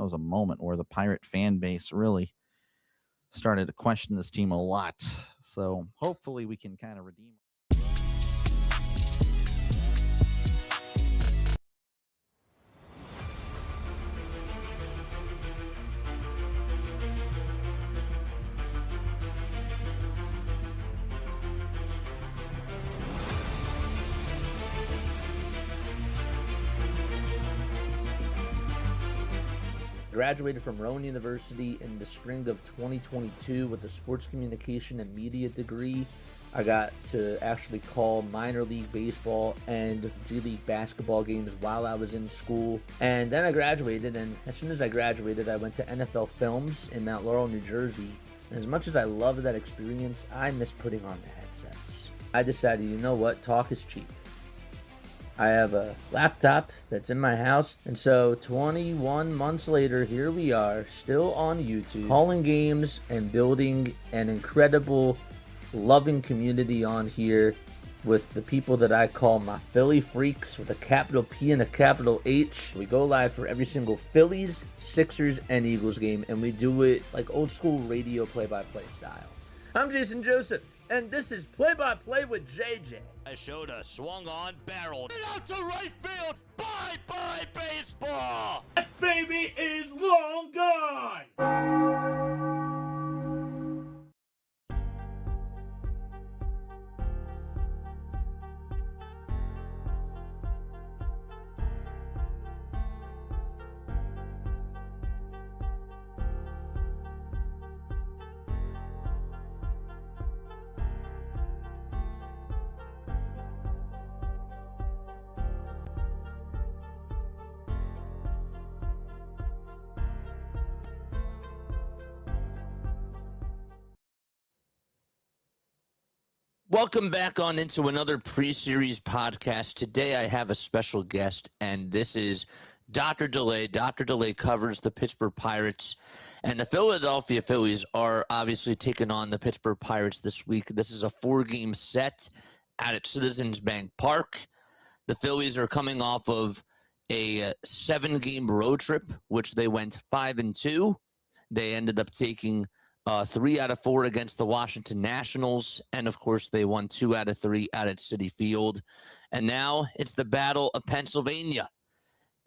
was a moment where the Pirate fan base really started to question this team a lot. So hopefully we can kind of redeem. Graduated from Rowan University in the spring of 2022 with a sports communication and media degree. I got to actually call minor league baseball and G League basketball games while I was in school. And then I graduated, and as soon as I graduated, I went to NFL Films in Mount Laurel, New Jersey. And as much as I loved that experience, I miss putting on the headsets. I decided, you know what, talk is cheap. I have a laptop that's in my house, and so 21 months later, here we are, still on YouTube, calling games and building an incredible, loving community on here with the people that I call my Philly freaks with a capital P and a capital H. We go live for every single Phillies, Sixers, and Eagles game, and we do it like old school radio play-by-play style. I'm Jason Joseph, and this is Play-by-Play with JJ. I showed a swung on barrel. Out to right field. Bye-bye baseball. That baby is long gone. Welcome back on into another pre-series podcast. Today I have a special guest, and this is Dr. DeLay. Dr. DeLay covers the Pittsburgh Pirates, and the Philadelphia Phillies are obviously taking on the Pittsburgh Pirates this week. This is a 4-game set out at Citizens Bank Park. The Phillies are coming off of a 7-game road trip, which they went 5-2. They ended up taking 3 out of 4 against the Washington Nationals. And, of course, they won 2 out of 3 out at Citi Field. And now it's the Battle of Pennsylvania.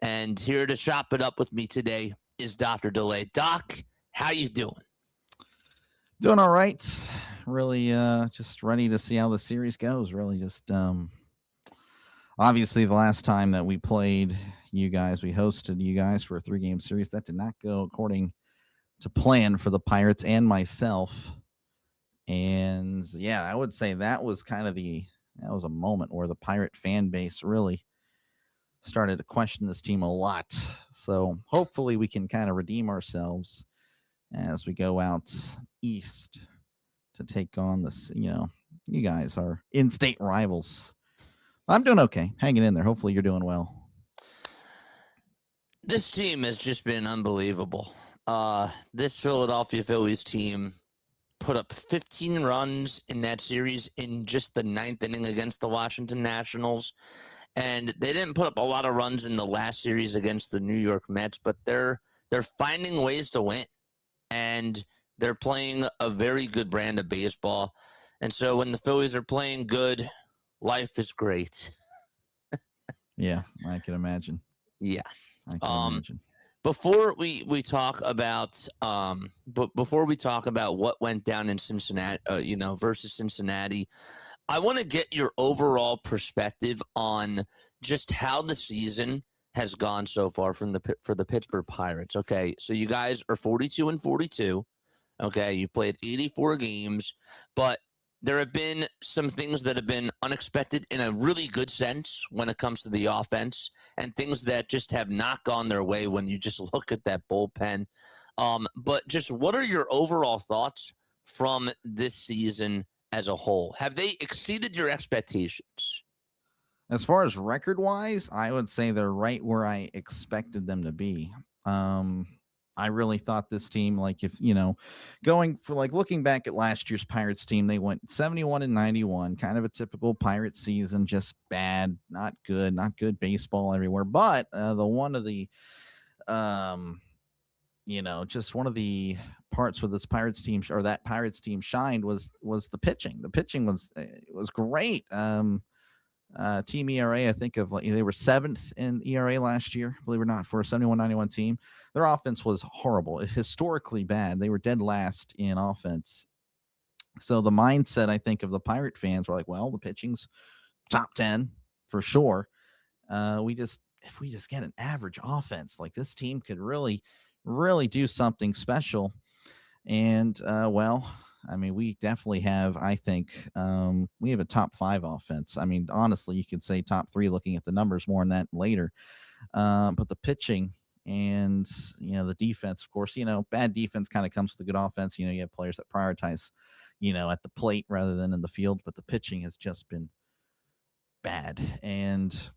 And here to chop it up with me today is Dr. DeLay. Doc, how you doing? Doing all right. Really just ready to see how the series goes. Really just obviously the last time that we played you guys, we hosted you guys for a 3-game series. That did not go according to plan for the Pirates and myself. And yeah, I would say that was kind of that was a moment where the Pirate fan base really started to question this team a lot. So hopefully we can kind of redeem ourselves as we go out east to take on this, you guys are in-state rivals. I'm doing okay, hanging in there. Hopefully you're doing well. This team has just been unbelievable. This Philadelphia Phillies team put up 15 runs in that series in just the 9th inning against the Washington Nationals. And they didn't put up a lot of runs in the last series against the New York Mets, but they're finding ways to win. And they're playing a very good brand of baseball. And so when the Phillies are playing good, life is great. Yeah, I can imagine. Yeah. I can imagine. Before we talk about what went down in Cincinnati, versus Cincinnati, I want to get your overall perspective on just how the season has gone so far for the Pittsburgh Pirates. Okay, so you guys are 42-42. Okay, you played 84 games, but there have been some things that have been unexpected in a really good sense when it comes to the offense, and things that just have not gone their way when you just look at that bullpen. But just what are your overall thoughts from this season as a whole? Have they exceeded your expectations? As far as record-wise, I would say they're right where I expected them to be. I really thought this team, going for looking back at last year's Pirates team, they went 71-91, kind of a typical Pirate season, just bad, not good baseball everywhere. But one of the just one of the parts where this Pirates team or that Pirates team shined was the pitching. The pitching was great. Team ERA, I think they were 7th in ERA last year, believe it or not, for a 71-91 team. Their offense was horrible, historically bad. They were dead last in offense. So the mindset, I think, of the Pirate fans were like, well, the pitching's top 10 for sure. If we just get an average offense, like this team could really, really do something special. And we definitely have, I think, we have a top 5 offense. I mean, honestly, you could say top 3 looking at the numbers, more on that later. But the pitching and, the defense, of course, bad defense kind of comes with a good offense. You have players that prioritize, at the plate rather than in the field, but the pitching has just been bad. And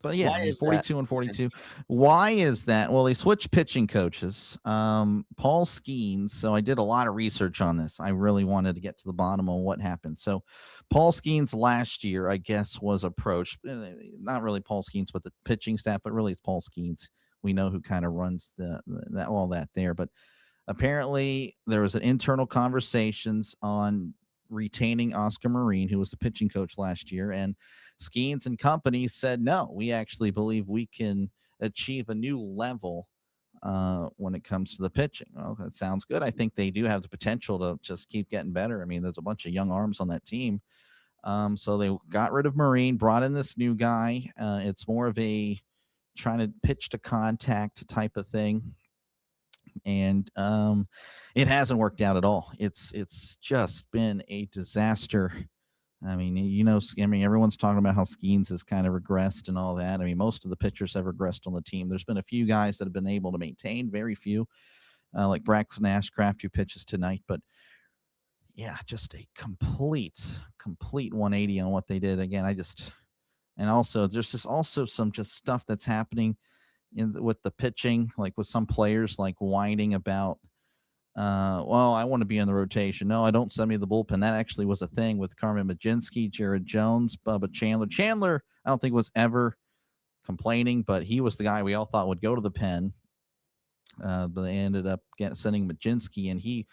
but yeah, Why is 42 and 42. Why is that? Well, they switched pitching coaches. Paul Skeens. So I did a lot of research on this. I really wanted to get to the bottom of what happened. So Paul Skeens last year, I guess, was approached. Not really Paul Skeens, but the pitching staff. But really, it's Paul Skeens. We know who kind of runs all that there. But apparently, there was an internal conversations on retaining Oscar Marine, who was the pitching coach last year, and Skeens and company said, no, we actually believe we can achieve a new level when it comes to the pitching. Well, that sounds good. I think they do have the potential to just keep getting better. I mean, there's a bunch of young arms on that team. So they got rid of Marine, brought in this new guy. It's more of a trying to pitch to contact type of thing. And it hasn't worked out at all. It's just been a disaster. I mean, everyone's talking about how Skeens has kind of regressed and all that. I mean, most of the pitchers have regressed on the team. There's been a few guys that have been able to maintain, very few, like Braxton Ashcraft, who pitches tonight. But yeah, just a complete 180 on what they did. Again, and also there's also some just stuff that's happening with the pitching, like with some players like whining about, well, I want to be in the rotation. No, I don't, send me the bullpen. That actually was a thing with Carmen Majinski, Jared Jones, Bubba Chandler. Chandler, I don't think was ever complaining, but he was the guy we all thought would go to the pen. But they ended up sending Majinski, and he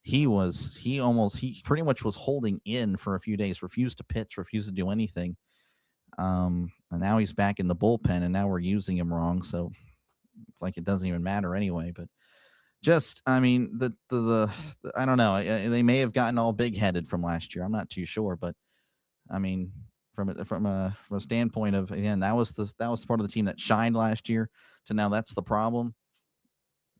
pretty much was holding in for a few days, refused to pitch, refused to do anything. And now he's back in the bullpen, and now we're using him wrong. So it's like it doesn't even matter anyway. But I mean, the I don't know. They may have gotten all big headed from last year. I'm not too sure, but I mean, from a standpoint of, again, that was part of the team that shined last year to now that's the problem.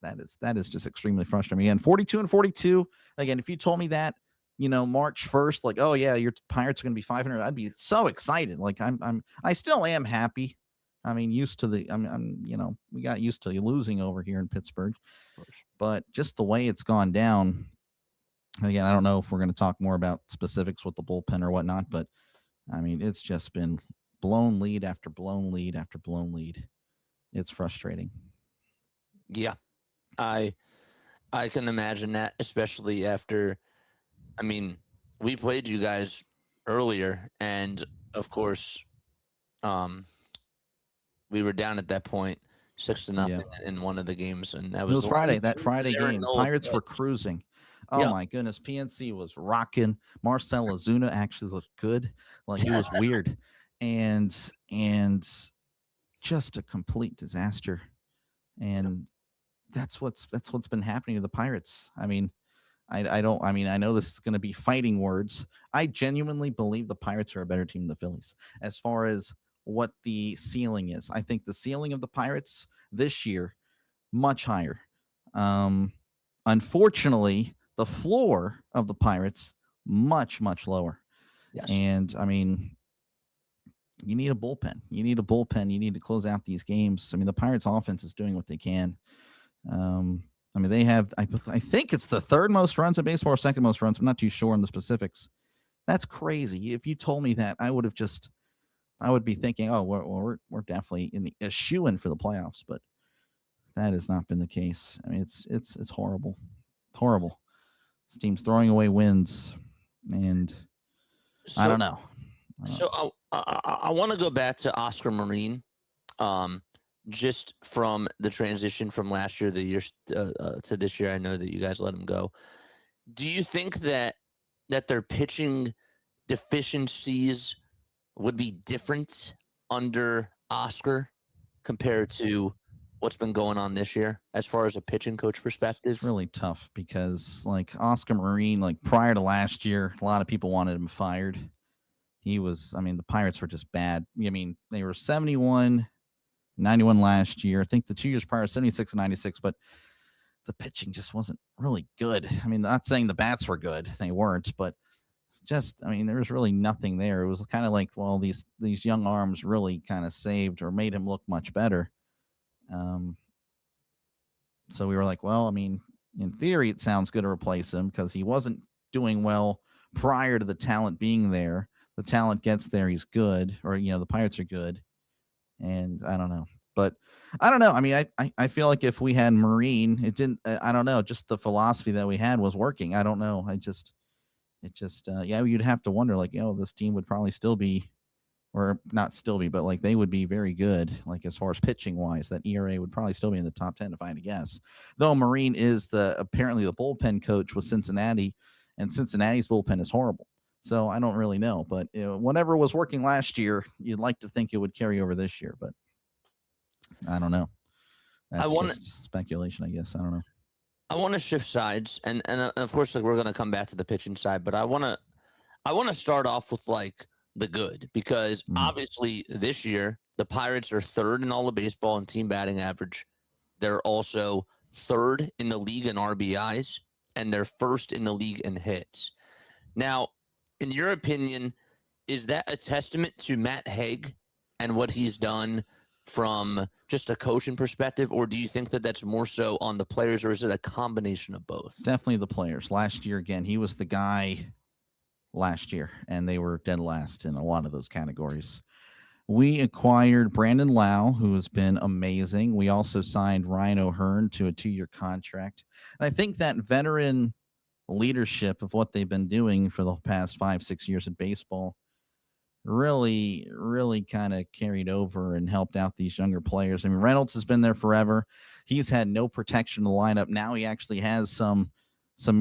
That is just extremely frustrating. Again, 42 and 42. Again, if you told me that, March 1st, like, oh yeah, your Pirates are going to be 500, I'd be so excited. Like I still am happy. I mean, we got used to losing over here in Pittsburgh, but just the way it's gone down. Again, I don't know if we're going to talk more about specifics with the bullpen or whatnot, but I mean, it's just been blown lead after blown lead after blown lead. It's frustrating. Yeah, I can imagine that, especially after, I mean, we played you guys earlier, and of course, we were down at that point 6-0 in one of the games, and that was Friday. That Friday game, Pirates were cruising. Oh my goodness, PNC was rocking. Marcell Ozuna actually looked good. Like, he was weird, and just a complete disaster. And that's what's been happening to the Pirates. I mean, I know this is going to be fighting words. I genuinely believe the Pirates are a better team than the Phillies as far as what the ceiling is. I think the ceiling of the Pirates this year, much higher. Unfortunately, the floor of the Pirates, much, much lower. Yes. And I mean, you need a bullpen. You need to close out these games. I mean, the Pirates offense is doing what they can. I mean, they have, I think it's the third most runs in baseball or second most runs. I'm not too sure on the specifics. That's crazy. If you told me that, I would be thinking, oh, we're definitely a shoo-in for the playoffs, but that has not been the case. I mean, it's horrible. It's horrible. This team's throwing away wins, and I don't know. So I want to go back to Oscar Marine. just from the transition from last year, to this year. I know that you guys let him go. Do you think that their pitching deficiencies would be different under Oscar compared to what's been going on this year as far as a pitching coach It's perspective? really tough because, like, Oscar Marine, like, prior to last year, a lot of people wanted him fired. I mean, the Pirates were just bad. I mean, they were 71, 91 last year. I think the 2 years prior, 76 and 96, but the pitching just wasn't really good. I mean, not saying the bats were good, they weren't, but I mean, there was really nothing there. It was kind of like, well, these young arms really kind of saved or made him look much better. Um, so we were like, well, I mean, in theory, it sounds good to replace him because he wasn't doing well prior to the talent being there. The talent gets there, he's good, or the Pirates are good, and I don't know. But I don't know. I mean, I feel like if we had Marine, it didn't. I don't know. Just the philosophy that we had was working. I don't know. Yeah, you'd have to wonder, like, this team would probably still be, or not still be, but like they would be very good, like as far as pitching wise. That ERA would probably still be in the top 10 if I had to guess. Though Marine is apparently the bullpen coach with Cincinnati, and Cincinnati's bullpen is horrible. So I don't really know, but whatever was working last year, you'd like to think it would carry over this year, but I don't know. That's just speculation, I guess. I don't know. I want to shift sides, and of course, like, we're going to come back to the pitching side, but I want to start off with like the good, because obviously this year the Pirates are third in all of baseball in team batting average. They're also third in the league in RBIs, and they're first in the league in hits. Now, in your opinion, is that a testament to Matt Haig and what he's done from just a coaching perspective, or do you think that that's more so on the players, or is it a combination of both? Definitely the players. Last year, again, he was the guy last year, and they were dead last in a lot of those categories. We acquired Brandon Lau, who has been amazing. We also signed Ryan O'Hearn to a 2-year contract. And I think that veteran leadership of what they've been doing for the past 5-6 years in baseball really, really kind of carried over and helped out these younger players. I mean, Reynolds has been there forever. He's had no protection in the lineup. Now he actually has some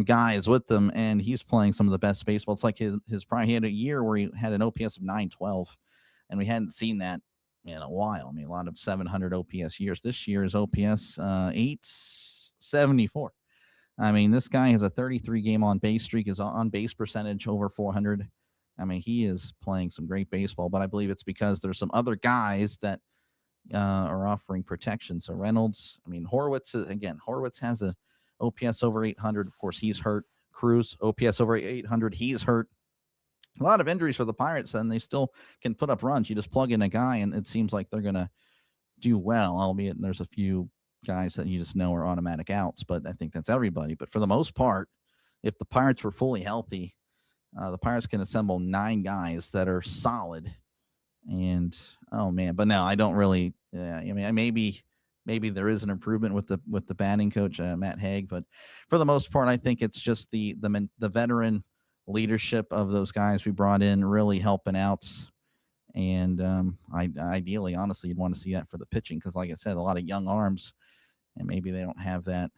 guys with them, and he's playing some of the best baseball. It's like his prime. He had a year where he had an OPS of 912, and we hadn't seen that in a while. I mean, a lot of 700 OPS years. This year is OPS 874. I mean, this guy has a 33-game on-base streak, his on-base percentage over 400. I mean, he is playing some great baseball, but I believe it's because there's some other guys that are offering protection. So Reynolds, I mean, Horwitz has a OPS over 800. Of course, he's hurt. Cruz, OPS over 800. He's hurt. A lot of injuries for the Pirates, and they still can put up runs. You just plug in a guy, and it seems like they're going to do well, albeit there's a few guys that you just know are automatic outs, but I think that's everybody. But for the most part, if the Pirates were fully healthy, the Pirates can assemble 9 guys that are solid. And, oh, man. But no, I don't really I mean, maybe there is an improvement with the batting coach, Matt Haig. But for the most part, I think it's just the veteran leadership of those guys we brought in really helping out. And ideally, honestly, you'd want to see that for the pitching because, like I said, a lot of young arms, and maybe they don't have that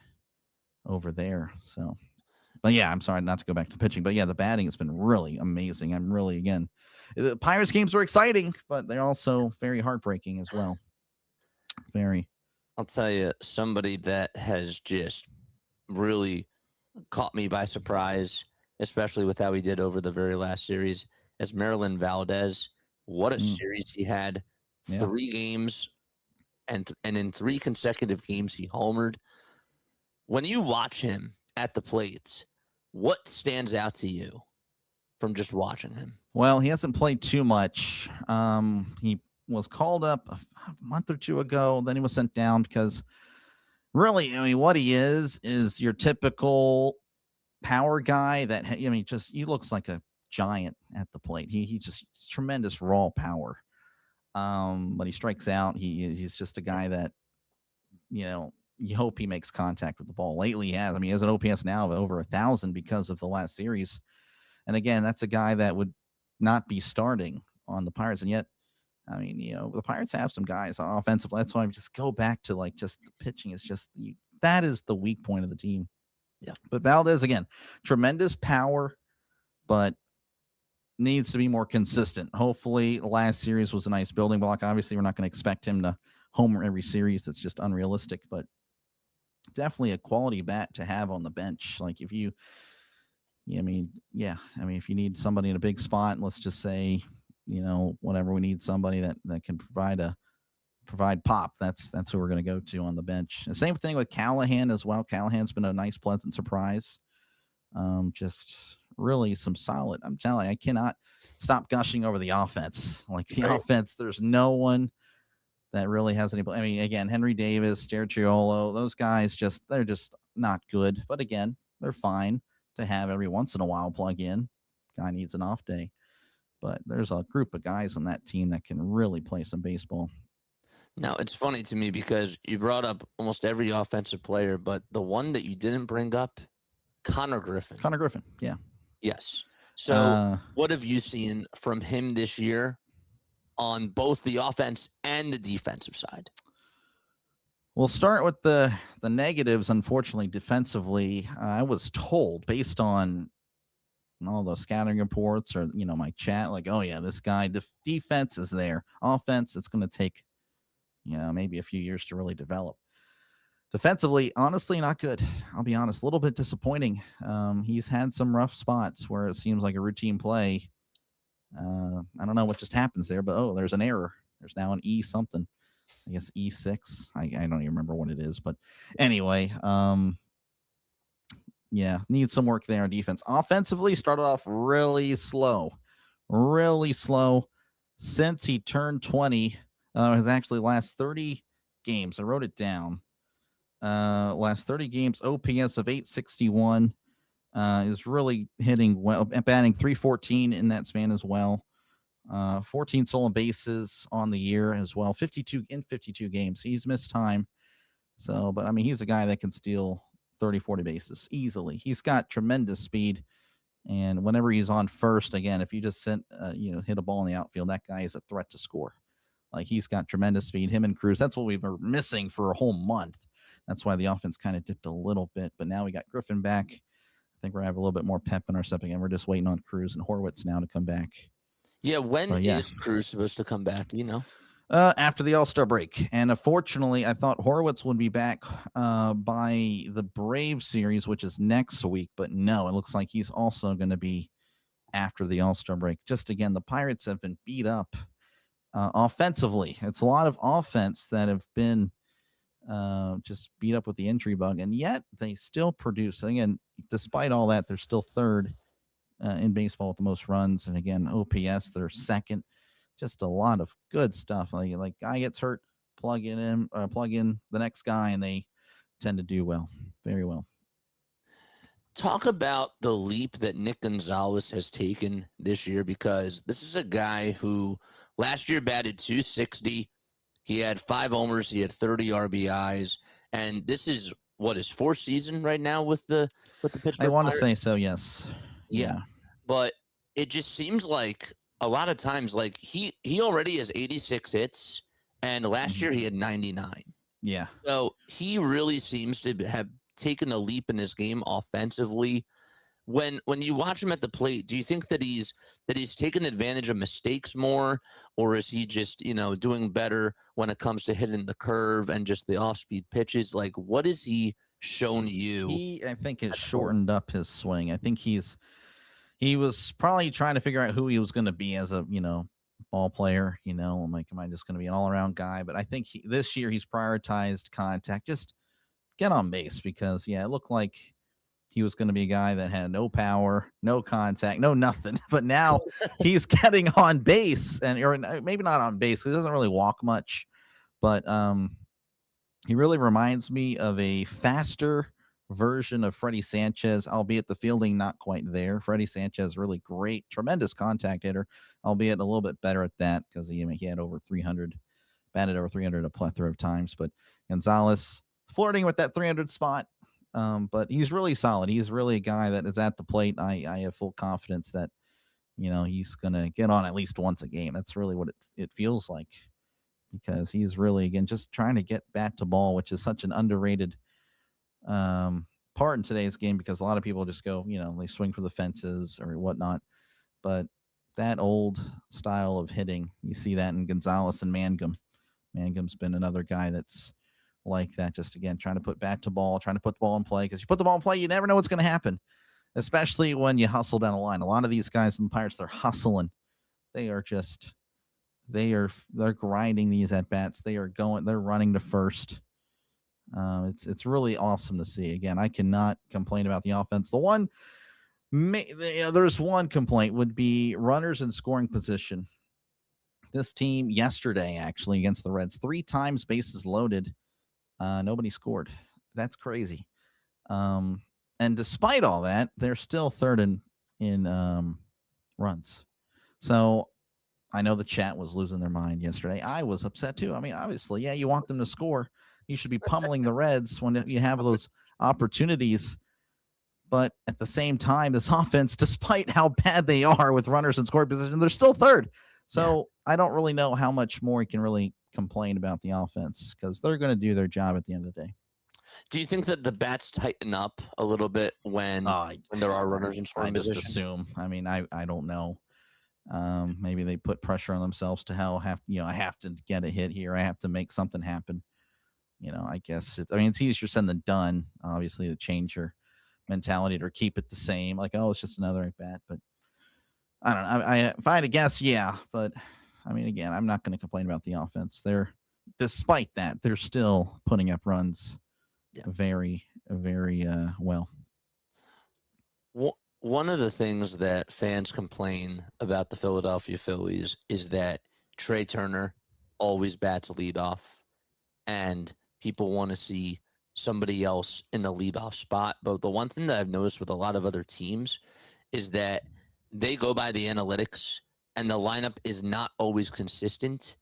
over there. So, but yeah, I'm sorry not to go back to pitching, but yeah, the batting has been really amazing. I'm really, again, the Pirates games were exciting, but they're also very heartbreaking as well. Very. I'll tell you, somebody that has just really caught me by surprise, especially with how he did over the very last series, is Marilyn Valdez. What a series he had. Yeah. 3 games, and in 3 consecutive games, he homered. When you watch him at the plate, what stands out to you from just watching him? Well, he hasn't played too much. He was called up a month or 2 ago. Then he was sent down because really, I mean, what he is your typical power guy that, I mean, just he looks like a giant at the plate. He just tremendous raw power. But he strikes out. He's just a guy that, you hope he makes contact with the ball. Lately he has. I mean, he has an OPS now of over 1,000 because of the last series. And again, that's a guy that would not be starting on the Pirates. And yet I mean, the Pirates have some guys on offensive. That's why I just go back to like just the pitching is just that is the weak point of the team. Yeah. But Valdez again, tremendous power, but needs to be more consistent. Hopefully, last series was a nice building block. Obviously, we're not going to expect him to homer every series. That's just unrealistic, but definitely a quality bat to have on the bench. Like if you, I mean, if you need somebody in a big spot, let's just say, whatever, we need somebody that can provide pop. That's who we're going to go to on the bench. The same thing with Callahan as well. Callahan's been a nice, pleasant surprise. Just really some solid. I'm telling you, I cannot stop gushing over the offense. Like the offense, there's no one that really has any. I mean, again, Henry Davis, Jared Chiolo, those guys they're just not good. But again, they're fine to have every once in a while plug in. Guy needs an off day. But there's a group of guys on that team that can really play some baseball. Now, it's funny to me because you brought up almost every offensive player, but the one that you didn't bring up, Connor Griffin. Connor Griffin, yeah. Yes. So what have you seen from him this year on both the offense and the defensive side? We'll start with the negatives. Unfortunately, defensively, I was told based on all the scouting reports or, my chat, like, oh, yeah, this guy, defense is there. Offense, it's going to take, maybe a few years to really develop. Defensively, honestly, not good. I'll be honest, a little bit disappointing. He's had some rough spots where it seems like a routine play. I don't know what just happens there, but, there's an error. There's now an E something. I guess E6. I don't even remember what it is. But anyway, needs some work there on defense. Offensively, started off really slow. Since he turned 20, his actually last 30 games, I wrote it down. Last 30 games, OPS of 861, is really hitting well, batting 314 in that span as well. 14 stolen bases on the year as well. 52 games. He's missed time. So, but I mean, he's a guy that can steal 30, 40 bases easily. He's got tremendous speed. And whenever he's on first, again, if you just hit a ball in the outfield, that guy is a threat to score. Like he's got tremendous speed. Him and Cruz, that's what we were missing for a whole month. That's why the offense kind of dipped a little bit. But now we got Griffin back. I think we're going to have a little bit more pep in our step again. We're just waiting on Cruz and Horwitz now to come back. Yeah, when is Cruz supposed to come back? Do you know? After the All-Star break. And unfortunately, I thought Horwitz would be back by the Brave series, which is next week. But no, it looks like he's also going to be after the All-Star break. Just again, the Pirates have been beat up offensively. It's a lot of offense that have been just beat up with the injury bug, and yet they still produce. Again, despite all that, they're still third in baseball with the most runs, and again, OPS they're second. Just a lot of good stuff. Like guy gets hurt, plug in the next guy, and they tend to do well, very well. Talk about the leap that Nick Gonzalez has taken this year, because this is a guy who last year batted .260. He had 5 homers. He had 30 RBIs, and this is his 4th season right now with the Pittsburgh I want Pirates? to say so, yes. Yeah, but it just seems like a lot of times, like he already has 86 hits, and last year he had 99. Yeah. So he really seems to have taken a leap in his game offensively. When you watch him at the plate, do you think that he's taken advantage of mistakes more, or is he just doing better when it comes to hitting the curve and just the off-speed pitches? Like, what has he shown you? I think it shortened up his swing. I think he was probably trying to figure out who he was going to be as a ball player. Like, am I just going to be an all-around guy? But I think this year he's prioritized contact, just get on base, because it looked like he was going to be a guy that had no power, no contact, no nothing. But now he's getting on base, or maybe not on base. He doesn't really walk much, but he really reminds me of a faster version of Freddie Sanchez, albeit the fielding not quite there. Freddie Sanchez, really great, tremendous contact hitter, albeit a little bit better at that because he had over 300, batted over 300 a plethora of times. But Gonzalez flirting with that 300 spot. But he's really solid. He's really a guy that is at the plate. I have full confidence that he's going to get on at least once a game. That's really what it feels like, because he's really, again, just trying to get bat to ball, which is such an underrated part in today's game, because a lot of people just go, they swing for the fences or whatnot. But that old style of hitting, you see that in Gonzalez and Mangum. Mangum's been another guy that's like that, just, again, trying to put bat to ball, trying to put the ball in play, because you put the ball in play, you never know what's going to happen, especially when you hustle down the line. A lot of these guys in the Pirates, they're hustling. They're grinding these at bats. They're running to first. It's really awesome to see. Again, I cannot complain about the offense. There's one complaint would be runners in scoring position. This team yesterday, actually, against the Reds, 3 times bases loaded, nobody scored. That's crazy. And despite all that, they're still third in runs. So I know the chat was losing their mind yesterday. I was upset too. I mean, obviously, yeah, you want them to score. You should be pummeling the Reds when you have those opportunities. But at the same time, this offense, despite how bad they are with runners in scoring position, they're still third. So I don't really know how much more you can really complain about the offense, because they're going to do their job at the end of the day. Do you think that the bats tighten up a little bit when there are runners in scoring position? I just assume. I mean, I don't know. Maybe they put pressure on themselves to I have to get a hit here. I have to make something happen. I guess it's easier said than done, obviously, to change your mentality or keep it the same. Like, oh, it's just another at bat. But I don't know. If I had to guess, yeah. But again, I'm not going to complain about the offense. Despite that, they're still putting up runs very, very well. One of the things that fans complain about the Philadelphia Phillies is that Trey Turner always bats leadoff, and people want to see somebody else in the leadoff spot. But the one thing that I've noticed with a lot of other teams is that they go by the analytics, and the lineup is not always consistent.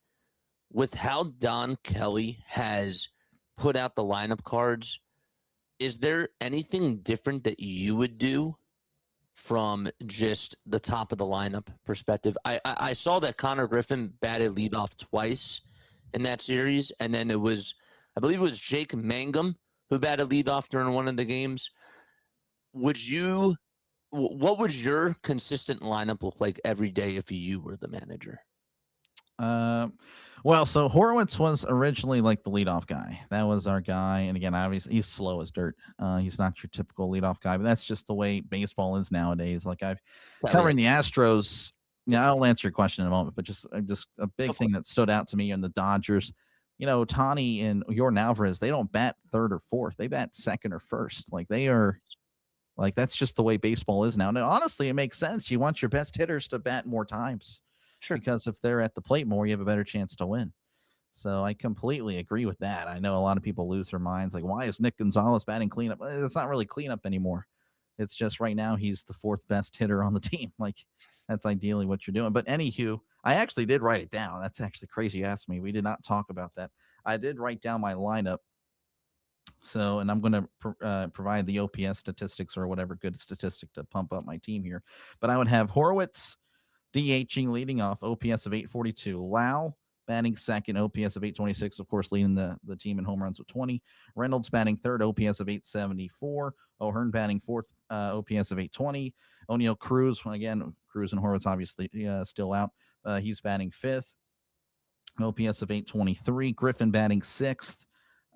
With how Don Kelly has put out the lineup cards, is there anything different that you would do from just the top of the lineup perspective? I saw that Connor Griffin batted leadoff twice in that series, and then I believe it was Jake Mangum who batted leadoff during one of the games. What would your consistent lineup look like every day if you were the manager? Well, so Horowitz was originally like the leadoff guy. That was our guy. And again, obviously, he's slow as dirt. He's not your typical leadoff guy, but that's just the way baseball is nowadays. Like, I've covering the Astros. Yeah, I'll answer your question in a moment, but just a big thing that stood out to me in the Dodgers. Ohtani and Yordan Alvarez, they don't bat third or fourth. They bat second or first. Like, they are, like, that's just the way baseball is now. And honestly, it makes sense. You want your best hitters to bat more times. Sure. Because if they're at the plate more, you have a better chance to win. So I completely agree with that. I know a lot of people lose their minds. Like, why is Nick Gonzalez batting cleanup? It's not really cleanup anymore. It's just right now he's the 4th best hitter on the team. Like, that's ideally what you're doing. But anywho, I actually did write it down. That's actually crazy. You asked me. We did not talk about that. I did write down my lineup. So, and I'm going to provide the OPS statistics or whatever good statistic to pump up my team here. But I would have Horowitz DHing, leading off, OPS of 842. Lau batting second, OPS of 826, of course, leading the team in home runs with 20. Reynolds batting third, OPS of 874. O'Hearn batting fourth, OPS of 820. O'Neill Cruz, again, Cruz and Horowitz obviously still out. He's batting fifth, OPS of 823. Griffin batting sixth,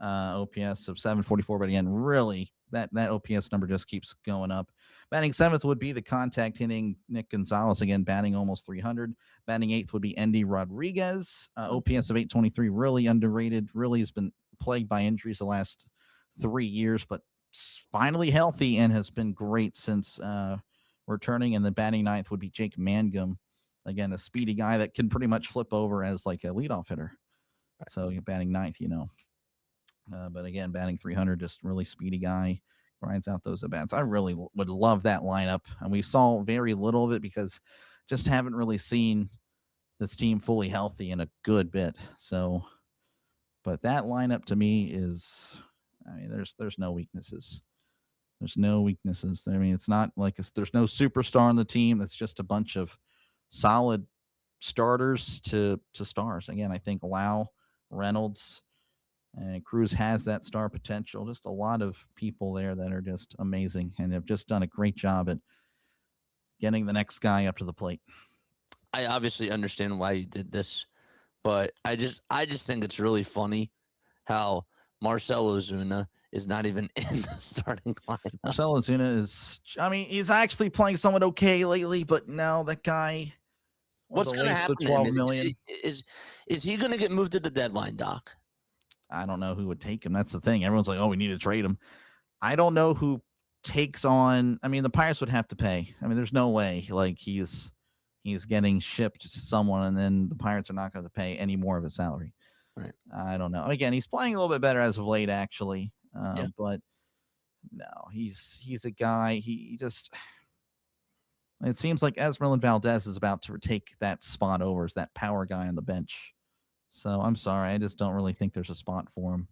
OPS of 744. But again, really, that OPS number just keeps going up. Batting seventh would be the contact hitting Nick Gonzalez, again, batting almost 300. Batting eighth would be Endy Rodriguez, OPS of 823, really underrated, really has been plagued by injuries the last 3 years, but finally healthy and has been great since returning. And then batting ninth would be Jake Mangum, again, a speedy guy that can pretty much flip over as like a leadoff hitter. So you're batting ninth, but again, batting 300, just really speedy guy. Grinds out those at-bats. I really would love that lineup. And we saw very little of it because just haven't really seen this team fully healthy in a good bit. So, but that lineup to me is, there's no weaknesses. There's no weaknesses. I mean, it's not like there's no superstar on the team. It's just a bunch of solid starters to stars. Again, I think Lau, Reynolds, and Cruz has that star potential. Just a lot of people there that are just amazing and have just done a great job at getting the next guy up to the plate. I obviously understand why you did this, but I just think it's really funny how Marcell Ozuna is not even in the starting lineup. Marcell Ozuna is, I mean, he's actually playing somewhat okay lately, but no, that guy was What's a going to waste of happen to him? 12 million. Is he going to get moved to the deadline, Doc? I don't know who would take him. That's the thing. Everyone's like, oh, we need to trade him. I don't know who takes on. I mean, the Pirates would have to pay. I mean, there's no way like he's getting shipped to someone, and then the Pirates are not going to pay any more of his salary. Right. I don't know. Again, he's playing a little bit better as of late, actually. Yeah. But no, he's a guy. He just. It seems like Esmeralda Valdez is about to take that spot over as that power guy on the bench. So I'm sorry, I just don't really think there's a spot for him.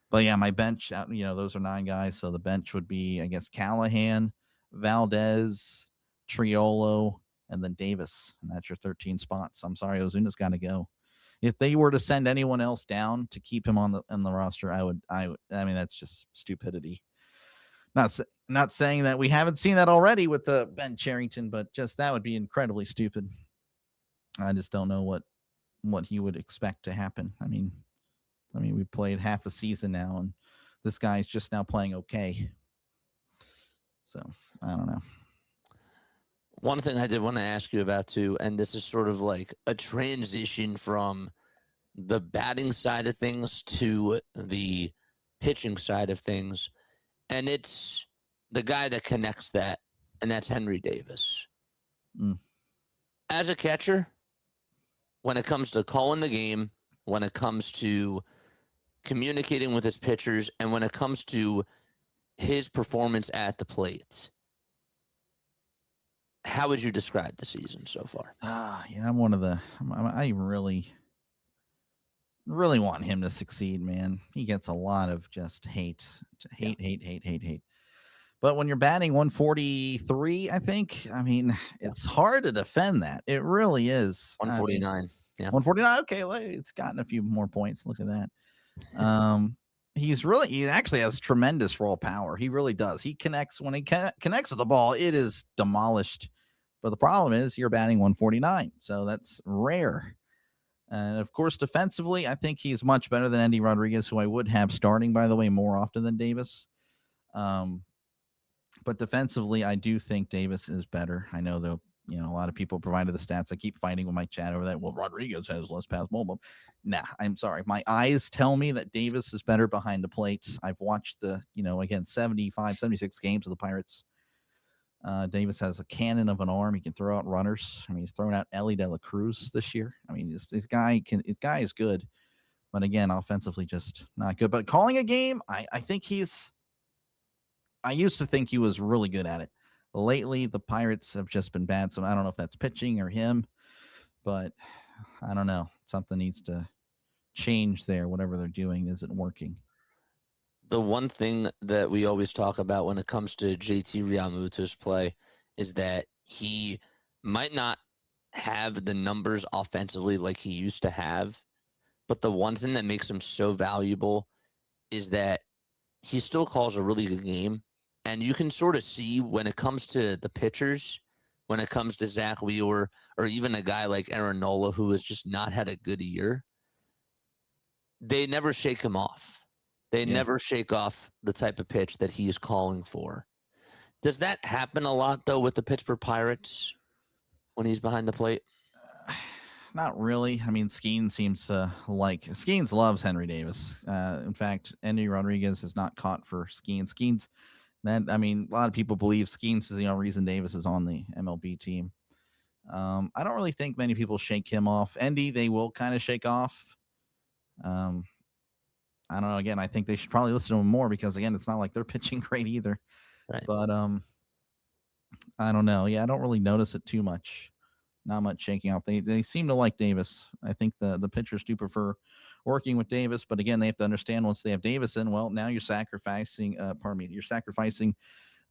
But yeah, my bench, those are 9 guys. So the bench would be, I guess, Callahan, Valdez, Triolo, and then Davis, and that's your 13 spots. I'm sorry, Ozuna's got to go. If they were to send anyone else down to keep him on the roster, I mean, that's just stupidity. Not saying that we haven't seen that already with the Ben Cherington, but just that would be incredibly stupid. I just don't know what he would expect to happen. I mean, we played half a season now, and this guy's just now playing okay. So I don't know. One thing I did want to ask you about too, and this is sort of like a transition from the batting side of things to the pitching side of things, and it's the guy that connects that, and that's Henry Davis. As a catcher, when it comes to calling the game, when it comes to communicating with his pitchers, and when it comes to his performance at the plate, how would you describe the season so far? I'm one of the. I really want him to succeed, man. He gets a lot of just hate. But when you're batting 143, I think, it's hard to defend that. It really is. 149. Yeah. 149. Okay, it's gotten a few more points. Look at that. He actually has tremendous raw power. He really does. He connects when he connects with the ball, it is demolished. But the problem is you're batting 149, so that's rare. And of course, defensively, I think he's much better than Andy Rodriguez, who I would have starting, by the way, more often than Davis. But defensively, I do think Davis is better. I know, though, a lot of people provided the stats. I keep fighting with my chat over that. Well, Rodriguez has less pass ball. Nah, I'm sorry. My eyes tell me that Davis is better behind the plate. I've watched the, again, 75, 76 games of the Pirates. Davis has a cannon of an arm. He can throw out runners. He's thrown out Ellie De La Cruz this year. This guy is good. But again, offensively, just not good. But calling a game, I think I used to think he was really good at it. Lately, the Pirates have just been bad. So I don't know if that's pitching or him, but I don't know. Something needs to change there. Whatever they're doing isn't working. The one thing that we always talk about when it comes to JT Realmuto's play is that he might not have the numbers offensively like he used to have, but the one thing that makes him so valuable is that he still calls a really good game. And you can sort of see when it comes to the pitchers, when it comes to Zach Wheeler, or even a guy like Aaron Nola, who has just not had a good year, they never shake him off. They never shake off the type of pitch that he is calling for. Does that happen a lot, though, with the Pittsburgh Pirates when he's behind the plate? Not really. Skeens seems to Skeens loves Henry Davis. In fact, Andy Rodriguez is not caught for Skeens. Skeens, a lot of people believe Skeens is the only reason Davis is on the MLB team. I don't really think many people shake him off. Andy, they will kind of shake off. I don't know. Again, I think they should probably listen to him more because, again, it's not like they're pitching great either. Right. But I don't know. Yeah, I don't really notice it too much. Not much shaking off. They seem to like Davis. I think the pitchers do prefer working with Davis. But again, they have to understand once they have Davis in, well, now you're sacrificing,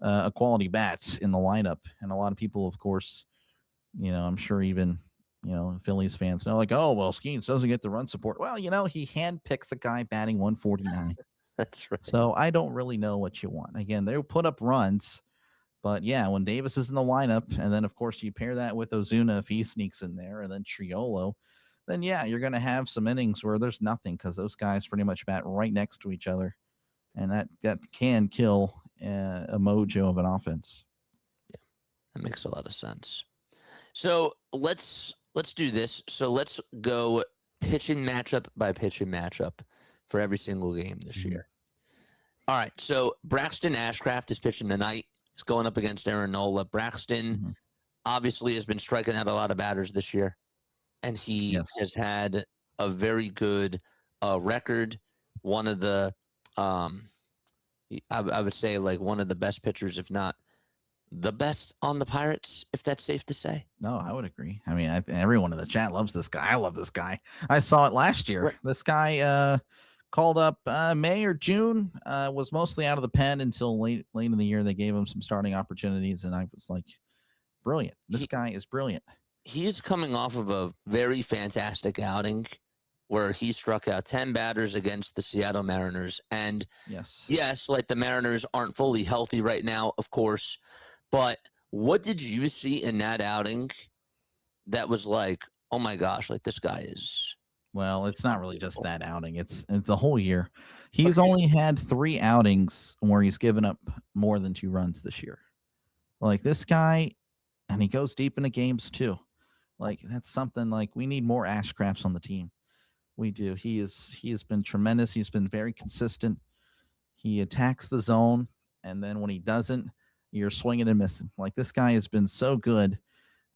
a quality bats in the lineup. And a lot of people, of course, I'm sure even, Phillies fans know, like, oh, well, Skeens doesn't get the run support. Well, he handpicks a guy batting 149. That's right. So I don't really know what you want. Again, they'll put up runs. But yeah, when Davis is in the lineup, and then of course you pair that with Ozuna if he sneaks in there, and then Triolo, then yeah, you're going to have some innings where there's nothing because those guys pretty much bat right next to each other, and that can kill a mojo of an offense. Yeah, that makes a lot of sense. So let's do this. So let's go pitching matchup by pitching matchup for every single game this year. All right, so Braxton Ashcraft is pitching tonight. He's going up against Aaron Nola. Braxton obviously has been striking out a lot of batters this year, and he has had a very good record. One of the, I would say, like one of the best pitchers, if not the best on the Pirates, if that's safe to say. No, I would agree. I mean, everyone in the chat loves this guy. I love this guy. I saw it last year. Right. This guy called up May or June, was mostly out of the pen until late in the year. They gave him some starting opportunities, and I was like, brilliant. This guy is brilliant. He's coming off of a very fantastic outing where he struck out 10 batters against the Seattle Mariners. And yes, like the Mariners aren't fully healthy right now, of course, but what did you see in that outing that was like, oh my gosh, like this guy is... Well, it's not really just that outing. It's the whole year. He's only had 3 outings where he's given up more than 2 runs this year. Like this guy, and he goes deep into games too. Like that's something like we need more Ashcrafts on the team. We do. He has been tremendous. He's been very consistent. He attacks the zone, and then when he doesn't, you're swinging and missing. Like this guy has been so good.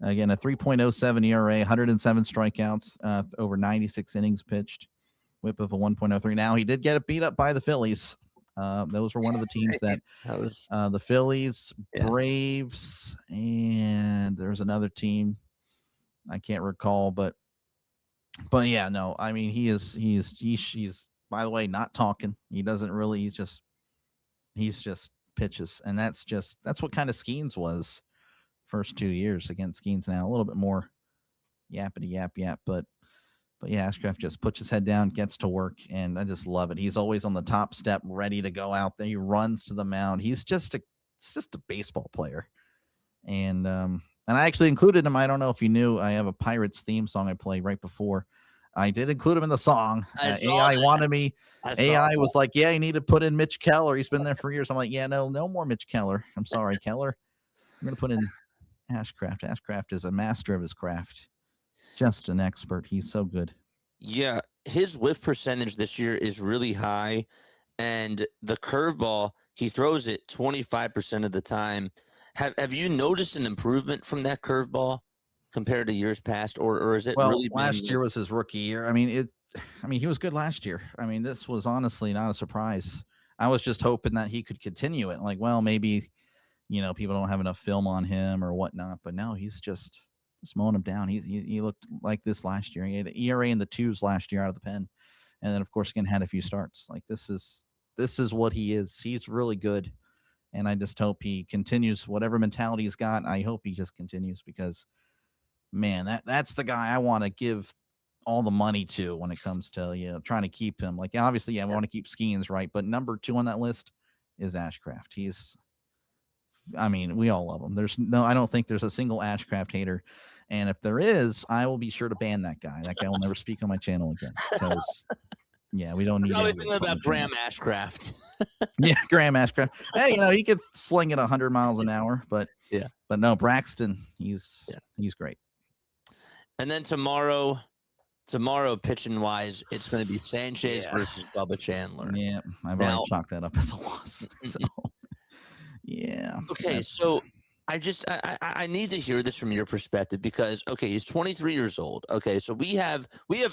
Again, a 3.07 ERA, 107 strikeouts, over 96 innings pitched, whip of a 1.03. Now, he did get beat up by the Phillies. Those were one of the teams that was the Phillies, Braves, and there's another team I can't recall, but yeah, no, I mean, he's by the way, not talking. He doesn't really, he's just pitches. And that's what kind of Skeens was first 2 years. Against Skeens now a little bit more yappity yap, but yeah, Ashcraft just puts his head down, gets to work, and I just love it. He's always on the top step, ready to go out there. He runs to the mound. He's just a baseball player. And I actually included him. I don't know if you knew, I have a Pirates theme song I play right before. I did include him in the song. AI wanted me. AI was like, yeah, you need to put in Mitch Keller. He's been there for years. I'm like, yeah, no more Mitch Keller. I'm sorry, Keller. I'm going to put in Ashcraft. Ashcraft is a master of his craft. Just an expert. He's so good. Yeah, his whiff percentage this year is really high, and the curveball, he throws it 25% of the time. Have you noticed an improvement from that curveball compared to years past, or is it really? Last year was his rookie year. I mean, he was good last year. I mean, this was honestly not a surprise. I was just hoping that he could continue it. Like, well, maybe, people don't have enough film on him or whatnot, but no, he's just mowing him down. He looked like this last year. He had an ERA in the 2s last year out of the pen. And then of course, again, had a few starts. Like this is what he is. He's really good. And I just hope he continues whatever mentality he's got. I hope he just continues because, man, that's the guy I want to give all the money to when it comes to, trying to keep him. Like, obviously, I want to keep Skeens, right? But number 2 on that list is Ashcraft. We all love him. I don't think there's a single Ashcraft hater. And if there is, I will be sure to ban that guy. That guy will never speak on my channel again because, yeah, we don't need. I was thinking about Graham Ashcraft. Yeah, Graham Ashcraft. Hey, he could sling it 100 miles an hour, but no, Braxton, he's great. And then tomorrow, pitching wise, it's going to be Sanchez versus Bubba Chandler. Yeah, I've already chalked that up as a loss. So, yeah. Okay, so I need to hear this from your perspective because he's 23 years old. Okay, so we have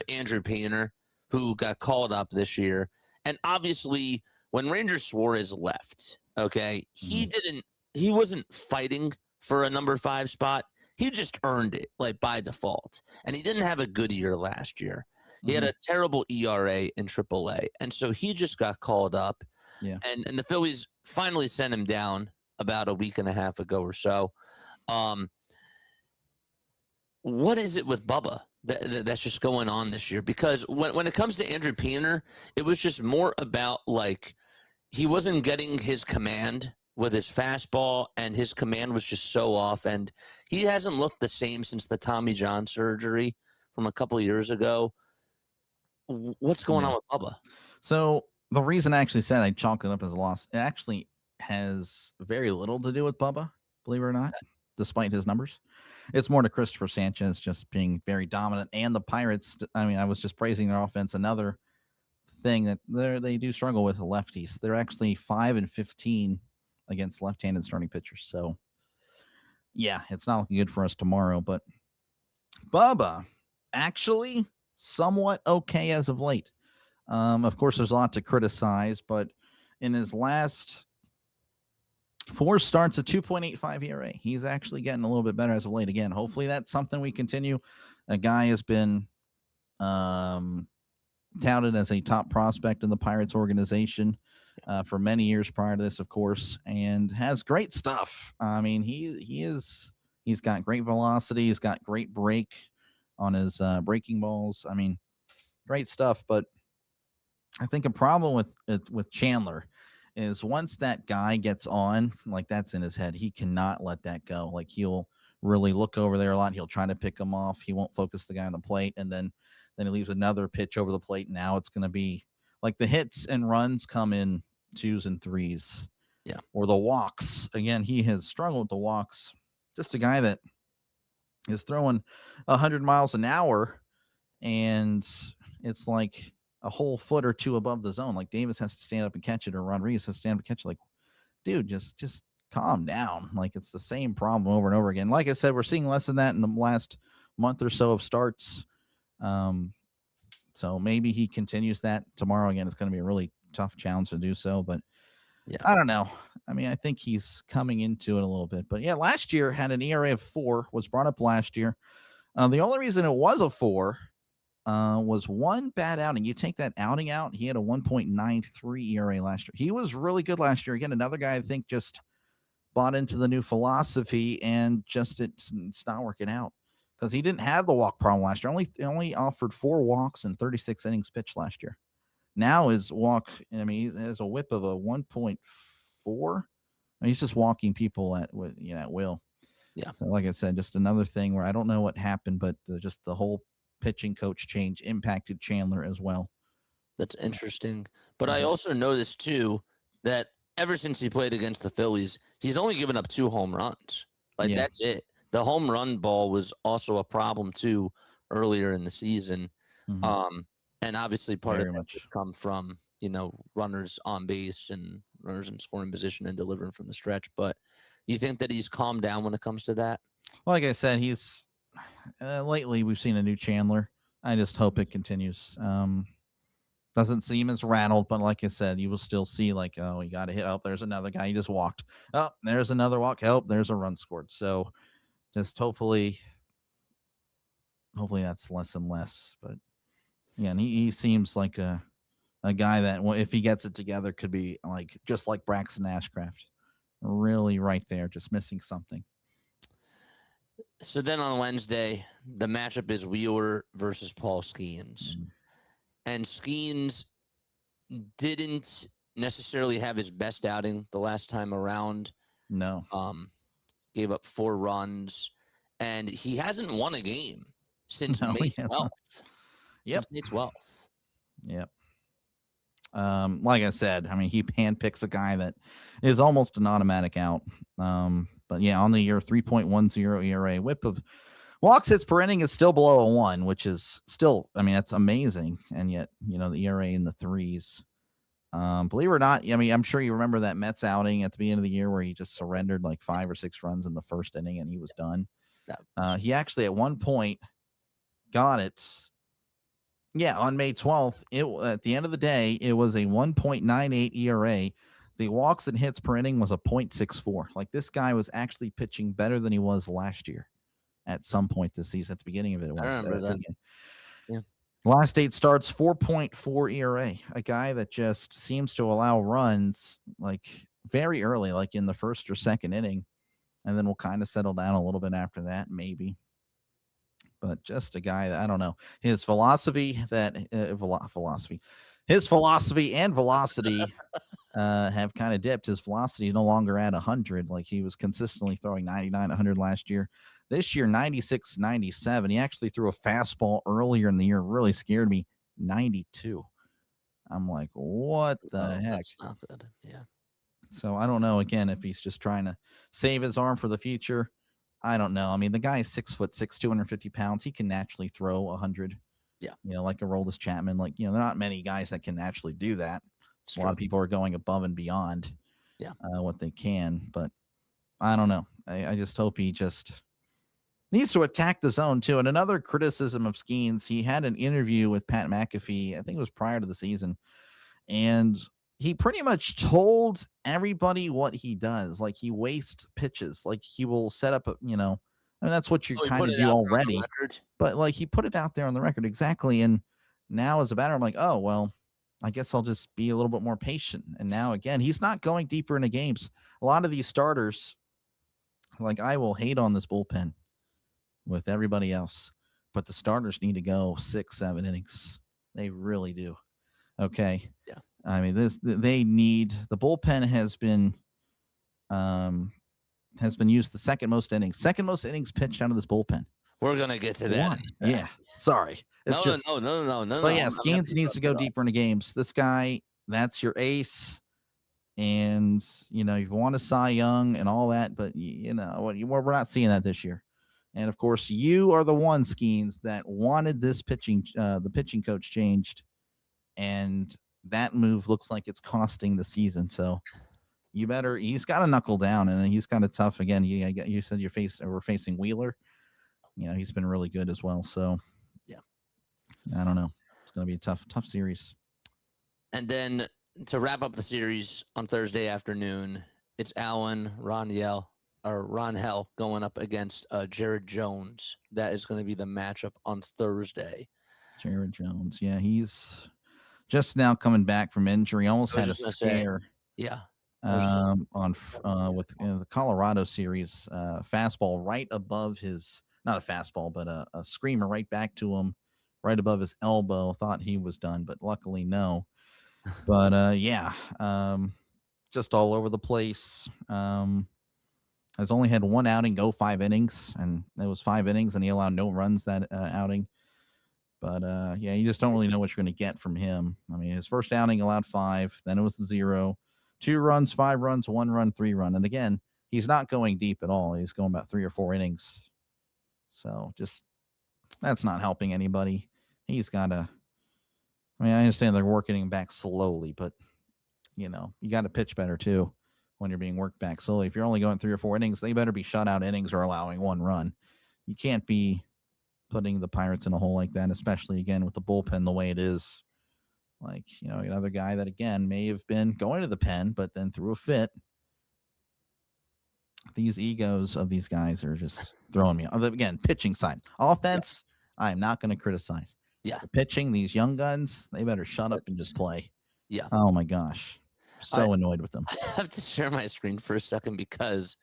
Andrew Painter who got called up this year, and obviously when Ranger Suarez left, he wasn't fighting for a number 5 spot. He just earned it like by default, and he didn't have a good year last year. He had a terrible ERA in AAA, and so he just got called up. Yeah. And the Phillies finally sent him down about a week and a half ago or so. What is it with Bubba that's just going on this year? Because when it comes to Andrew Peener, it was just more about like he wasn't getting his command with his fastball, and his command was just so off, and he hasn't looked the same since the Tommy John surgery from a couple of years ago. What's going on with Bubba? So the reason I actually said I chalk it up as a loss, it actually has very little to do with Bubba, believe it or not, despite his numbers. It's more to Christopher Sanchez just being very dominant, and the Pirates. I mean, I was just praising their offense. Another thing that they do struggle with lefties. They're actually 5-15 against left-handed starting pitchers. So, yeah, it's not looking good for us tomorrow. But Bubba, actually, somewhat okay as of late. Of course, there's a lot to criticize, but in his last 4 starts, a 2.85 ERA. He's actually getting a little bit better as of late. Again, hopefully that's something we continue. A guy has been touted as a top prospect in the Pirates organization for many years prior to this, of course, and has great stuff. I mean, he's got great velocity. He's got great break on his breaking balls. I mean, great stuff. But I think a problem with Chandler is once that guy gets on, like that's in his head, he cannot let that go. Like he'll really look over there a lot. He'll try to pick him off. He won't focus the guy on the plate, and then he leaves another pitch over the plate. Now it's going to be like the hits and runs come in 2s and 3s. Yeah. Or the walks. Again, he has struggled with the walks. Just a guy that is throwing 100 miles an hour, and it's like a whole foot or 2 above the zone. Like Davis has to stand up and catch it, or Rodriguez has to stand up and catch it. Like, dude, just calm down. Like it's the same problem over and over again. Like I said, we're seeing less of that in the last month or so of starts. So maybe he continues that tomorrow. Again, it's going to be a really tough challenge to do so, but yeah, I don't know. I mean, I think he's coming into it a little bit, but yeah, last year had an ERA of 4, was brought up last year. The only reason it was a 4 was one bad outing. You take that outing out, he had a 1.93 ERA last year. He was really good last year. Again, another guy I think just bought into the new philosophy, and just it's not working out because he didn't have the walk problem last year. Only offered 4 walks and 36 innings pitched last year. Now his walk, I mean, he has a whip of a 1.4. I mean, he's just walking people at will. Yeah. So like I said, just another thing where I don't know what happened, but just the whole pitching coach change impacted Chandler as well. That's interesting. But I also noticed too that ever since he played against the Phillies, he's only given up 2 home runs. Like that's it. The home run ball was also a problem too earlier in the season. Mm-hmm. And obviously part Very of that much would come from, runners on base and runners in scoring position and delivering from the stretch. But you think that he's calmed down when it comes to that? Like I said, he's lately we've seen a new Chandler. I just hope it continues. Doesn't seem as rattled, but like I said, you will still see like, oh, you got to hit. Oh, there's another guy. He just walked. Oh, there's another walk. Oh, there's a run scored. So just hopefully that's less and less. But yeah, and he seems like a guy that, well, if he gets it together, could be like just like Braxton Ashcraft, really right there, just missing something. So then on Wednesday, the matchup is Wheeler versus Paul Skeens. Mm-hmm. And Skeens didn't necessarily have his best outing the last time around. No. Gave up 4 runs, and he hasn't won a game since May 12th. Yep. Since May 12th. Yep. Like I said, I mean, he handpicks a guy that is almost an automatic out. But yeah, on the year, 3.10 ERA, whip of walks, hits per inning is still below a 1, which is still, I mean, that's amazing. And yet, the ERA in the 3s. Believe it or not, I mean, I'm sure you remember that Mets outing at the beginning of the year where he just surrendered like 5 or 6 runs in the first inning and he was done. He actually at one point got it. Yeah, on May 12th, at the end of the day, it was a 1.98 ERA. The walks and hits per inning was a 0.64. Like this guy was actually pitching better than he was last year at some point this season. At the beginning of it, I remember that. Yeah. Last 8 starts, 4.4 ERA. A guy that just seems to allow runs like very early, like in the first or second inning, and then we'll kind of settle down a little bit after that, maybe. But just a guy that I don't know. His philosophy his philosophy and velocity have kind of dipped. His velocity is no longer at 100. Like he was consistently throwing 99, 100 last year. This year, 96, 97. He actually threw a fastball earlier in the year. Really scared me. 92. I'm like, what the heck? That's not good. Yeah. So I don't know, again, if he's just trying to save his arm for the future. I don't know. I mean, the guy is 6'6", 250 pounds. He can naturally throw 100. Yeah. Like a Aroldis Chapman. Like, there are not many guys that can actually do that. A lot of people are going above and beyond what they can. But I don't know. I just hope he just needs to attack the zone, too. And another criticism of Skeens, he had an interview with Pat McAfee, I think it was prior to the season, and he pretty much told everybody what he does. Like, he wastes pitches. Like, he will set up, that's what you kind of do already. But, like, he put it out there on the record. Exactly. And now as a batter, I'm like, oh, well, I guess I'll just be a little bit more patient. And now, again, he's not going deeper into games. A lot of these starters, like, I will hate on this bullpen with everybody else, but the starters need to go 6, 7 innings. They really do. Okay. Yeah. I mean, they need the bullpen has been used the second most innings pitched out of this bullpen. We're gonna get to that. Yeah. Sorry. No. But yeah, Skeens needs to go deeper into games. This guy, that's your ace. And you want a Cy Young and all that, but we're not seeing that this year. And of course, you are the one, Skeens, that wanted this the pitching coach changed, and that move looks like it's costing the season. So he's got to knuckle down, and he's kind of tough. Again, you said we're facing Wheeler. He's been really good as well. So yeah, I don't know. It's going to be a tough series. And then to wrap up the series on Thursday afternoon, it's Allen, Rangel going up against Jared Jones. That is going to be the matchup on Thursday. Jared Jones. Yeah, he's just now coming back from injury. Almost had a scare. With the Colorado series, fastball right above not a fastball, but a screamer right back to him, right above his elbow. Thought he was done, but luckily no. But just all over the place. Has only had one outing go 5 innings, and it was 5 innings, and he allowed no runs that outing. But you just don't really know what you're going to get from him. I mean, his first outing allowed 5, then it was 0, 2 runs, 5 runs, 1 run, 3 run. And again, he's not going deep at all. He's going about 3 or 4 innings. So just that's not helping anybody. He's got to. I mean, I understand they're working him back slowly, but you got to pitch better too when you're being worked back slowly. If you're only going 3 or 4 innings, they better be shutout innings or allowing 1 run. You can't be putting the Pirates in a hole like that, especially again with the bullpen the way it is. Like, another guy that again may have been going to the pen, but then threw a fit. These egos of these guys are just throwing me. Again, pitching side, offense, I am not going to criticize. Yeah, the pitching, these young guns, they better shut up and just play. Yeah. Oh my gosh, so annoyed with them. I have to share my screen for a second because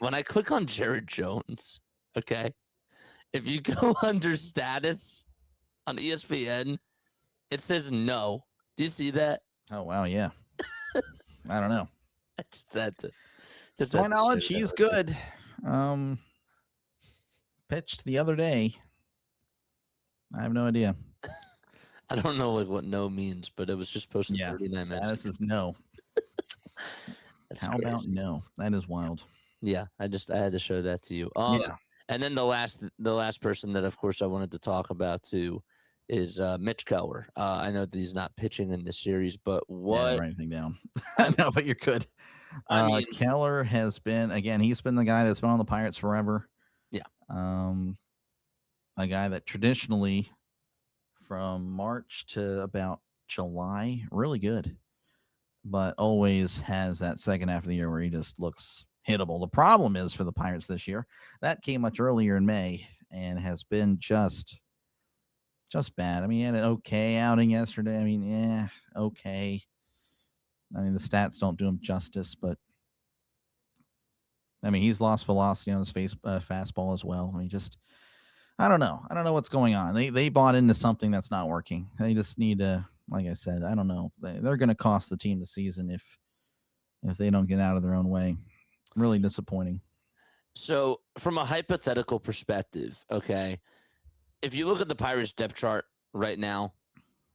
when I click on Jared Jones, okay, if you go under status on ESPN, it says no. Do you see that? Oh wow, yeah. I don't know. I just had to. To my knowledge, he's good. Pitched the other day. I have no idea. I don't know what no means, but it was just posted 39 minutes. This is no. How crazy. About no? That is wild. Yeah, I had to show that to you. And then the last person that, of course, I wanted to talk about too is Mitch Keller. I know that he's not pitching in this series, but what? Write anything down. No, but you're good. I mean, Keller has been, again, he's been the guy that's been on the Pirates forever. Yeah. A guy that traditionally from March to about July, really good, but always has that second half of the year where he just looks hittable. The problem is for the Pirates this year, that came much earlier in May and has been just just bad. I mean, he had an okay outing yesterday. I mean, yeah, okay. I mean, the stats don't do him justice, but I mean, he's lost velocity on his fastball as well. I mean, just I don't know. I don't know what's going on. They bought into something that's not working. They just need to, like I said, I don't know. They're going to cost the team the season if they don't get out of their own way. Really disappointing. So, from a hypothetical perspective, okay, if you look at the Pirates depth chart right now,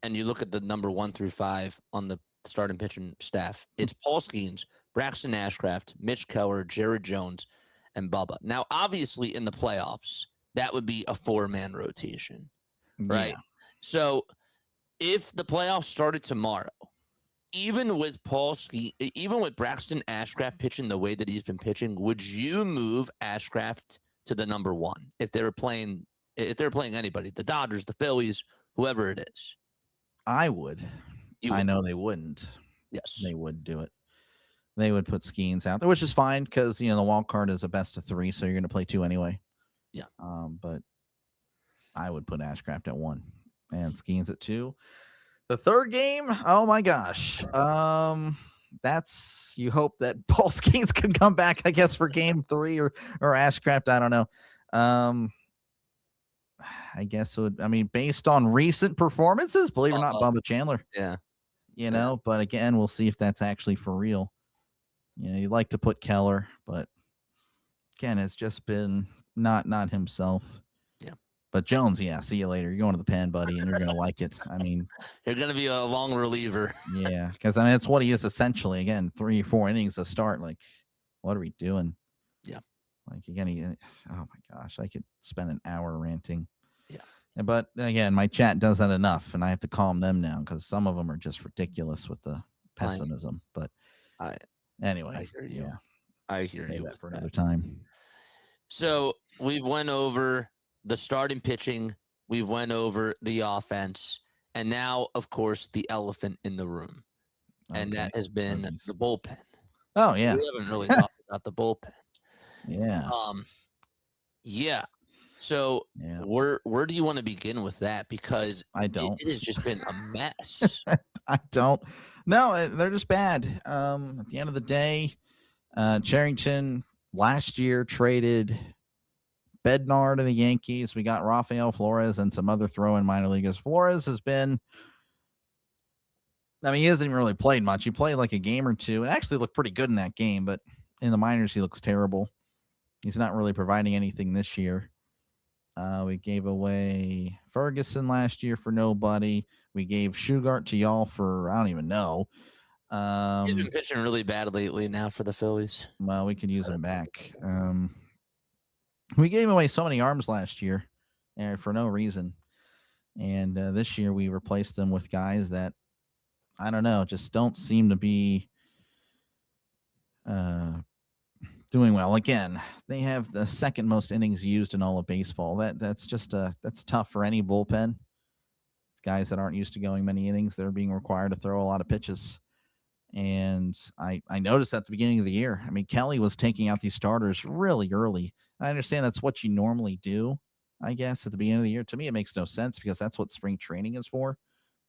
and you look at the number 1 through 5 on the starting pitching staff, it's Paul Skeens, Braxton Ashcraft, Mitch Keller, Jared Jones, and Bubba. Now, obviously, in the playoffs, that would be a 4-man rotation, right? Yeah. So, if the playoffs started tomorrow, even with even with Braxton Ashcraft pitching the way that he's been pitching, would you move Ashcraft to the number 1 if they were playing anybody, the Dodgers, the Phillies, whoever it is? I would. I know they wouldn't. Yes. They would do it. They would put Skeens out there, which is fine because the wild card is a best of 3, so you're going to play 2 anyway. Yeah. But I would put Ashcraft at 1 and Skeens at 2. The third game, oh my gosh. That's you hope that Paul Skeens can come back, I guess, for game 3 or Ashcraft. I don't know. I guess it would. I mean, based on recent performances, believe it or not, Bubba Chandler. Yeah. But again, we'll see if that's actually for real. You'd like to put Keller, but again, it's just been not himself. Yeah. But Jones, yeah, see you later. You're going to the pen, buddy, and you're going to like it. I mean, you're going to be a long reliever. Yeah, because I mean, it's what he is essentially. Again, 3 or 4 innings to start. Like, what are we doing? Yeah. Like, again, oh my gosh, I could spend an hour ranting. Yeah. But again, my chat does that enough, and I have to calm them down because some of them are just ridiculous with the pessimism. But anyway, I hear you. Yeah, I hear you. That for another time. So we've went over the starting pitching, we've went over the offense, and now, of course, the elephant in the room, and that has been the bullpen. Oh yeah, we haven't really talked about the bullpen. Yeah. Yeah. So where do you want to begin with that? Because I don't. It has just been a mess. I don't. No, they're just bad. At the end of the day, Charrington last year traded Bednar to the Yankees. We got Rafael Flores and some other throw-in minor leaguers. Flores has been, I mean, he hasn't even really played much. He played like a game or 2 and actually looked pretty good in that game, but in the minors, he looks terrible. He's not really providing anything this year. We gave away Ferguson last year for nobody. We gave Shugart to y'all for, I don't even know. He's been pitching really bad lately now for the Phillies. Well, we could use him back. We gave away so many arms last year for no reason. And this year we replaced them with guys that, I don't know, just don't seem to be doing well. Again, they have the second most innings used in all of baseball. That's tough for any bullpen. Guys that aren't used to going many innings, they're being required to throw a lot of pitches. And I noticed at the beginning of the year, I mean, Kelly was taking out these starters really early. I understand that's what you normally do, I guess, at the beginning of the year. To me, it makes no sense because that's what spring training is for.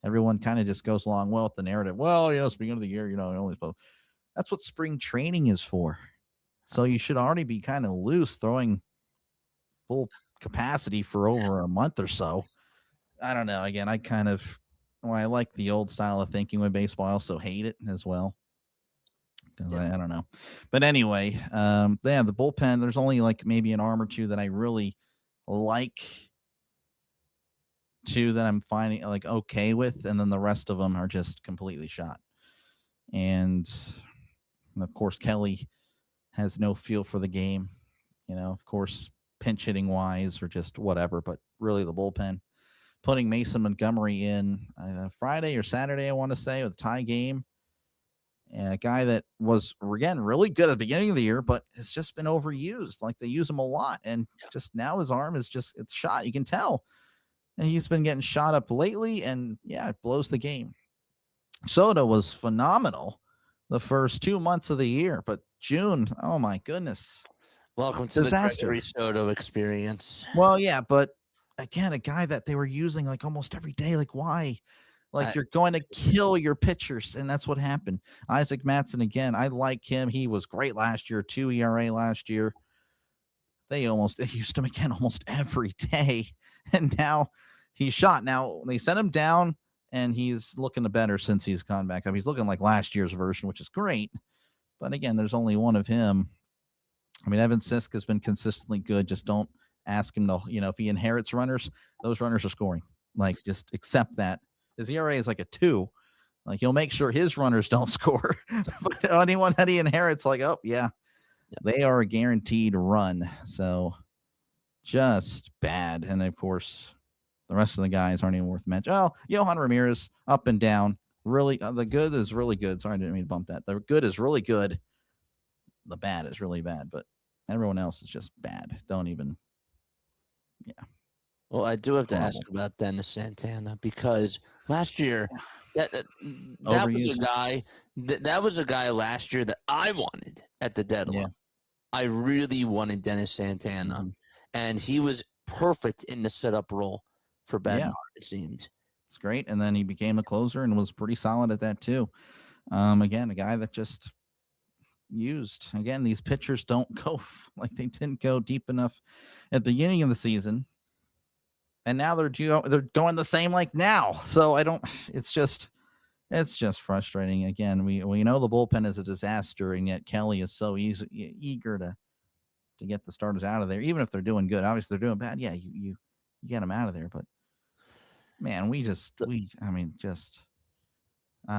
Everyone kind of just goes along well with the narrative. Well, it's the beginning of the year, that's what spring training is for. So you should already be kind of loose throwing full capacity for over a month or so. I don't know. Again, I like the old style of thinking with baseball. I also hate it as well. I don't know. But anyway, the bullpen, there's only like maybe an arm or 2 that I really like, 2 that I'm finding like okay with, and then the rest of them are just completely shot. And of course, Kelly has no feel for the game, of course, pinch hitting wise or just whatever, but really the bullpen. Putting Mason Montgomery in Friday or Saturday, I want to say, with a tie game. And a guy that was, again, really good at the beginning of the year, but has just been overused. Like, they use him a lot. And just now his arm is it's shot. You can tell. And he's been getting shot up lately. And, it blows the game. Soto was phenomenal the first 2 months of the year. But June, oh, my goodness. Welcome to the Gregory Soto experience. Well, yeah, but again, a guy that they were using like almost every day. Like, why? Like, I, you're going to kill your pitchers, and that's what happened. Isaac Matson, again, I like him. He was great last year, 2 ERA last year. They used him again almost every day, and now he's shot. Now they sent him down, and he's looking better since he's gone back up. He's looking like last year's version, which is great. But again, there's only one of him. I mean, Evan Sisk has been consistently good. Just don't ask him to, if he inherits runners, those runners are scoring. Like, just accept that. His ERA is like a 2. Like, he'll make sure his runners don't score. But anyone that he inherits, like, oh, yeah, they are a guaranteed run. So just bad. And, of course, the rest of the guys aren't even worth mention. Oh, Johan Ramirez, up and down. Really, the good is really good. Sorry, I didn't mean to bump that. The good is really good. The bad is really bad. But everyone else is just bad. Don't even, yeah. Well, I do have to ask about Dennis Santana because last year that was a guy that was a guy last year that I wanted at the deadline. Yeah. I really wanted Dennis Santana, and he was perfect in the setup role for Bednar, it seemed. It's great, and then he became a closer and was pretty solid at that too. Again, a guy that just used. Again, these pitchers don't go like they didn't go deep enough at the beginning of the season. And now they're going the same like now. So it's just frustrating. Again, we know the bullpen is a disaster, and yet Kelly is so eager to get the starters out of there, even if they're doing good. Obviously they're doing bad. Yeah, you get them out of there. But man, I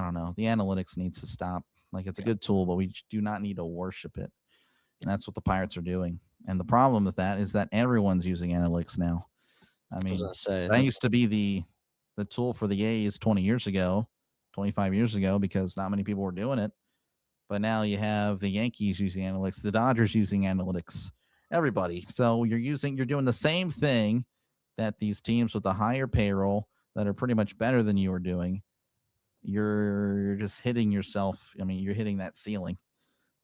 don't know. The analytics needs to stop. Like, it's a good tool, but we do not need to worship it. And that's what the Pirates are doing. And the problem with that is that everyone's using analytics now. I mean, that used to be the tool for the A's 20 years ago, 25 years ago, because not many people were doing it. But now you have the Yankees using analytics, the Dodgers using analytics, everybody. So you're doing the same thing that these teams with the higher payroll that are pretty much better than you are doing. You're just hitting yourself. I mean, you're hitting that ceiling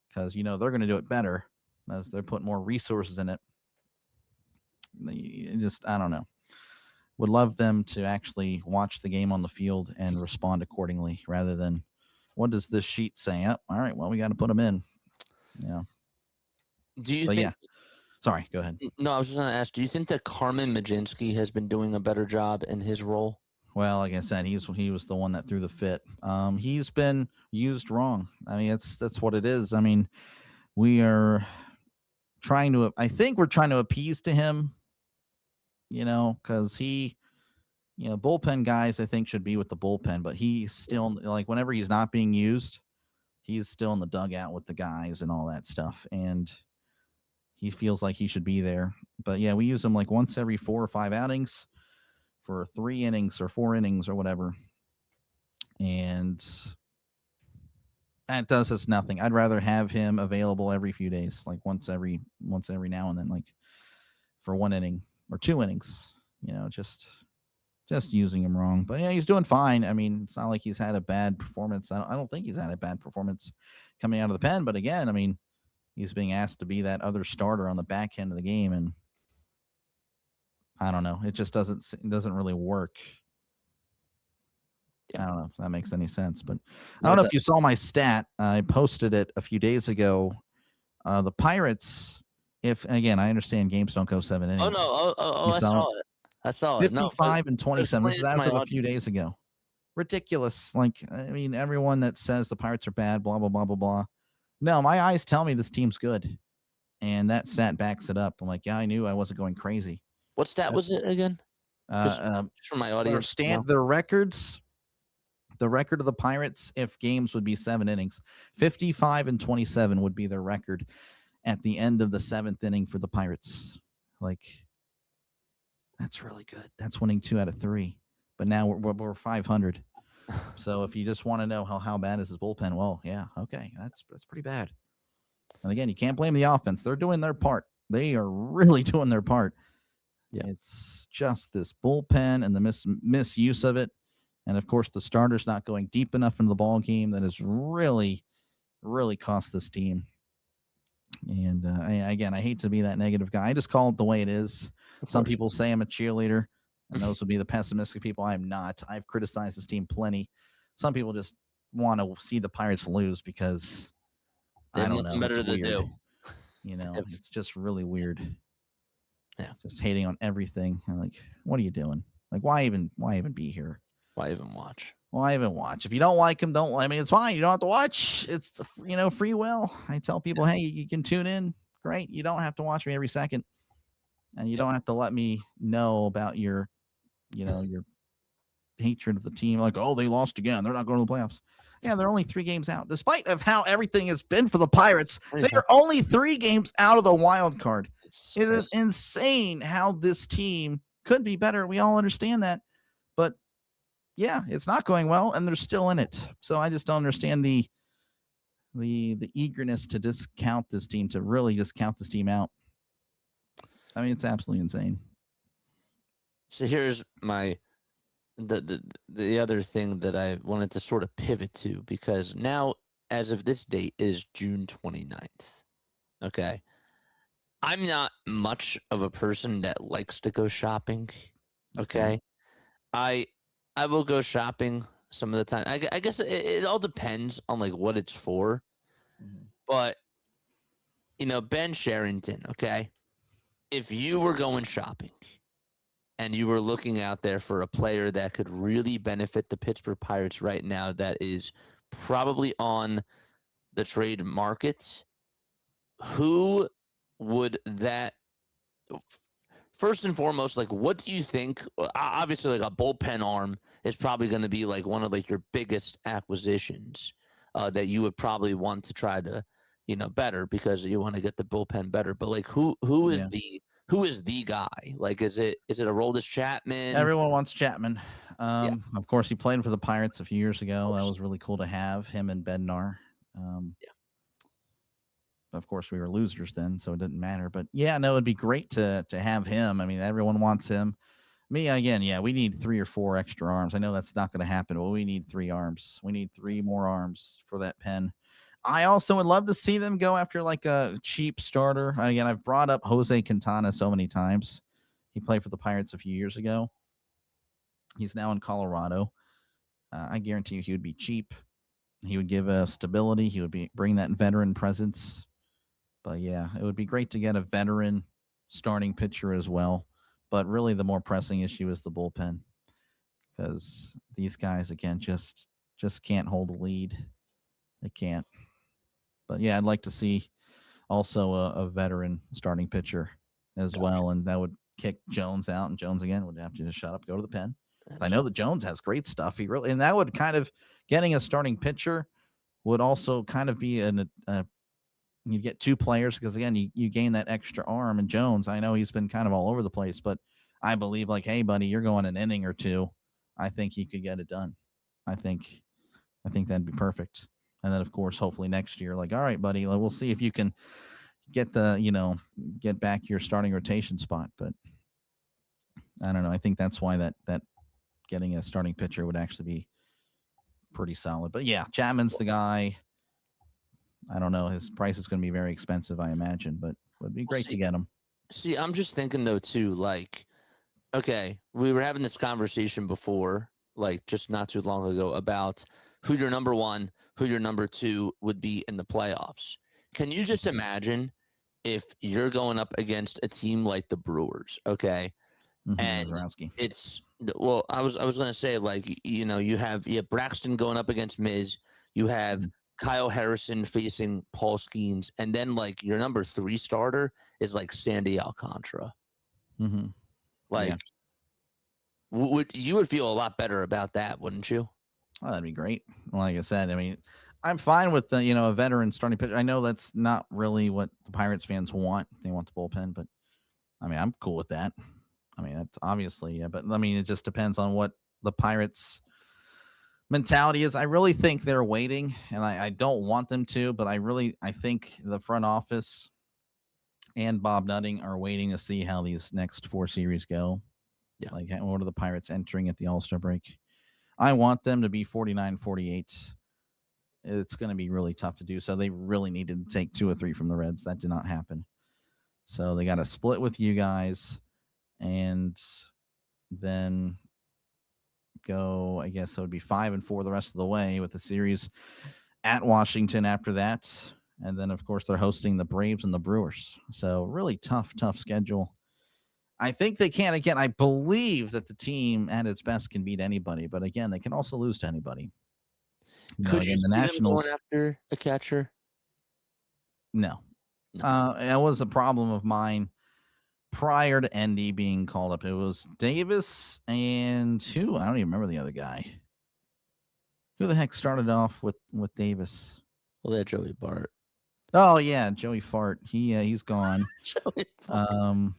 because, they're going to do it better as they're putting more resources in it. I don't know. Would love them to actually watch the game on the field and respond accordingly rather than what does this sheet say? Oh, all right, well, we got to put them in. Yeah. Do you think? Yeah. Sorry, go ahead. No, I was just going to ask, do you think that Carmen Majinski has been doing a better job in his role? Well, like I said, he was the one that threw the fit. He's been used wrong. I mean, that's what it is. I mean, I think we're trying to appease to him, because he, bullpen guys, I think, should be with the bullpen, but he's still, like, whenever he's not being used, he's still in the dugout with the guys and all that stuff. And he feels like he should be there. But yeah, we use him like once every 4 or 5 outings for 3 innings or 4 innings or whatever. And that does us nothing. I'd rather have him available every few days, like once every now and then, like for 1 inning or 2 innings, just using him wrong. But yeah, he's doing fine. I mean, it's not like he's had a bad performance. I don't think he's had a bad performance coming out of the pen. But again, I mean, he's being asked to be that other starter on the back end of the game, and I don't know. It just doesn't really work. I don't know if that makes any sense, but I don't know if you saw my stat. I posted it a few days ago. The Pirates, again, I understand games don't go 7 innings. Oh, no. I saw it. I saw it. 55 and 27. This is as of a few days ago. Ridiculous. Like, I mean, everyone that says the Pirates are bad, blah, blah, blah, blah, blah. No, my eyes tell me this team's good. And that stat backs it up. I'm like, yeah, I knew I wasn't going crazy. What stat was it again? Just for my audience. The records. The record of the Pirates, if games would be 7 innings, 55 and 27 would be their record at the end of the 7th inning for the Pirates. Like, that's really good. That's winning 2 out of 3. But now we're 500. So if you just want to know how bad is his bullpen, well, yeah, okay, that's pretty bad. And again, you can't blame the offense. They're doing their part. They are really doing their part. Yeah, it's just this bullpen and the misuse of it. And, of course, the starter's not going deep enough into the ball game that has really, really cost this team. And I hate to be that negative guy. I just call it the way it is. Some people say I'm a cheerleader, and those would be the pessimistic people. I am not. I've criticized this team plenty. Some people just want to see the Pirates lose because I don't know. Better It's to weird. do. It's just really weird. Yeah. Just hating on everything. I'm like, what are you doing? Like, why even be here? Why even watch? Why even watch? If you don't like them, don't. I mean, it's fine. You don't have to watch. It's free will. I tell people, hey, you can tune in. Great. You don't have to watch me every second, and you don't have to let me know about your hatred of the team. Like, oh, they lost again. They're not going to the playoffs. Yeah, they're only 3 games out. Despite of how everything has been for the Pirates, they are only 3 games out of the wild card. It is insane how this team could be better. We all understand that, but yeah, it's not going well, and they're still in it. So I just don't understand the eagerness to discount this team, to really just count this team out. I mean, it's absolutely insane. So here's the other thing that I wanted to sort of pivot to, because now, as of this date, is June 29th. Okay. I'm not much of a person that likes to go shopping. Okay. I will go shopping some of the time. I guess it all depends on like what it's for. But Ben Sherrington, okay, if you were going shopping and you were looking out there for a player that could really benefit the Pittsburgh Pirates right now, that is probably on the trade market, who would that? First and foremost, like, what do you think? Obviously, like a bullpen arm is probably going to be like one of like your biggest acquisitions that you would probably want to try to, better, because you want to get the bullpen better. But like, who is the guy? Like, is it Aroldis Chapman? Everyone wants Chapman. Of course, he played for the Pirates a few years ago. That was really cool to have him and Bednar. Of course, we were losers then, so it didn't matter. But yeah, no, it'd be great to have him. I mean, everyone wants him. Me, again, yeah, we need 3 or 4 extra arms. I know that's not going to happen, but we need 3 arms. We need 3 more arms for that pen. I also would love to see them go after like a cheap starter. Again, I've brought up Jose Quintana so many times. He played for the Pirates a few years ago. He's now in Colorado. I guarantee you he would be cheap. He would give stability. He would bring that veteran presence. But yeah, it would be great to get a veteran starting pitcher as well. But really, the more pressing issue is the bullpen, because these guys, again, just can't hold a lead. They can't. But yeah, I'd like to see also a veteran starting pitcher as well, and that would kick Jones out, and Jones again would have to just shut up, go to the pen. I know that Jones has great stuff. And that would kind of, getting a starting pitcher would also kind of be you get 2 players, because again, you gain that extra arm. And Jones, I know he's been kind of all over the place, but I believe like, hey, buddy, you're going an inning or 2. I think you could get it done. I think that'd be perfect. And then, of course, hopefully next year, like, all right, buddy, we'll see if you can get get back your starting rotation spot. But I don't know. I think that's why that getting a starting pitcher would actually be pretty solid. But yeah, Chapman's the guy. I don't know. His price is going to be very expensive, I imagine, but it would be great to get him. See, I'm just thinking, though, too, like, okay, we were having this conversation before, like, just not too long ago, about who your number 1, who your number 2 would be in the playoffs. Can you just imagine if you're going up against a team like the Brewers, okay? And it's, well, I was going to say, like, you have Braxton going up against Miz. You have Kyle Harrison facing Paul Skeens, and then like your number 3 starter is like Sandy Alcantara. Like, you would feel a lot better about that, wouldn't you? Oh, that'd be great. Like I said, I mean, I'm fine with the a veteran starting pitcher. I know that's not really what the Pirates fans want. They want the bullpen, but I mean, I'm cool with that. I mean, that's obviously, yeah, but I mean, it just depends on what the Pirates mentality is. I really think they're waiting, and I don't want them to, but I think the front office and Bob Nutting are waiting to see how these next 4 series go. Yeah. Like, what are the Pirates entering at the All-Star break? I want them to be 49-48. it's going to be really tough to do. So they really needed to take 2 or 3 from the Reds. That did not happen. So they got to split with you guys and then go, I guess it would be 5-4 the rest of the way with the series at Washington after that. And then, of course, they're hosting the Braves and the Brewers. So really tough schedule. I think they can. Again, I believe that the team at its best can beat anybody. But again, they can also lose to anybody. Could you see them going after a catcher? No. It was a problem of mine prior to Endy being called up. It was Davis and who? I don't even remember the other guy. Who the heck started off with Davis? Well, they had Joey Bart. Oh yeah, Joey Fart. He's gone. Joey Fart.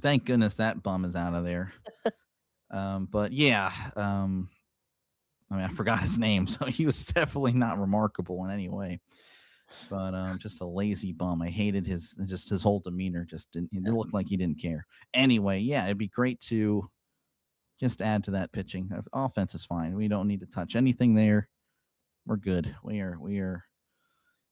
Thank goodness that bum is out of there. But yeah, I mean, I forgot his name, so he was definitely not remarkable in any way. But just a lazy bum. I hated his whole demeanor. Just didn't. It looked like he didn't care. Anyway, yeah, it'd be great to just add to that pitching. Offense is fine. We don't need to touch anything there. We're good. We are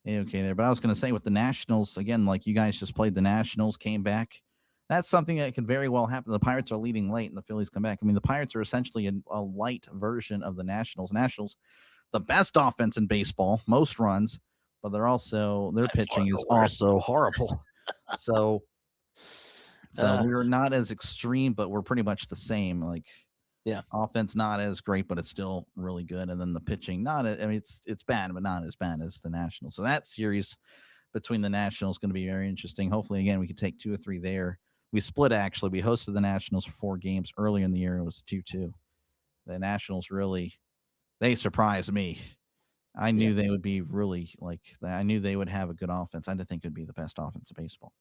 okay there. But I was going to say with the Nationals again, like you guys just played the Nationals, came back. That's something that could very well happen. The Pirates are leading late, and the Phillies come back. I mean, the Pirates are essentially a light version of the Nationals. Nationals, the best offense in baseball, most runs. But their pitching is also horrible. So we're not as extreme, but we're pretty much the same. Like, yeah, offense not as great, but it's still really good. And then the pitching, it's bad, but not as bad as the Nationals. So that series between the Nationals is going to be very interesting. Hopefully, again, we can take 2 or 3 there. We split, actually. We hosted the Nationals for 4 games earlier in the year. It was 2-2. The Nationals they surprised me. I knew they would be really I knew they would have a good offense. I didn't think it would be the best offense in baseball.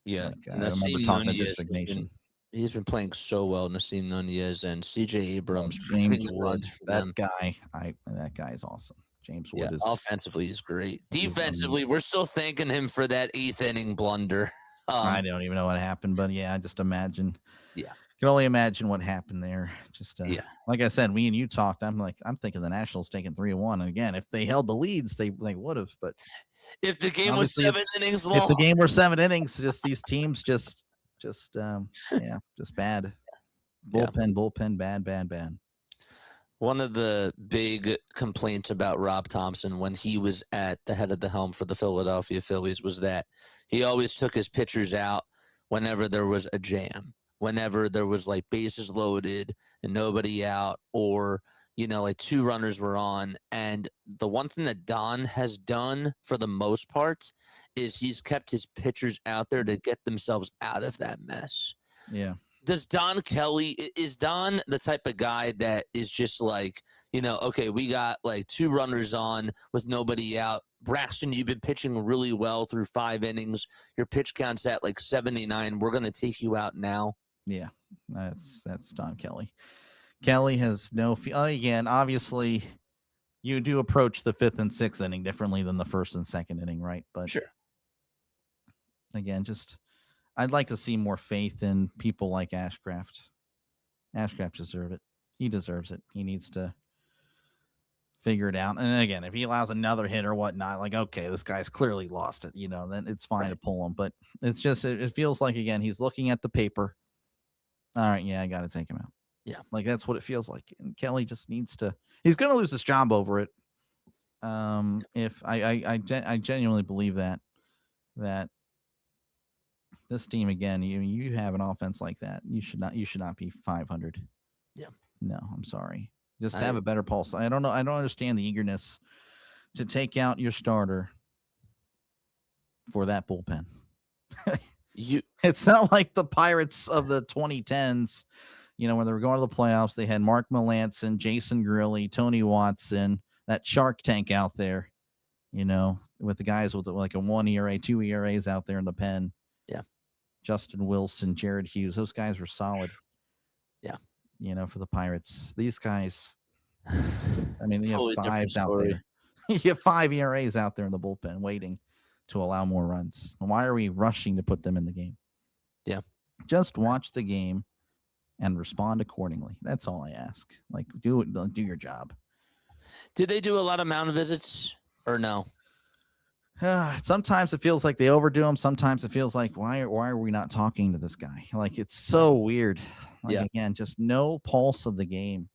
Yeah. I remember talking to District Nation. He's been playing so well, Nasim Nunez and C.J. Abrams. James Wood, that guy is awesome. James Wood is offensively is great. Defensively, we're still thanking him for that 8th inning blunder. I don't even know what happened, but yeah, just imagine. Yeah. Can only imagine what happened there. Just like I said, me and you talked. I'm thinking the Nationals taking 3-1. And again, if they held the leads, they would have. But if the game was 7 innings long, if the game were 7 innings, just these teams just bad. Bullpen, bad. One of the big complaints about Rob Thompson when he was at the head of the helm for the Philadelphia Phillies was that he always took his pitchers out whenever there was a jam. Whenever there was like bases loaded and nobody out, or, 2 runners were on. And the one thing that Don has done for the most part is he's kept his pitchers out there to get themselves out of that mess. Yeah. Is Don the type of guy that is just like, okay, we got like 2 runners on with nobody out. Braxton, you've been pitching really well through 5 innings. Your pitch count's at like 79. We're going to take you out now. Yeah, that's Don Kelly. Kelly has no again, obviously, you do approach the 5th and 6th inning differently than the 1st and 2nd inning, right? But sure. Again, I'd like to see more faith in people like Ashcraft. Ashcraft deserves it. He deserves it. He needs to figure it out. And again, if he allows another hit or whatnot, like, okay, this guy's clearly lost it, then it's fine to pull him. But it's just, it feels like, again, he's looking at the paper. All right, yeah, I got to take him out. Yeah. Like, that's what it feels like. And Kelly just needs to, he's going to lose his job over it. If I genuinely believe that this team, again, you have an offense like that, you should not be 500. Yeah. No, I'm sorry. Just have a better pulse. I don't know. I don't understand the eagerness to take out your starter for that bullpen. It's not like the Pirates of the 2010s, when they were going to the playoffs. They had Mark Melancon, Jason Grilli, Tony Watson, that Shark Tank out there, with the guys with like a 1 ERA, 2 ERAs out there in the pen. Yeah. Justin Wilson, Jared Hughes, those guys were solid. Yeah. For the Pirates. These guys, I mean, they totally have 5s out there. You have 5 ERAs out there in the bullpen waiting to allow more runs. Why are we rushing to put them in the game? Yeah. Just watch the game and respond accordingly. That's all I ask. Like, do your job. Do they do a lot of mound visits or no? Sometimes it feels like they overdo them. Sometimes it feels like why are we not talking to this guy? Like it's so weird. Like again, just no pulse of the game.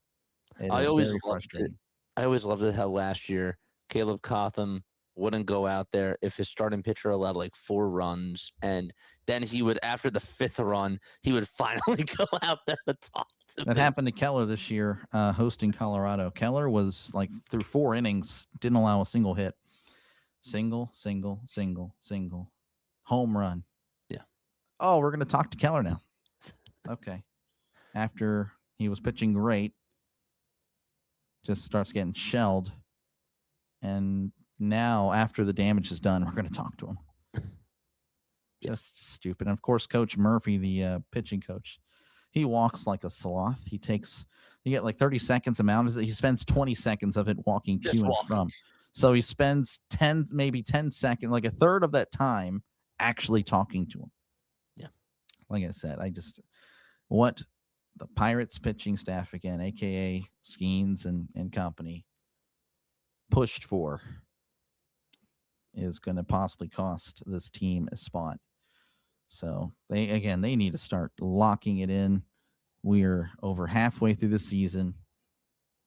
It I is always very loved frustrating. it. I always loved it how last year Caleb Cotham wouldn't go out there if his starting pitcher allowed like 4 runs, and then he would, after the 5th run, he would finally go out there to talk to That happened to Keller this year, hosting Colorado. Keller was like through 4 innings, didn't allow a single hit. Single, home run. Yeah. Oh, we're going to talk to Keller now. Okay. After he was pitching great, just starts getting shelled. And now, after the damage is done, we're going to talk to him. Just stupid. And of course, Coach Murphy, the pitching coach, he walks like a sloth. You get like 30 seconds of mound. He spends 20 seconds of it walking to and from. So he spends 10 seconds, like a third of that time, actually talking to him. Yeah. Like I said, what the Pirates pitching staff, again, a.k.a. Skeens and company, pushed for is going to possibly cost this team a spot. So they need to start locking it in. We're over halfway through the season.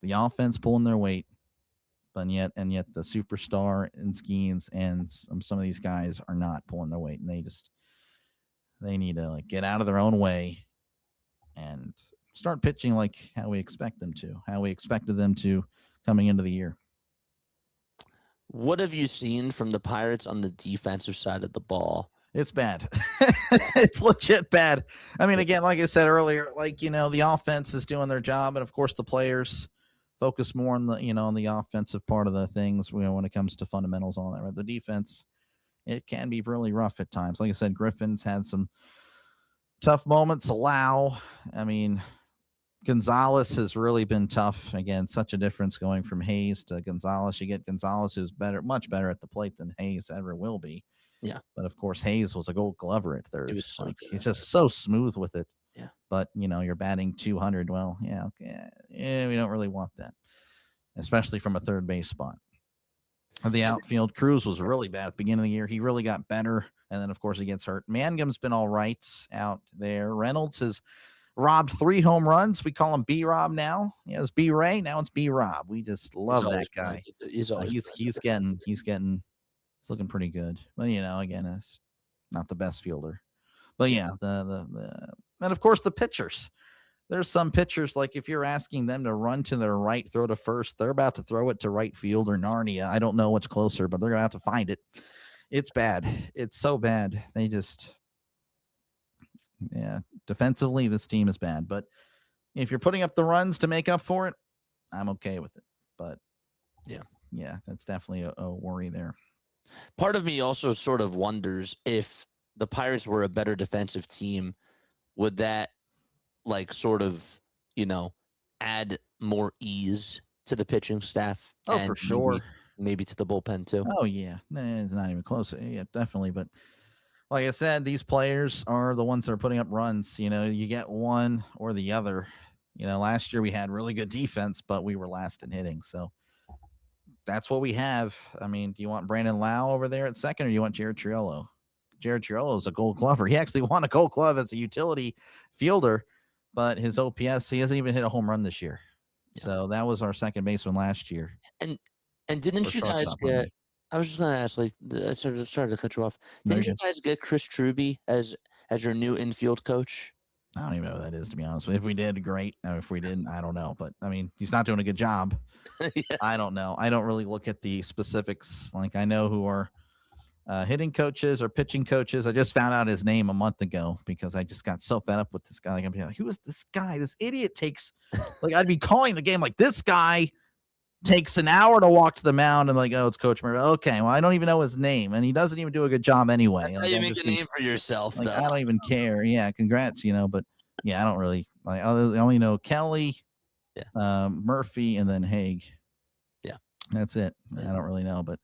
The offense pulling their weight, but yet the superstar and Skeens and some of these guys are not pulling their weight, and they need to like get out of their own way and start pitching like how we expect them to, how we expected them to coming into the year. What have you seen from the Pirates on the defensive side of the ball? It's bad. It's legit bad. I mean, again, like I said earlier, the offense is doing their job, and of course the players focus more on the offensive part of the things, when it comes to fundamentals, all that, right? The defense, it can be really rough at times. Like I said, Griffin's had some tough moments. I mean, Gonzalez has really been tough. Again, such a difference going from Hayes to Gonzalez. You get Gonzalez, who's much better at the plate than Hayes ever will be. Yeah. But of course, Hayes was a Gold Glover at third. He was so good. He's just so smooth with it. Yeah. But you're batting 200. Well, yeah, okay. Yeah, we don't really want that, especially from a third base spot. The outfield, Cruz was really bad at the beginning of the year. He really got better, and then of course he gets hurt. Mangum's been all right out there. Reynolds has robbed 3 home runs. We call him B-Rob now. Yeah, it's B-Ray. Now it's B-Rob. We just love that guy. He's looking pretty good. But again, it's not the best fielder. But yeah, and of course the pitchers. There's some pitchers, like if you're asking them to run to their right, throw to first, they're about to throw it to right field or Narnia. I don't know what's closer, but they're gonna have to find it. It's bad. It's so bad. They just, defensively, this team is bad. But if you're putting up the runs to make up for it, I'm okay with it. But yeah, that's definitely a worry there. Part of me also sort of wonders if the Pirates were a better defensive team, would that sort of, add more ease to the pitching staff? Oh, for sure. Maybe to the bullpen too. Oh yeah, it's not even close. Yeah, definitely. But like I said, these players are the ones that are putting up runs. You get one or the other. Last year we had really good defense, but we were last in hitting. So that's what we have. I mean, do you want Brandon Lau over there at second, or do you want Jared Triolo? Jared Triolo is a Gold Glover. He actually won a Gold Glove as a utility fielder, but his OPS, he hasn't even hit a home run this year. Yeah. So that was our second baseman last year. And didn't you guys get? I was just gonna ask, I started to cut you off. Didn't you guys get Chris Truby as your new infield coach? I don't even know who that is, to be honest with you. If we did, great. If we didn't, I don't know. But I mean, he's not doing a good job. Yeah. I don't know. I don't really look at the specifics. I know who are hitting coaches or pitching coaches. I just found out his name a month ago because I just got so fed up with this guy. I'd be like, who is this guy? This idiot takes, I'd be calling the game this guy takes an hour to walk to the mound, and oh, it's Coach Murray. Okay, well, I don't even know his name, and he doesn't even do a good job anyway. That's how you make a name for yourself, though. I don't even care. Yeah, congrats, but yeah, I don't really. I only know Kelly, Murphy, and then Haig. Yeah, that's it. Yeah. I don't really know, but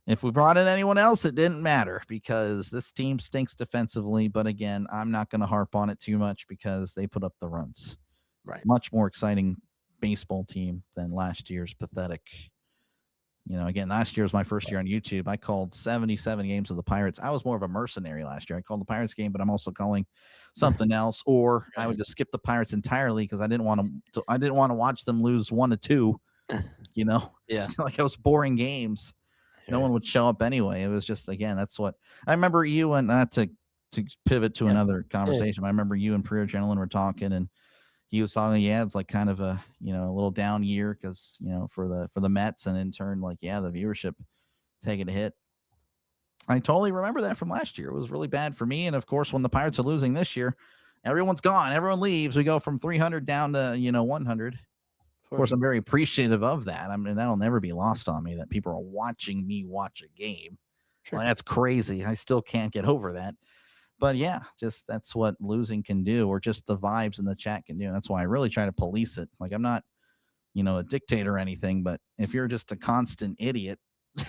if we brought in anyone else, it didn't matter because this team stinks defensively. But again, I'm not going to harp on it too much because they put up the runs. Right. Much more exciting baseball team than last year's pathetic. Again, last year was my first year on YouTube. I called 77 games of the Pirates. I was more of a mercenary last year. I called the Pirates game, but I'm also calling something else, or I would just skip the Pirates entirely because I didn't want to. I didn't want to watch them lose 1-2. Yeah. Like those boring games. No one would show up anyway. It was just, again, that's what I remember. You and not to pivot to another conversation. I remember you and Prior Gentleman were talking, and he was talking, it's like kind of a, a little down year because, for the Mets, and in turn, like, the viewership taking a hit. I totally remember that from last year. It was really bad for me. And of course, when the Pirates are losing this year, everyone's gone. Everyone leaves. We go from 300 down to, 100. Of course, I'm very appreciative of that. I mean, that'll never be lost on me that people are watching me watch a game. Sure. Well, that's crazy. I still can't get over that. But yeah, just that's what losing can do, or just the vibes in the chat can do. That's why I really try to police it. Like, I'm not, a dictator or anything, but if you're just a constant idiot,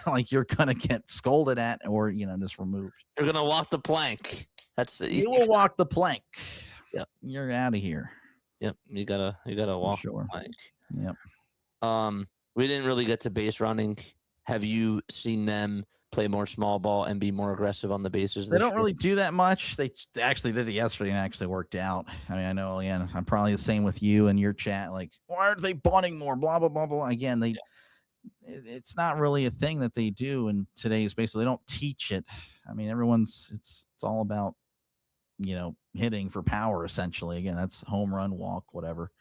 like, you're going to get scolded at or, just removed. You're going to walk the plank. You will walk the plank. Yep. You're out of here. Yep. You gotta walk the plank. Yep. We didn't really get to base running. Have you seen them play more small ball and be more aggressive on the bases? They don't really do that much. They actually did it yesterday and actually worked out. I mean, I know, again, I'm probably the same with you and your chat. Like, why aren't they bunting more? Blah, blah, blah, blah. Again, it's not really a thing that they do in today's baseball. They don't teach it. I mean, it's all about, hitting for power, essentially. Again, that's home run, walk, whatever.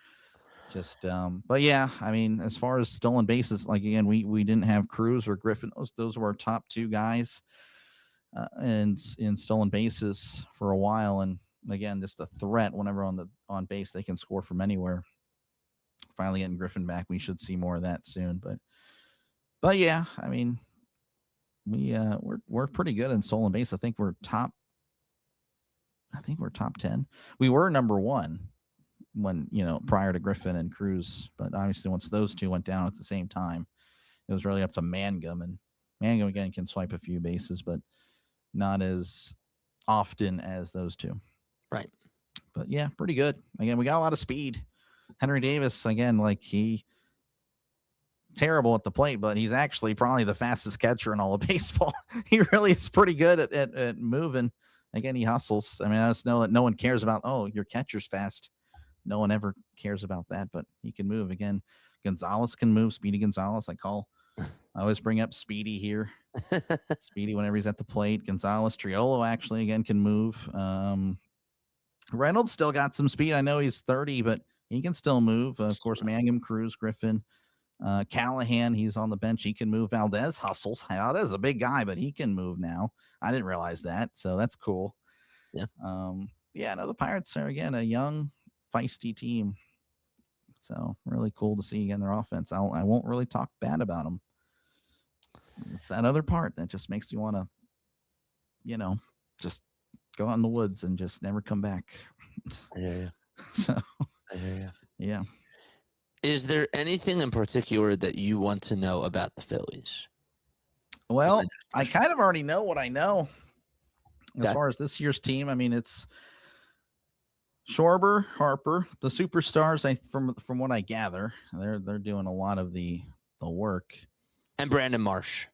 Just, but yeah, I mean, as far as stolen bases, like, again, we didn't have Cruz or Griffin. Those were our top two guys, and in stolen bases for a while. And again, just a threat whenever on base, they can score from anywhere. Finally getting Griffin back. We should see more of that soon, but yeah, I mean, we're pretty good in stolen base. I think we're top 10. We were number 1 when, prior to Griffin and Cruz, but obviously once those two went down at the same time, it was really up to Mangum, and Mangum again can swipe a few bases, but not as often as those two. Right. But yeah, pretty good. Again, we got a lot of speed. Henry Davis, again, like, he terrible at the plate, but he's actually probably the fastest catcher in all of baseball. He really is pretty good at moving. Again, he hustles. I mean, I just know that no one cares about, your catcher's fast. No one ever cares about that, but he can move. Again, Gonzalez can move. Speedy Gonzalez. I always bring up Speedy here. Speedy whenever he's at the plate. Gonzalez. Triolo actually, again, can move. Reynolds still got some speed. I know he's 30, but he can still move. Of course, Mangum, Cruz, Griffin. Callahan, he's on the bench. He can move. Valdez hustles. Valdez is a big guy, but he can move now. I didn't realize that, so that's cool. Yeah. The Pirates are, again, a young, feisty team. So really cool to see, again, their offense. I won't really talk bad about them. It's that other part that just makes you want to, just go out in the woods and just never come back. Yeah. So, Yeah. Is there anything in particular that you want to know about the Phillies? Well, I kind of already know what I know as Okay. far as this year's team. I mean, it's Schwarber, Harper, the superstars. From what I gather, they're doing a lot of the work. And Brandon Marsh.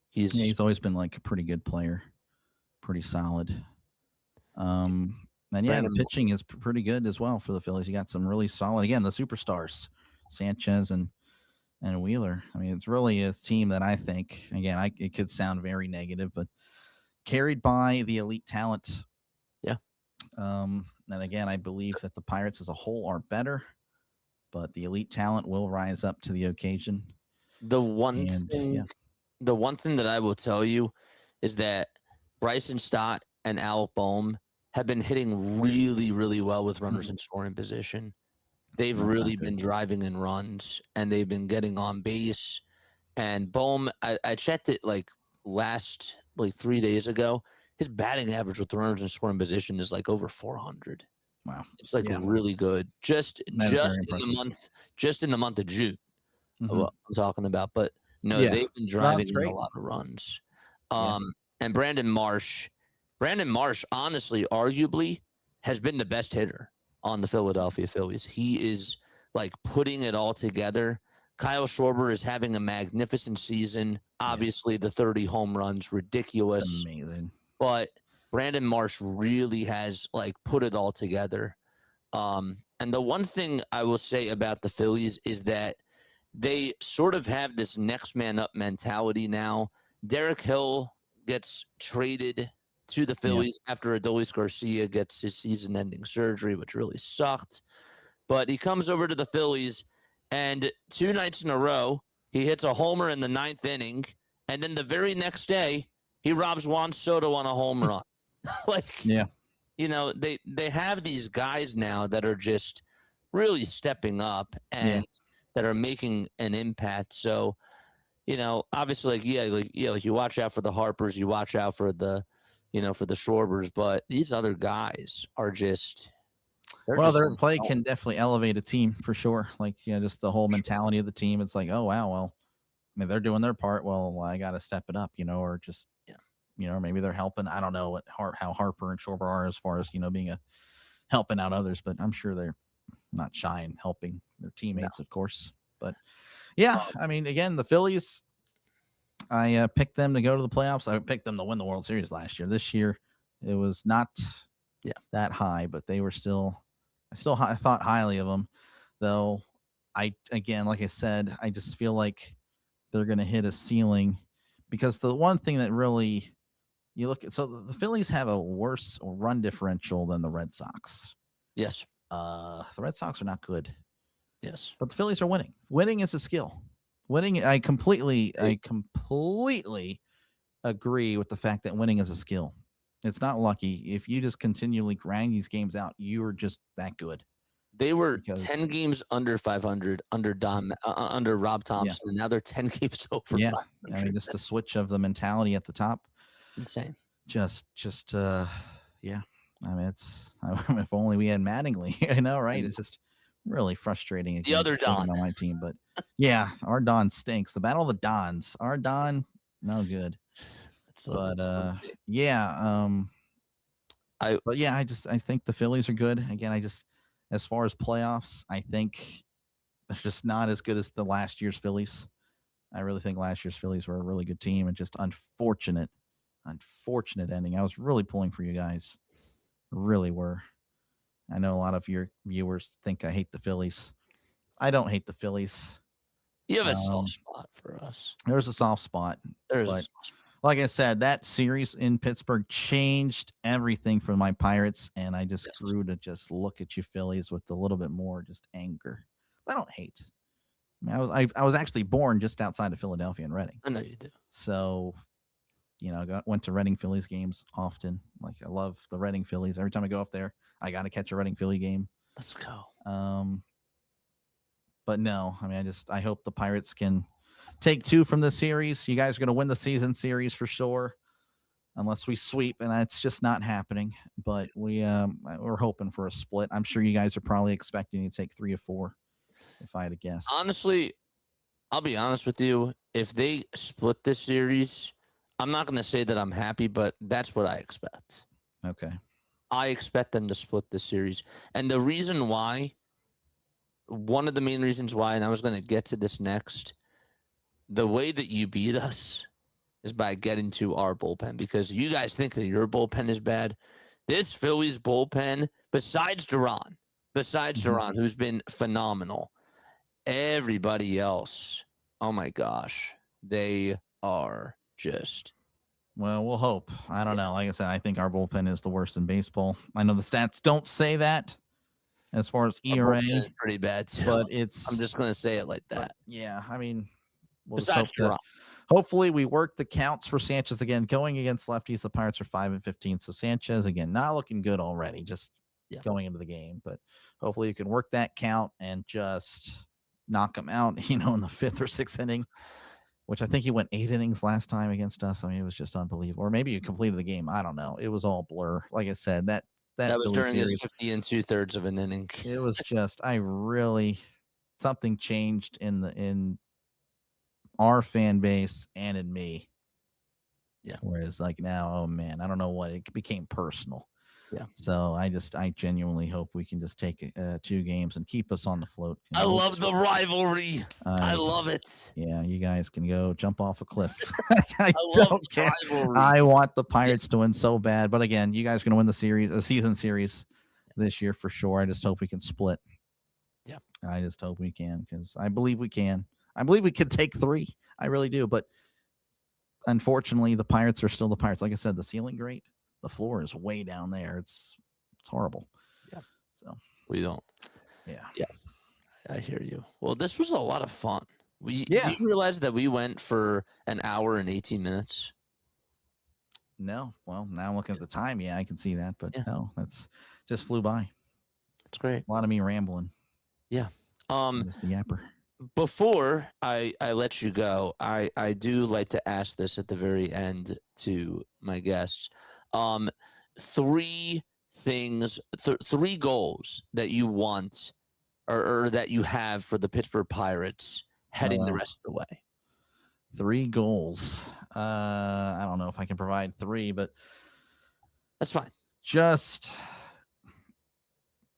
He's always been like a pretty good player, pretty solid. And yeah, the pitching is pretty good as well for the Phillies. You got some really solid, again, the superstars, Sanchez and Wheeler. I mean, it's really a team that I think, again, it could sound very negative, but carried by the elite talent. Yeah. And again, I believe that the Pirates as a whole are better, but the elite talent will rise up to the occasion. The one thing that I will tell you is that Bryson Stott and Alec Boehm have been hitting really, really well with runners in scoring position. They've really been driving in runs, and they've been getting on base. And Boehm, I checked it like 3 days ago. His batting average with the runners in scoring position is like over 400. Wow, it's like really good. Just in the month of June, what I'm talking about. But no, they've been driving in a lot of runs. And Brandon Marsh, honestly, arguably, has been the best hitter on the Philadelphia Phillies. He is like putting it all together. Kyle Schwarber is having a magnificent season. Obviously, the 30 home runs, ridiculous. It's amazing. But Brandon Marsh really has like put it all together. And the one thing I will say about the Phillies is that they sort of have this next man up mentality now. Derek Hill gets traded to the Phillies after Adolis Garcia gets his season-ending surgery, which really sucked. But he comes over to the Phillies, and 2 nights in a row, he hits a homer in the 9th inning, and then the very next day, he robs Juan Soto on a home run. You know, they have these guys now that are just really stepping up and that are making an impact. So, you know, obviously, like you watch out for the Harpers, you watch out for the, you know, for the Schwarbers, but these other guys are just. Their play can definitely elevate a team for sure. Like, just the whole mentality of the team. It's like, oh wow, well, I mean, they're doing their part. Well, I got to step it up, or just. Maybe they're helping. I don't know how Harper and Schwarber are as far as, being helping out others, but I'm sure they're not shy in helping their teammates, of course. But I mean, again, the Phillies, I picked them to go to the playoffs. I picked them to win the World Series last year. This year, it was not that high, but they were I thought highly of them, though. Like I said, I just feel like they're going to hit a ceiling because the one thing that really you look at, so the Phillies have a worse run differential than the Red Sox. Yes. The Red Sox are not good. Yes. But the Phillies are winning. Winning is a skill. Winning, I completely agree with the fact that winning is a skill. It's not lucky. If you just continually grind these games out, you are just that good. They were 10 games under 500 under Rob Thompson, and now they're 10 games over 500. I mean, just the switch of the mentality at the top. It's insane. I mean, if only we had Mattingly, I know, right? It's just really frustrating. The other Don on my team, but our Don stinks. The battle of the Dons. Our Don, no good. I think the Phillies are good. Again, as far as playoffs, I think they're just not as good as the last year's Phillies. I really think last year's Phillies were a really good team and just unfortunate ending. I was really pulling for you guys. Really were. I know a lot of your viewers think I hate the Phillies. I don't hate the Phillies. You have a soft spot for us. There's a soft spot. Like I said, that series in Pittsburgh changed everything for my Pirates, and I just grew to just look at you Phillies with a little bit more just anger. I don't hate. I mean, I was actually born just outside of Philadelphia and Reading. I know you do. So, went to Reading Phillies games often. Like, I love the Reading Phillies. Every time I go up there, I got to catch a Reading Philly game. Let's go. But no, I mean, I hope the Pirates can take 2 from this series. You guys are going to win the season series for sure, unless we sweep, and that's just not happening. But we're hoping for a split. I'm sure you guys are probably expecting to take 3 or 4, if I had to guess. Honestly, I'll be honest with you. If they split this series, I'm not going to say that I'm happy, but that's what I expect. Okay. I expect them to split this series. And the reason why, one of the main reasons why, and I was going to get to this next, the way that you beat us is by getting to our bullpen, because you guys think that your bullpen is bad. This Phillies bullpen, besides Duran, who's been phenomenal, everybody else, oh my gosh, they are just. Well, we'll hope. I don't know. Like I said, I think our bullpen is the worst in baseball. I know the stats don't say that as far as ERA. It's pretty bad too. But I'm just going to say it like that. Yeah, I mean, we'll besides Duran. Hopefully we work the counts for Sanchez again. Going against lefties, the Pirates are 5-15. So Sanchez, again, not looking good already, just going into the game. But hopefully you can work that count and just knock him out, in the 5th or 6th inning, which I think he went 8 innings last time against us. I mean, it was just unbelievable. Or maybe you completed the game. I don't know. It was all blur. Like I said, that was during the 50 2/3 of an inning. It was just, something changed in our fan base and in me. Yeah. Whereas like now, oh man, I don't know what, it became personal. Yeah. So I genuinely hope we can just take 2 games and keep us on the float. I love the rivalry. I love it. Yeah, you guys can go jump off a cliff. I love don't the care. rivalry. I want the Pirates to win so bad, but again, you guys are going to win the season series this year for sure. I just hope we can split. Yeah, I just hope we can because I believe we can. I believe we can take 3. I really do, but unfortunately, the Pirates are still the Pirates. Like I said, the ceiling great, the floor is way down there. It's horrible. Yeah. So we don't. Yeah. Yeah. I hear you. Well, this was a lot of fun. Do Yeah. you realize that we went for an hour and 18 minutes? No. Well, now I'm looking at the time. Yeah, I can see that, but Yeah. no, that's just flew by. It's great. A lot of me rambling. Yeah. Just a yapper. Before I let you go, I do like to ask this at the very end to my guests. 3 things, 3 goals that you want or that you have for the Pittsburgh Pirates heading the rest of the way. 3 goals. I don't know if I can provide 3, but that's fine. Just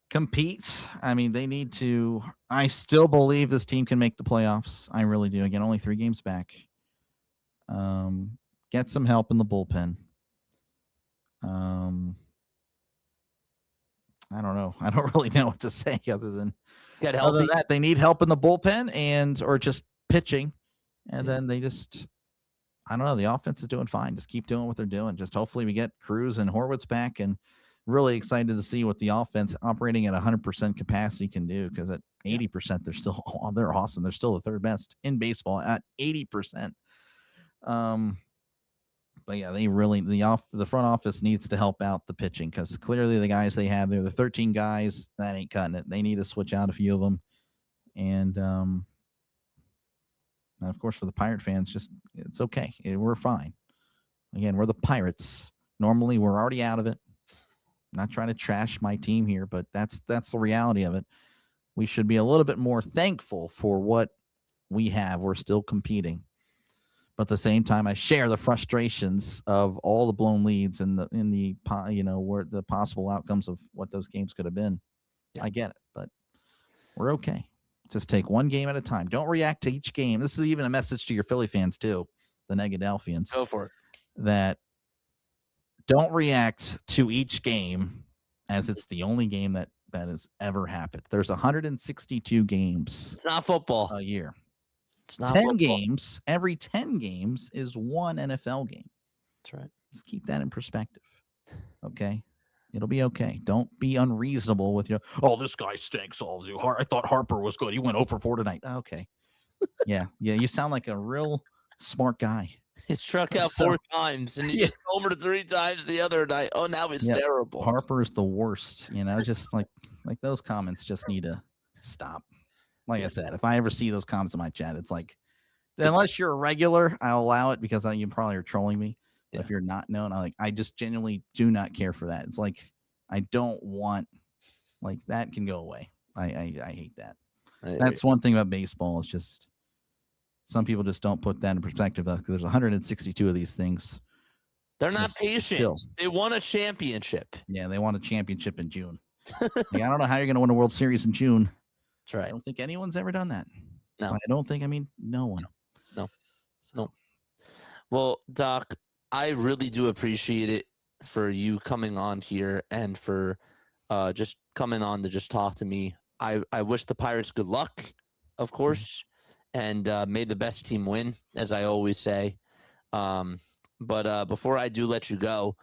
compete. I mean, they need to. I still believe this team can make the playoffs. I really do. Again, only 3 games back. Get some help in the bullpen. I don't know. I don't really know what to say other than that. They need help in the bullpen or just pitching. And then they just, I don't know. The offense is doing fine. Just keep doing what they're doing. Just hopefully we get Cruz and Horwitz back, and really excited to see what the offense operating at 100% capacity can do. Because at 80%, they're awesome. They're still the 3rd best in baseball at 80%. But yeah, they really the front office needs to help out the pitching because clearly the guys they have there, the 13 guys, that ain't cutting it. They need to switch out a few of them, and of course for the Pirate fans, just it's okay. We're fine. Again, we're the Pirates. Normally, we're already out of it. I'm not trying to trash my team here, but that's the reality of it. We should be a little bit more thankful for what we have. We're still competing. But at the same time, I share the frustrations of all the blown leads and where the possible outcomes of what those games could have been. Yeah. I get it, but we're okay. Just take one game at a time. Don't react to each game. This is even a message to your Philly fans too, the Negadelphians. Go for it. That don't react to each game as it's the only game that has ever happened. There's 162 games. It's not football a year. It's not 10 football. games. Every 10 games is one NFL game. That's right. Just keep that in perspective. Okay? It'll be okay. Don't be unreasonable with this guy stinks. I thought Harper was good. He went 0-for-4 tonight. Okay. Yeah. You sound like a real smart guy. He struck out 4 times, and he just homered 3 times the other night. Oh, now it's terrible. Harper is the worst. Just like those comments just need to stop. Like I said, if I ever see those comments in my chat, it's like, unless you're a regular, I'll allow it because you probably are trolling me. Yeah. If you're not known, I just genuinely do not care for that. It's like, I don't want, that can go away. I hate that. That's one thing about baseball. It's just, some people just don't put that in perspective. There's 162 of these things. They're not patient. They want a championship. Yeah, they want a championship in June. I don't know how you're going to win a World Series in June. That's right. I don't think anyone's ever done that. No. No one. No. Well, Doc, I really do appreciate it for you coming on here and for just coming on to just talk to me. I wish the Pirates good luck, of course, and may the best team win, as I always say. But before I do let you go,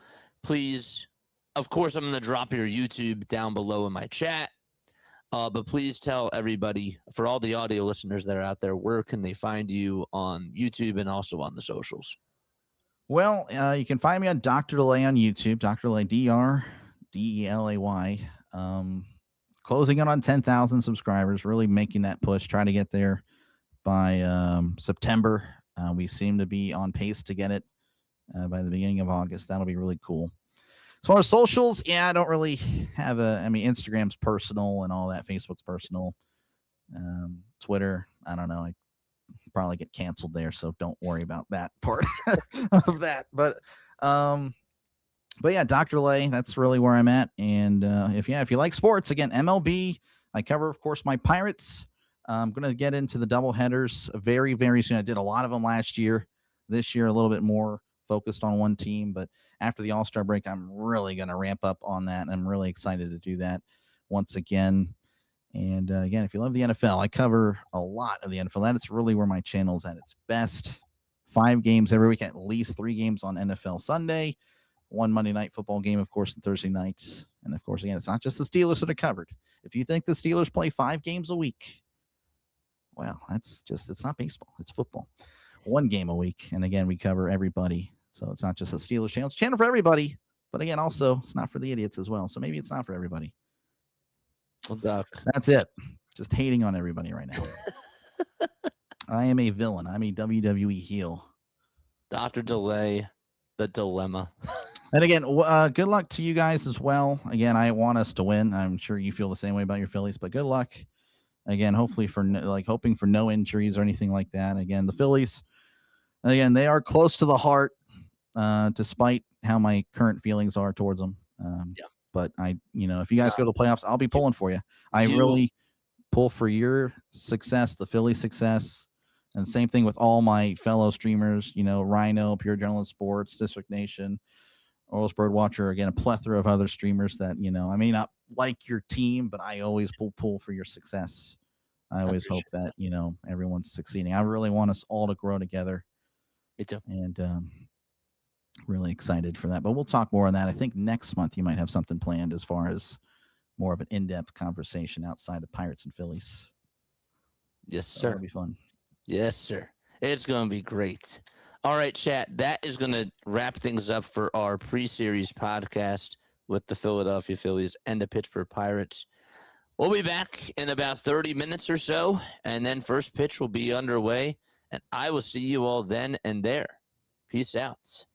please, of course, I'm going to drop your YouTube down below in my chat. But please tell everybody, for all the audio listeners that are out there, where can they find you on YouTube and also on the socials? Well, you can find me on Dr. Delay on YouTube, Dr. Delay, DRDELAY. Closing in on 10,000 subscribers, really making that push, trying to get there by September. We seem to be on pace to get it by the beginning of August. That'll be really cool. As far as socials, I don't really have Instagram's personal and all that. Facebook's personal. Twitter, I don't know. I probably get canceled there, so don't worry about that part of that. But But yeah, Dr. Lay, that's really where I'm at. And if you like sports, again, MLB, I cover, of course, my Pirates. I'm going to get into the double headers very, very soon. I did a lot of them last year. This year, a little bit more focused on one team. But after the All-Star break, I'm really going to ramp up on that. And I'm really excited to do that once again. And again, if you love the NFL, I cover a lot of the NFL. That is really where my channel is at its best. 5 games every week, at least 3 games on NFL Sunday. 1 Monday night football game, of course, and Thursday nights. And of course, again, it's not just the Steelers that are covered. If you think the Steelers play 5 games a week, well, it's not baseball. It's football. 1 game a week. And again, we cover everybody. So it's not just a Steelers channel. It's a channel for everybody. But again, also, it's not for the idiots as well. So maybe it's not for everybody. Well, Doc. That's it. Just hating on everybody right now. I am a villain. I'm a WWE heel. Dr. Delay, the dilemma. And again, good luck to you guys as well. Again, I want us to win. I'm sure you feel the same way about your Phillies, but good luck. Again, hopefully hoping for no injuries or anything like that. Again, the Phillies, again, they are close to the heart, despite how my current feelings are towards them. Yeah. But if you guys go to the playoffs, I'll be pulling for you. I really pull for your success, the Philly success. And same thing with all my fellow streamers, Rhino, Pure Journalist Sports, District Nation, Orioles Bird Watcher, again, a plethora of other streamers that, I may not like your team, but I always pull for your success. I always hope that, everyone's succeeding. I really want us all to grow together. Me too. And really excited for that. But we'll talk more on that. I think next month you might have something planned as far as more of an in-depth conversation outside of Pirates and Phillies. Yes, So sir. it'll be fun. Yes, sir. It's going to be great. All right, chat. That is going to wrap things up for our pre-series podcast with the Philadelphia Phillies and the Pittsburgh Pirates. We'll be back in about 30 minutes or so, and then first pitch will be underway, and I will see you all then and there. Peace out.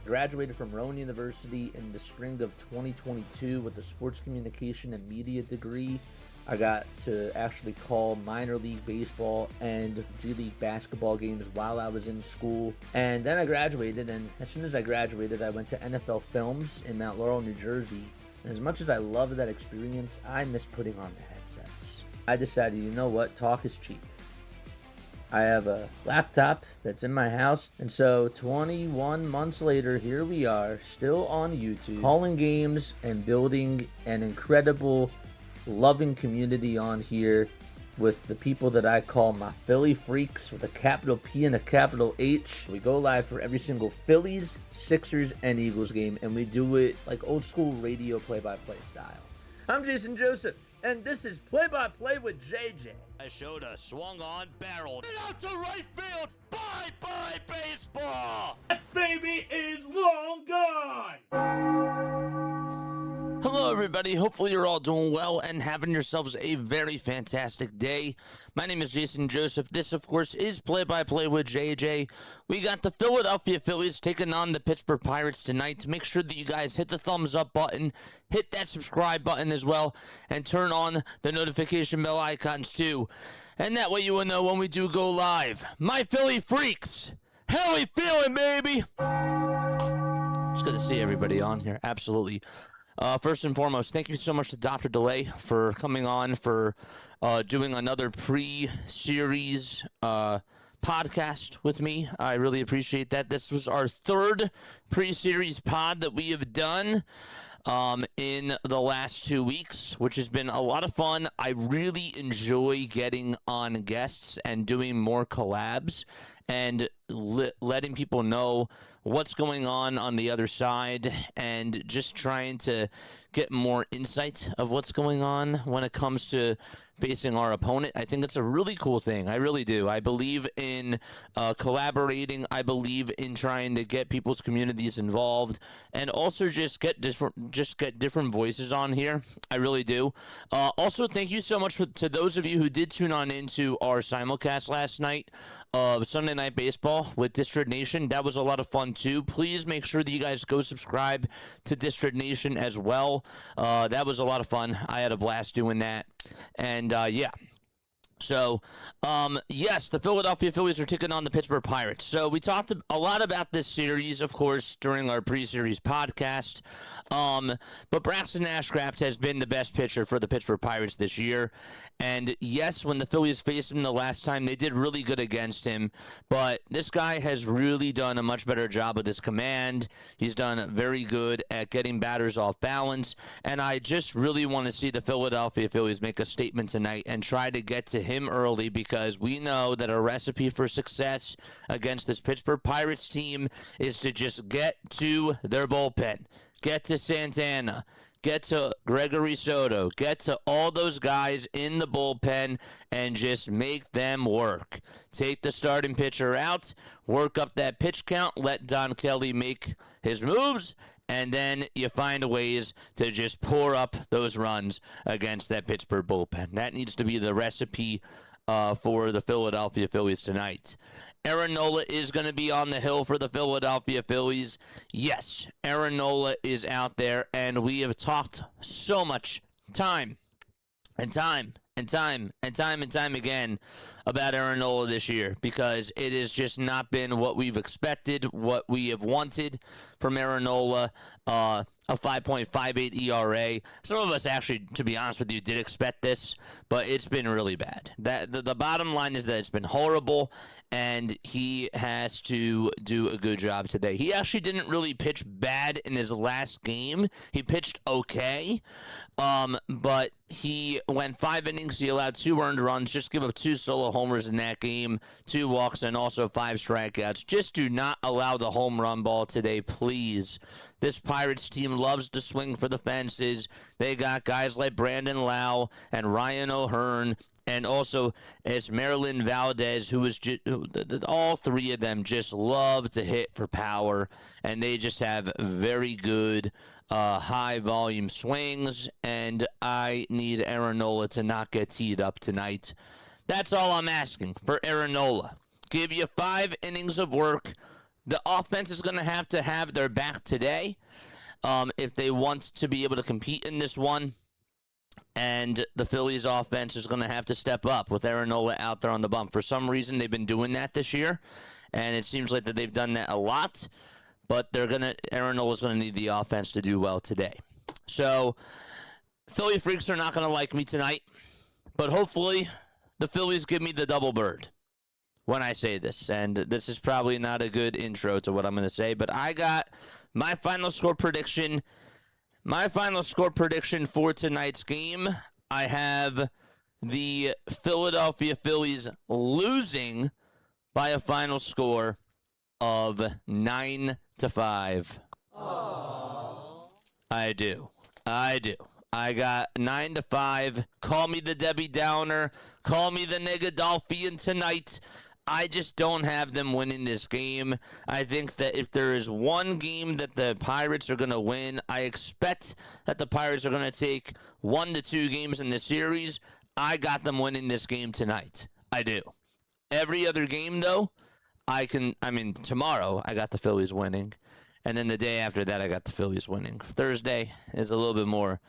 graduated from Rowan University in the spring of 2022 with a sports communication and media degree. I got to actually call minor league baseball and G League basketball games while I was in school. And then I graduated, and as soon as I graduated, I went to NFL Films in Mount Laurel, New Jersey. And as much as I loved that experience, I miss putting on the headsets. I decided, you know what, talk is cheap. I have a laptop that's in my house, and so 21 months later, here we are, still on YouTube, calling games and building an incredible, loving community on here with the people that I call my Philly freaks with a capital P and a capital H. We go live for every single Phillies, Sixers, and Eagles game, and we do it like old school radio play-by-play style. I'm Jason Joseph, and this is Play-by-Play with JJ. Shota swung on, barreled out to right field. Bye-bye baseball. That baby is long gone. Hello, everybody. Hopefully you're all doing well and having yourselves a very fantastic day. My name is Jason Joseph. This, of course, is Play-by-Play with JJ. We got the Philadelphia Phillies taking on the Pittsburgh Pirates tonight. Make sure that you guys hit the thumbs up button, hit that subscribe button as well, and turn on the notification bell icons too. And that way you will know when we do go live. My Philly freaks, how we feeling, baby? It's good to see everybody on here. Absolutely. First and foremost, thank you so much to Dr. Delay for coming on, for doing another pre-series podcast with me. I really appreciate that. This was our third pre-series pod that we have done in the last 2 weeks, which has been a lot of fun. I really enjoy getting on guests and doing more collabs and letting people know what's going on the other side, and just trying to get more insight of what's going on when it comes to facing our opponent. I think it's a really cool thing. I really do. I believe in collaborating. I believe in trying to get people's communities involved, and also just get different voices on here. I really do. Also, thank you so much to those of you who did tune on into our simulcast last night of Sunday Night Baseball with District Nation. That was a lot of fun too. Please make sure that you guys go subscribe to District Nation as well. That was a lot of fun. I had a blast doing that. And yeah. So, yes, the Philadelphia Phillies are taking on the Pittsburgh Pirates. So we talked a lot about this series, of course, during our pre-series podcast. But Braxton Ashcraft has been the best pitcher for the Pittsburgh Pirates this year. And yes, when the Phillies faced him the last time, they did really good against him. But this guy has really done a much better job with his command. He's done very good at getting batters off balance. And I just really want to see the Philadelphia Phillies make a statement tonight and try to get to him early, because we know that a recipe for success against this Pittsburgh Pirates team is to just get to their bullpen, get to Santana, get to Gregory Soto, get to all those guys in the bullpen and just make them work. Take the starting pitcher out, work up that pitch count, let Don Kelly make his moves, and then you find ways to just pour up those runs against that Pittsburgh bullpen. That needs to be the recipe for the Philadelphia Phillies tonight. Aaron Nola is going to be on the hill for the Philadelphia Phillies. Yes, Aaron Nola is out there, and we have talked so much time again about Aaron Nola this year, because it has just not been what we've expected, what we have wanted from Aaron Nola. A 5.58 ERA. Some of us actually, to be honest with you, did expect this, but it's been really bad. The bottom line is that it's been horrible, and he has to do a good job today. He actually didn't really pitch bad in his last game. He pitched okay, but he went 5 innings. He allowed 2 earned runs, just give up 2 solo homers in that game, 2 walks, and also 5 strikeouts. Just do not allow the home run ball today, please. This Pirates team loves to swing for the fences. They got guys like Brandon Lau and Ryan O'Hearn, and also it's Marilyn Valdez, who is all three of them just love to hit for power, and they just have very good high volume swings, and I need Aaron Nola to not get teed up tonight. That's all I'm asking for Aaron Nola. Give you 5 innings of work. the offense is going to have their back today if they want to be able to compete in this one. And the Phillies offense is going to have to step up with Aaron Nola out there on the bump. For some reason, they've been doing that this year, and it seems like that they've done that a lot. But Aaron Nola's going to need the offense to do well today. So Philly freaks are not going to like me tonight, but hopefully the Phillies give me the double bird when I say this. And this is probably not a good intro to what I'm going to say, but I got my final score prediction. My final score prediction for tonight's game, I have the Philadelphia Phillies losing by a final score of 9-5. Aww. I do. I got 9-5. Call me the Debbie Downer. Call me the Negadolphian tonight. I just don't have them winning this game. I think that if there is one game that the Pirates are going to win, I expect that the Pirates are going to take 1 to 2 games in the series. I got them winning this game tonight. I do. Every other game, though, tomorrow I got the Phillies winning. And then the day after that, I got the Phillies winning. Thursday is a little bit more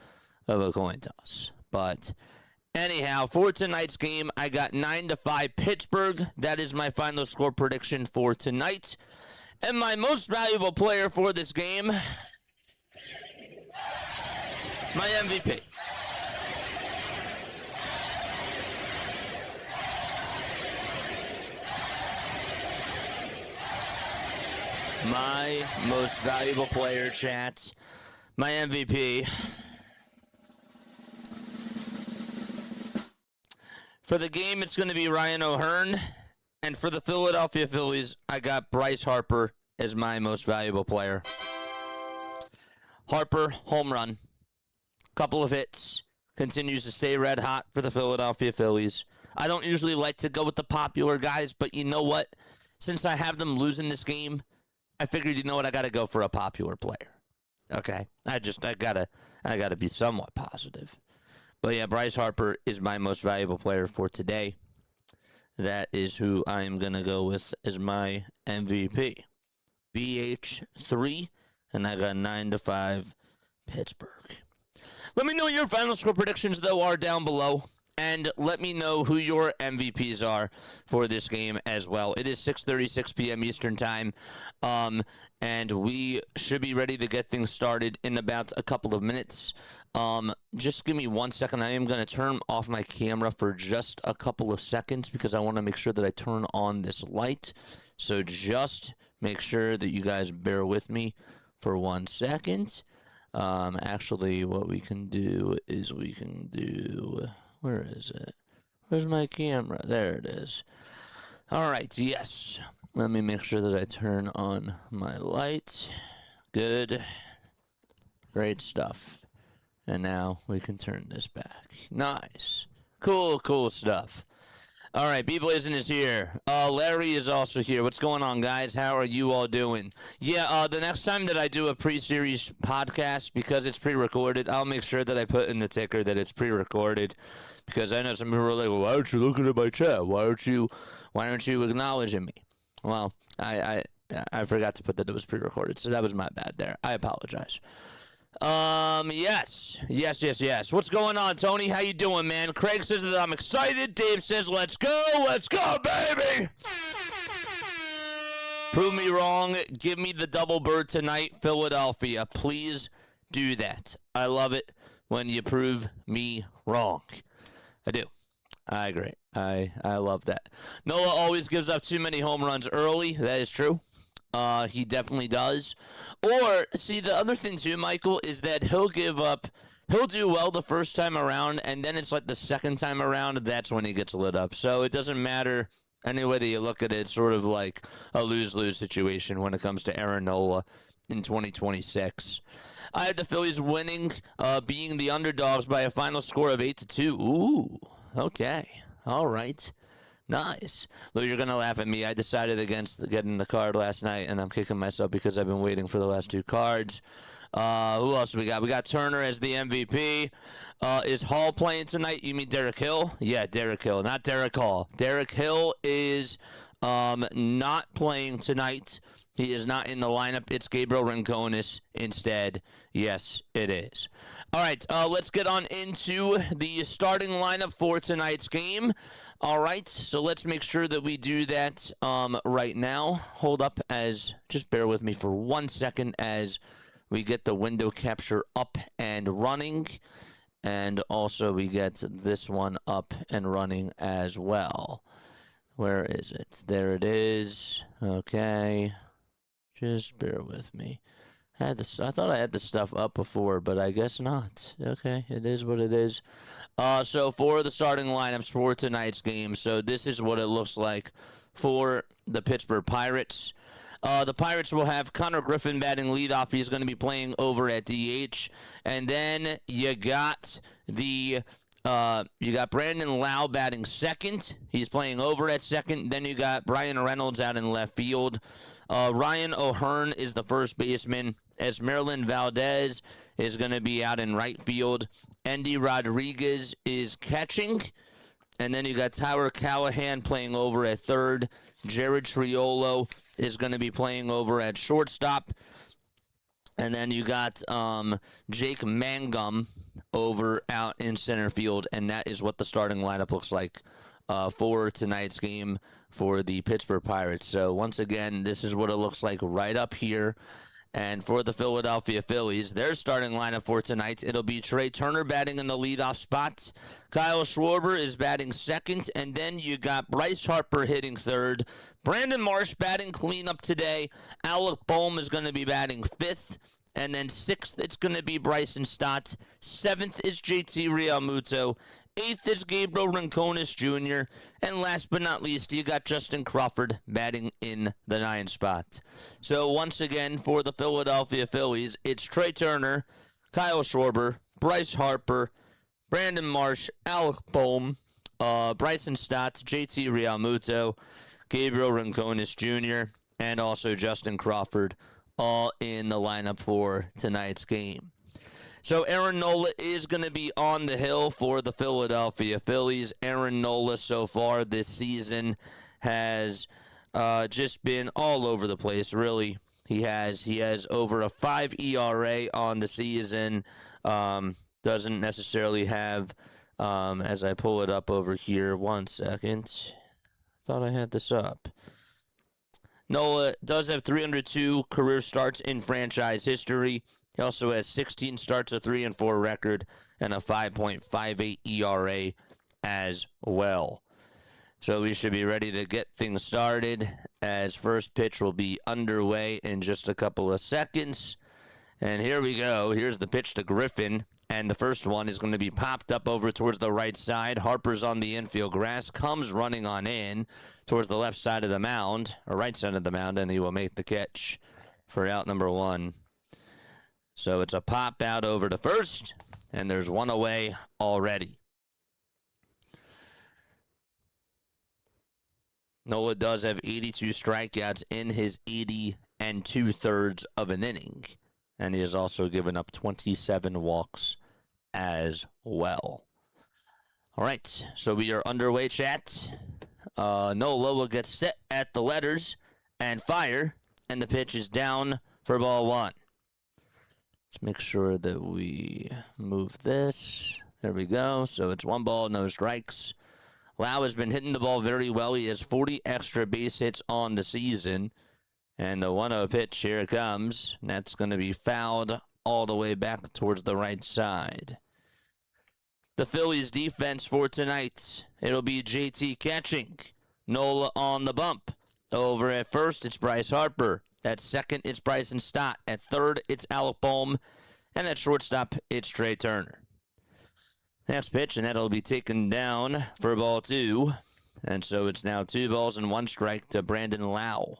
of a coin toss. But anyhow, for tonight's game, I got 9-5 Pittsburgh. That is my final score prediction for tonight. And my most valuable player for this game, my MVP. My most valuable player, chat. My MVP. For the game, it's going to be Ryan O'Hearn. And for the Philadelphia Phillies, I got Bryce Harper as my most valuable player. Harper, home run. Couple of hits. Continues to stay red hot for the Philadelphia Phillies. I don't usually like to go with the popular guys, but you know what? Since I have them losing this game, I figured, you know what, I got to go for a popular player. Okay? I gotta be somewhat positive. But yeah, Bryce Harper is my most valuable player for today. That is who I am going to go with as my MVP. BH3, and I got 9-5 Pittsburgh. Let me know what your final score predictions, though, are down below. And let me know who your MVPs are for this game as well. It is 6:36 p.m. Eastern Time, and we should be ready to get things started in about a couple of minutes. Just give me 1 second. I am going to turn off my camera for just a couple of seconds because I want to make sure that I turn on this light. So just make sure that you guys bear with me for 1 second. Actually, what we can do is where is it? Where's my camera? There it is. All right, yes. Let me make sure that I turn on my light. Good. Great stuff. And now we can turn this back. Nice. Cool stuff. All right, B-Blazin is here. Larry is also here. What's going on, guys? How are you all doing? Yeah, the next time that I do a pre-series podcast, because it's pre-recorded, I'll make sure that I put in the ticker that it's pre-recorded, because I know some people are like, well, why aren't you looking at my chat? Why aren't you acknowledging me? Well, I forgot to put that it was pre-recorded, so that was my bad there. I apologize. Yes. What's going on, Tony? How you doing, man? Craig says that I'm excited. Dave says, let's go, baby. Prove me wrong. Give me the double bird tonight, Philadelphia. Please do that. I love it when you prove me wrong. I do. I agree. I love that. Nola always gives up too many home runs early. That is true. He definitely does. Or, see, the other thing too, Michael, is that he'll do well the first time around, and then it's like the second time around, that's when he gets lit up. So it doesn't matter any way that you look at it. It's sort of like a lose-lose situation when it comes to Aaron Nola in 2026. I have the Phillies winning, being the underdogs by a final score of 8-2. Ooh, okay. All right. Nice. Though you're going to laugh at me. I decided against getting the card last night, and I'm kicking myself because I've been waiting for the last 2 cards. Who else we got? We got Turner as the MVP. Is Hall playing tonight? You mean Derek Hill? Yeah, Derek Hill, not Derek Hall. Derek Hill is not playing tonight. He is not in the lineup. It's Gabriel Rincones instead. Yes, it is. All right, let's get on into the starting lineup for tonight's game. All right, so let's make sure that we do that right now. Hold up, just bear with me for 1 second as we get the window capture up and running. And also we get this one up and running as well. Where is it? There it is. Okay. Just bear with me. I thought I had the stuff up before, but I guess not. Okay, it is what it is. So for the starting lineups for tonight's game, so this is what it looks like for the Pittsburgh Pirates. The Pirates will have Connor Griffin batting leadoff. He's going to be playing over at DH. And then you got Brandon Lau batting second. He's playing over at second. Then you got Brian Reynolds out in left field. Ryan O'Hearn is the first baseman. Esmeralyn Valdez is going to be out in right field. Andy Rodriguez is catching. And then you got Tyler Callahan playing over at third. Jared Triolo is going to be playing over at shortstop. And then you got Jake Mangum over out in center field. And that is what the starting lineup looks like for tonight's game for the Pittsburgh Pirates. So once again, this is what it looks like right up here. And for the Philadelphia Phillies, their starting lineup for tonight, it'll be Trey Turner batting in the leadoff spot. Kyle Schwarber is batting second. And then you got Bryce Harper hitting third. Brandon Marsh batting cleanup today. Alec Boehm is going to be batting fifth. And then sixth, it's going to be Bryson Stott. Seventh is JT Realmuto. Eighth is Gabriel Rincones Jr. And last but not least, you got Justin Crawford batting in the 9th spot. So once again, for the Philadelphia Phillies, it's Trey Turner, Kyle Schwarber, Bryce Harper, Brandon Marsh, Alec Boehm, Bryson Stott, JT Realmuto, Gabriel Rincones Jr., and also Justin Crawford, all in the lineup for tonight's game. So Aaron Nola is going to be on the hill for the Philadelphia Phillies. Aaron Nola so far this season has just been all over the place, really. He has over a 5 ERA on the season. Doesn't necessarily have, as I pull it up over here, 1 second. Thought I had this up. Nola does have 302 career starts in franchise history. He also has 16 starts, a 3-4 record, and a 5.58 ERA as well. So we should be ready to get things started as first pitch will be underway in just a couple of seconds. And here we go. Here's the pitch to Griffin. And the first one is going to be popped up over towards the right side. Harper's on the infield grass, comes running on in towards the left side of the mound, or right side of the mound, and he will make the catch for out number 1. So it's a pop out over to first, and there's one away already. Nola does have 82 strikeouts in his 80 2/3 of an inning, and he has also given up 27 walks as well. All right, so we are underway, chat. Nola will get set at the letters and fire, and the pitch is down for ball 1. Let's make sure that we move this. There we go. So it's 1 ball, no strikes. Lau has been hitting the ball very well. He has 40 extra base hits on the season. And the 1-0 pitch, here it comes. And that's going to be fouled all the way back towards the right side. The Phillies defense for tonight, it'll be JT catching. Nola on the bump. Over at first, it's Bryce Harper. At second, it's Bryson Stott. At third, it's Alec Boehm. And at shortstop, it's Trey Turner. Next pitch, and that'll be taken down for ball 2. And so it's now 2 balls and 1 strike to Brandon Lau.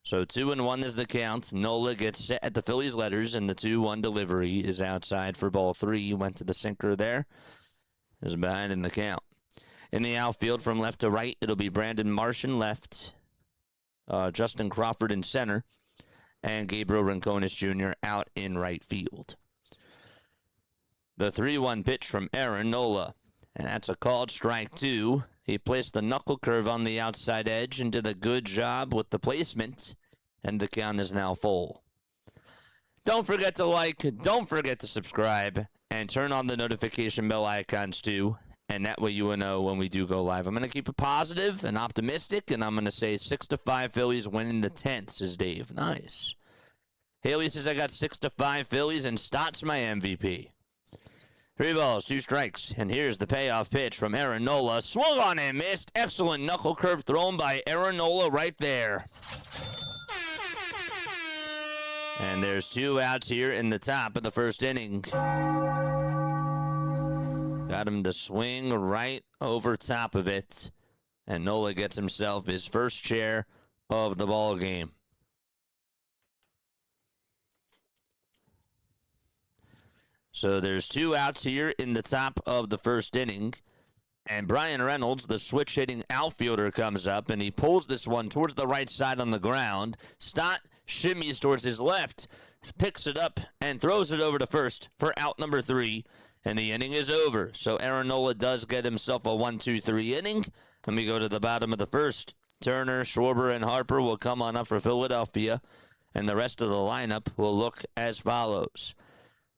So 2-1 is the count. Nola gets set at the Phillies letters, and the 2-1 delivery is outside for ball 3. Went to the sinker there. Is behind in the count. In the outfield from left to right, it'll be Brandon Marsh in left, Justin Crawford in center, and Gabriel Rincones Jr. out in right field. The 3-1 pitch from Aaron Nola, and that's a called strike 2. He placed the knuckle curve on the outside edge and did a good job with the placement, and the count is now full. Don't forget to like, don't forget to subscribe, and turn on the notification bell icons too, and that way you will know when we do go live. I'm going to keep it positive and optimistic, and I'm going to say 6-5 Phillies winning the 10th, says Dave. Nice. Haley says I got 6-5 Phillies, and Stott's my MVP. 3 balls, 2 strikes, and here's the payoff pitch from Aaron Nola. Swung on and missed. Excellent knuckle curve thrown by Aaron Nola right there. And there's 2 outs here in the top of the first inning. Got him to swing right over top of it. And Nola gets himself his first share of the ball game. So there's 2 outs here in the top of the first inning. And Brian Reynolds, the switch-hitting outfielder, comes up, and he pulls this one towards the right side on the ground. Stott shimmies towards his left, picks it up, and throws it over to first for out number 3. And the inning is over. So Aaron Nola does get himself a 1-2-3 inning. Let me go to the bottom of the first. Turner, Schwarber, and Harper will come on up for Philadelphia. And the rest of the lineup will look as follows.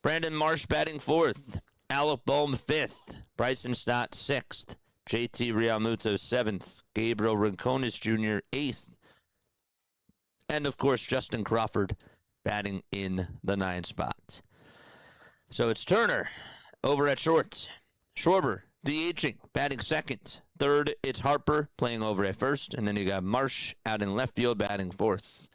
Brandon Marsh batting 4th. Alec Boehm 5th. Bryson Stott 6th. JT Realmuto 7th. Gabriel Rincones Jr. 8th. And, of course, Justin Crawford batting in the 9th spot. So it's Turner over at short. Schwarber DHing, batting 2nd. 3rd, it's Harper playing over at 1st. And then you got Marsh out in left field batting 4th.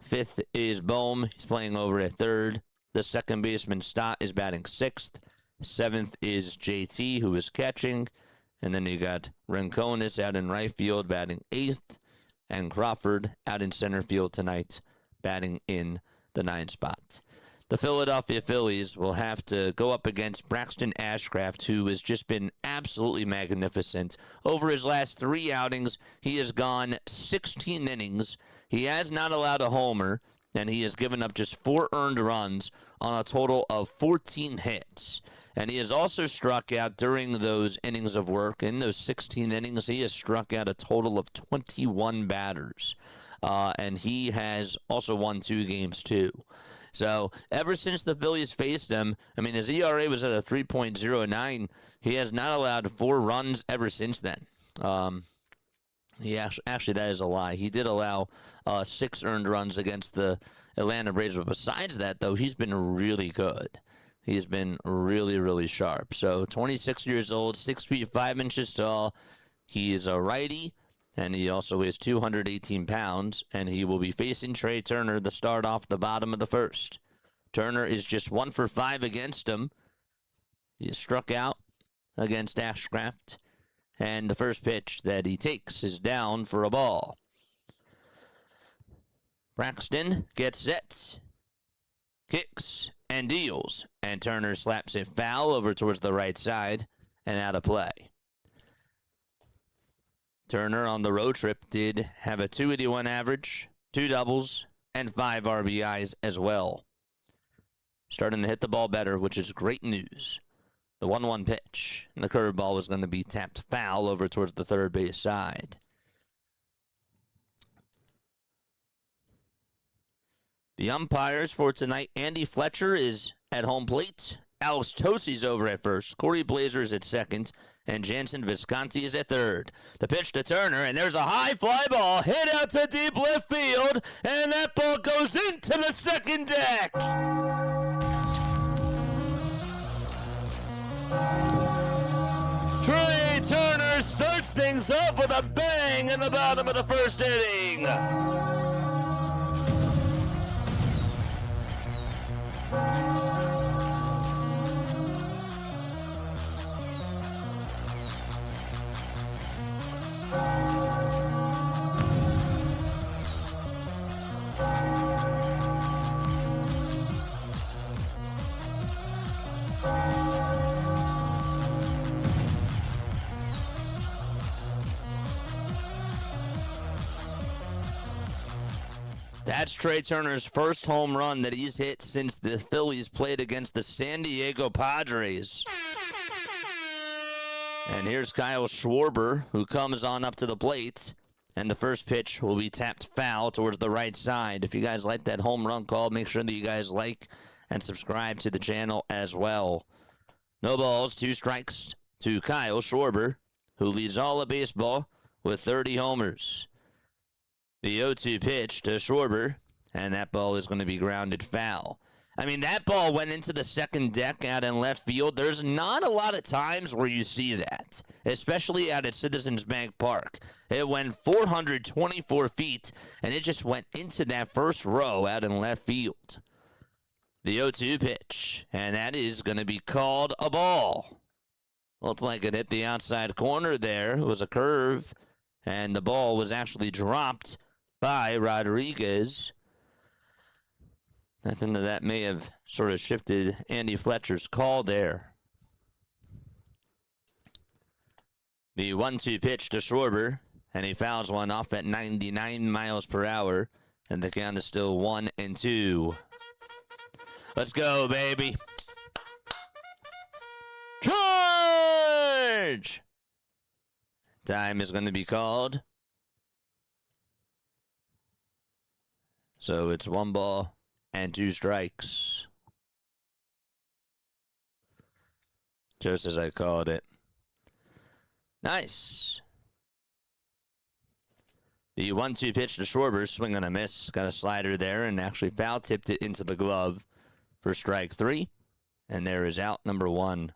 5th is Boehm. He's playing over at 3rd. The second baseman, Stott, is batting 6th. 7th is JT, who is catching. And then you got Rincones out in right field, batting 8th. And Crawford out in center field tonight, batting in the 9th spot. The Philadelphia Phillies will have to go up against Braxton Ashcraft, who has just been absolutely magnificent. Over his last 3 outings, he has gone 16 innings. He has not allowed a homer, and he has given up just 4 earned runs on a total of 14 hits. And he has also struck out during those innings of work. In those 16 innings, he has struck out a total of 21 batters. And he has also won 2 games, too. So ever since the Phillies faced him, I mean, his ERA was at a 3.09. He has not allowed 4 runs ever since then. Actually, that is a lie. He did allow 6 earned runs against the Atlanta Braves. But besides that, though, he's been really good. He's been really, really sharp. So 26 years old, 6 feet 5 inches tall. He is a righty, and he also weighs 218 pounds. And he will be facing Trey Turner to start off the bottom of the first. Turner is just 1 for 5 against him. He is struck out against Ashcraft. And the first pitch that he takes is down for a ball. Braxton gets set, kicks, and deals. And Turner slaps it foul over towards the right side and out of play. Turner on the road trip did have a .281 average, 2 doubles, and 5 RBIs as well. Starting to hit the ball better, which is great news. The 1-1 pitch, and the curveball was going to be tapped foul over towards the third base side. The umpires for tonight, Andy Fletcher is at home plate. Alex Tosi's over at first. Corey Blazer is at second. And Jansen Visconti is at third. The pitch to Turner, and there's a high fly ball hit out to deep left field. And that ball goes into the second deck. Trey Turner starts things up with a bang in the bottom of the first inning. That's Trey Turner's first home run that he's hit since the Phillies played against the San Diego Padres. And here's Kyle Schwarber, who comes on up to the plate. And the first pitch will be tapped foul towards the right side. If you guys like that home run call, make sure that you guys like and subscribe to the channel as well. No balls, 2 strikes to Kyle Schwarber, who leads all of baseball with 30 homers. The 0-2 pitch to Schwarber, and that ball is going to be grounded foul. I mean, that ball went into the second deck out in left field. There's not a lot of times where you see that, especially out at Citizens Bank Park. It went 424 feet, and it just went into that first row out in left field. The 0-2 pitch, and that is going to be called a ball. Looked like it hit the outside corner there. It was a curve, and the ball was actually dropped by Rodriguez. I think that may have sort of shifted Andy Fletcher's call there. The 1-2 pitch to Schwarber, and he fouls one off at 99 miles per hour, and the count is still 1-2. Let's go, baby. Charge! Time is going to be called. So it's 1 ball and 2 strikes. Just as I called it. Nice. The 1-2 pitch to Schwarber, swing and a miss. Got a slider there and actually foul tipped it into the glove for strike 3. And there is out number 1.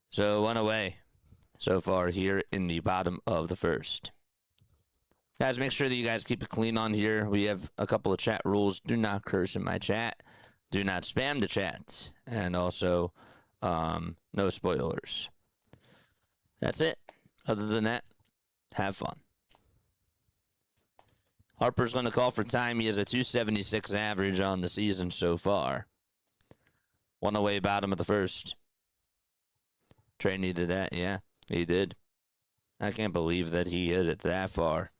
So 1 away so far here in the bottom of the first. Guys, make sure that you guys keep it clean on here. We have a couple of chat rules. Do not curse in my chat. Do not spam the chat. And also, no spoilers. That's it. Other than that, have fun. Harper's going to call for time. He has a 276 average on the season so far. 1 away, bottom of the first. Trey needed that. Yeah, he did. I can't believe that he hit it that far.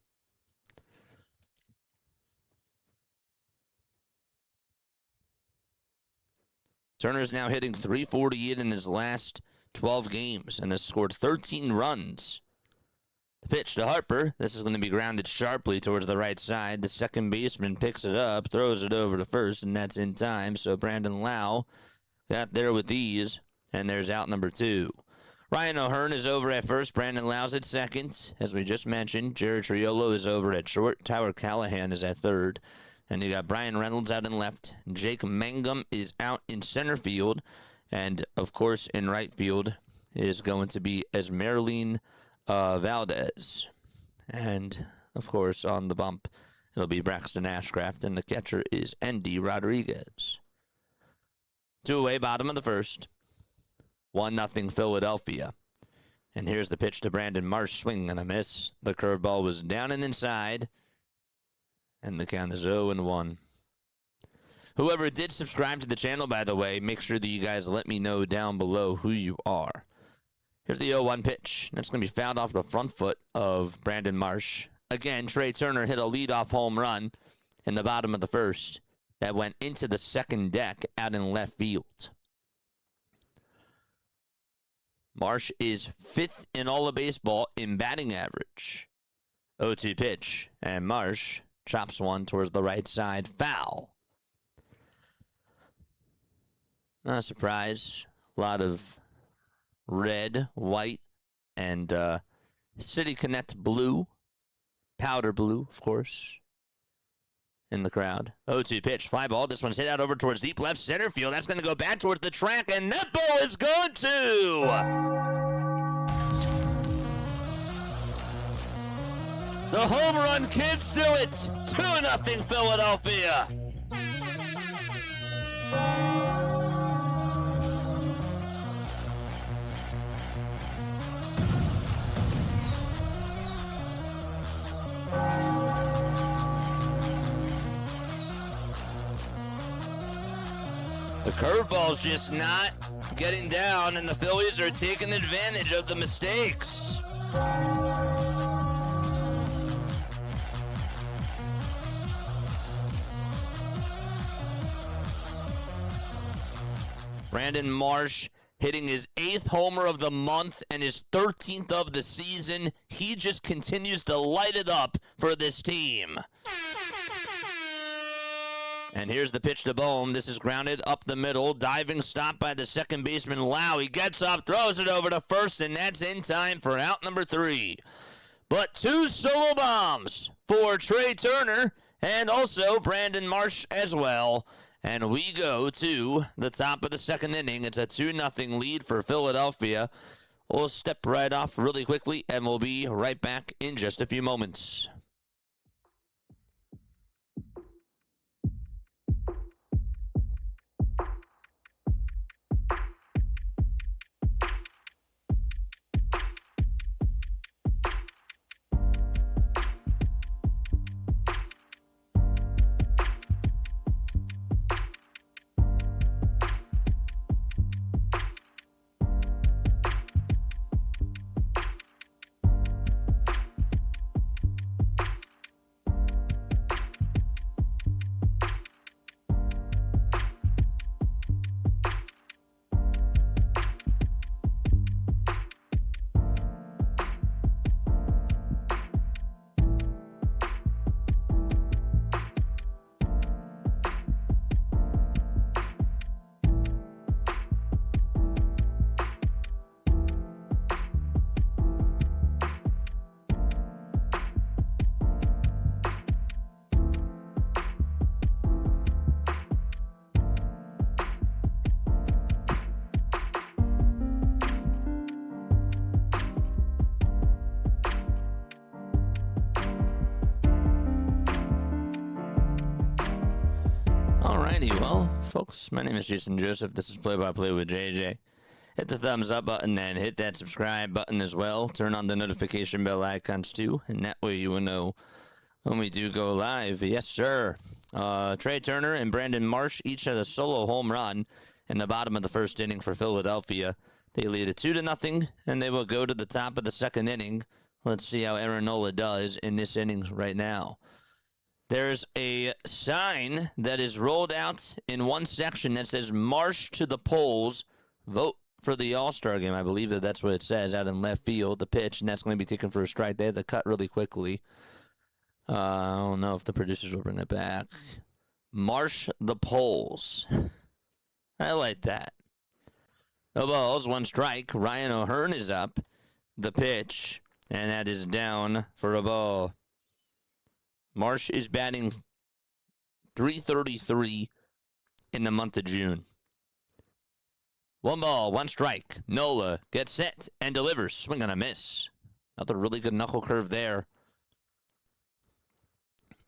Turner's now hitting .348 in his last 12 games and has scored 13 runs. The pitch to Harper. This is going to be grounded sharply towards the right side. The second baseman picks it up, throws it over to first, and that's in time. So Brandon Lau got there with ease, and there's out number 2. Ryan O'Hearn is over at first. Brandon Lau's at second. As we just mentioned, Jared Triolo is over at short. Tyler Callahan is at third. And you got Brian Reynolds out in left. Jake Mangum is out in center field. And, of course, in right field is going to be Esmeralyn Valdez. And, of course, on the bump, it'll be Braxton Ashcraft. And the catcher is Andy Rodriguez. 2 away, bottom of the first. 1-0 Philadelphia. And here's the pitch to Brandon Marsh. Swing and a miss. The curveball was down and inside. And the count is 0-1. Whoever did subscribe to the channel, by the way, make sure that you guys let me know down below who you are. Here's the 0-1 pitch. That's going to be fouled off the front foot of Brandon Marsh. Again, Trey Turner hit a leadoff home run in the bottom of the first that went into the second deck out in left field. Marsh is 5th in all of baseball in batting average. 0-2 pitch, and Marsh chops one towards the right side. Foul. Not a surprise. A lot of red, white, and City Connect blue. Powder blue, of course, in the crowd. 0-2 pitch. Fly ball. This one's hit out over towards deep left center field. That's going to go back towards the track, and that ball is going to... The home run kids do it. 2-0 Philadelphia. The curveball's just not getting down, and the Phillies are taking advantage of the mistakes. Brandon Marsh hitting his 8th homer of the month and his 13th of the season. He just continues to light it up for this team. And here's the pitch to Bohm. This is grounded up the middle. Diving stop by the second baseman, Lau. He gets up, throws it over to first, and that's in time for out number 3. But 2 solo bombs for Trey Turner and also Brandon Marsh as well. And we go to the top of the second inning. It's a 2-0 lead for Philadelphia. We'll step right off really quickly, and we'll be right back in just a few moments. Alrighty, well, folks, my name is Jason Joseph. This is Play-by-Play with JJ. Hit the thumbs up button and hit that subscribe button as well. Turn on the notification bell icons too, and that way you will know when we do go live. Yes, sir. Trey Turner and Brandon Marsh each had a solo home run in the bottom of the first inning for Philadelphia. They lead it 2-0, and they will go to the top of the second inning. Let's see how Aaron Nola does in this inning right now. There's a sign that is rolled out in one section that says "March to the polls, vote for the All-Star game." I believe that's what it says out in left field, the pitch, and that's going to be taken for a strike. They have to cut really quickly. I don't know if the producers will bring that back. March the polls. I like that. No balls, 1 strike. Ryan O'Hearn is up. The pitch, and that is down for a ball. Marsh is batting .333 in the month of June. 1 ball, 1 strike. Nola gets set and delivers. Swing and a miss. Another really good knuckle curve there.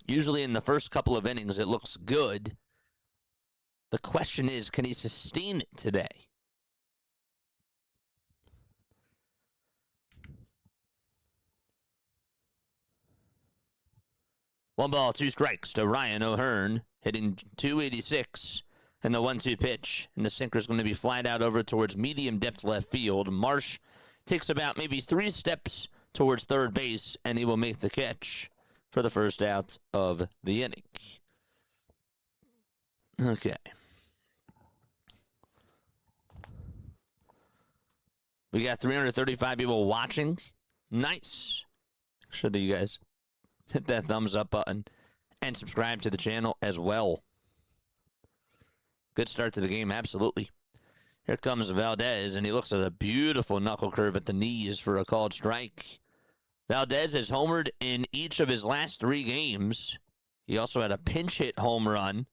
Usually in the first couple of innings, it looks good. The question is, can he sustain it today? One ball, 2 strikes to Ryan O'Hearn, hitting .286 and the 1-2 pitch. And the sinker is going to be flied out over towards medium depth left field. Marsh takes about maybe 3 steps towards third base, and he will make the catch for the first out of the inning. Okay. We got 335 people watching. Nice. Make sure that you guys hit that thumbs up button and subscribe to the channel as well. Good start to the game, absolutely. Here comes Valdez, and he looks at a beautiful knuckle curve at the knees for a called strike. Valdez has homered in each of his last 3 games. He also had a pinch hit home run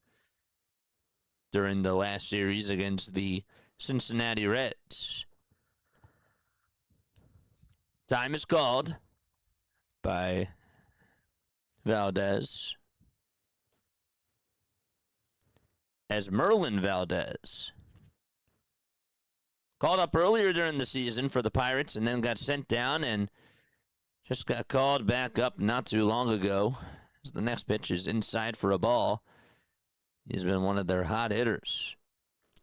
during the last series against the Cincinnati Reds. Time is called by Valdez as Merlin Valdez, called up earlier during the season for the Pirates and then got sent down and just got called back up not too long ago. As the next pitch is inside for a ball. He's been one of their hot hitters.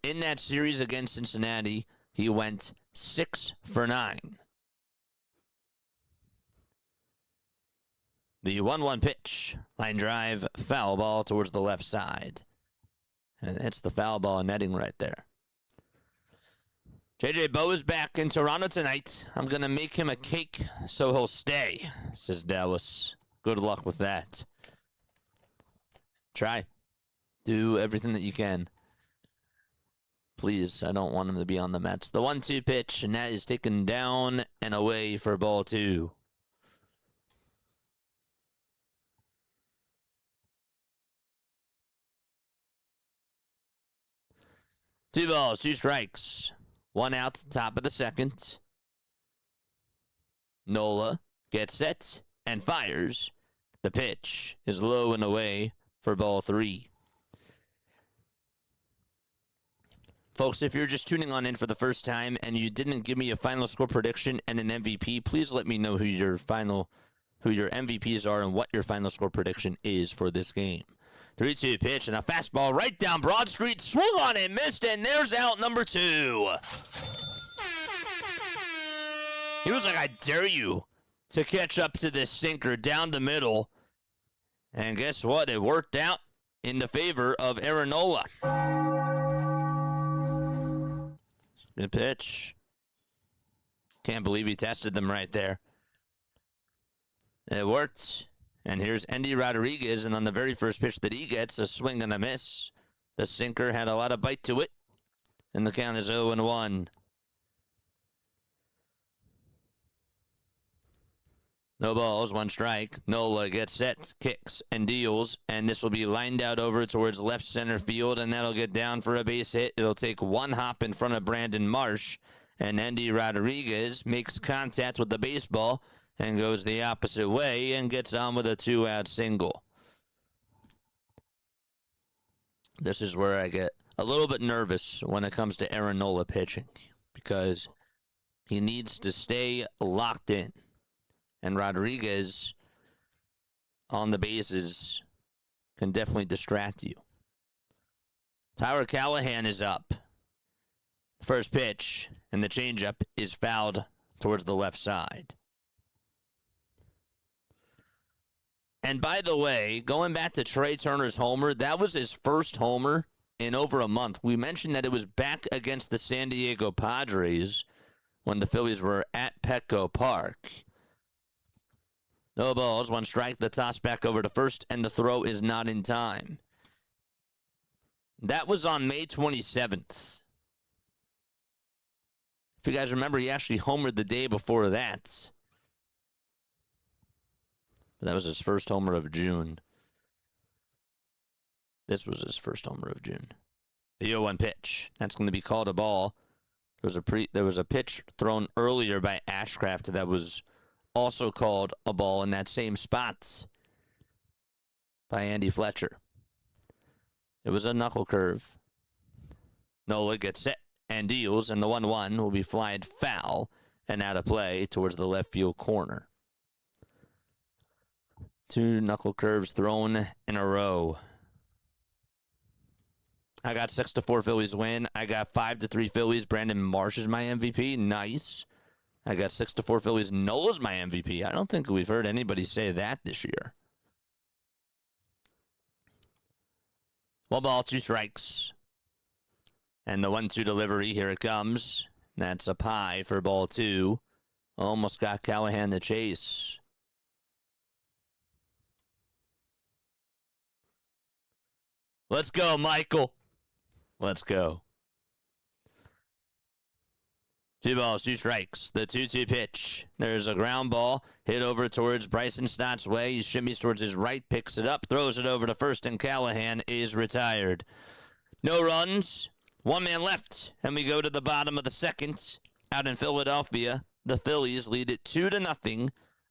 In that series against Cincinnati, he went 6 for 9. The 1-1 pitch, line drive, foul ball towards the left side. And it's the foul ball netting right there. JJ Bo is back in Toronto tonight. I'm going to make him a cake so he'll stay, says Dallas. Good luck with that. Try. Do everything that you can. Please, I don't want him to be on the Mets. The 1-2 pitch, and that is taken down and away for ball 2. Two balls, 2 strikes. 1 out, top of the second. Nola gets set and fires. The pitch is low and away for ball 3. Folks, if you're just tuning on in for the first time and you didn't give me a final score prediction and an MVP, please let me know who your MVPs are and what your final score prediction is for this game. 3-2 pitch and a fastball right down Broad Street, swung on and missed, and there's out number 2. He was like, I dare you to catch up to this sinker down the middle. And guess what? It worked out in the favor of Aaron Nola. Good pitch. Can't believe he tested them right there. It worked. And here's Andy Rodriguez, and on the very first pitch that he gets, a swing and a miss. The sinker had a lot of bite to it, and the count is 0-1. No balls, 1 strike. Nola gets set, kicks, and deals, and this will be lined out over towards left center field, and that'll get down for a base hit. It'll take 1 hop in front of Brandon Marsh, and Andy Rodriguez makes contact with the baseball and goes the opposite way and gets on with a 2-out single. This is where I get a little bit nervous when it comes to Aaron Nola pitching, because he needs to stay locked in. And Rodriguez on the bases can definitely distract you. Tyler Callahan is up. First pitch, and the changeup is fouled towards the left side. And by the way, going back to Trey Turner's homer, that was his first homer in over a month. We mentioned that it was back against the San Diego Padres when the Phillies were at Petco Park. No balls, 1 strike, the toss back over to first, and the throw is not in time. That was on May 27th. If you guys remember, he actually homered the day before that. That was his first homer of June. This was his first homer of June. The 0-1 pitch. That's going to be called a ball. There was a pitch thrown earlier by Ashcraft that was also called a ball in that same spot by Andy Fletcher. It was a knuckle curve. Nola gets set and deals, and the 1-1 will be flied foul and out of play towards the left field corner. 2 knuckle curves thrown in a row. I got 6-4 Phillies win. I got 5-3 Phillies. Brandon Marsh is my MVP. Nice. I got 6-4 Phillies. Nola's my MVP. I don't think we've heard anybody say that this year. 1 ball, 2 strikes. And the 1-2 delivery, here it comes. That's a pie for ball 2. Almost got Callahan the chase. Let's go, Michael. Let's go. 2 balls, 2 strikes. The 2-2 pitch. There's a ground ball hit over towards Bryson Stott's way. He shimmies towards his right, picks it up, throws it over to first, and Callahan is retired. No runs. 1 man left, and we go to the bottom of the second. Out in Philadelphia, the Phillies lead it 2-0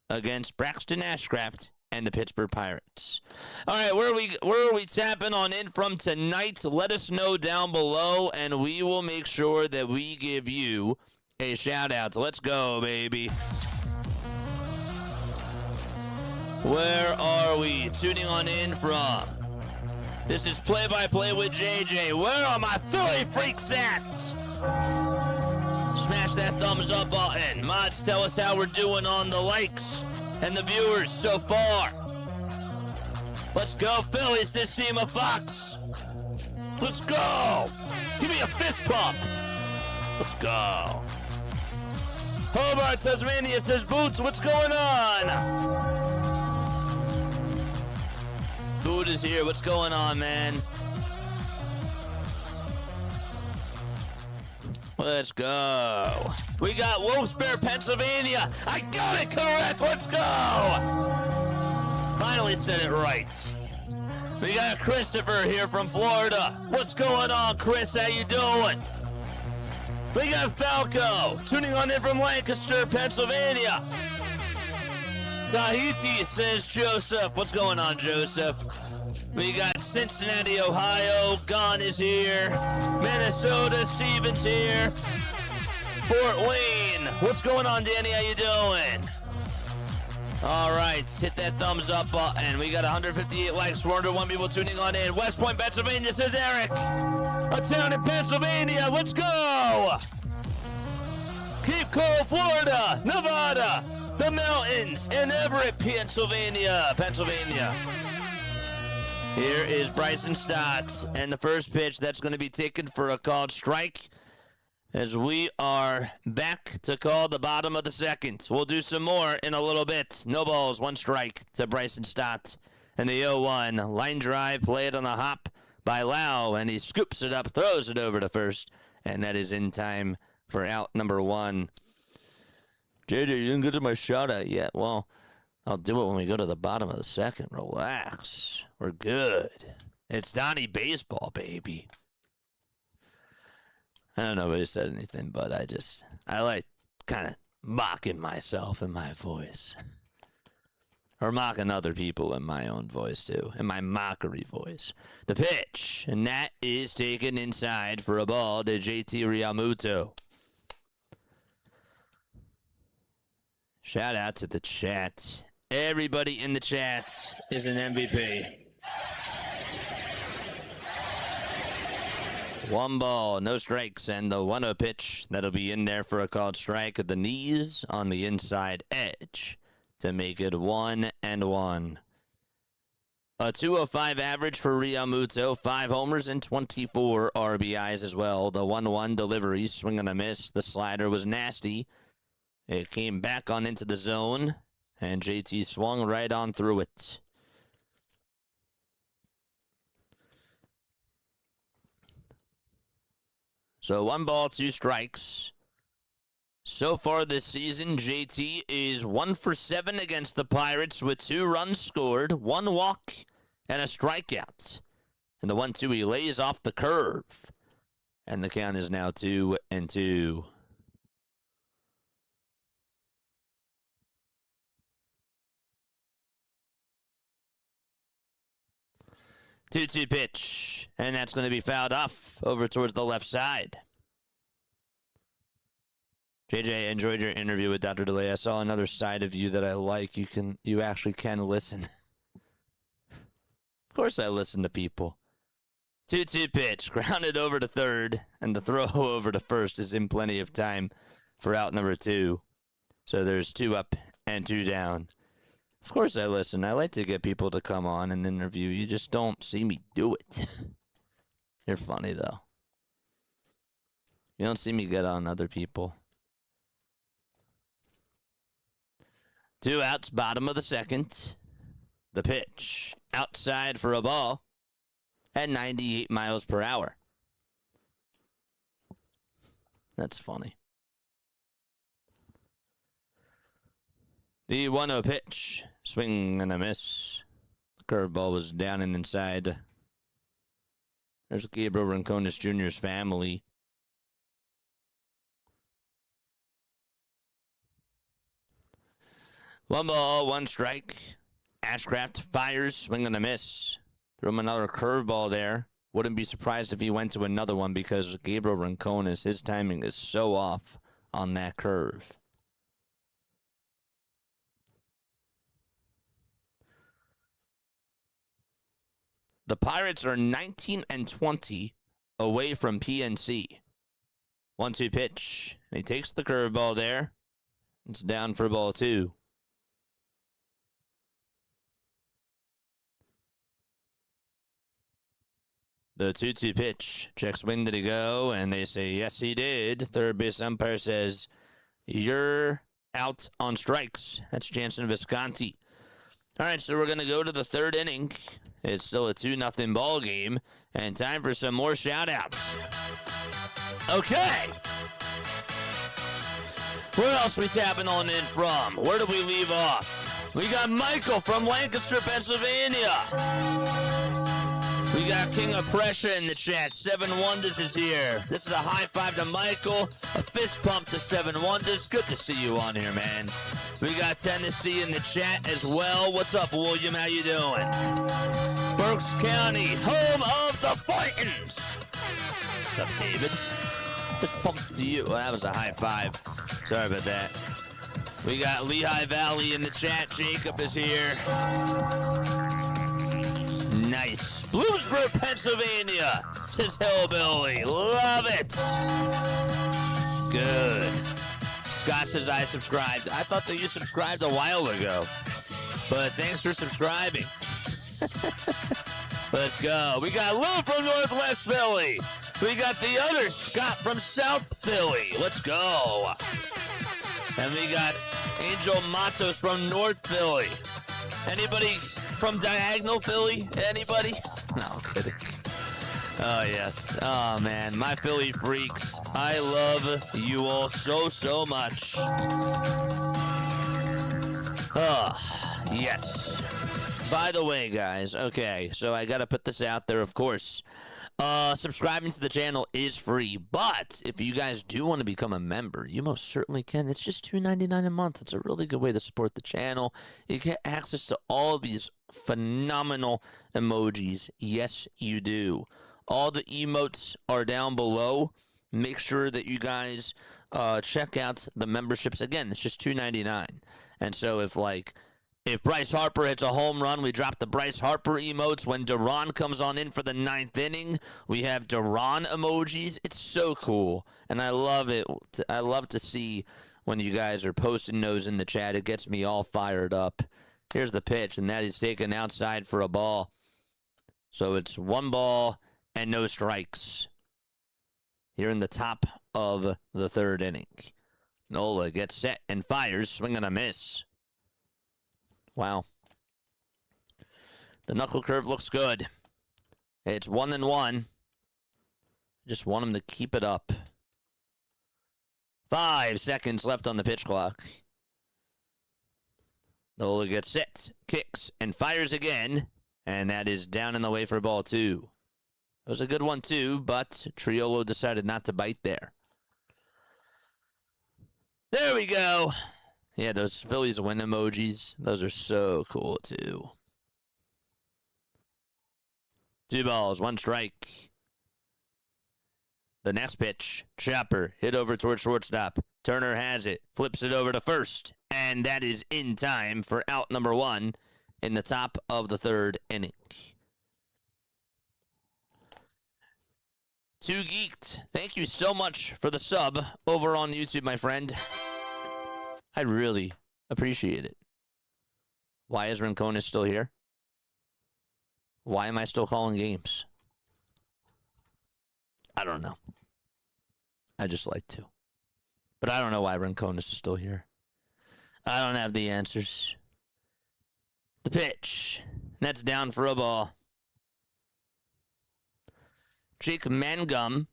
against Braxton Ashcraft and the Pittsburgh Pirates. All right, where are we tapping on in from tonight? Let us know down below, and we will make sure that we give you a shout-out. Let's go, baby. Where are we tuning on in from? This is Play-by-Play with JJ. Where are my Philly freaks at? Smash that thumbs up button. Mods, tell us how we're doing on the likes and the viewers so far. Let's go, Phillies, this team of Fox. Let's go. Give me a fist pump. Let's go. Hobart, Tasmania says, Boots, what's going on? Boot is here. What's going on, man? Let's go. We got Wolfsburg, Pennsylvania. I got it correct. Let's go. Finally said it right. We got Christopher here from Florida. What's going on, Chris? How you doing? We got Falco tuning on in from Lancaster, Pennsylvania. Tahiti says Joseph. What's going on, Joseph? We got Cincinnati, Ohio. Gon is here. Minnesota, Stevens here. Fort Wayne. What's going on, Danny? How you doing? All right, hit that thumbs up button. We got 158 likes, 401 people tuning on in. West Point, Pennsylvania, says Eric. A town in Pennsylvania. Let's go. Cape Coral, Florida, Nevada, the mountains, and Everett, Pennsylvania. Here is Bryson Stott, and the first pitch that's going to be taken for a called strike as we are back to call the bottom of the second. We'll do some more in a little bit. No balls, one strike to Bryson Stott. And the 0-1 line drive played on the hop by Lau, and he scoops it up, throws it over to first, and that is in time for out number one. JJ, you didn't get to my shout out yet. Well, I'll do it when we go to the bottom of the second. Relax. We're good. It's Donnie Baseball, baby. I don't know if he said anything, but I like kind of mocking myself in my voice. Or mocking other people in my own voice, too. In my mockery voice. The pitch. And that is taken inside for a ball to JT Realmuto. Shout out to the chat. Everybody in the chat is an MVP. One ball, no strikes, and the 1-0 pitch that'll be in there for a called strike at the knees on the inside edge to make it 1-1. A 205 average for Realmuto, 5 homers and 24 RBIs as well. The 1-1 delivery, swing and a miss. The slider was nasty. It came back on into the zone, and JT swung right on through it. So 1 ball, 2 strikes. So far this season, JT is 1 for 7 against the Pirates with 2 runs scored, 1 walk, and a strikeout. And the 1-2 he lays off the curve. And the count is now 2-2. 2-2 pitch, and that's going to be fouled off over towards the left side. JJ, enjoyed your interview with Dr. DeLay. I saw another side of you that I like. You actually can listen. Of course I listen to people. 2-2 pitch, grounded over to third, and the throw over to first is in plenty of time for out number 2. So there's 2 up and 2 down. Of course I listen. I like to get people to come on and interview. You just don't see me do it. You're funny, though. You don't see me get on other people. 2 outs, bottom of the second. The pitch. Outside for a ball at 98 miles per hour. That's funny. The 1-0 pitch. Swing and a miss. Curveball was down and inside. There's Gabriel Rincones Jr.'s family. One ball, 1 strike. Ashcraft fires, swing and a miss. Throw him another curveball there. Wouldn't be surprised if he went to another one because Gabriel Rincones, his timing is so off on that curve. The Pirates are 19-20 away from PNC. 1-2 pitch. He takes the curveball there. It's down for ball 2. The 2-2 pitch. Check swing, did he go? And they say, yes, he did. Third base umpire says, you're out on strikes. That's Jansen Visconti. All right, so we're going to go to the third inning. It's still a 2-0 ball game, and time for some more shout-outs. Okay. Where else we tapping on in from? Where do we leave off? We got Michael from Lancaster, Pennsylvania. We got King of Pressure in the chat. 7 Wonders is here. This is a high five to Michael. A fist pump to 7 Wonders. Good to see you on here, man. We got Tennessee in the chat as well. What's up, William? How you doing? Berks County, home of the Titans. What's up, David? Fist pump to you. Well, that was a high five. Sorry about that. We got Lehigh Valley in the chat. Jacob is here. Nice. Bloomsburg, Pennsylvania, says Hillbilly. Love it. Good. Scott says I subscribed. I thought that you subscribed a while ago. But thanks for subscribing. Let's go. We got Lou from Northwest Philly. We got the other Scott from South Philly. Let's go. And we got Angel Matos from North Philly. Anybody from Diagonal Philly? Anybody? No, I'm kidding. Oh, yes. Oh, man. My Philly freaks. I love you all so, so much. Oh, yes. By the way, guys, okay, so I got to put this out there, of course. Subscribing to the channel is free, but if you guys do want to become a member, you most certainly can. It's just $2.99 a month. It's a really good way to support the channel. You get access to all of these phenomenal emojis. Yes, you do. All the emotes are down below. Make sure that you guys check out the memberships. Again, it's just $2.99. And so if Bryce Harper hits a home run, we drop the Bryce Harper emotes. When Duran comes on in for the 9th inning, we have Duran emojis. It's so cool, and I love it. I love to see when you guys are posting those in the chat. It gets me all fired up. Here's the pitch, and that is taken outside for a ball. So it's 1 ball and no strikes here in the top of the 3rd inning. Nola gets set and fires, swing and a miss. Wow. The knuckle curve looks good. It's 1-1. Just want him to keep it up. 5 seconds left on the pitch clock. Nola gets set, kicks, and fires again. And that is down in the way for ball 2. It was a good one, too, but Triolo decided not to bite there. There we go. Yeah, those Phillies win emojis, those are so cool, too. 2 balls, 1 strike. The next pitch, chopper, hit over towards shortstop. Turner has it, flips it over to first, and that is in time for out number 1 in the top of the 3rd inning. 2 Geeked, thank you so much for the sub over on YouTube, my friend. I really appreciate it. Why is Rincon still here? Why am I still calling games? I don't know. I just like to. But I don't know why Rincon is still here. I don't have the answers. The pitch. That's down for a ball. Jake Mangum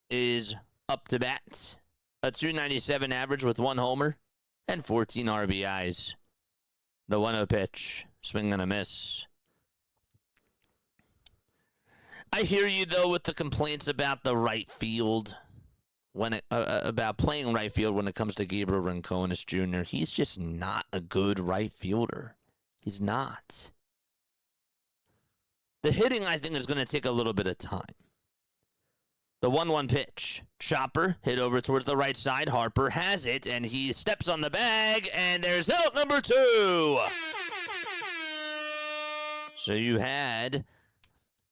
is up to bat. A .297 average with 1 homer and 14 RBIs. The 1-0 pitch. Swing and a miss. I hear you, though, with the complaints about the right field. About playing right field when it comes to Gabriel Rincones Jr. He's just not a good right fielder. He's not. The hitting, I think, is going to take a little bit of time. The 1-1 pitch. Chopper hit over towards the right side. Harper has it, and he steps on the bag, and there's out number 2. So you had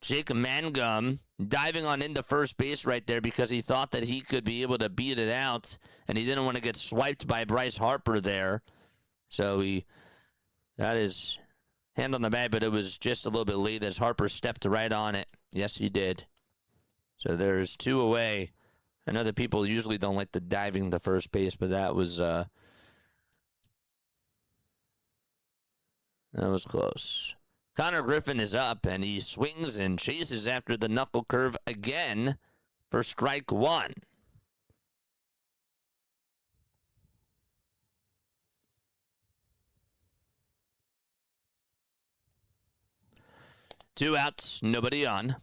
Jake Mangum diving on into first base right there because he thought that he could be able to beat it out, and he didn't want to get swiped by Bryce Harper there. So that is hand on the bag, but it was just a little bit late as Harper stepped right on it. Yes, he did. So there's 2 away. I know that people usually don't like the diving to first base, but that was close. Connor Griffin is up, and he swings and chases after the knuckle curve again for strike 1. Two outs, nobody on.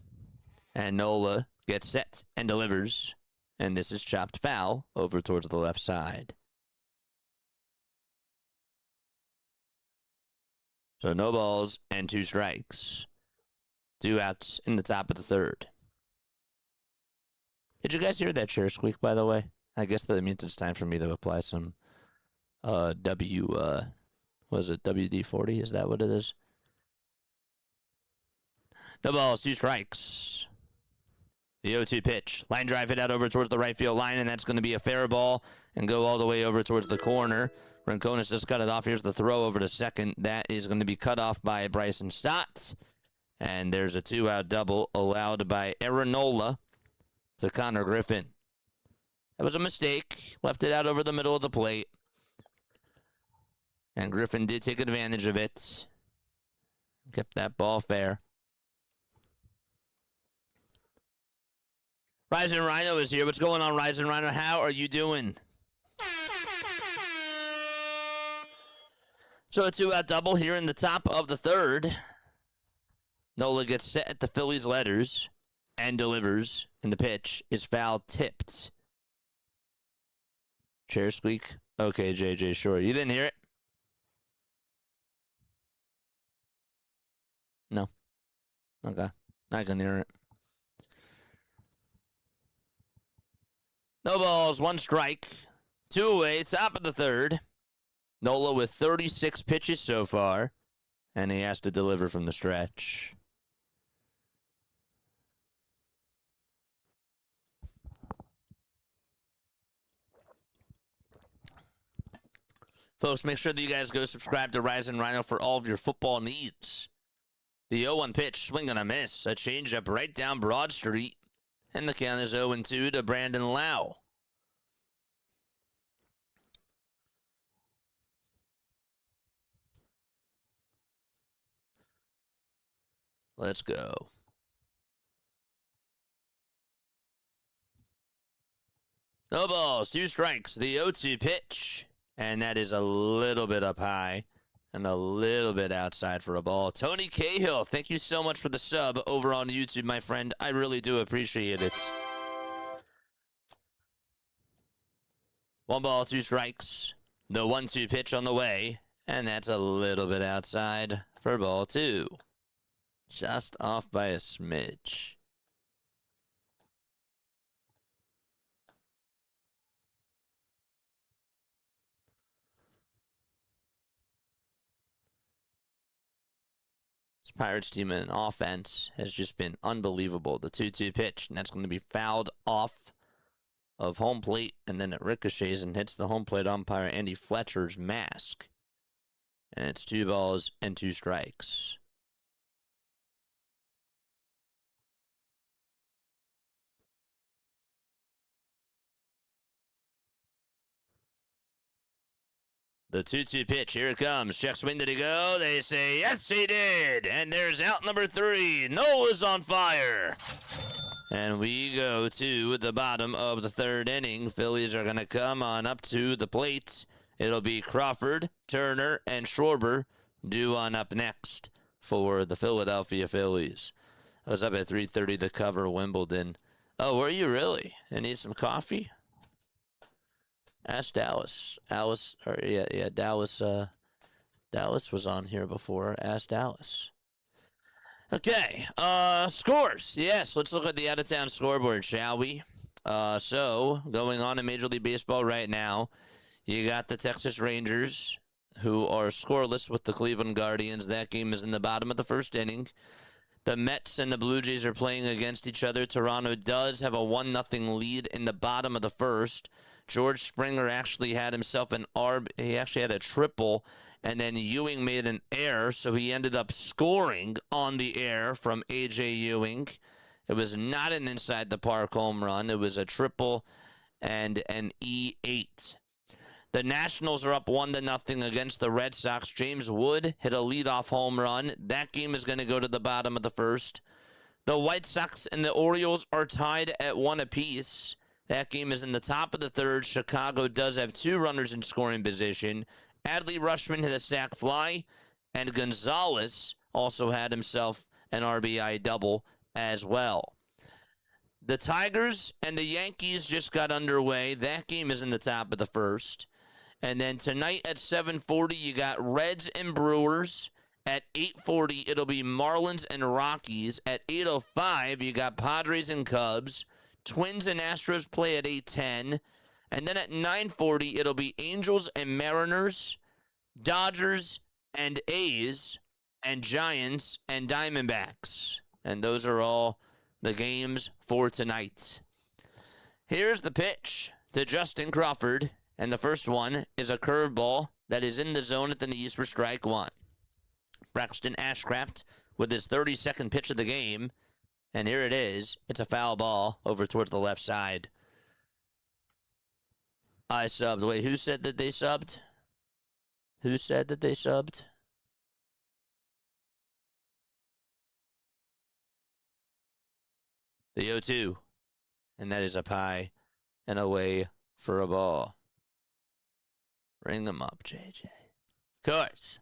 And Nola gets set and delivers. And this is chopped foul over towards the left side. So no balls and 2 strikes. 2 outs in the top of the 3rd. Did you guys hear that chair squeak, by the way? I guess that means it's time for me to apply some WD-40? Is that what it is? No balls, 2 strikes. The 0-2 pitch. Line drive hit out over towards the right field line, and that's going to be a fair ball and go all the way over towards the corner. Rincones just cut it off. Here's the throw over to second. That is going to be cut off by Bryson Stott. And there's a 2-out double allowed by Nola to Connor Griffin. That was a mistake. Left it out over the middle of the plate. And Griffin did take advantage of it. Kept that ball fair. Rising Rhino is here. What's going on, Rising Rhino? How are you doing? So a 2-out double here in the top of the 3rd. Nola gets set at the Phillies letters and delivers. And the pitch is foul tipped. Chair squeak. Okay, JJ, sure. You didn't hear it? No. Okay. I can hear it. No balls, 1 strike. 2 away, top of the 3rd. Nola with 36 pitches so far. And he has to deliver from the stretch. Folks, make sure that you guys go subscribe to Rising Rhino for all of your football needs. The 0-1 pitch, swing and a miss. A changeup right down Broad Street. And the count is 0-2 to Brandon Lau. Let's go. No balls, 2 strikes. The 0-2 pitch. And that is a little bit up high and a little bit outside for a ball. Tony Cahill, thank you so much for the sub over on YouTube, my friend. I really do appreciate it. 1 ball, 2 strikes. The 1-2 pitch on the way. And that's a little bit outside for ball 2. Just off by a smidge. This Pirates team in offense has just been unbelievable. The 2-2 pitch, and that's going to be fouled off of home plate, and then it ricochets and hits the home plate umpire Andy Fletcher's mask. And it's 2 balls and 2 strikes. The 2-2 pitch, here it comes. Check swing, did he go? They say, yes, he did. And there's out number 3. Nola's on fire. And we go to the bottom of the 3rd inning. Phillies are going to come on up to the plate. It'll be Crawford, Turner, and Schwarber due on up next for the Philadelphia Phillies. I was up at 3:30 to cover Wimbledon. Oh, were you really? I need some coffee? Ask Dallas. Dallas was on here before. Ask Dallas. Okay, scores. Yes, let's look at the out-of-town scoreboard, shall we? So, going on in Major League Baseball right now, you got the Texas Rangers, who are scoreless with the Cleveland Guardians. That game is in the bottom of the 1st inning. The Mets and the Blue Jays are playing against each other. Toronto does have a 1-0 lead in the bottom of the 1st. George Springer actually had himself he actually had a triple, and then Ewing made an error, so he ended up scoring on the air from A.J. Ewing. It was not an inside the park home run. It was a triple and an E8. The Nationals are up 1-0 against the Red Sox. James Wood hit a leadoff home run. That game is going to go to the bottom of the first. The White Sox and the Orioles are tied at 1 apiece. That game is in the top of the third. Chicago does have 2 runners in scoring position. Adley Rutschman hit a sac fly, and Gonzalez also had himself an RBI double as well. The Tigers and the Yankees just got underway. That game is in the top of the first. And then tonight at 7:40, you got Reds and Brewers. At 8:40, it'll be Marlins and Rockies. At 8:05, you got Padres and Cubs. Twins and Astros play at 8:10. And then at 9:40, it'll be Angels and Mariners, Dodgers and A's, and Giants and Diamondbacks. And those are all the games for tonight. Here's the pitch to Justin Crawford. And the first one is a curveball that is in the zone at the knees for strike 1. Braxton Ashcraft with his 32nd pitch of the game. And here it is. It's a foul ball over towards the left side. I subbed. Wait, who said that they subbed? Who said that they subbed? The 0-2. And that is up high and away for a ball. Ring them up, JJ. Of course.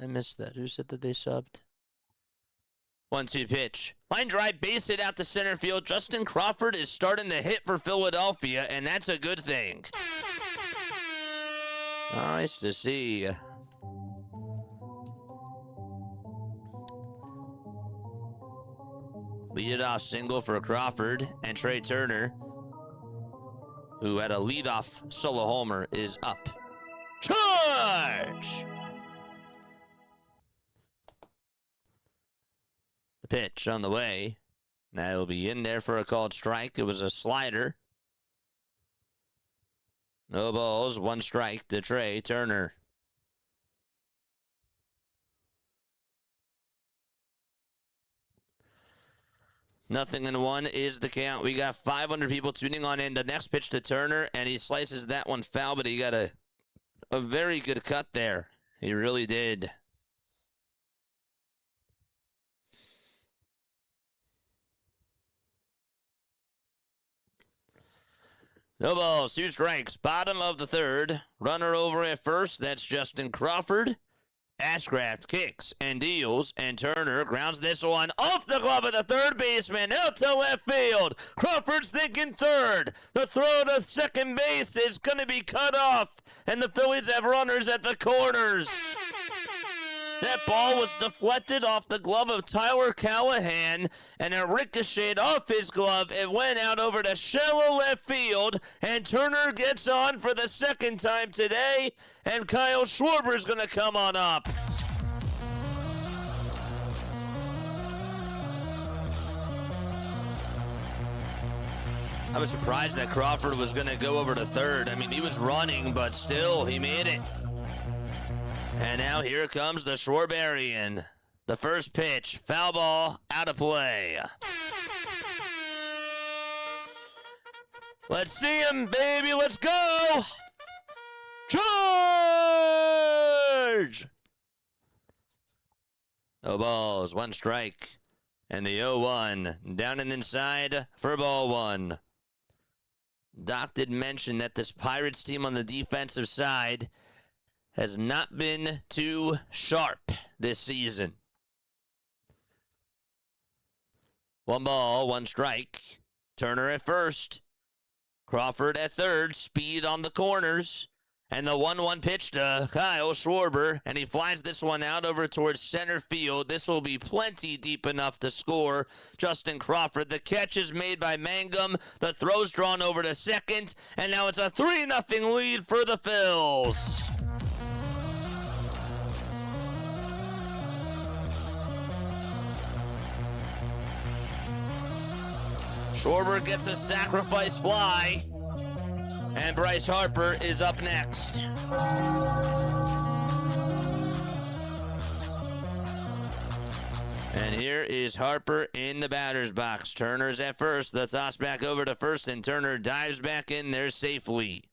I missed that. Who said that they subbed? 1-2 pitch. Line drive, base hit out to center field. Justin Crawford is starting to hit for Philadelphia, and that's a good thing. Nice to see. Leadoff single for Crawford, and Trey Turner, who had a leadoff solo homer, is up. Charge! The pitch on the way. That'll be in there for a called strike. It was a slider. No balls, 1 strike to Trey Turner. Nothing in 1 is the count. We got 500 people tuning on in. The next pitch to Turner, and he slices that one foul, but he got a very good cut there. He really did. No balls, 2 strikes. Bottom of the third. Runner over at first. That's Justin Crawford. Ashcraft kicks and deals, and Turner grounds this one off the glove of the third baseman out to left field. Crawford's thinking third. The throw to second base is going to be cut off, and the Phillies have runners at the corners. That ball was deflected off the glove of Tyler Callahan, and it ricocheted off his glove. It went out over to shallow left field, and Turner gets on for the second time today, and Kyle Schwarber is going to come on up. I was surprised that Crawford was going to go over to third. I mean, he was running, but still, he made it. And now here comes the Schwarberian. The first pitch, foul ball, out of play. Let's see him, baby. Let's go. Charge! No balls, 1 strike. And the 0-1 down and inside for ball 1. Doc did mention that this Pirates team on the defensive side has not been too sharp this season. 1 ball, 1 strike. Turner at first. Crawford at third. Speed on the corners. And the 1-1 pitch to Kyle Schwarber. And he flies this one out over towards center field. This will be plenty deep enough to score. Justin Crawford. The catch is made by Mangum. The throw's drawn over to second. And now it's a 3-0 lead for the Phils. Schwarber gets a sacrifice fly, and Bryce Harper is up next. And here is Harper in the batter's box. Turner's at first. The toss back over to first, and Turner dives back in there safely.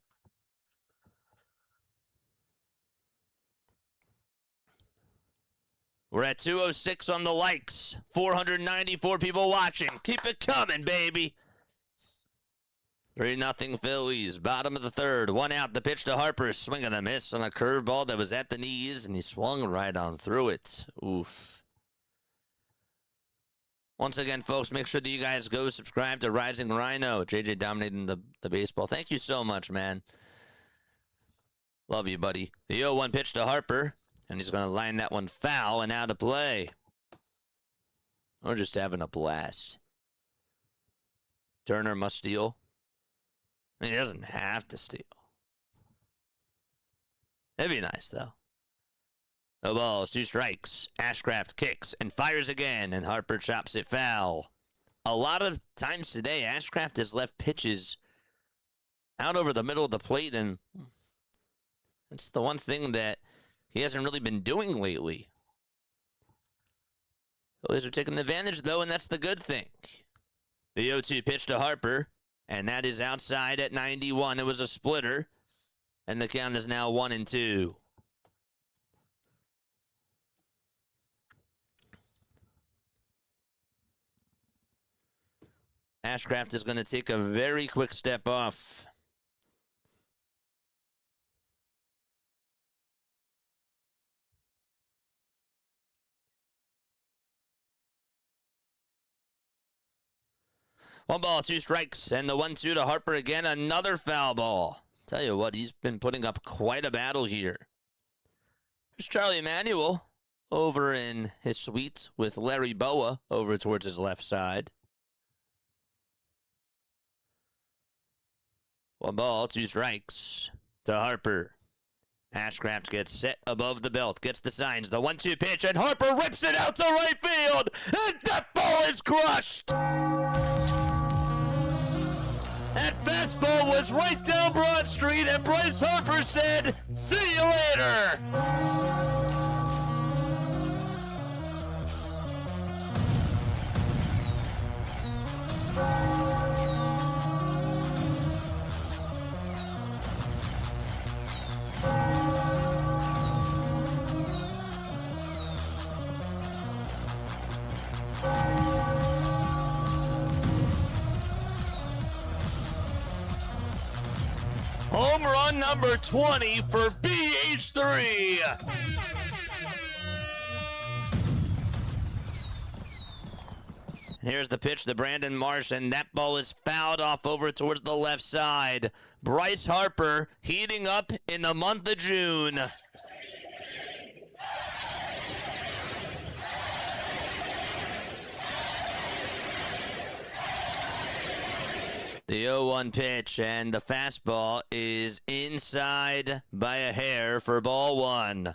We're at 206 on the likes. 494 people watching. Keep it coming, baby. 3-0 Phillies. Bottom of the third. One out. The pitch to Harper. Swing and a miss on a curveball that was at the knees, and he swung right on through it. Oof. Once again, folks, make sure that you guys go subscribe to Rising Rhino. JJ dominating the baseball. Thank you so much, man. Love you, buddy. The 0-1 pitch to Harper. And he's going to line that one foul and out of play. We're just having a blast. Turner must steal. I mean, he doesn't have to steal. It'd be nice, though. No balls, 2 strikes. Ashcraft kicks and fires again, and Harper chops it foul. A lot of times today, Ashcraft has left pitches out over the middle of the plate, and that's the one thing that he hasn't really been doing lately. Phillies are taking advantage, though, and that's the good thing. The 0-2 pitch to Harper, and that is outside at 91. It was a splitter, and the count is now 1-2. Ashcraft is going to take a very quick step off. One ball, 2 strikes, and the 1-2 to Harper again. Another foul ball. Tell you what, he's been putting up quite a battle here. There's Charlie Emanuel over in his suite with Larry Boa over towards his left side. 1 ball, 2 strikes to Harper. Ashcraft gets set above the belt, gets the signs, the 1-2 pitch, and Harper rips it out to right field, and that ball is crushed. That fastball was right down Broad Street, and Bryce Harper said, "See you later." Home run number 20 for BH3. Here's the pitch to Brandon Marsh, and that ball is fouled off over towards the left side. Bryce Harper heating up in the month of June. The 0-1 pitch, and the fastball is inside by a hair for ball 1.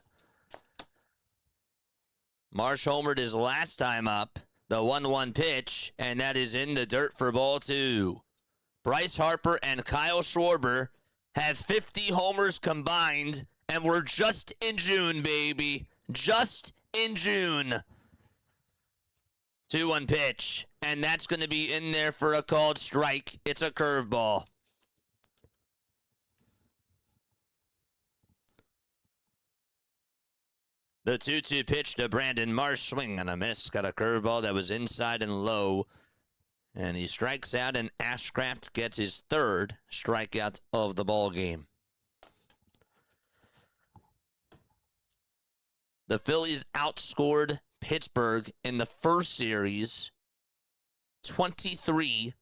Marsh homered his last time up, the 1-1 pitch, and that is in the dirt for ball 2. Bryce Harper and Kyle Schwarber have 50 homers combined, and we're just in June, baby. Just in June. 2-1 pitch, and that's going to be in there for a called strike. It's a curveball. The 2-2 pitch to Brandon Marsh, swing and a miss. Got a curveball that was inside and low, and he strikes out, and Ashcraft gets his 3rd strikeout of the ball game. The Phillies outscored Pittsburgh in the first series 23-9.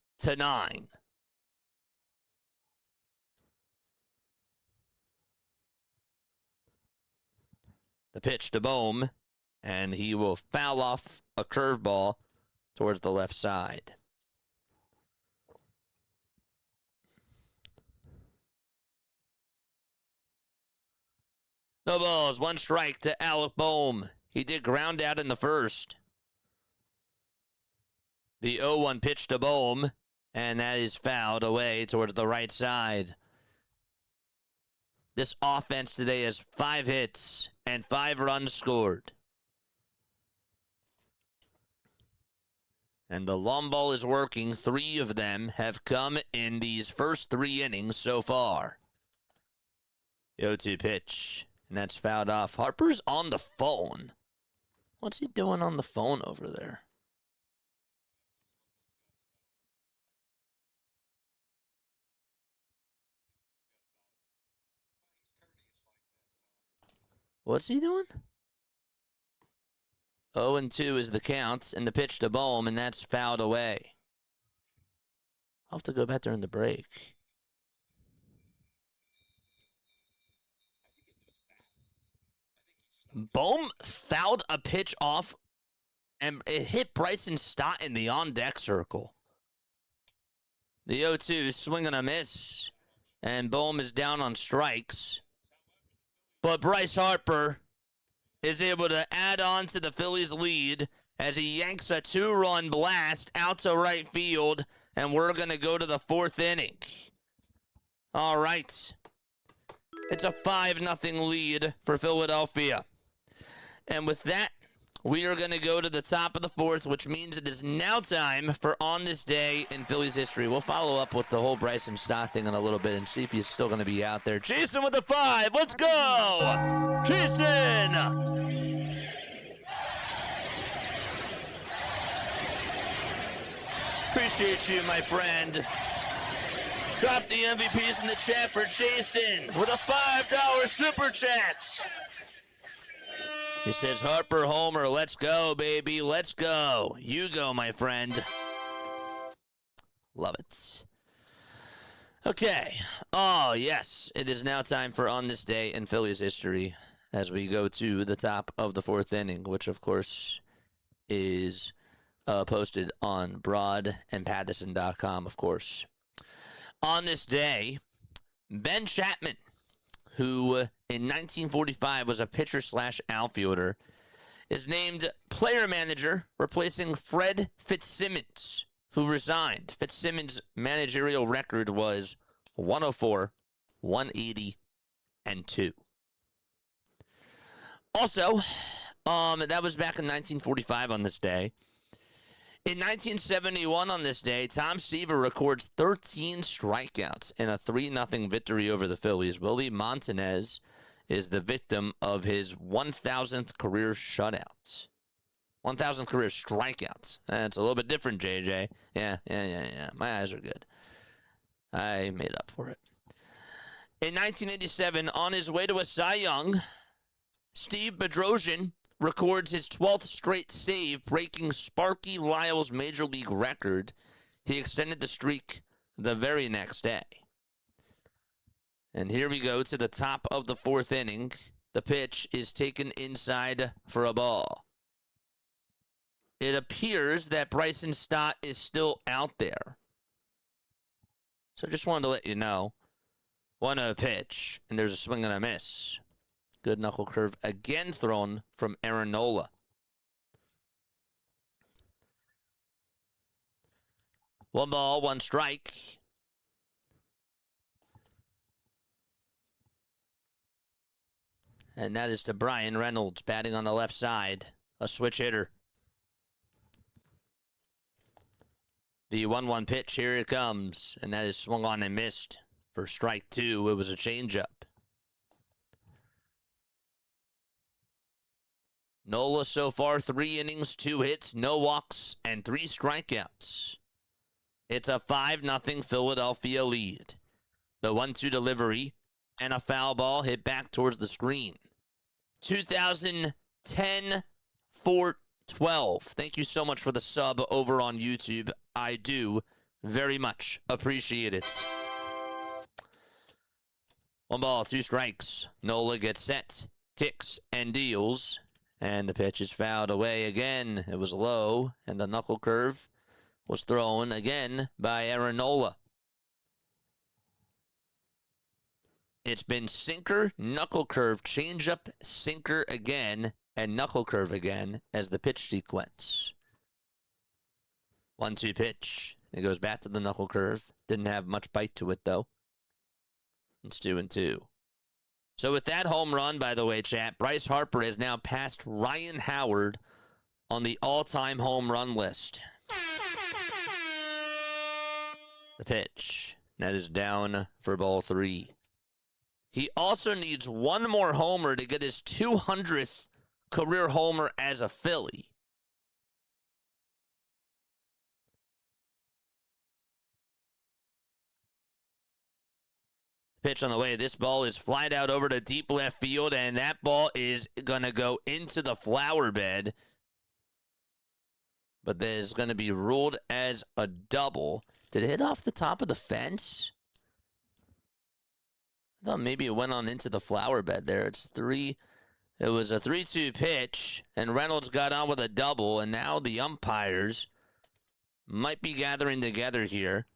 The pitch to Bohm, and he will foul off a curveball towards the left side. No balls, 1 strike to Alec Bohm. He did ground out in the first. The 0-1 pitch to Bohm, and that is fouled away towards the right side. This offense today has 5 hits and 5 runs scored. And the long ball is working. 3 of them have come in these first 3 innings so far. 0-2 pitch. And that's fouled off. Harper's on the phone. What's he doing on the phone over there? What's he doing? 0-2 is the count, and the pitch to Bohm, and that's fouled away. I'll have to go back during the break. Bohm fouled a pitch off, and it hit Bryson Stott in the on-deck circle. The 0-2 swing and a miss, and Bohm is down on strikes. But Bryce Harper is able to add on to the Phillies' lead as he yanks a 2-run blast out to right field, and we're going to go to the 4th inning. All right. It's a 5-0 lead for Philadelphia. And with that, we are going to go to the top of the 4th, which means it is now time for On This Day in Phillies History. We'll follow up with the whole Bryson Stott thing in a little bit and see if he's still going to be out there. Jason with a 5. Let's go! Jason! Appreciate you, my friend. Drop the MVPs in the chat for Jason with a $5 super chat. He says, Harper, Homer, let's go, baby. Let's go. You go, my friend. Love it. Okay. Oh, yes. It is now time for On This Day in Phillies History as we go to the top of the 4th inning, which, of course, is posted on broadandpattison.com, of course. On this day, Ben Chapman, who in 1945 was a pitcher/outfielder, is named player manager, replacing Fred Fitzsimmons, who resigned. Fitzsimmons' managerial record was 104, 180, and 2. Also, that was back in 1945 on this day. In 1971 on this day, Tom Seaver records 13 strikeouts in a 3-0 victory over the Phillies. Willie Montanez is the victim of his 1,000th career shutout. 1,000 career strikeouts. That's a little bit different, JJ. Yeah. My eyes are good. I made up for it. In 1987, on his way to a Cy Young, Steve Bedrosian records his 12th straight save, breaking Sparky Lyle's Major League record. He extended the streak the very next day. And here we go to the top of the 4th inning. The pitch is taken inside for a ball. It appears that Bryson Stott is still out there. So just wanted to let you know. 1-0 pitch, and there's a swing and a miss. Good knuckle curve again thrown from Aaron Nola. One ball, one strike. And that is to Brian Reynolds, batting on the left side. A switch hitter. The 1-1 pitch, here it comes. And that is swung on and missed for strike 2. It was a changeup. Nola so far, 3 innings, 2 hits, no walks, and 3 strikeouts. It's a 5-0 Philadelphia lead. The 1-2 delivery and a foul ball hit back towards the screen. 2010 for 12. Thank you so much for the sub over on YouTube. I do very much appreciate it. 1 ball, 2 strikes. Nola gets set, kicks, and deals. And the pitch is fouled away again. It was low, and the knuckle curve was thrown again by Aaron Nola. It's been sinker, knuckle curve, changeup, sinker again, and knuckle curve again as the pitch sequence. 1-2 pitch. It goes back to the knuckle curve. Didn't have much bite to it, though. It's 2-2. So with that home run, by the way, chat, Bryce Harper has now passed Ryan Howard on the all-time home run list. The pitch. That is down for ball 3. He also needs one more homer to get his 200th career homer as a Philly. Pitch on the way. This ball is flied out over to deep left field, and that ball is going to go into the flower bed. But that is going to be ruled as a double. Did it hit off the top of the fence? I thought maybe it went on into the flower bed there. It was a 3-2 pitch, and Reynolds got on with a double, and now the umpires might be gathering together here.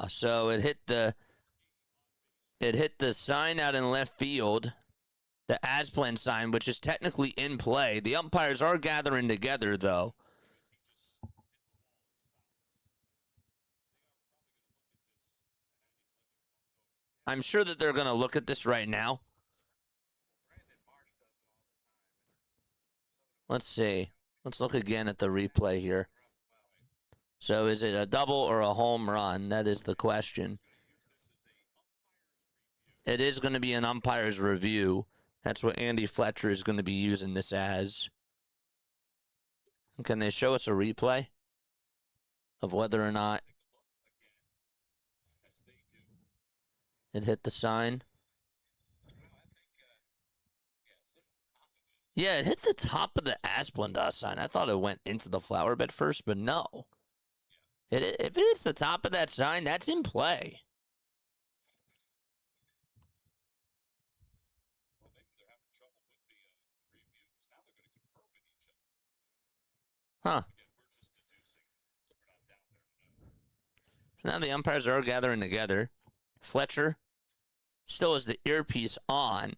So it hit the sign out in left field, the as-planned sign, which is technically in play. The umpires are gathering together, though. I'm sure that they're going to look at this right now. Let's see. Let's look again at the replay here. So is it a double or a home run? That is the question. It is going to be an umpire's review. That's what Andy Fletcher is going to be using this as. Can they show us a replay of whether or not it hit the sign? Yeah, it hit the top of the Asplundar sign. I thought it went into the flower bed first, but no. If it hits the top of that sign, that's in play. Huh. So now the umpires are gathering together. Fletcher still has the earpiece on.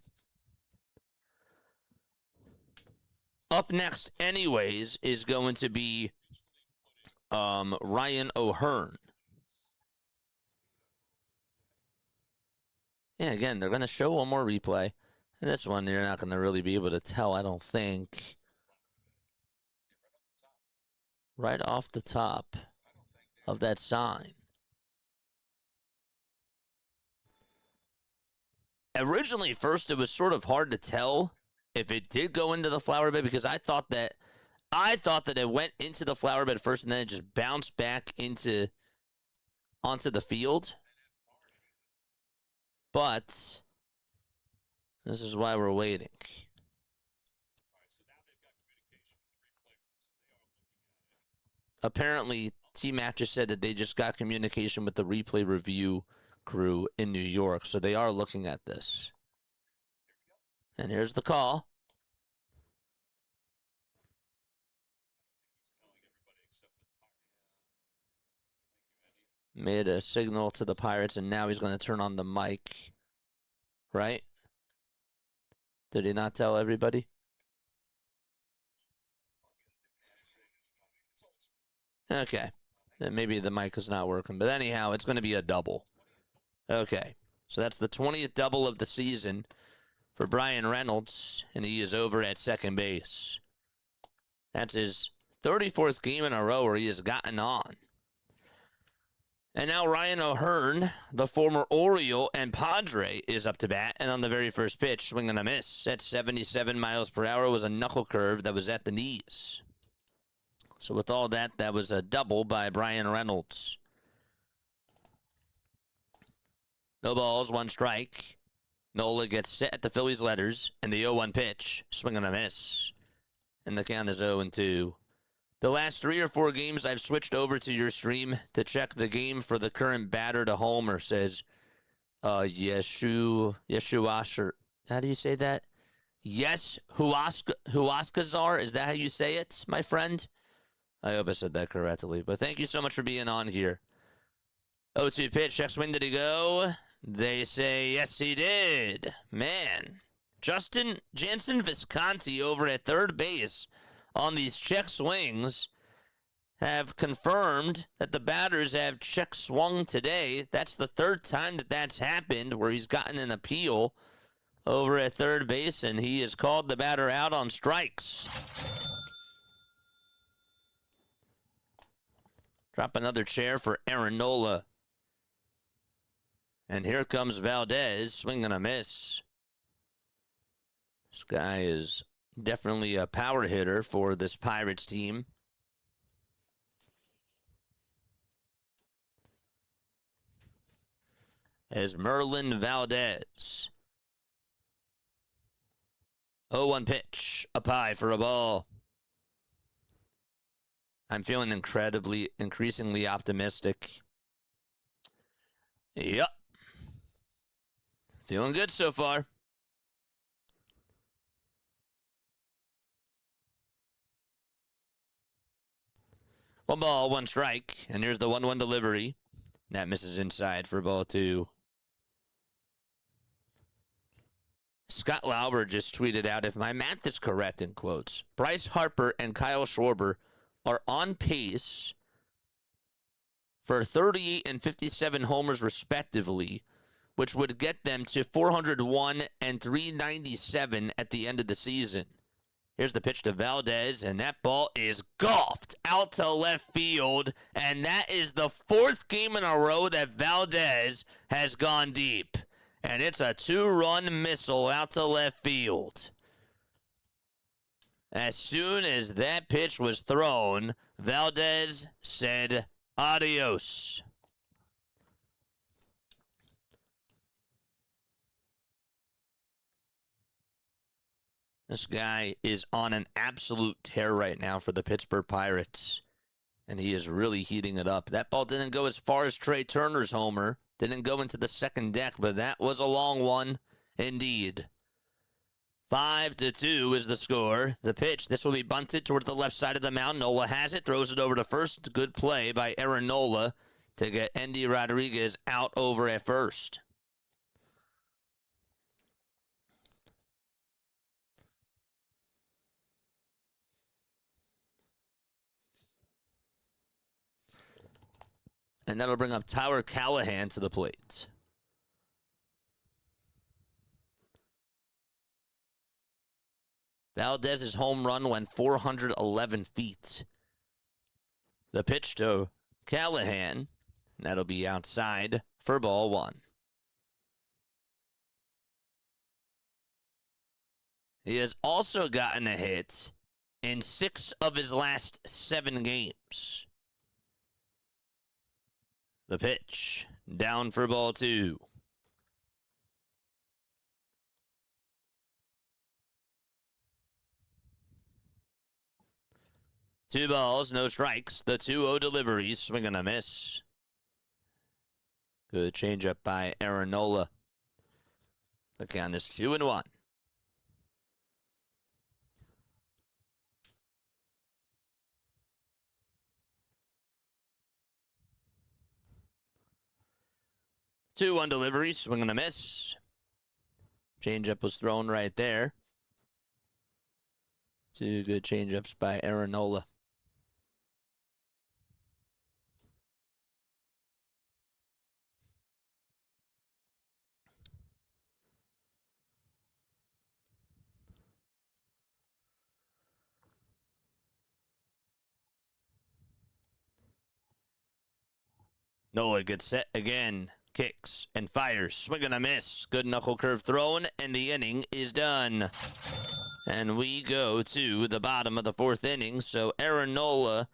Up next, anyways, is going to be Ryan O'Hearn. Yeah, again, they're going to show one more replay. And this one, you're not going to really be able to tell, I don't think. Right off the top of that sign. Originally, first, it was sort of hard to tell if it did go into the flower bed, because I thought that it went into the flower bed first and then it just bounced back onto the field. But this is why we're waiting. Apparently, T-Mac just said that they just got communication with the replay review crew in New York, so they are looking at this. And here's the call. Made a signal to the Pirates, and now he's going to turn on the mic. Right? Did he not tell everybody? Okay. Then maybe the mic is not working. But anyhow, it's going to be a double. Okay. So that's the 20th double of the season for Brian Reynolds, and he is over at second base. That's his 34th game in a row where he has gotten on. And now Ryan O'Hearn, the former Oriole and Padre, is up to bat. And on the very first pitch, swing and a miss at 77 miles per hour, was a knuckle curve that was at the knees. So with all that, that was a double by Brian Reynolds. No balls, one strike. Nola gets set at the Phillies' letters, and the 0-1 pitch, swing and a miss. And the count is 0-2. The last 3 or 4 games, I've switched over to your stream to check the game for the current batter to homer, says Yeshuasher. How do you say that? Yes, Huaskazar. Is that how you say it, my friend? I hope I said that correctly. But thank you so much for being on here. 0-2 pitch. Check swing. Did he go? They say yes, he did. Man. Justin Jansen Visconti over at third base on these check swings have confirmed that the batters have check swung today. That's the third time that that's happened where he's gotten an appeal over at third base, and he has called the batter out on strikes. Drop another chair for Aaron Nola. And here comes Valdez, swing and a miss. This guy is definitely a power hitter for this Pirates team. As Merlin Valdez. 0-1 pitch, up high for a ball. I'm feeling increasingly optimistic. Yep. Feeling good so far. One ball, one strike, and here's the 1-1 delivery. That misses inside for ball two. Scott Lauber just tweeted out, if my math is correct, in quotes, Bryce Harper and Kyle Schwarber are on pace for 38 and 57 homers respectively, which would get them to 401 and 397 at the end of the season. Here's the pitch to Valdez, and that ball is golfed out to left field, and that is the fourth game in a row that Valdez has gone deep. And it's a 2-run missile out to left field. As soon as that pitch was thrown, Valdez said adios. This guy is on an absolute tear right now for the Pittsburgh Pirates. And he is really heating it up. That ball didn't go as far as Trey Turner's homer. Didn't go into the second deck, but that was a long one indeed. 5-2 is the score. The pitch, this will be bunted towards the left side of the mound. Nola has it, throws it over to first. Good play by Aaron Nola to get Endy Rodriguez out over at first. And that'll bring up Tyler Callahan to the plate. Valdez's home run went 411 feet. The pitch to Callahan. That'll be outside for ball one. He has also gotten a hit in 6 of his last 7 games. The pitch, down for ball two. Two balls, no strikes. The 2-0 delivery, swing and a miss. Good changeup by Aaron Nola. The count is 2-1. Two-one delivery, swing and a miss. Changeup was thrown right there. 2 good changeups by Aaron Nola. Nola gets set again. Kicks and fires. Swing and a miss. Good knuckle curve thrown, and the inning is done. And we go to the bottom of the 4th inning. So Aaron Nola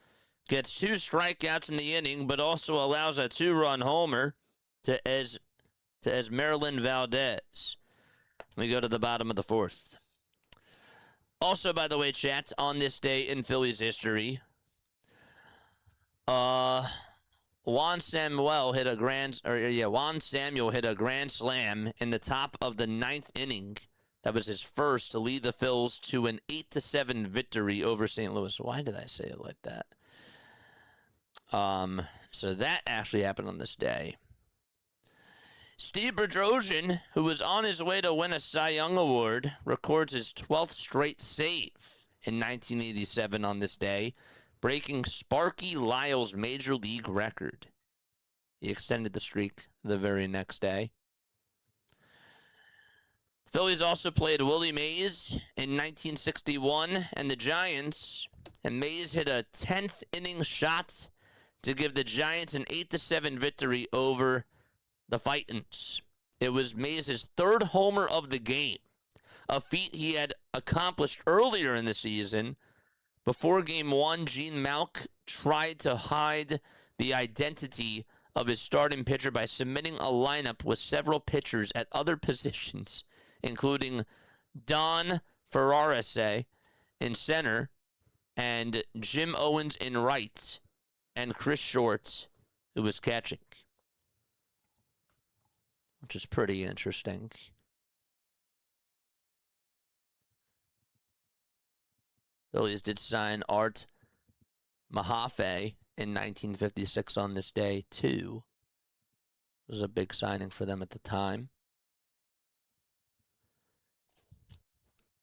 gets 2 strikeouts in the inning, but also allows a 2-run homer to Esmeralyn Valdez. We go to the bottom of the 4th. Also, by the way, chat, on this day in Phillies history, Juan Samuel hit a grand slam in the top of the 9th inning. That was his first to lead the Phils to an 8-7 victory over St. Louis. Why did I say it like that? So that actually happened on this day. Steve Bedrosian, who was on his way to win a Cy Young Award, records his 12th straight save in 1987 on this day, breaking Sparky Lyle's major league record. He extended the streak the very next day. Phillies also played Willie Mays in 1961 and the Giants, and Mays hit a 10th inning shot to give the Giants an 8-7 victory over the Titans. It was Mays' third homer of the game, a feat he had accomplished earlier in the season. Before Game 1, Gene Malk tried to hide the identity of his starting pitcher by submitting a lineup with several pitchers at other positions, including Don Ferrarese in center and Jim Owens in right, and Chris Short, who was catching, which is pretty interesting. Phillies did sign Art Mahaffey in 1956 on this day, too. It was a big signing for them at the time.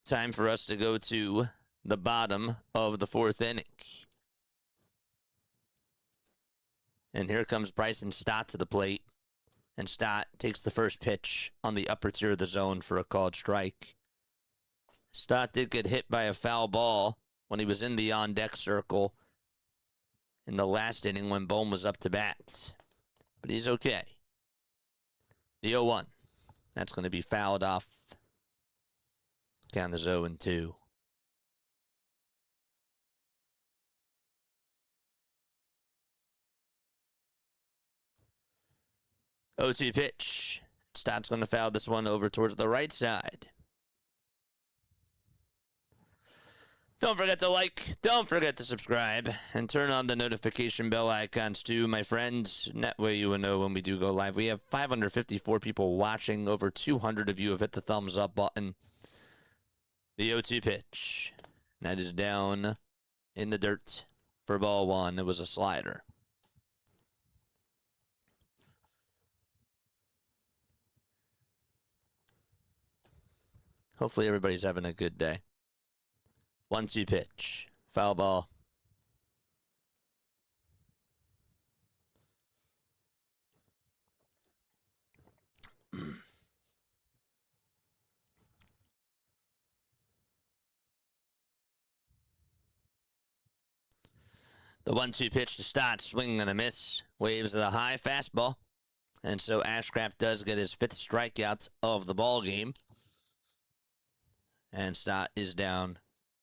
Time for us to go to the bottom of the fourth inning. And here comes Bryson Stott to the plate. And Stott takes the first pitch on the upper tier of the zone for a called strike. Stott did get hit by a foul ball when he was in the on-deck circle in the last inning when Bohm was up to bat. But he's okay. The 0-1. That's going to be fouled off. Count is 0-2. O2 pitch. Stott's going to foul this one over towards the right side. Don't forget to like, don't forget to subscribe, and turn on the notification bell icons too, my friends. That way you will know when we do go live. We have 554 people watching. Over 200 of you have hit the thumbs up button. The 0-2 pitch. That is down in the dirt for ball one. It was a slider. Hopefully everybody's having a good day. 1-2 pitch. Foul ball. The 1-2 pitch to Stott, swinging and a miss. Waves the high fastball. And so Ashcraft does get his 5th strikeout of the ball game. And Stott is down,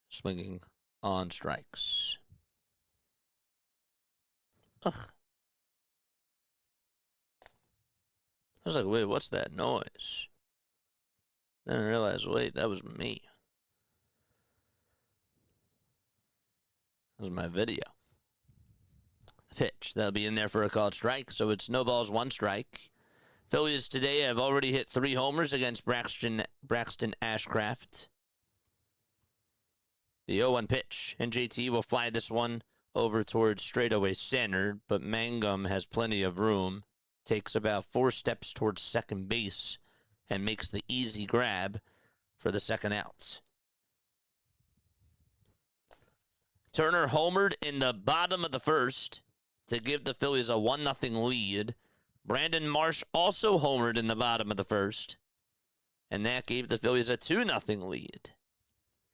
swinging on strikes. Ugh. I was like, wait, what's that noise? Then I realized, wait, that was me. That was my video. Pitch. That'll be in there for a called strike, so it's no balls, 1 strike. Phillies today have already hit 3 homers against Braxton Ashcraft. The 0-1 pitch, and JT will fly this one over towards straightaway center, but Mangum has plenty of room, takes about 4 steps towards second base, and makes the easy grab for the second out. Turner homered in the bottom of the first to give the Phillies a 1-0 lead. Brandon Marsh also homered in the bottom of the first, and that gave the Phillies a 2-0 lead.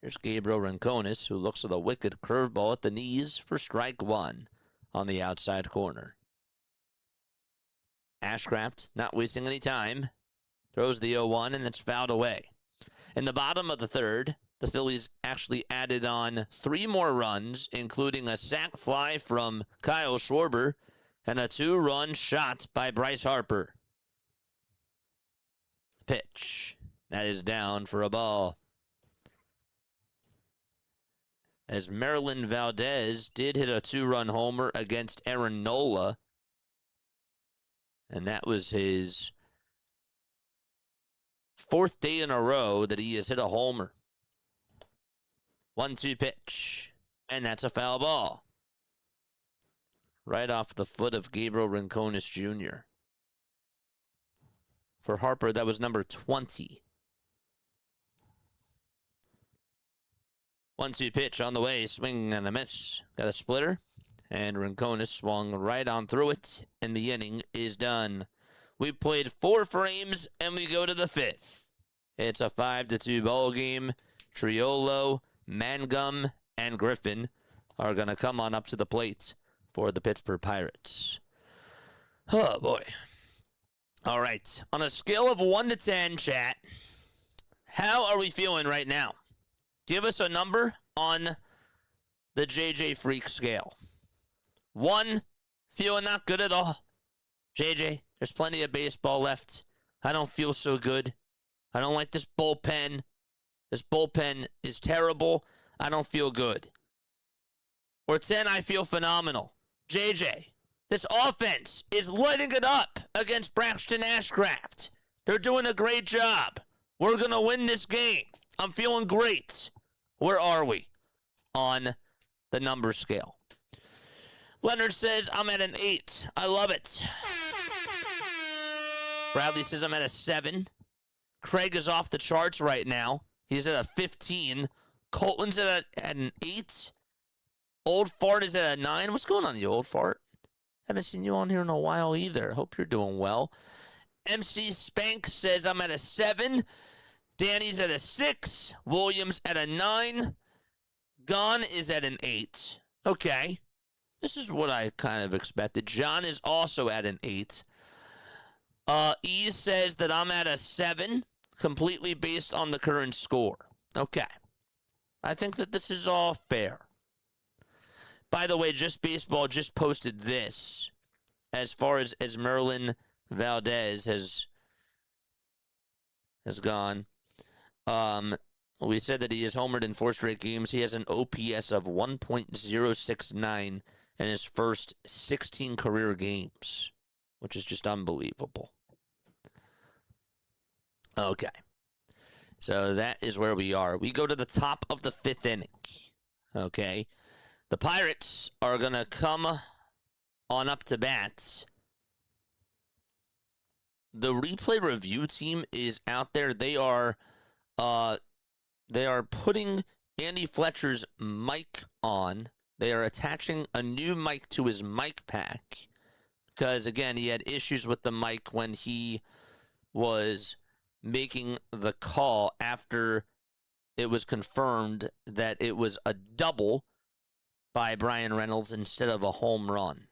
Here's Gabriel Rincones, who looks at a wicked curveball at the knees for strike 1 on the outside corner. Ashcraft, not wasting any time, throws the 0-1, and it's fouled away. In the bottom of the third, the Phillies actually added on 3 more runs, including a sac fly from Kyle Schwarber and a 2-run shot by Bryce Harper. Pitch. That is down for a ball. As Maryland Valdez did hit a 2-run homer against Aaron Nola, and that was his 4th day in a row that he has hit a homer. 1-2 pitch, and that's a foul ball. Right off the foot of Gabriel Rincones Jr. For Harper, that was number 20. 1-2 pitch on the way, swing and a miss. Got a splitter, and Rincones swung right on through it, and the inning is done. We played 4 frames, and we go to the 5th. It's a 5-2 ball game. Triolo, Mangum, and Griffin are going to come on up to the plate for the Pittsburgh Pirates. Oh, boy. All right. On a scale of 1 to 10, chat, how are we feeling right now? Give us a number on the JJ Freak scale. 1, feeling not good at all. JJ, there's plenty of baseball left. I don't feel so good. I don't like this bullpen. This bullpen is terrible. I don't feel good. Or 10, I feel phenomenal. JJ, this offense is lighting it up against Braxton Ashcraft. They're doing a great job. We're going to win this game. I'm feeling great. Where are we on the number scale? Leonard says, I'm at an 8. I love it. Bradley says, I'm at a 7. Craig is off the charts right now. He's at a 15. Colton's at an 8. Old Fart is at a 9. What's going on, you old fart? Haven't seen you on here in a while either. Hope you're doing well. MC Spank says, I'm at a 7. Danny's at a 6. Williams at a 9. Gon is at an 8. Okay. This is what I kind of expected. John is also at an 8. E says that I'm at a 7, completely based on the current score. Okay. I think that this is all fair. By the way, Just Baseball just posted this as far as Merlin Valdez has gone. We said that he has homered in 4 straight games. He has an OPS of 1.069 in his first 16 career games, which is just unbelievable. Okay. So that is where we are. We go to the top of the 5th inning. Okay. The Pirates are going to come on up to bat. The replay review team is out there. They are putting Andy Fletcher's mic on. They are attaching a new mic to his mic pack because, again, he had issues with the mic when he was making the call after it was confirmed that it was a double by Brian Reynolds instead of a home run.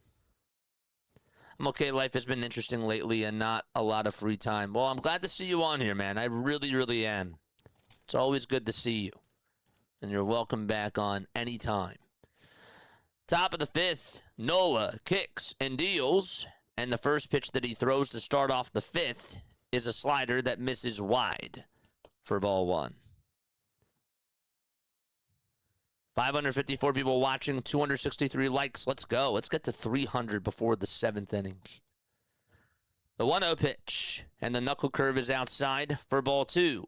I'm okay. Life has been interesting lately and not a lot of free time. Well, I'm glad to see you on here, man. I really, really am. It's always good to see you. And you're welcome back on anytime. Top of the 5th, Nola kicks and deals. And the first pitch that he throws to start off the 5th is a slider that misses wide for ball 1. 554 people watching, 263 likes. Let's go. Let's get to 300 before the 7th inning. The 1-0 pitch, and the knuckle curve is outside for ball 2.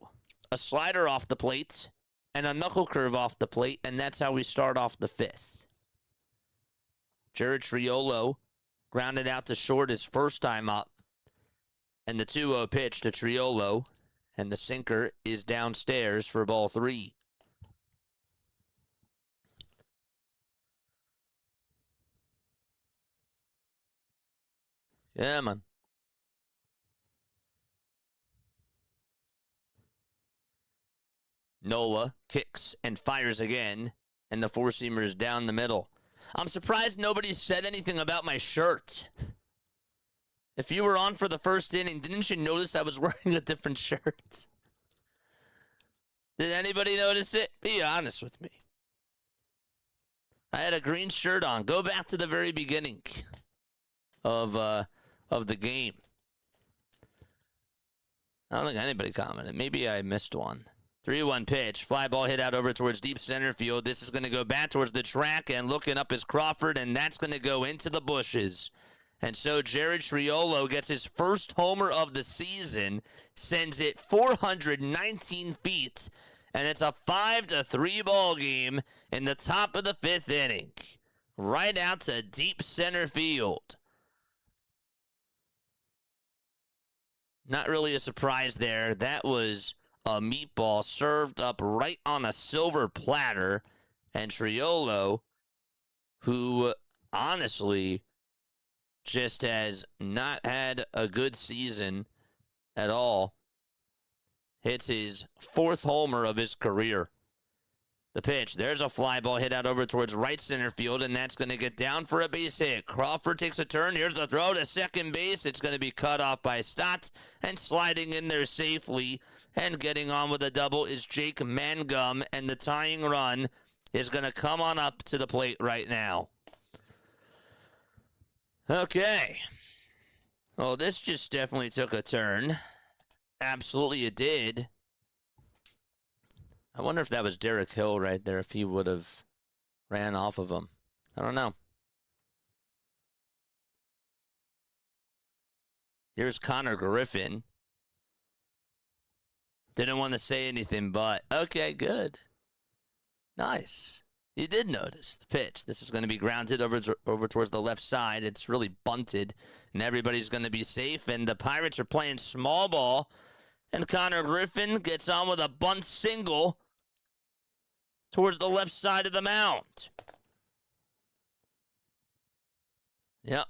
A slider off the plate, and a knuckle curve off the plate, and that's how we start off the 5th. Jared Triolo grounded out to short his first time up, and the 2-0 pitch to Triolo, and the sinker is downstairs for ball 3. Yeah, man. Nola kicks and fires again, and the 4-seamer is down the middle. I'm surprised nobody said anything about my shirt. If you were on for the first inning, didn't you notice I was wearing a different shirt? Did anybody notice it? Be honest with me. I had a green shirt on. Go back to the very beginning of the game. I don't think anybody commented. Maybe I missed one. 3-1 pitch. Fly ball hit out over towards deep center field. This is going to go back towards the track, and looking up is Crawford, and that's going to go into the bushes. And so Jared Triolo gets his first homer of the season, sends it 419 feet, and it's a 5-3 ball game in the top of the 5th inning. Right out to deep center field. Not really a surprise there. That was a meatball served up right on a silver platter. And Triolo, who honestly just has not had a good season at all, hits his 4th homer of his career. The pitch, there's a fly ball hit out over towards right center field, and that's going to get down for a base hit. Crawford takes a turn. Here's the throw to second base. It's going to be cut off by Stott, and sliding in there safely and getting on with a double is Jake Mangum, and the tying run is going to come on up to the plate right now. Okay. Well, this just definitely took a turn. Absolutely it did. I wonder if that was Derek Hill right there, if he would have ran off of him. I don't know. Here's Connor Griffin. Didn't want to say anything, but okay, good. Nice. You did notice the pitch. This is going to be grounded over towards the left side. It's really bunted, and everybody's going to be safe, and the Pirates are playing small ball, and Connor Griffin gets on with a bunt single towards the left side of the mound. Yep.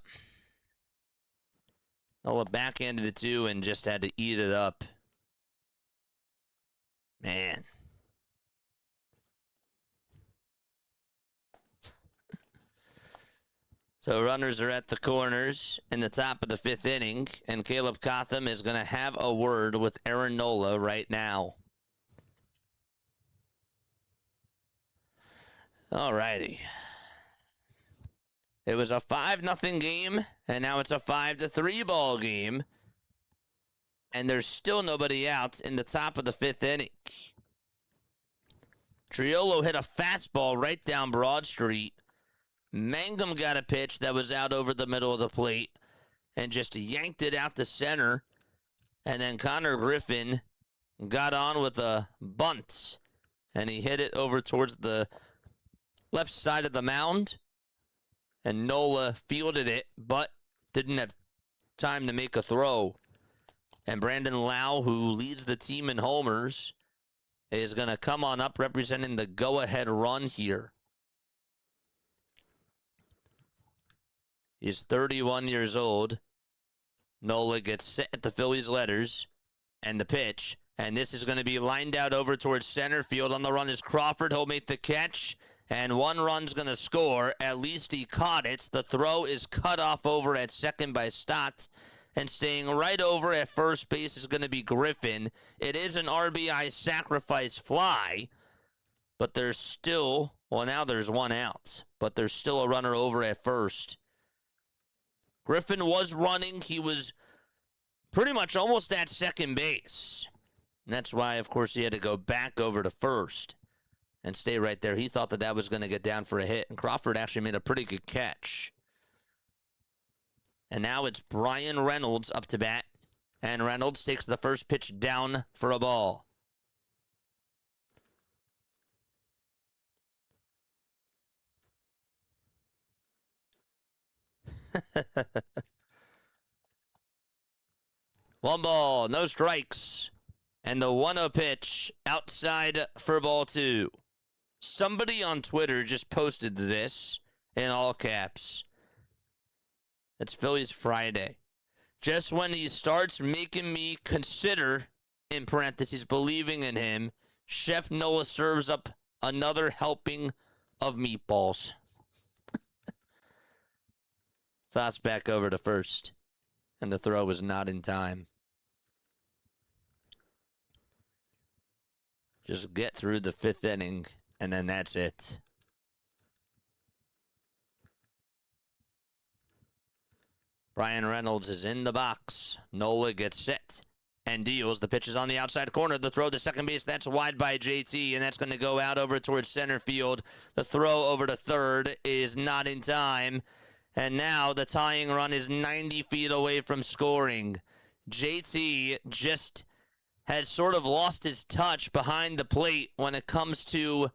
Nola backhanded the 2 and just had to eat it up. Man. So runners are at the corners in the top of the 5th inning, and Caleb Cotham is going to have a word with Aaron Nola right now. All righty. It was a 5-0 game, and now it's a 5-3 ball game. And there's still nobody out in the top of the 5th inning. Triolo hit a fastball right down Broad Street. Mangum got a pitch that was out over the middle of the plate and just yanked it out to center. And then Connor Griffin got on with a bunt, and he hit it over towards the left side of the mound, and Nola fielded it, but didn't have time to make a throw. And Brandon Lau, who leads the team in homers, is going to come on up representing the go-ahead run here. He's 31 years old. Nola gets set at the Phillies letters, and the pitch, and this is going to be lined out over towards center field. On the run is Crawford. He'll make the catch. And 1 run's going to score. At least he caught it. The throw is cut off over at second by Stott. And staying right over at first base is going to be Griffin. It is an RBI sacrifice fly. But there's still, well, now there's 1 out. But there's still a runner over at first. Griffin was running. He was pretty much almost at second base. And that's why, of course, he had to go back over to first and stay right there. He thought that was going to get down for a hit, and Crawford actually made a pretty good catch. And now it's Brian Reynolds up to bat, and Reynolds takes the first pitch down for a ball. One ball, no strikes, and the 1-0 pitch outside for ball 2. Somebody on Twitter just posted this in all caps. It's Phillies Friday. Just when he starts making me consider, in parentheses, believing in him, Chef Nola serves up another helping of meatballs. Toss back over to first, and the throw was not in time. Just get through the 5th inning, and then that's it. Brian Reynolds is in the box. Nola gets set and deals. The pitch is on the outside corner. The throw to second base, that's wide by JT, and that's going to go out over towards center field. The throw over to third is not in time. And now the tying run is 90 feet away from scoring. JT just has sort of lost his touch behind the plate when it comes to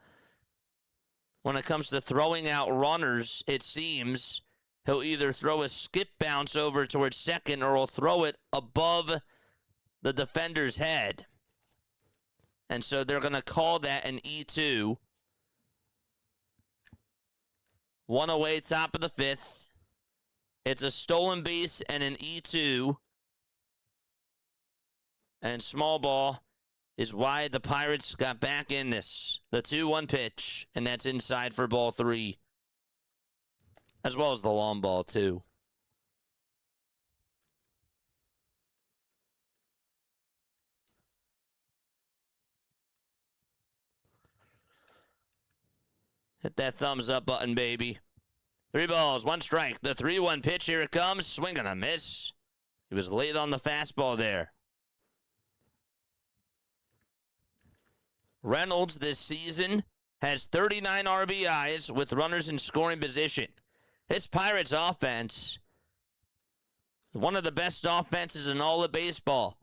throwing out runners, it seems. He'll either throw a skip bounce over towards second, or he'll throw it above the defender's head. And so they're going to call that an E2. 1 away, top of the 5th. It's a stolen base and an E2. And small ball is why the Pirates got back in this. The 2-1 pitch, and that's inside for ball 3. As well as the long ball, too. Hit that thumbs up button, baby. 3 balls, 1 strike. The 3-1 pitch, here it comes. Swing and a miss. He was late on the fastball there. Reynolds this season has 39 RBIs with runners in scoring position. This Pirates offense, one of the best offenses in all of baseball.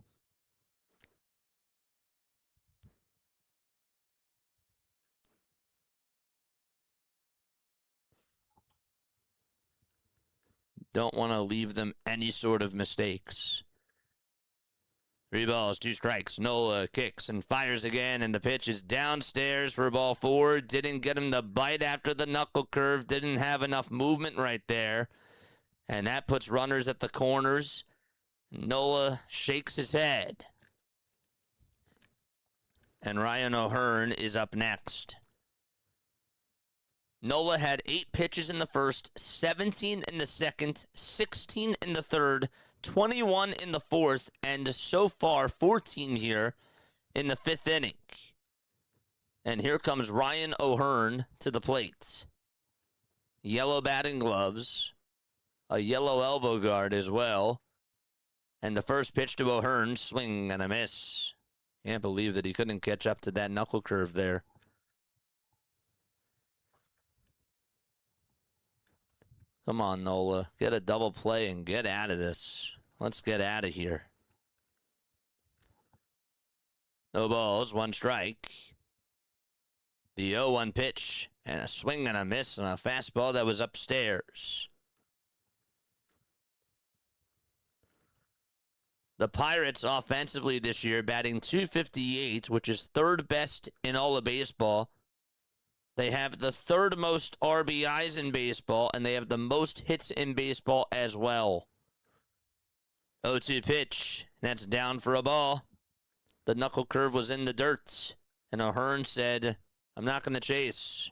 Don't want to leave them any sort of mistakes. 3 balls, 2 strikes. Nola kicks and fires again, and the pitch is downstairs for ball 4. Didn't get him to bite after the knuckle curve. Didn't have enough movement right there. And that puts runners at the corners. Nola shakes his head. And Ryan O'Hearn is up next. Nola had 8 pitches in the first, 17 in the second, 16 in the third, 21 in the fourth, and so far 14 here in the 5th inning. And here comes Ryan O'Hearn to the plate. Yellow batting gloves, a yellow elbow guard as well. And the first pitch to O'Hearn, swing and a miss. Can't believe that he couldn't catch up to that knuckle curve there. Come on, Nola. Get a double play and get out of this. Let's get out of here. No balls, 1 strike. The 0-1 pitch, and a swing and a miss on a fastball that was upstairs. The Pirates offensively this year batting .258, which is 3rd best in all of baseball. They have the 3rd most RBIs in baseball, and they have the most hits in baseball as well. 0-2 pitch. That's down for a ball. The knuckle curve was in the dirt, and O'Hearn said, I'm not going to chase.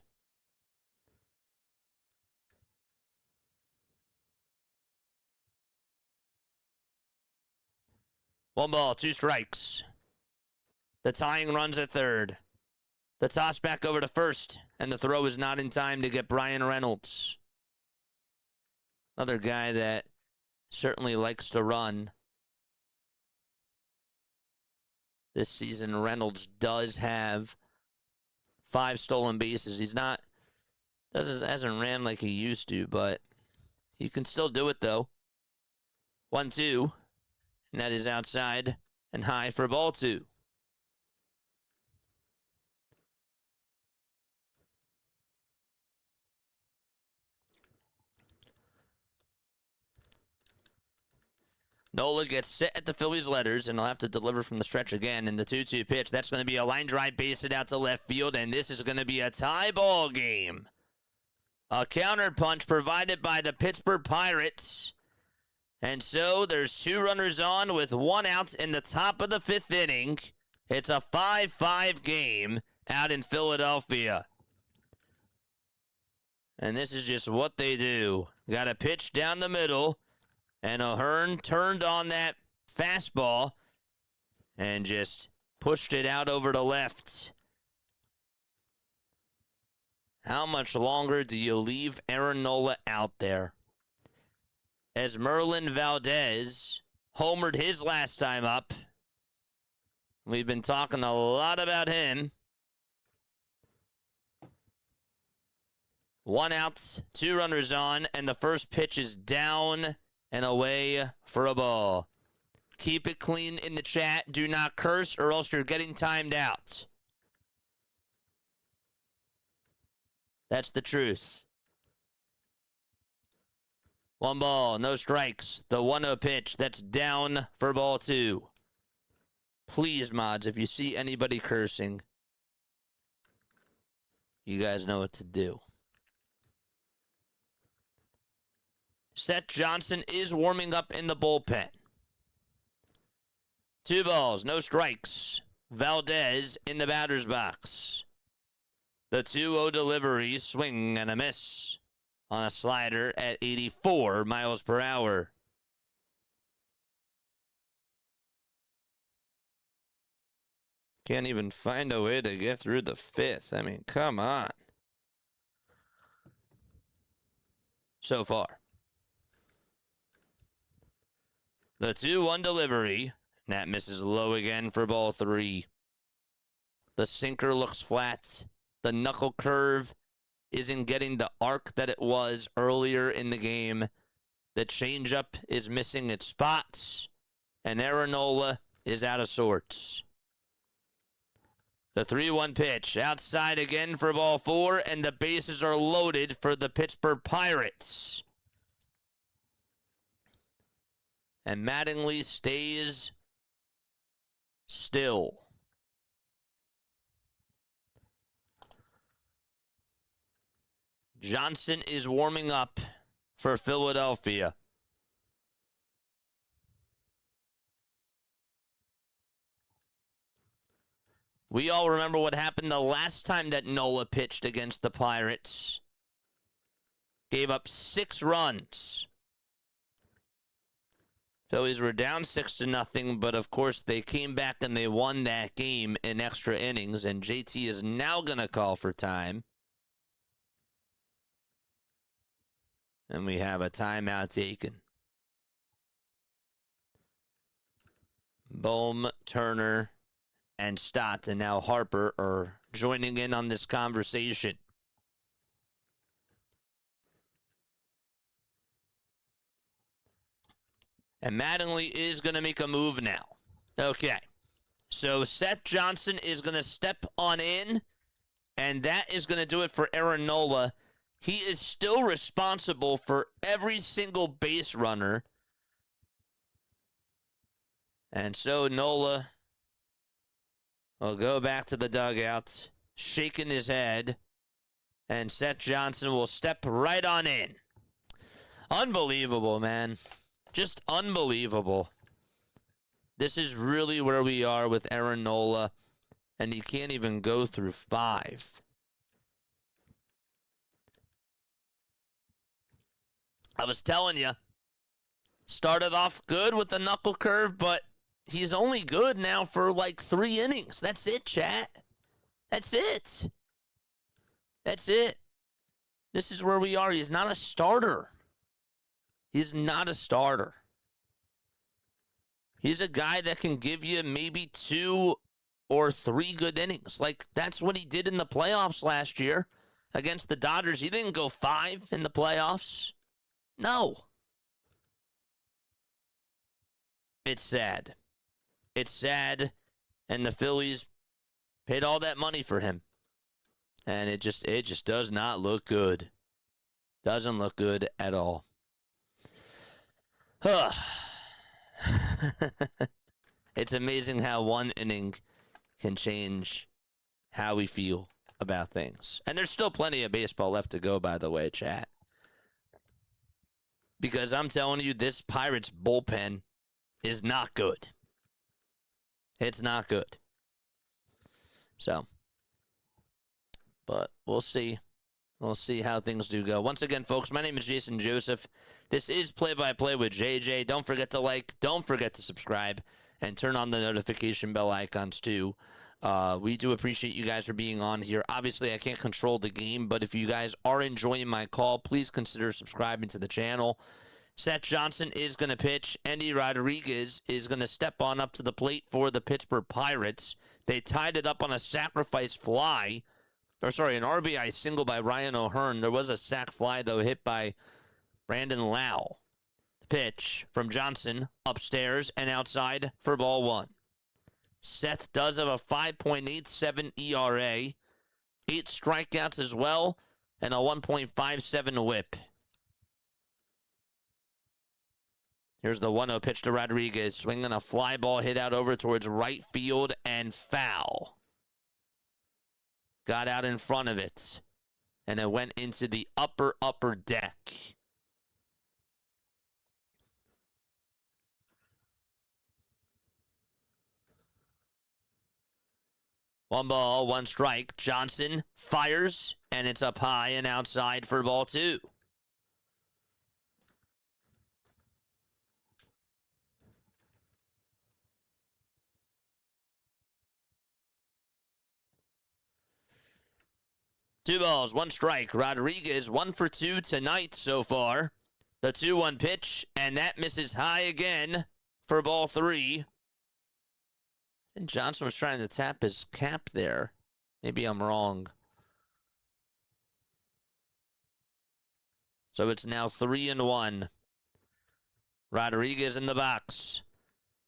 One ball, 2 strikes. The tying runs at third. The toss back over to first, and the throw is not in time to get Brian Reynolds. Another guy that certainly likes to run. This season, Reynolds does have 5 stolen bases. He's not, hasn't ran like he used to, but he can still do it though. 1-2, and that is outside and high for ball 2. Nola gets set at the Phillies' letters, and he'll have to deliver from the stretch again in the 2-2 pitch. That's going to be a line drive, base it out to left field, and this is going to be a tie ball game. A counter punch provided by the Pittsburgh Pirates. And so there's 2 runners on with 1 out in the top of the 5th inning. It's a 5-5 game out in Philadelphia. And this is just what they do. Got a pitch down the middle. And O'Hearn turned on that fastball and just pushed it out over to left. How much longer do you leave Aaron Nola out there? As Merlin Valdez homered his last time up. We've been talking a lot about him. 1 out, 2 runners on, and the first pitch is down and away for a ball. Keep it clean in the chat. Do not curse or else you're getting timed out. That's the truth. 1 ball, no strikes. The 1-0 pitch, that's down for ball 2. Please, mods, if you see anybody cursing, you guys know what to do. Seth Johnson is warming up in the bullpen. 2 balls, no strikes. Valdez in the batter's box. The 2-0 delivery, swing and a miss on a slider at 84 miles per hour. Can't even find a way to get through the 5th. I mean, come on. So far. The 2-1 delivery. That misses low again for ball 3. The sinker looks flat. The knuckle curve isn't getting the arc that it was earlier in the game. The changeup is missing its spots. And Nola is out of sorts. The 3-1 pitch outside again for ball 4, and the bases are loaded for the Pittsburgh Pirates. And Mattingly stays still. Johnson is warming up for Philadelphia. We all remember what happened the last time that Nola pitched against the Pirates. Gave up 6 runs. Phillies were down 6-0, but of course they came back and they won that game in extra innings, and JT is now going to call for time. And we have a timeout taken. Bohm, Turner, and Stott, and now Harper are joining in on this conversation. And Mattingly is going to make a move now. Okay. So Seth Johnson is going to step on in, and that is going to do it for Aaron Nola. He is still responsible for every single base runner. And so Nola will go back to the dugout, shaking his head, and Seth Johnson will step right on in. Unbelievable, man. Just unbelievable. This is really where we are with Aaron Nola, and he can't even go through 5. I was telling you, started off good with the knuckle curve, but he's only good now for like 3 innings. That's it, chat. That's it. That's it. This is where we are. He's not a starter. He's not a starter. He's a guy that can give you maybe 2 or 3 good innings. Like, that's what he did in the playoffs last year against the Dodgers. He didn't go 5 in the playoffs. No. It's sad. It's sad, and the Phillies paid all that money for him. And it just does not look good. Doesn't look good at all. It's amazing how 1 inning can change how we feel about things. And there's still plenty of baseball left to go, by the way, chat. Because I'm telling you, this Pirates bullpen is not good. It's not good. So, but we'll see. We'll see how things do go. Once again, folks, my name is Jason Joseph. This is Play-by-Play with JJ. Don't forget to like, don't forget to subscribe, and turn on the notification bell icons too. We do appreciate you guys for being on here. Obviously, I can't control the game, but if you guys are enjoying my call, please consider subscribing to the channel. Seth Johnson is going to pitch. Andy Rodriguez is going to step on up to the plate for the Pittsburgh Pirates. They tied it up on a sacrifice fly. An RBI single by Ryan O'Hearn. There was a sac fly, though, hit by Brandon Lau. The pitch from Johnson upstairs and outside for ball 1. Seth does have a 5.87 ERA, 8 strikeouts as well, and a 1.57 whip. Here's the 1-0 pitch to Rodriguez, swinging a fly ball hit out over towards right field and foul. Got out in front of it, and it went into the upper deck. 1 ball, 1 strike. Johnson fires, and it's up high and outside for ball 2. Two balls, 1 strike. Rodriguez 1 for 2 tonight so far. The 2-1 pitch, and that misses high again for ball 3. And Johnson was trying to tap his cap there. Maybe I'm wrong. So it's now 3-1. Rodriguez in the box.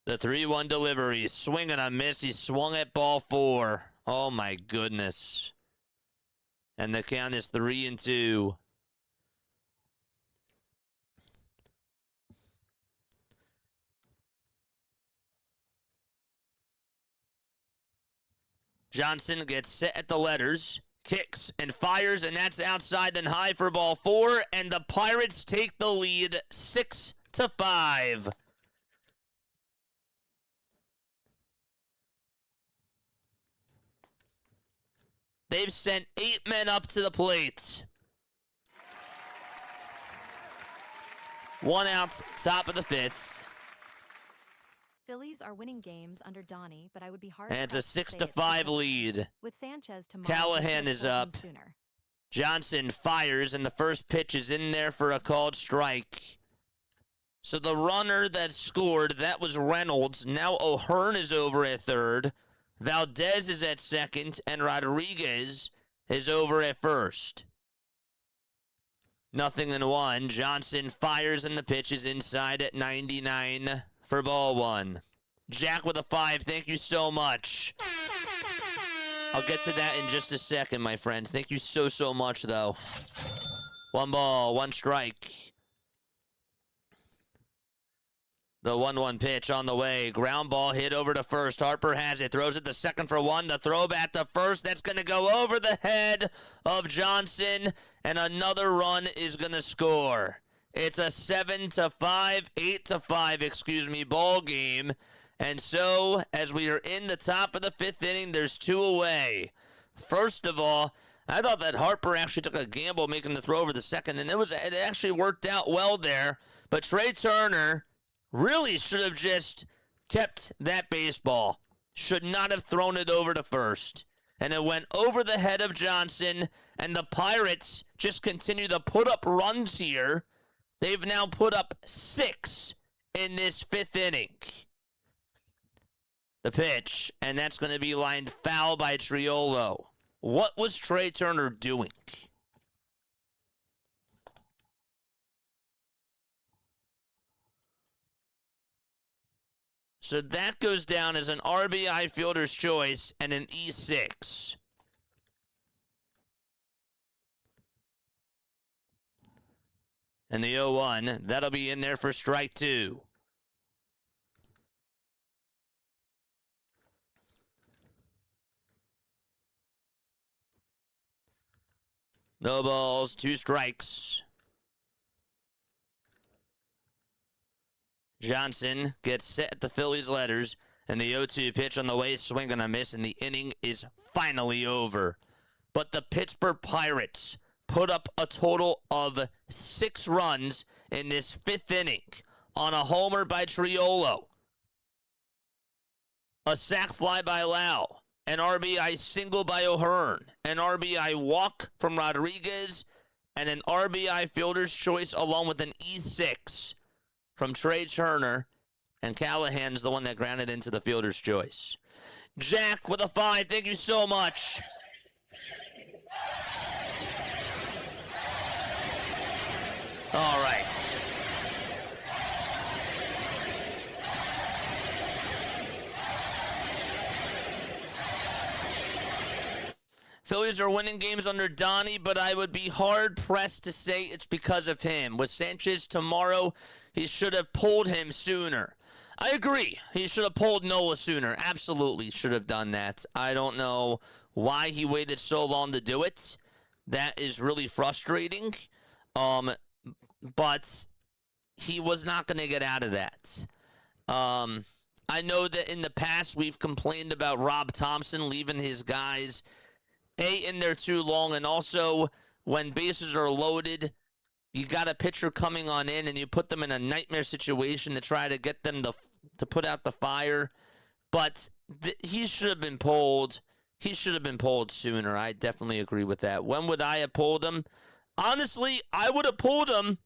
The 3-1 delivery. Swing and a miss. He swung at ball 4. Oh my goodness. And the count is 3-2. Johnson gets set at the letters, kicks and fires, and that's outside then high for ball 4, and the Pirates take the lead 6-5. They've sent 8 men up to the plate. 1 out, top of the 5th. Phillies are winning games under Donnie, but I would be hard. And it's a 6-5 lead. With Sanchez tomorrow. Callahan is up. Sooner. Johnson fires, and the first pitch is in there for a called strike. So the runner that scored, that was Reynolds. Now O'Hearn is over at third. Valdez is at second, and Rodriguez is over at first. 0-1. Johnson fires, and the pitch is inside at 99 for ball 1. Jack with a 5. Thank you so much. I'll get to that in just a second, my friend. Thank you so much, though. 1 ball, 1 strike. The 1-1 pitch on the way. Ground ball hit over to first. Harper has it. Throws it to second for 1. The throw back to first. That's going to go over the head of Johnson. And another run is going to score. It's a 7-5, 8-5, ball game. And so, as we are in the top of the 5th inning, there's 2 away. First of all, I thought that Harper actually took a gamble making the throw over the second, and it actually worked out well there. But Trey Turner really should have just kept that baseball. Should not have thrown it over to first. And it went over the head of Johnson, and the Pirates just continue to put up runs here. They've now put up 6 in this 5th inning. The pitch, and that's going to be lined foul by Triolo. What was Trey Turner doing? So that goes down as an RBI fielder's choice and an E6. And the 0-1, that'll be in there for strike 2. No balls, 2 strikes. Johnson gets set at the Phillies letters, and the 0-2 pitch on the way, swing and a miss, and the inning is finally over. But the Pittsburgh Pirates put up a total of 6 runs in this 5th inning on a homer by Triolo, a sac fly by Lau, an RBI single by O'Hearn, an RBI walk from Rodriguez, and an RBI fielder's choice along with an E6 from Trey Turner, and Callahan's the one that grounded into the fielder's choice. Jack with a 5. Thank you so much. All right. Phillies are winning games under Donnie, but I would be hard-pressed to say it's because of him. With Sanchez tomorrow, he should have pulled him sooner. I agree. He should have pulled Nola sooner. Absolutely should have done that. I don't know why he waited so long to do it. That is really frustrating. But he was not going to get out of that. I know that in the past we've complained about Rob Thompson leaving his guys in there too long, and also when bases are loaded, you got a pitcher coming on in and you put them in a nightmare situation to try to get them to put out the fire. But he should have been pulled. He should have been pulled sooner. I definitely agree with that. When would I have pulled him? Honestly, I would have pulled him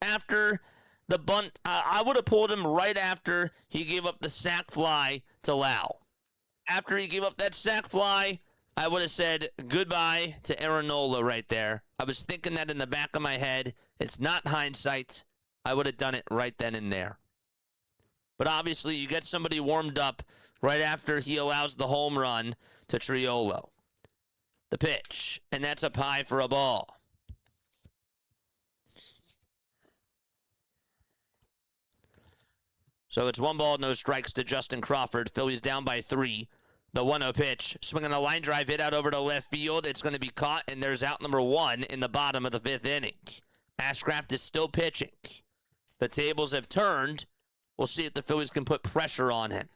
after the bunt. I would have pulled him right after he gave up the sac fly to Lau. After he gave up that sac fly, I would have said goodbye to Aaron Nola right there. I was thinking that in the back of my head. It's not hindsight. I would have done it right then and there. But obviously, you get somebody warmed up right after he allows the home run to Triolo. The pitch, and that's up high for a ball. So it's 1 ball, no strikes to Justin Crawford. Phillies down by 3. The 1-0 pitch, swinging a line drive hit out over to left field. It's going to be caught, and there's out number 1 in the bottom of the 5th inning. Ashcraft is still pitching. The tables have turned. We'll see if the Phillies can put pressure on him.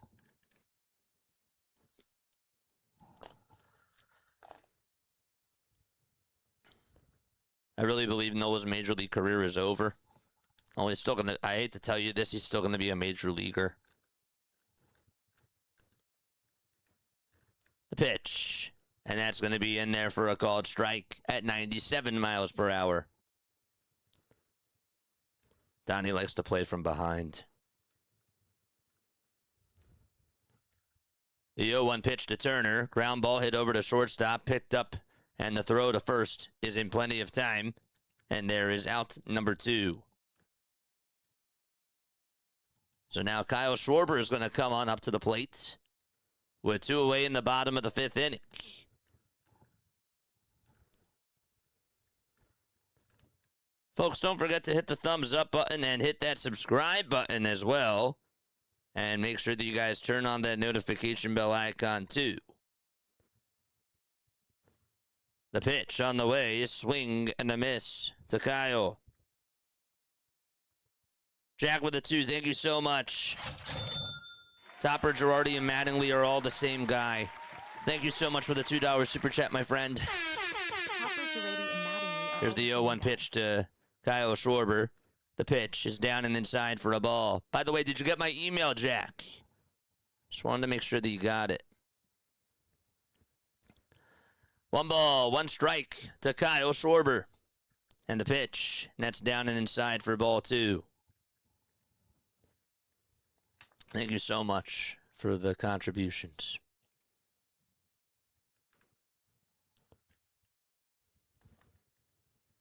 I really believe Nola's major league career is over. Only still gonna. I hate to tell you this, he's still gonna be a major leaguer. The pitch, and that's gonna be in there for a called strike at 97 miles per hour. Donnie likes to play from behind. The 0-1 pitch to Turner. Ground ball hit over to shortstop, picked up, and the throw to first is in plenty of time. And there is out number 2. So now Kyle Schwarber is going to come on up to the plate with 2 away in the bottom of the 5th inning. Folks, don't forget to hit the thumbs up button and hit that subscribe button as well. And make sure that you guys turn on that notification bell icon too. The pitch on the way is swing and a miss to Kyle. Jack with a 2, thank you so much. Topper, Girardi, and Mattingly are all the same guy. Thank you so much for the $2 super chat, my friend. Harper, Girardi, and Mattingly are Here's the 0-1 pitch to Kyle Schwarber. The pitch is down and inside for a ball. By the way, did you get my email, Jack? Just wanted to make sure that you got it. 1 ball, 1 strike to Kyle Schwarber. And the pitch, and that's down and inside for ball 2. Thank you so much for the contributions.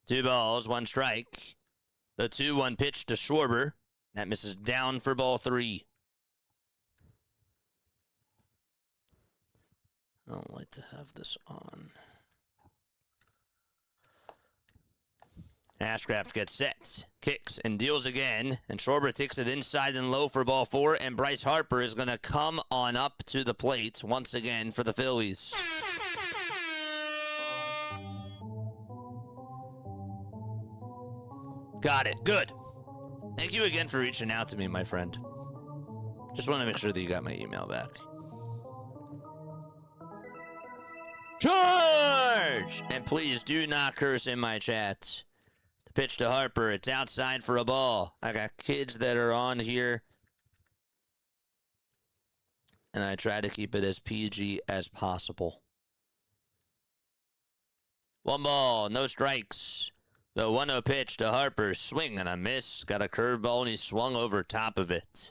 Two balls, 1 strike. The 2-1 pitch to Schwarber. That misses down for ball 3. I don't like to have this on. Ashcraft gets set, kicks, and deals again. And Schwarber takes it inside and low for ball 4. And Bryce Harper is going to come on up to the plate once again for the Phillies. Got it. Good. Thank you again for reaching out to me, my friend. Just want to make sure that you got my email back. Charge! And please do not curse in my chats. The pitch to Harper. It's outside for a ball. I got kids that are on here. And I try to keep it as PG as possible. 1 ball, no strikes. The 1-0 pitch to Harper. Swing and a miss. Got a curveball and he swung over top of it.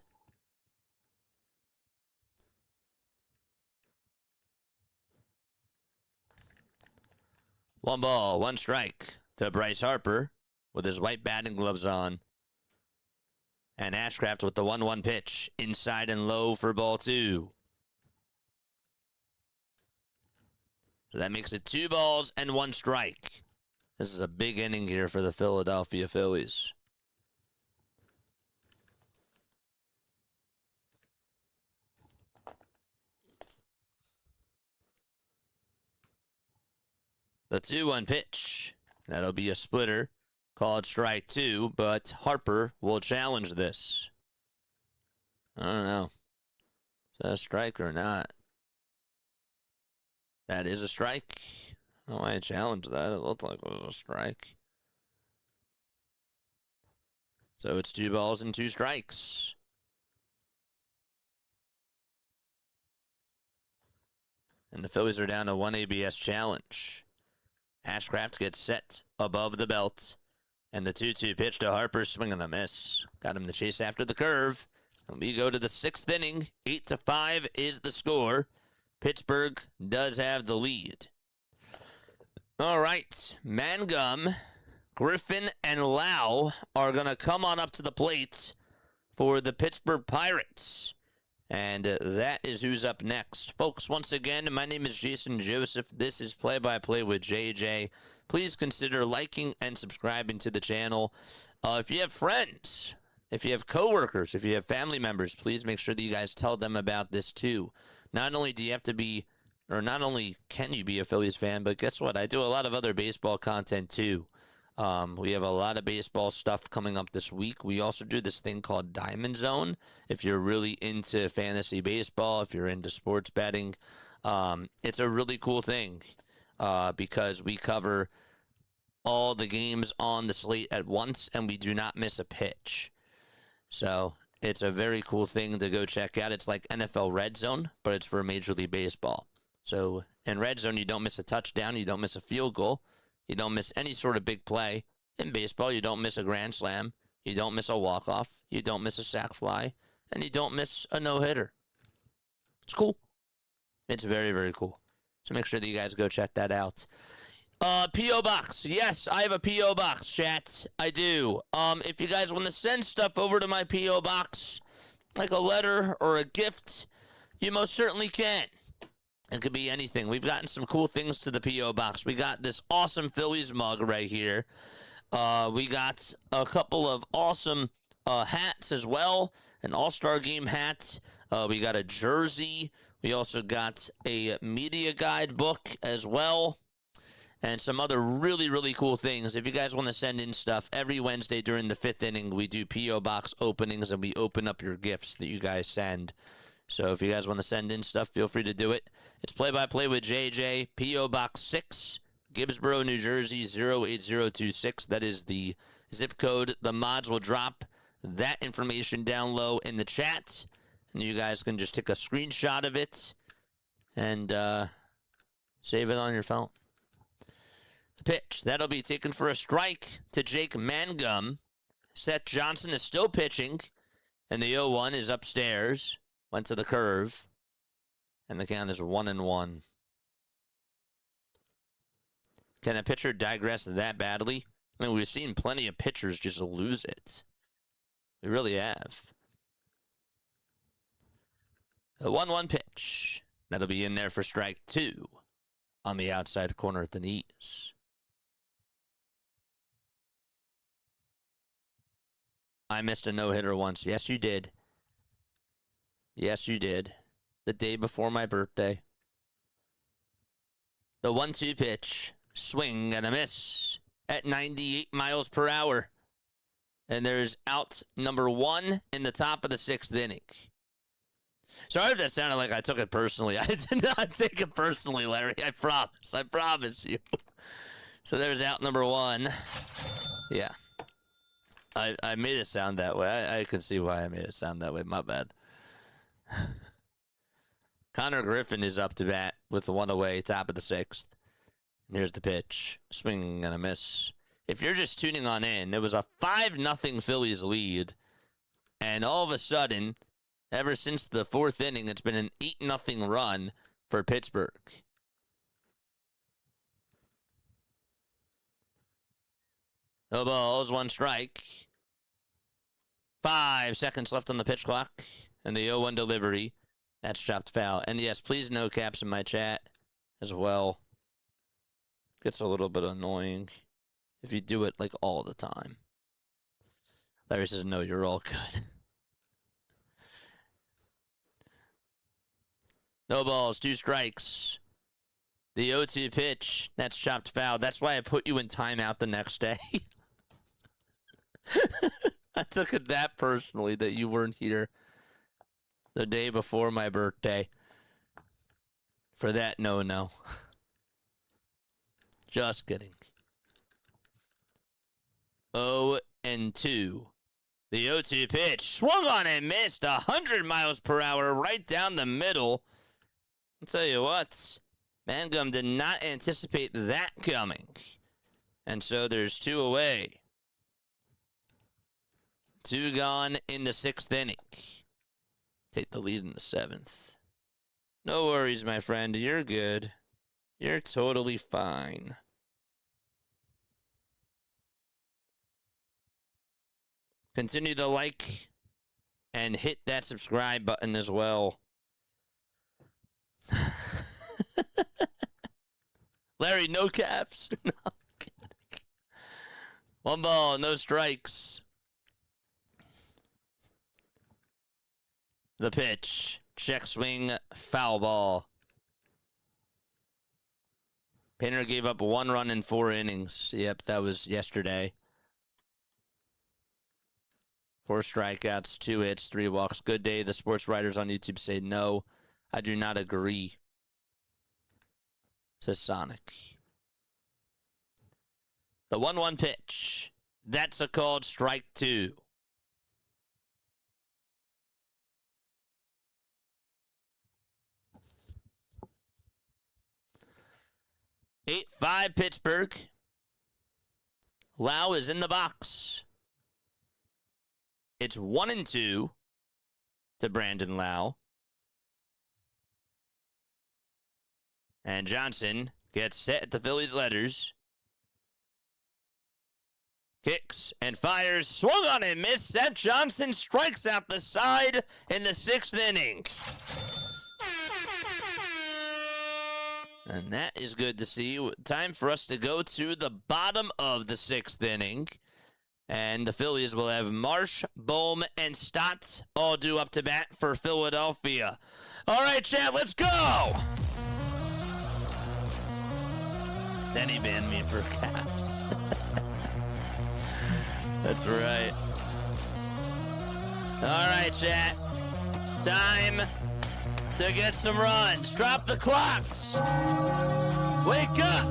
One ball, 1 strike to Bryce Harper with his white batting gloves on. And Ashcraft with the 1-1 pitch. Inside and low for ball 2. So that makes it 2 balls and 1 strike. This is a big inning here for the Philadelphia Phillies. The 2-1 pitch. That'll be a splitter. Called strike 2, but Harper will challenge this. I don't know. Is that a strike or not? That is a strike. I don't know why I challenged that. It looked like it was a strike. So it's 2 balls and 2 strikes. And the Phillies are down to 1 ABS challenge. Ashcraft gets set above the belt. And the 2-2 pitch to Harper, swing and a miss. Got him to chase after the curve. And we go to the 6th inning. 8-5 is the score. Pittsburgh does have the lead. All right. Mangum, Griffin, and Lau are going to come on up to the plate for the Pittsburgh Pirates. And that is who's up next. Folks, once again, my name is Jason Joseph. This is Play-by-Play with JJ. Please consider liking and subscribing to the channel. If you have friends, if you have coworkers, if you have family members, please make sure that you guys tell them about this too. Not only do you have to be, or not only can you be a Phillies fan, but guess what? I do a lot of other baseball content too. We have a lot of baseball stuff coming up this week. We also do this thing called Diamond Zone. If you're really into fantasy baseball, if you're into sports betting, it's a really cool thing because we cover all the games on the slate at once and we do not miss a pitch. So it's a very cool thing to go check out. It's like NFL Red Zone, but it's for Major League Baseball. So in Red Zone, you don't miss a touchdown, you don't miss a field goal. You don't miss any sort of big play. In baseball, you don't miss a grand slam. You don't miss a walk-off. You don't miss a sac fly. And you don't miss a no-hitter. It's cool. It's very, very cool. So make sure that you guys go check that out. P.O. Box. Yes, I have a P.O. Box, chat. I do. If you guys want to send stuff over to my P.O. Box, like a letter or a gift, you most certainly can. It could be anything. We've gotten some cool things to the P.O. Box. We got this awesome Phillies mug right here. We got a couple of awesome hats as well. An All-Star Game hat. We got a jersey. We also got a media guide book as well. And some other really, really cool things. If you guys want to send in stuff, every Wednesday during the 5th inning, we do P.O. Box openings and we open up your gifts that you guys send. So if you guys want to send in stuff, feel free to do it. It's Play-by-Play with JJ, P.O. Box 6, Gibbsboro, New Jersey, 08026. That is the zip code. The mods will drop that information down low in the chat. And you guys can just take a screenshot of it and save it on your phone. The pitch. That'll be taken for a strike to Jake Mangum. Seth Johnson is still pitching. And the 0-1 is upstairs. Went to the curve, and the count is 1-1. Can a pitcher digress that badly? I mean, we've seen plenty of pitchers just lose it. We really have. A 1-1 pitch. That'll be in there for strike 2 on the outside corner at the knees. I missed a no-hitter once. Yes, you did. Yes, you did. The day before my birthday. The 1-2 pitch. Swing and a miss at 98 miles per hour. And there's out number 1 in the top of the 6th inning. Sorry if that sounded like I took it personally. I did not take it personally, Larry. I promise. I promise you. So there's out number 1. Yeah. I made it sound that way. I can see why I made it sound that way. My bad. Connor Griffin is up to bat with the 1 away, top of the 6th. And here's the pitch. Swing and a miss. If you're just tuning on in, it was a 5-0 Phillies lead. And all of a sudden, ever since the 4th inning, it's been an 8-0 run for Pittsburgh. No balls, 1 strike. 5 seconds left on the pitch clock. And the 0-1 delivery. That's chopped foul. And yes, please no caps in my chat as well. Gets a little bit annoying if you do it like all the time. Larry says, no, you're all good. No balls, 2 strikes. The 0-2 pitch. That's chopped foul. That's why I put you in timeout the next day. I took it that personally that you weren't here. the day before my birthday for that no. Just kidding. 0-2. The 0-2 pitch swung on and missed 100 miles per hour right down the middle. I'll tell you what, Mangum did not anticipate that coming. And so there's 2 away. 2 gone in the 6th inning. Take the lead in the 7th. No worries, my friend. You're good. You're totally fine. Continue to like and hit that subscribe button as well. Larry, no caps. No, I'm kidding. 1 ball, no strikes. The pitch. Check swing, foul ball. Painter gave up 1 run in 4 innings. Yep, that was yesterday. 4 strikeouts, 2 hits, 3 walks. Good day. The sports writers on YouTube say no. I do not agree. Says Sonic. The 1-1 pitch. That's a called strike 2. 8-5 Pittsburgh. Lau is in the box. It's 1-2 to Brandon Lau. And Johnson gets set at the Phillies' letters. Kicks and fires. Swung on and missed. Seth Johnson strikes out the side in the 6th inning. And that is good to see. Time for us to go to the bottom of the 6th inning. And the Phillies will have Marsh, Bohm, and Stott all due up to bat for Philadelphia. All right, Chad, let's go! Then he banned me for caps. That's right. All right, chat. Time to get some runs. Drop the clocks. Wake up.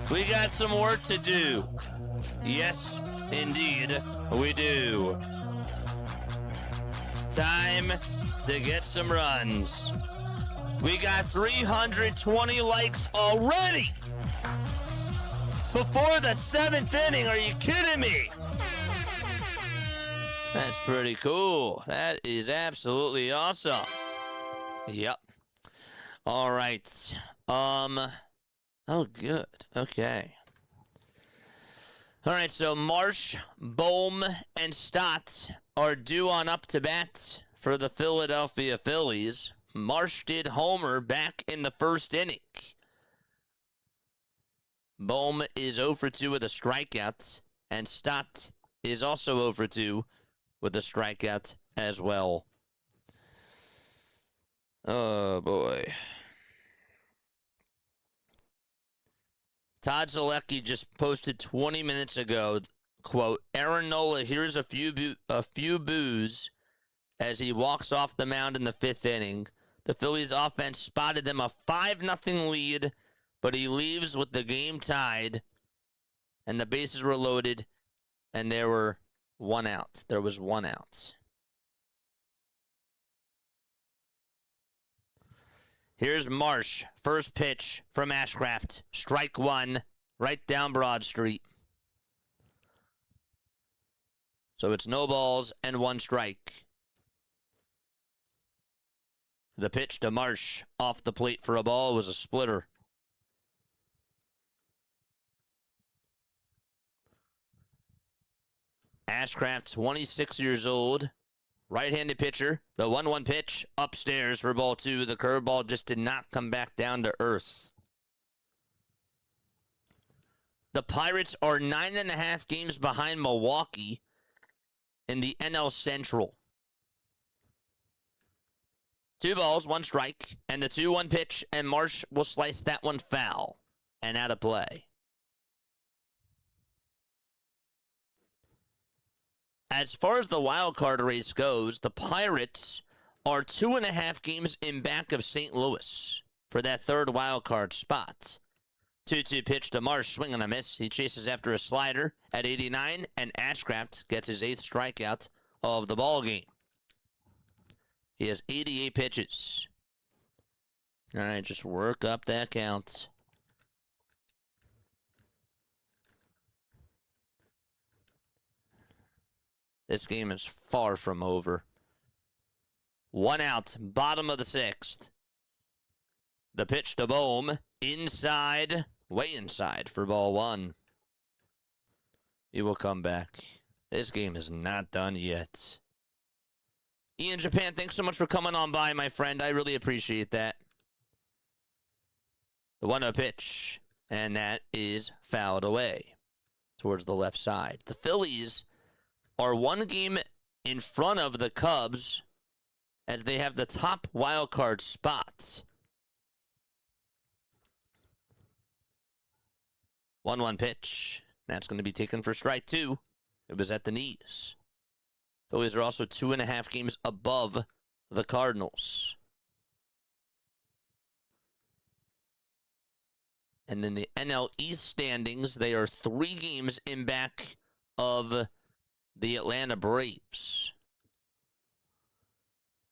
We got some work to do. Yes, indeed, we do. Time to get some runs. We got 320 likes already. Before the 7th inning, are you kidding me? That's pretty cool. That is absolutely awesome. Yep. All right. Oh, good. Okay. All right, so Marsh, Bohm, and Stott are due on up to bat for the Philadelphia Phillies. Marsh did homer back in the 1st inning. Bohm is 0 for 2 with a strikeout, and Stott is also 0 for 2 with a strikeout as well. Oh, boy. Todd Zalecki just posted 20 minutes ago, quote, Aaron Nola hears a few boos as he walks off the mound in the 5th inning. The Phillies offense spotted them a 5-0 lead, but he leaves with the game tied, and the bases were loaded, and there were 1 out. There was 1 out. Here's Marsh. First pitch from Ashcraft. Strike 1, right down Broad Street. So it's no balls and 1 strike. The pitch to Marsh off the plate for a ball was a splitter. Ashcraft, 26 years old, right-handed pitcher. The 1-1 pitch upstairs for ball 2. The curveball just did not come back down to earth. The Pirates are 9.5 games behind Milwaukee in the NL Central. 2 balls, 1 strike, and the 2-1 pitch, and Marsh will slice that one foul and out of play. as far as the wild card race goes, the Pirates are 2.5 games in back of St. Louis for that third wild card spot. 2-2 pitch to Marsh, swing and a miss. He chases after a slider at 89, and Ashcraft gets his 8th strikeout of the ball game. He has 88 pitches. All right, just work up that count. This game is far from over. 1 out, bottom of the 6th. The pitch to Bohm, inside, way inside for ball 1. He will come back. This game is not done yet. Ian Japan, thanks so much for coming on by, my friend. I really appreciate that. The 1-0 pitch, and that is fouled away towards the left side. The Phillies are 1 game in front of the Cubs as they have the top wild card spot. 1-1 pitch. That's going to be taken for strike 2. It was at the knees. Phillies are also 2.5 games above the Cardinals. And then the NL East standings, they are 3 games in back of the Atlanta Braves.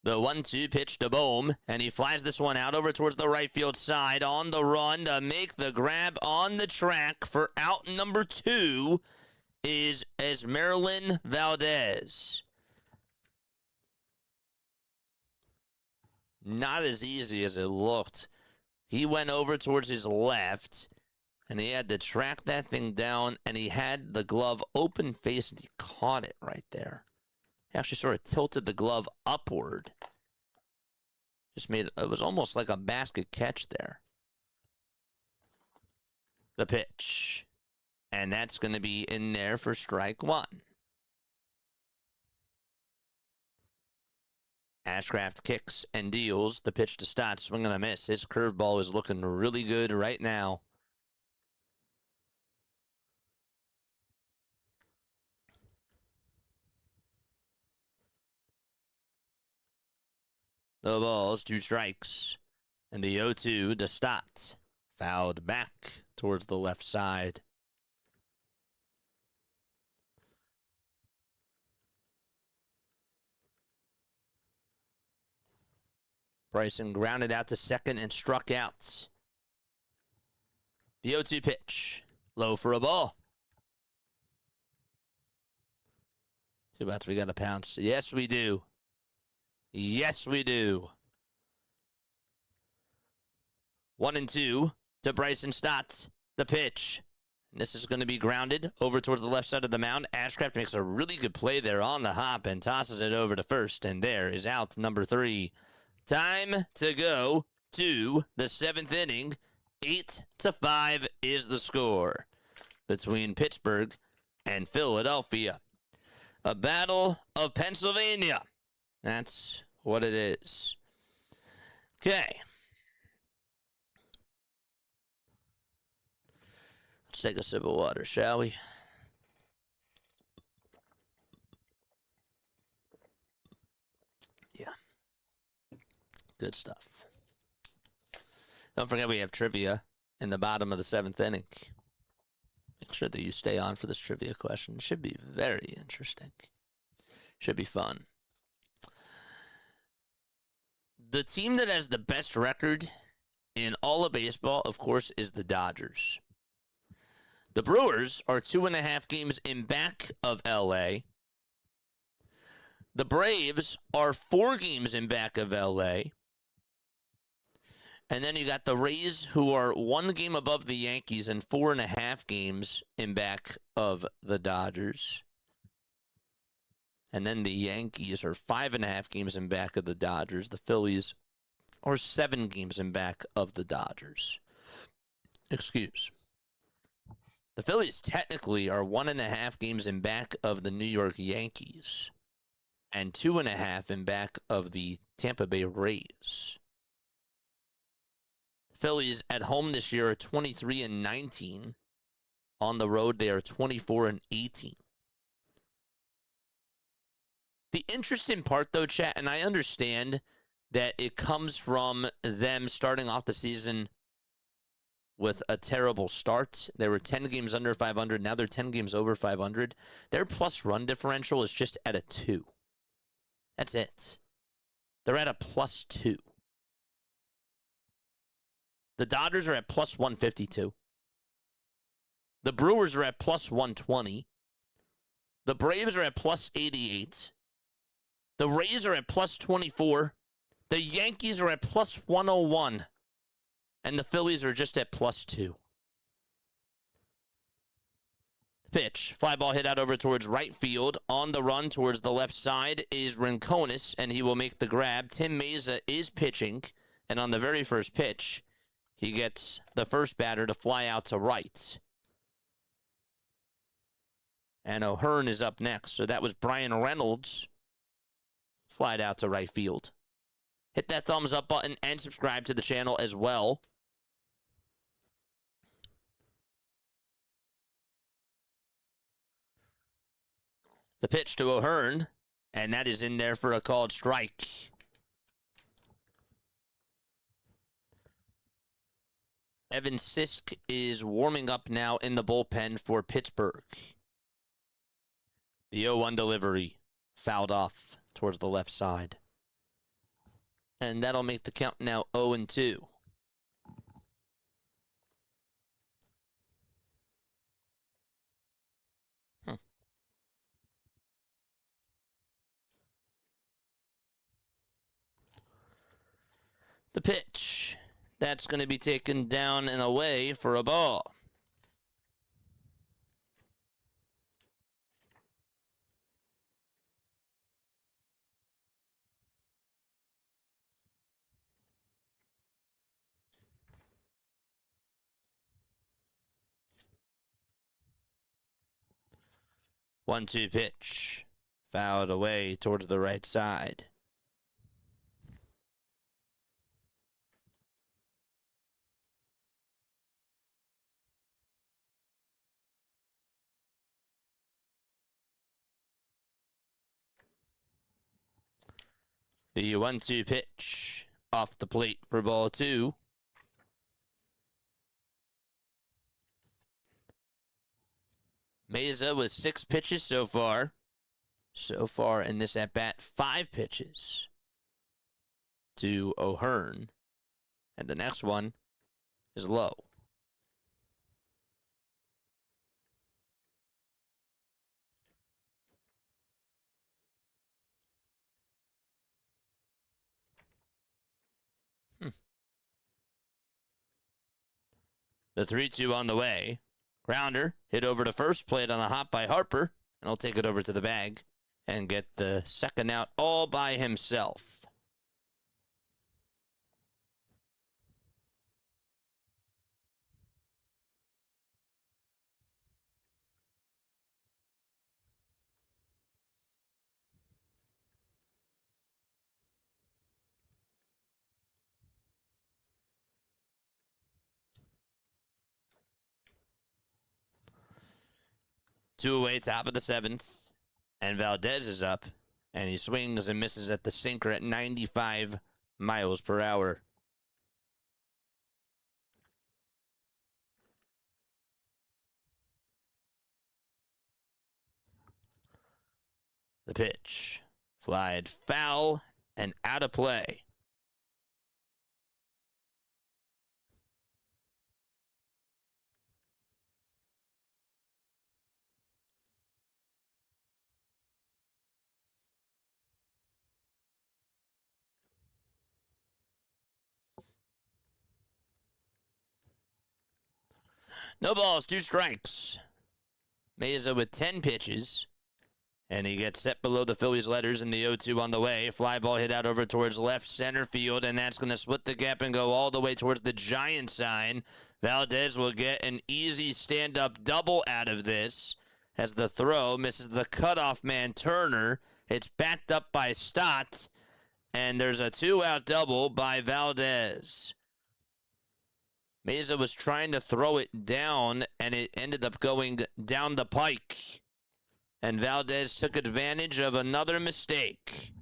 The 1-2 pitch to Bohm, and he flies this one out over towards the right field side on the run to make the grab on the track for out number 2 is Esmeralyn Valdez. Not as easy as it looked. He went over towards his left, and he had to track that thing down, and he had the glove open face, and he caught it right there. He actually sort of tilted the glove upward. Just made it was almost like a basket catch there. The pitch. And that's going to be in there for strike 1. Ashcraft kicks and deals. The pitch to Stott, swing and a miss. His curveball is looking really good right now. The ball's 2 strikes. And the 0-2 to Stott. Fouled back towards the left side. Bryson grounded out to second and struck out. The 0-2 pitch. Low for a ball. Too bad we got to pounce. Yes, we do. Yes, we do. 1-2 to Bryson Stott. The pitch. And this is going to be grounded over towards the left side of the mound. Ashcraft makes a really good play there on the hop and tosses it over to first. And there is out number 3. Time to go to the 7th inning. 8-5 is the score between Pittsburgh and Philadelphia. A battle of Pennsylvania. That's what it is. Okay. Let's take a sip of water, shall we? Yeah. Good stuff. Don't forget we have trivia in the bottom of the 7th inning. Make sure that you stay on for this trivia question. It should be very interesting. Should be fun. The team that has the best record in all of baseball, of course, is the Dodgers. The Brewers are 2.5 games in back of L.A. The Braves are 4 games in back of L.A. And then you got the Rays, who are 1 game above the Yankees and 4.5 games in back of the Dodgers. And then the Yankees are 5.5 games in back of the Dodgers. The Phillies are 7 games in back of the Dodgers. Excuse. The Phillies technically are 1.5 games in back of the New York Yankees and 2.5 in back of the Tampa Bay Rays. Phillies at home this year are 23-19. On the road, they are 24-18. The interesting part, though, chat, and I understand that it comes from them starting off the season with a terrible start. They were 10 games under 500. Now they're 10 games over 500. Their plus run differential is just at a 2. That's it. They're at a plus 2. The Dodgers are at plus 152. The Brewers are at plus 120. The Braves are at plus 88. The Rays are at plus 24. The Yankees are at plus 101. And the Phillies are just at plus 2. Pitch. Fly ball hit out over towards right field. On the run towards the left side is Rincones, and he will make the grab. Tim Meza is pitching, and on the very first pitch, he gets the first batter to fly out to right. And O'Hearn is up next. So that was Brian Reynolds. Flied out to right field. Hit that thumbs up button and subscribe to the channel as well. The pitch to O'Hearn, and that is in there for a called strike. Evan Sisk is warming up now in the bullpen for Pittsburgh. The 0-1 delivery fouled off towards the left side. And that'll make the count now 0-2. The pitch. That's going to be taken down and away for a ball. One-two pitch. Fouled away towards the right side. The 1-2 pitch off the plate for ball 2. Meza with 6 pitches so far. So far in this at-bat, 5 pitches to O'Hearn. And the next one is low. The 3-2 on the way. Grounder hit over to first, played on the hop by Harper, and he'll take it over to the bag and get the second out all by himself. Two away, top of the 7th. And Valdez is up. And he swings and misses at the sinker at 95 miles per hour. The pitch. Flied foul and out of play. No balls, 2 strikes. Meza with 10 pitches. And he gets set below the Phillies' letters in the 0-2 on the way. Fly ball hit out over towards left center field, and that's going to split the gap and go all the way towards the Giant sign. Valdez will get an easy stand-up double out of this as the throw misses the cutoff man Turner. It's backed up by Stott, and there's a 2-out double by Valdez. Meza was trying to throw it down, and it ended up going down the pike. And Valdez took advantage of another mistake.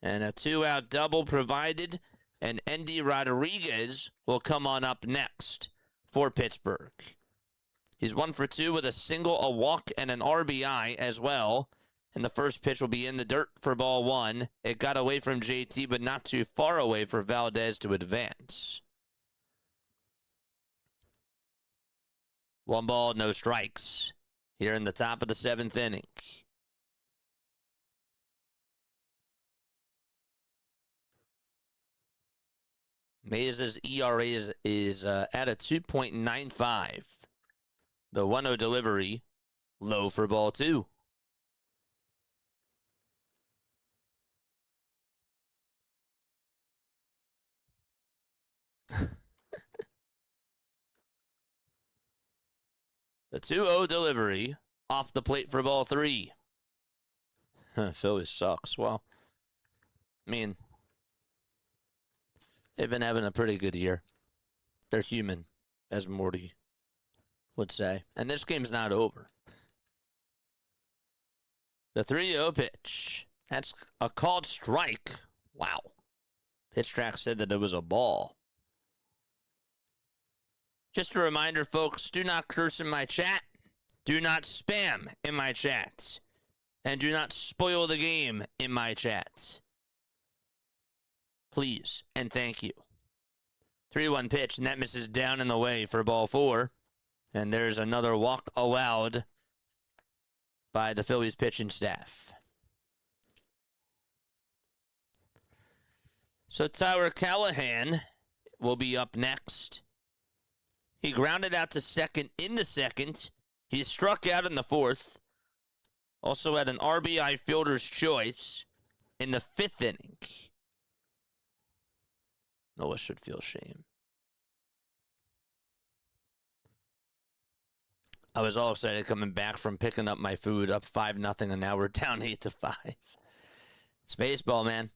And a 2-out double provided. And Endy Rodriguez will come on up next for Pittsburgh. He's 1 for 2 with a single, a walk, and an RBI as well. And the first pitch will be in the dirt for ball 1. It got away from JT, but not too far away for Valdez to advance. 1 ball, no strikes here in the top of the 7th inning. Mays' ERA is at a 2.95. The 1-0 delivery, low for ball 2. The 2-0 delivery off the plate for ball 3. Phillies sucks. Well, I mean, they've been having a pretty good year. They're human, as Morty would say. And this game's not over. The 3-0 pitch. That's a called strike. Wow. Pitch track said that it was a ball. Just a reminder, folks, do not curse in my chat. Do not spam in my chat. And do not spoil the game in my chat. Please and thank you. 3-1 pitch, and that misses down in the way for ball 4. And there's another walk allowed by the Phillies pitching staff. So Tyler Callahan will be up next. He grounded out to second in the 2nd. He struck out in the 4th. Also had an RBI fielder's choice in the 5th inning. Nola should feel shame. I was all excited coming back from picking up my food, up 5-0, and now we're down 8-5. It's baseball, man.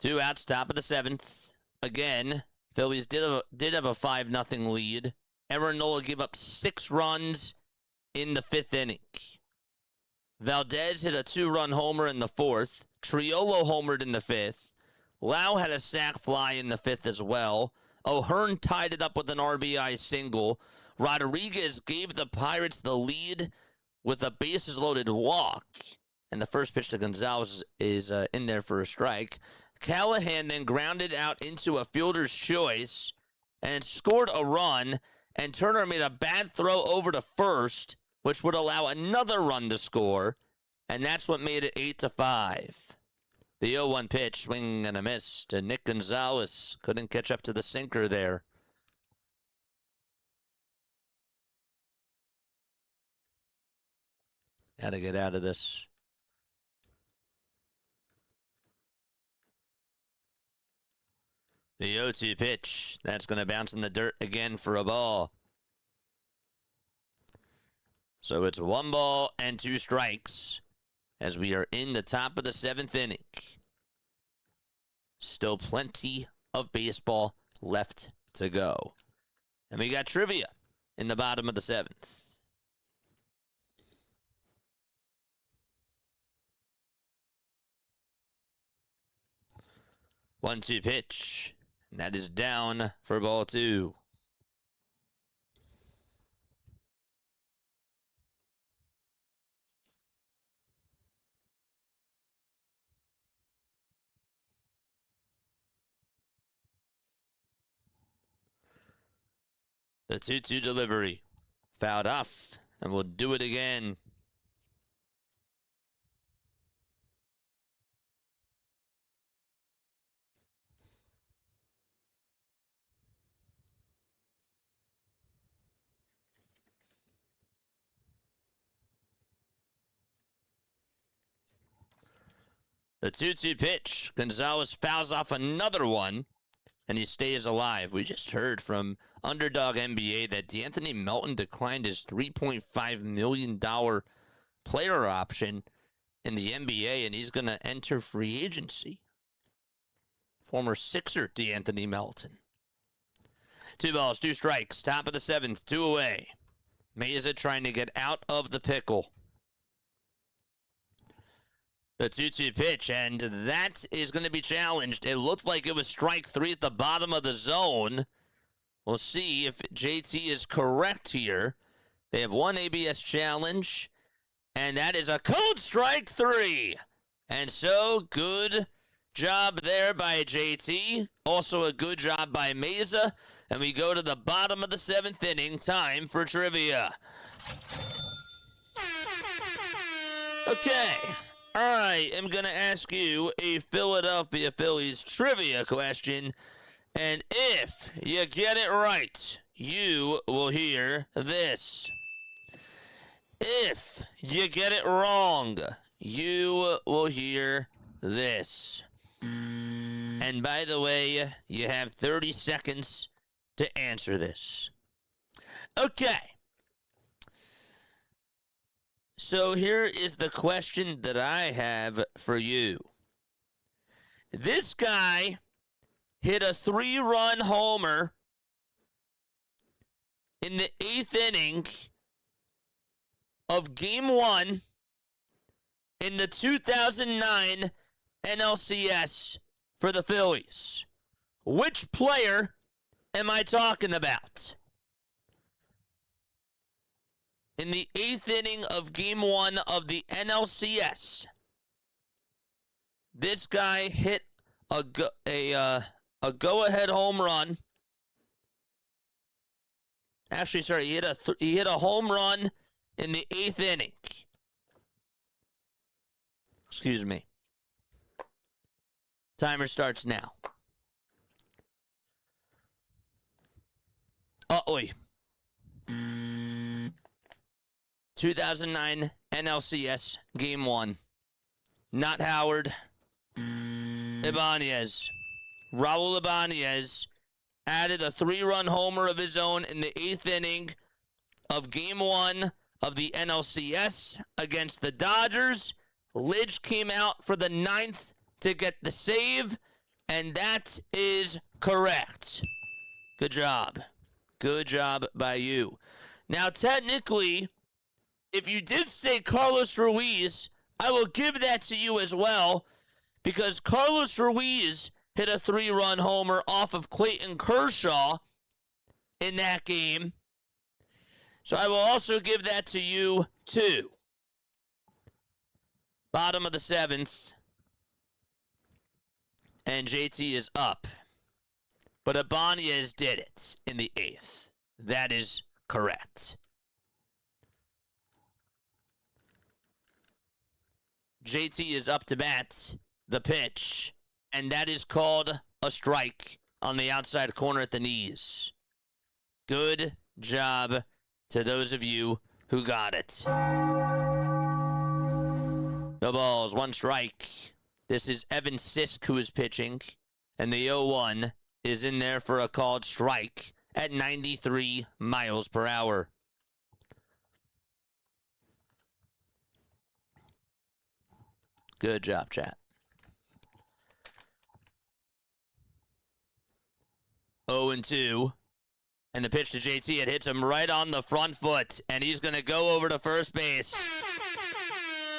2 outs, top of the 7th. Again, Phillies did have a 5-0 lead. Aaron Nola gave up 6 runs in the 5th inning. Valdez hit a 2-run homer in the 4th. Triolo homered in the 5th. Lau had a sac fly in the 5th as well. O'Hearn tied it up with an RBI single. Rodriguez gave the Pirates the lead with a bases-loaded walk. And the first pitch to Gonzalez is in there for a strike. Callahan then grounded out into a fielder's choice and scored a run. And Turner made a bad throw over to first, which would allow another run to score. And that's what made it 8-5. The 0-1 pitch, swing and a miss to Nick Gonzalez. Couldn't catch up to the sinker there. Got to get out of this. The 0-2 pitch. That's going to bounce in the dirt again for a ball. So it's 1 ball and 2 strikes as we are in the top of the 7th inning. Still plenty of baseball left to go. And we got trivia in the bottom of the 7th. One-two pitch. And that is down for ball 2. The 2-2 delivery. Fouled off. And we'll do it again. The 2-2 pitch. Gonzalez fouls off another one, and he stays alive. We just heard from Underdog NBA that DeAnthony Melton declined his $3.5 million player option in the NBA, and he's going to enter free agency. Former Sixer DeAnthony Melton. 2 balls, 2 strikes, top of the 7th, 2 away. Mesa trying to get out of the pickle. The 2-2 pitch, and that is going to be challenged. It looked like it was strike 3 at the bottom of the zone. We'll see if JT is correct here. They have one ABS challenge, and that is a cold strike 3. And so, good job there by JT. Also a good job by Mesa. And we go to the bottom of the 7th inning. Time for trivia. Okay. I am going to ask you a Philadelphia Phillies trivia question. And if you get it right, you will hear this. If you get it wrong, you will hear this. And by the way, you have 30 seconds to answer this. Okay. So here is the question that I have for you. This guy hit a 3-run homer in the 8th inning of Game 1 in the 2009 NLCS for the Phillies. Which player am I talking about? In the 8th inning of Game 1 of the NLCS, this guy hit a go-ahead home run. Actually, sorry, he hit a home run in the 8th inning. Excuse me. Timer starts now. 2009 NLCS Game 1. Not Howard. Ibanez. Raul Ibanez added a 3-run homer of his own in the 8th inning of Game 1 of the NLCS against the Dodgers. Lidge came out for the 9th to get the save, and that is correct. Good job. Good job by you. Now, technically, if you did say Carlos Ruiz, I will give that to you as well, because Carlos Ruiz hit a 3-run homer off of Clayton Kershaw in that game. So I will also give that to you, too. Bottom of the 7th. And JT is up. But Ibanez did it in the 8th. That is correct. JT is up to bat. The pitch. And that is called a strike on the outside corner at the knees. Good job to those of you who got it. The balls, 1 strike. This is Evan Sisk who is pitching. And the 0-1 is in there for a called strike at 93 miles per hour. Good job, chat. 0-2. And the pitch to JT, it hits him right on the front foot. And he's going to go over to first base.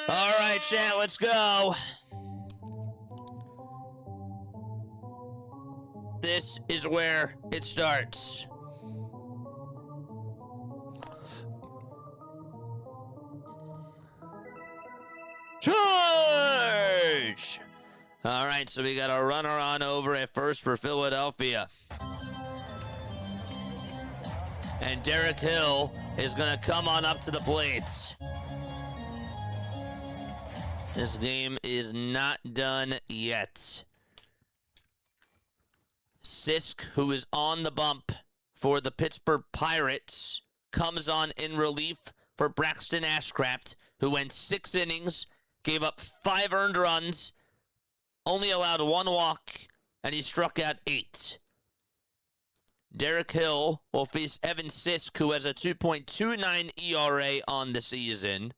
All right, chat, let's go. This is where it starts. Charge! All right, so we got a runner on over at first for Philadelphia. And Derek Hill is going to come on up to the plate. This game is not done yet. Sisk, who is on the bump for the Pittsburgh Pirates, comes on in relief for Braxton Ashcraft, who went 6 innings, gave up 5 earned runs, only allowed 1 walk, and he struck out 8. Derek Hill will face Evan Sisk, who has a 2.29 ERA on the season.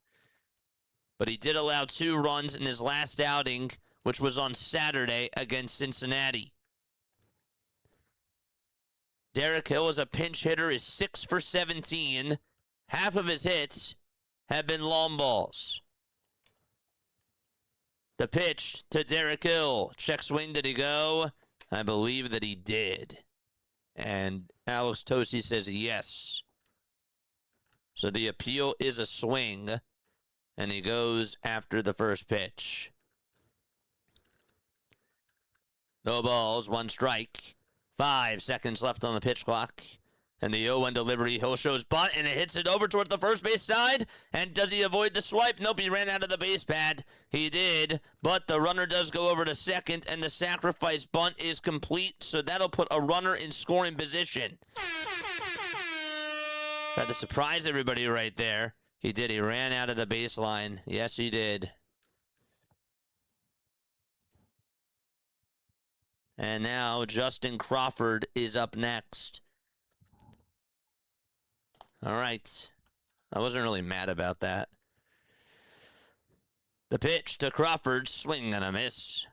But he did allow 2 runs in his last outing, which was on Saturday against Cincinnati. Derek Hill, as a pinch hitter, is 6 for 17, half of his hits have been long balls. The pitch to Derek Hill. Check swing, did he go? I believe that he did. And Alex Tosi says yes. So the appeal is a swing, and he goes after the first pitch. No balls, 1 strike. 5 seconds left on the pitch clock. And the 0-1 delivery, Hill shows bunt, and it hits it over toward the first base side. And does he avoid the swipe? Nope, he ran out of the base pad. He did, but the runner does go over to second, and the sacrifice bunt is complete, so that'll put a runner in scoring position. Tried to surprise everybody right there. He did. He ran out of the baseline. Yes, he did. And now Justin Crawford is up next. All right. I wasn't really mad about that. The pitch to Crawford, swing and a miss.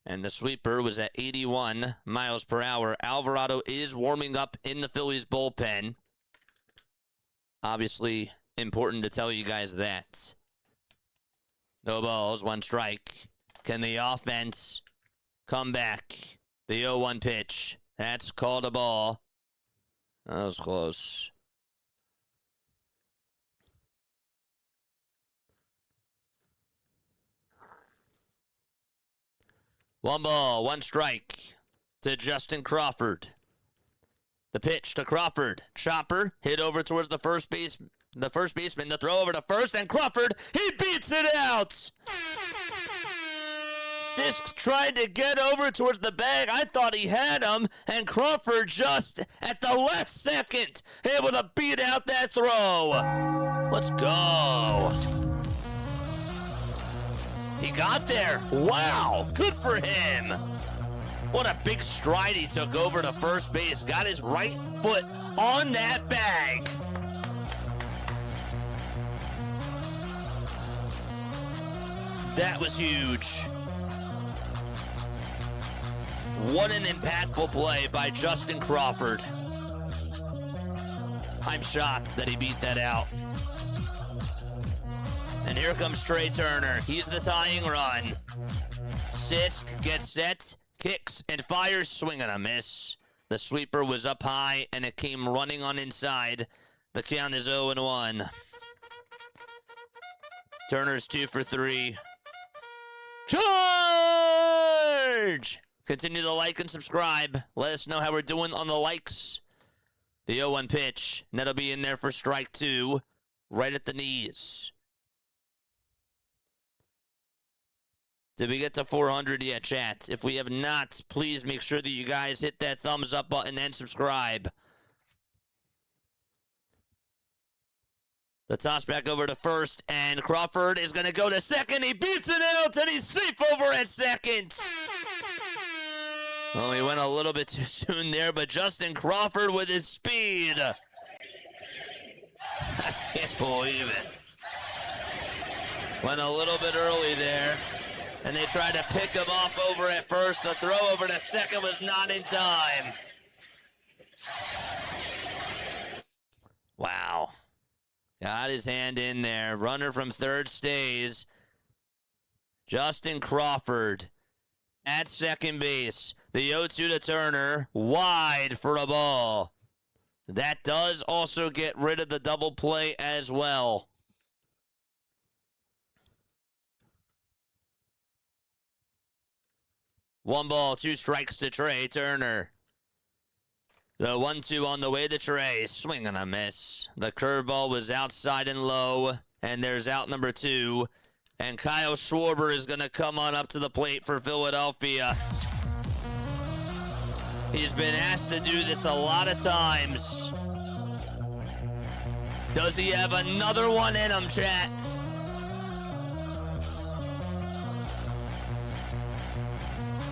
And the sweeper was at 81 miles per hour. Alvarado is warming up in the Phillies bullpen. Obviously, important to tell you guys that. No balls, 1 strike. Can the offense come back? The 0-1 pitch. That's called a ball. That was close. One ball, 1 strike to Justin Crawford. The pitch to Crawford. Chopper hit over towards the first baseman. The throw over to first, and Crawford, he beats it out. Sisk tried to get over towards the bag. I thought he had him, and Crawford just at the last second able to beat out that throw. Let's go. He got there. Wow, good for him. What a big stride he took over to first base. Got his right foot on that bag. That was huge. What an impactful play by Justin Crawford. I'm shocked that he beat that out. And here comes Trey Turner. He's the tying run. Sisk gets set, kicks, and fires, swing and a miss. The sweeper was up high, and it came running on inside. The count is 0-1. Turner's 2 for 3. Charge! Continue to like and subscribe. Let us know how we're doing on the likes. The 0-1 pitch, and that'll be in there for strike 2, right at the knees. Did we get to 400 yet, chat? If we have not, please make sure that you guys hit that thumbs up button and subscribe. The toss back over to first, and Crawford is going to go to second. He beats it out, and he's safe over at second. Oh, he went a little bit too soon there, but Justin Crawford with his speed. I can't believe it. Went a little bit early there. And they tried to pick him off over at first. The throw over to second was not in time. Wow. Got his hand in there. Runner from third stays. Justin Crawford at second base. The 0-2 to Turner. Wide for a ball. That does also get rid of the double play as well. One ball, 2 strikes to Trey Turner. The 1-2 on the way to Trey. Swing and a miss. The curveball was outside and low. And there's out number 2. And Kyle Schwarber is going to come on up to the plate for Philadelphia. He's been asked to do this a lot of times. Does he have another one in him, chat?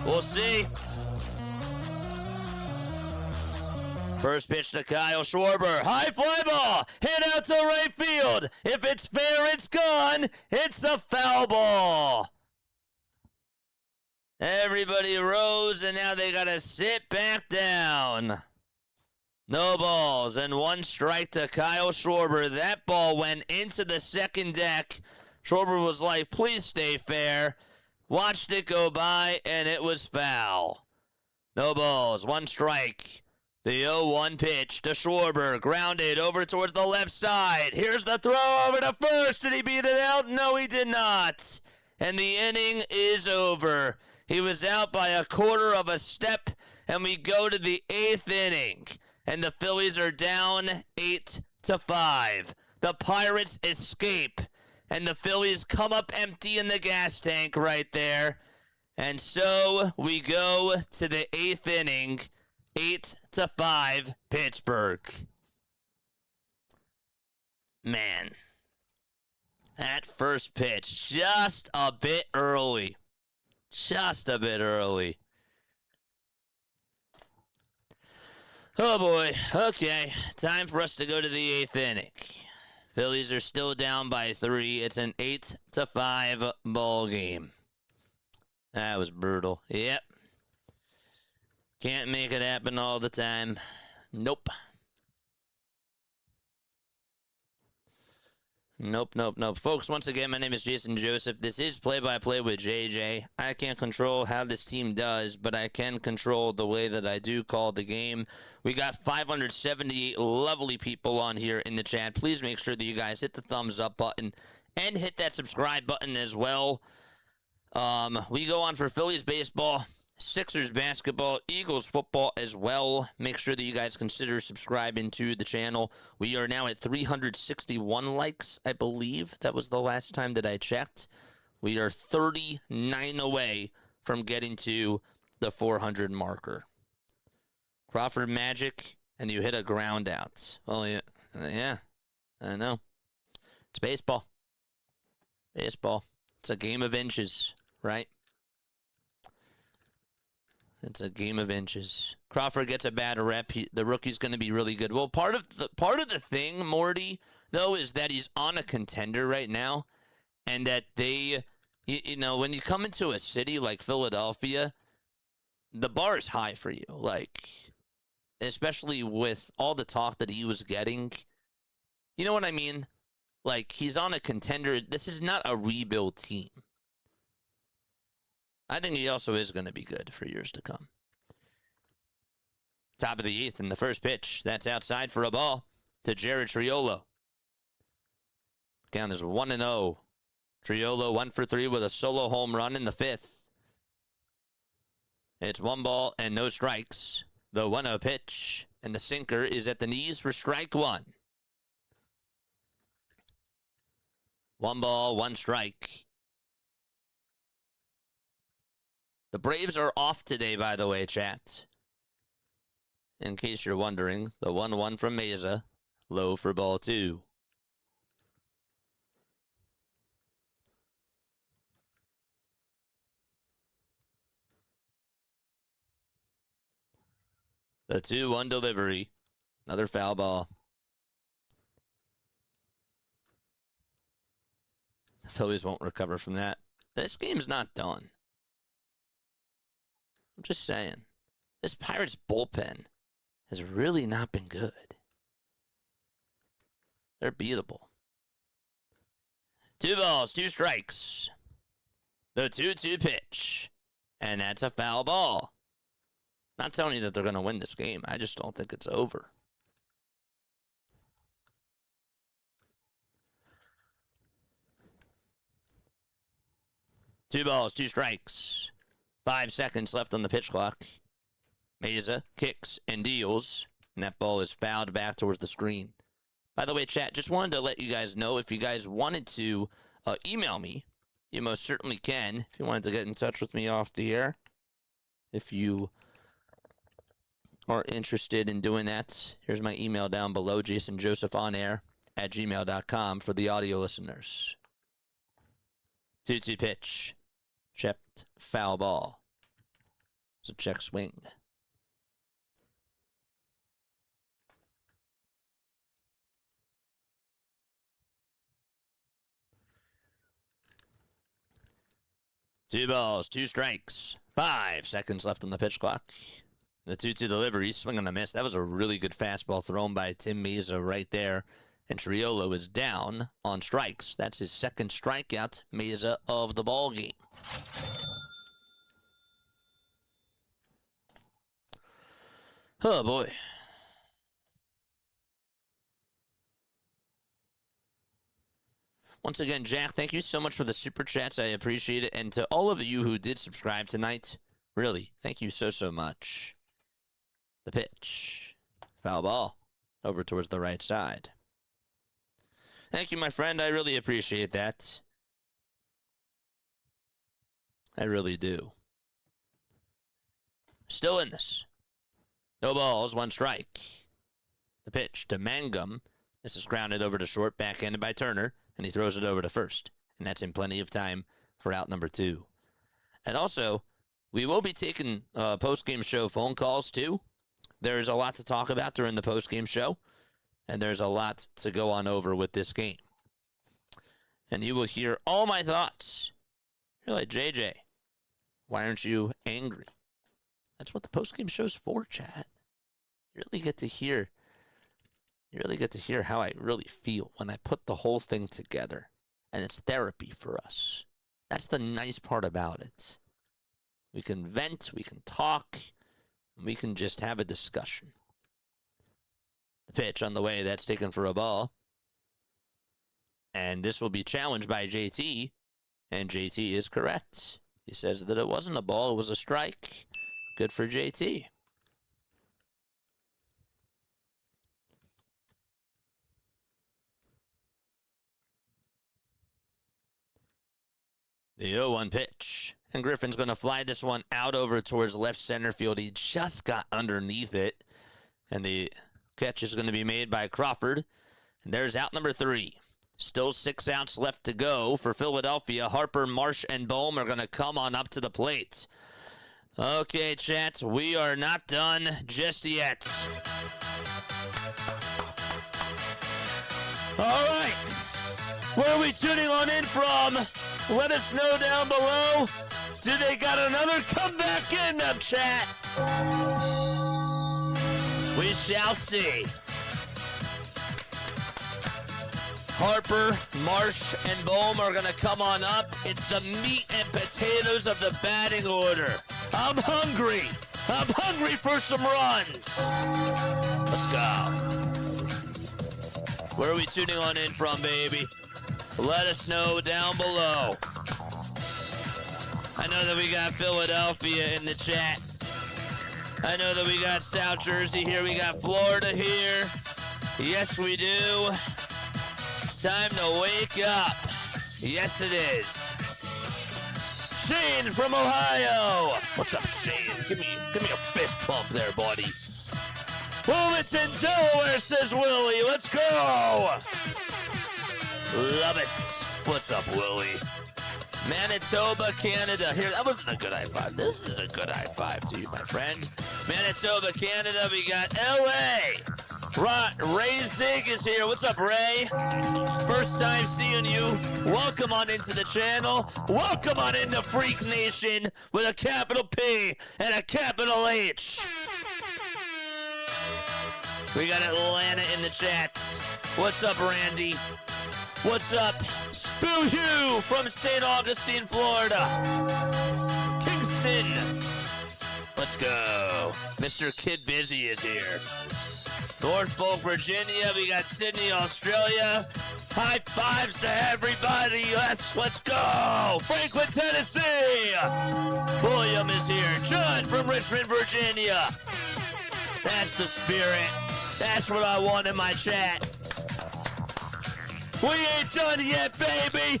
We'll see. First pitch to Kyle Schwarber. High fly ball. Hit out to right field. If it's fair, it's gone. It's a foul ball. Everybody rose, and now they got to sit back down. No balls and 1 strike to Kyle Schwarber. That ball went into the second deck. Schwarber was like, please stay fair. Watched it go by, and it was foul. No balls, 1 strike. The 0-1 pitch to Schwarber. Grounded over towards the left side. Here's the throw over to first. Did he beat it out? No, he did not. And the inning is over. He was out by a quarter of a step, and we go to the 8th inning. And the Phillies are down 8-5. The Pirates escape, and the Phillies come up empty in the gas tank right there. And so we go to the 8th inning, 8-5 Pittsburgh. Man, that first pitch, just a bit early. Just a bit early. Oh boy, okay, time for us to go to the 8th inning. Phillies are still down by 3. It's an 8-5 ball game. That was brutal. Yep. Can't make it happen all the time. Nope. Nope. Folks, once again, my name is Jason Joseph. This is Play-by-Play with JJ. I can't control how this team does, but I can control the way that I do call the game. We got 578 lovely people on here in the chat. Please make sure that you guys hit the thumbs up button and hit that subscribe button as well. We go on for Phillies baseball, Sixers basketball, Eagles football as well. Make sure that you guys consider subscribing to the channel. We are now at 361 likes, I believe. That was the last time that I checked. We are 39 away from getting to the 400 marker. Crawford Magic, and you hit a ground out. Well, yeah, I know. It's baseball. Baseball. It's a game of inches, right? It's a game of inches. Crawford gets a bad rep. The rookie's going to be really good. Well, part of the thing, Morty, though, is that he's on a contender right now, and that they, you know, when you come into a city like Philadelphia, the bar is high for you. Like, especially with all the talk that he was getting. You know what I mean? Like, he's on a contender. This is not a rebuild team. I think he also is going to be good for years to come. Top of the 8th in the first pitch. That's outside for a ball to Jared Triolo. Again, there's 1-0. Triolo 1 for 3 with a solo home run in the 5th. It's 1 ball and no strikes. The 1-0 pitch, and the sinker is at the knees for strike 1. 1 ball, 1 strike. The Braves are off today, by the way, chat. In case you're wondering, the 1-1 from Meza, low for ball 2. The 2-1 delivery. Another foul ball. The Phillies won't recover from that. This game's not done. I'm just saying. This Pirates bullpen has really not been good. They're beatable. 2 balls, 2 strikes. The 2-2 pitch. And that's a foul ball. Not telling you that they're going to win this game. I just don't think it's over. Two balls, 2 strikes. 5 seconds left on the pitch clock. Meza kicks and deals. And that ball is fouled back towards the screen. By the way, chat, just wanted to let you guys know, if you guys wanted to email me, you most certainly can. If you wanted to get in touch with me off the air. If you are interested in doing that, here's my email down below, jasonjosephonair@gmail.com for the audio listeners. 2-2 pitch. Checked foul ball. It's a check swing. Two balls, 2 strikes. 5 seconds left on the pitch clock. The 2-2 delivery, swing and a miss. That was a really good fastball thrown by Tim Mesa right there. And Triolo is down on strikes. That's his second strikeout, Mesa, of the ball game. Oh, boy. Once again, Jack, thank you so much for the super chats. I appreciate it. And to all of you who did subscribe tonight, really, thank you so much. The pitch. Foul ball. Over towards the right side. Thank you, my friend. I really appreciate that. I really do. Still in this. No balls, one strike. The pitch to Mangum. This is grounded over to short, backhanded by Turner, and he throws it over to first. And that's in plenty of time for out number 2. And also, we will be taking post-game show phone calls, too. There's a lot to talk about during the post-game show, and there's a lot to go on over with this game. And you will hear all my thoughts. You're like, JJ, why aren't you angry? That's what the post-game show's for, chat. You really get to hear how I really feel when I put the whole thing together. And it's therapy for us. That's the nice part about it. We can vent, we can talk, and we can just have a discussion. The pitch on the way, that's taken for a ball. And this will be challenged by JT. And JT is correct. He says that it wasn't a ball, it was a strike. Good for JT. The 0-1 pitch. And Griffin's going to fly this one out over towards left center field. He just got underneath it. And the catch is going to be made by Crawford. And there's out number 3. Still 6 outs left to go for Philadelphia. Harper, Marsh, and Bohm are going to come on up to the plate. Okay, chat, we are not done just yet. All right. Where are we tuning on in from? Let us know down below. Do they got another comeback in them, chat? We shall see. Harper, Marsh, and Bohm are going to come on up. It's the meat and potatoes of the batting order. I'm hungry. I'm hungry for some runs. Let's go. Where are we tuning on in from, baby? Let us know down below. I know that we got Philadelphia in the chat. I know that we got South Jersey here. We got Florida here. Yes, we do. Time to wake up. Yes, it is. Shane from Ohio. What's up, Shane? Give me a fist pump there, buddy. Wilmington, Delaware, says Willie. Let's go. Love it. What's up, Willie? Manitoba, Canada. Here, that wasn't a good high five. This is a good high five to you, my friend. Manitoba, Canada. We got LA. Ray Zig is here. What's up, Ray? First time seeing you. Welcome on into the channel. Welcome on into Freak Nation with a capital P and a capital H. We got Atlanta in the chat. What's up, Randy? What's up, Spoo Hugh from St. Augustine, Florida? Kingston. Let's go. Mr. Kid Busy is here. Norfolk, Virginia. We got Sydney, Australia. High fives to everybody. Let's go. Franklin, Tennessee. William is here. John from Richmond, Virginia. That's the spirit. That's what I want in my chat. We ain't done yet, baby.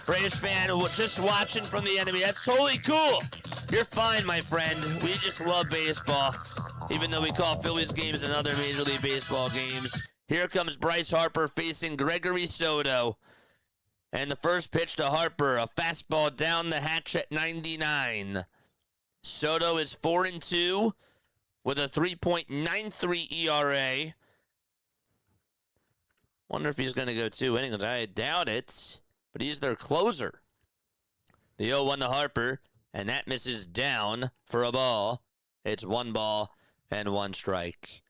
Braves fan just watching from the enemy. That's totally cool. You're fine, my friend. We just love baseball. Even though we call Phillies games and other Major League Baseball games. Here comes Bryce Harper facing Gregory Soto. And the first pitch to Harper, a fastball down the hatch at 99. Soto is 4-2 with a 3.93 ERA. Wonder if he's going to go 2 innings. I doubt it, but he's their closer. The 0-1 to Harper, and that misses down for a ball. It's 1 ball and 1 strike.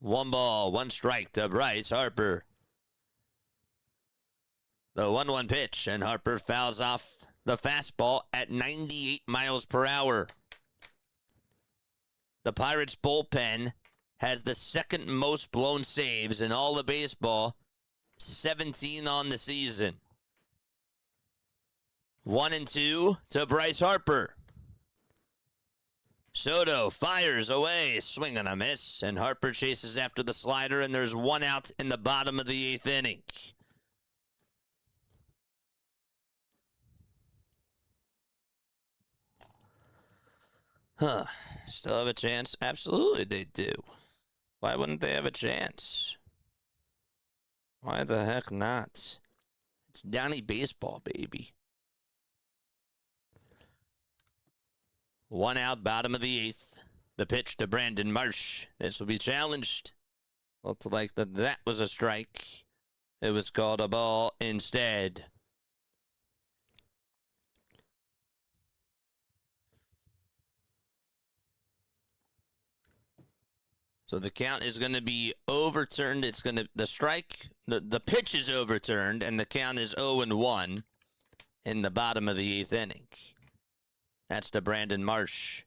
One ball, 1 strike to Bryce Harper. The 1-1 pitch, and Harper fouls off the fastball at 98 miles per hour. The Pirates bullpen has the second most blown saves in all of baseball, 17 on the season. 1-2 to Bryce Harper. Soto fires away, swing and a miss, and Harper chases after the slider, and there's 1 out in the bottom of the 8th inning. Still have a chance? Absolutely they do. Why wouldn't they have a chance? Why the heck not? It's Downey baseball, baby. 1 out, bottom of the 8th. The pitch to Brandon Marsh. This will be challenged. Looked like that was a strike. It was called a ball instead. So the count is going to be overturned. It's going to, the pitch is overturned, and the count is 0-1 in the bottom of the 8th inning. That's to Brandon Marsh.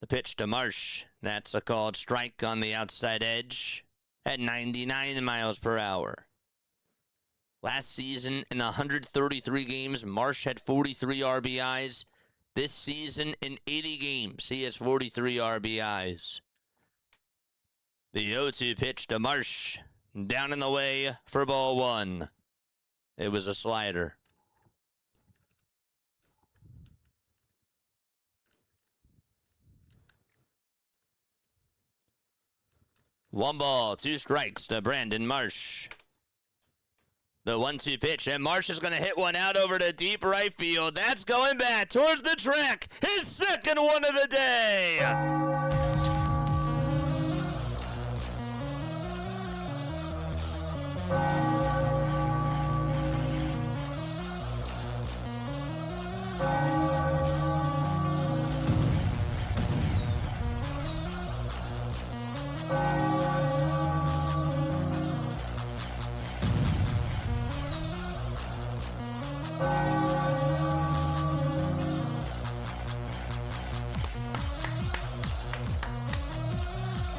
The pitch to Marsh. That's a called strike on the outside edge at 99 miles per hour. Last season, in 133 games, Marsh had 43 RBIs. This season, in 80 games, he has 43 RBIs. The 0-2 pitch to Marsh. Down in the way for ball 1. It was a slider. One ball, 2 strikes to Brandon Marsh. The 1-2 pitch, and Marsh is going to hit one out over to deep right field. That's going back towards the track. His second one of the day.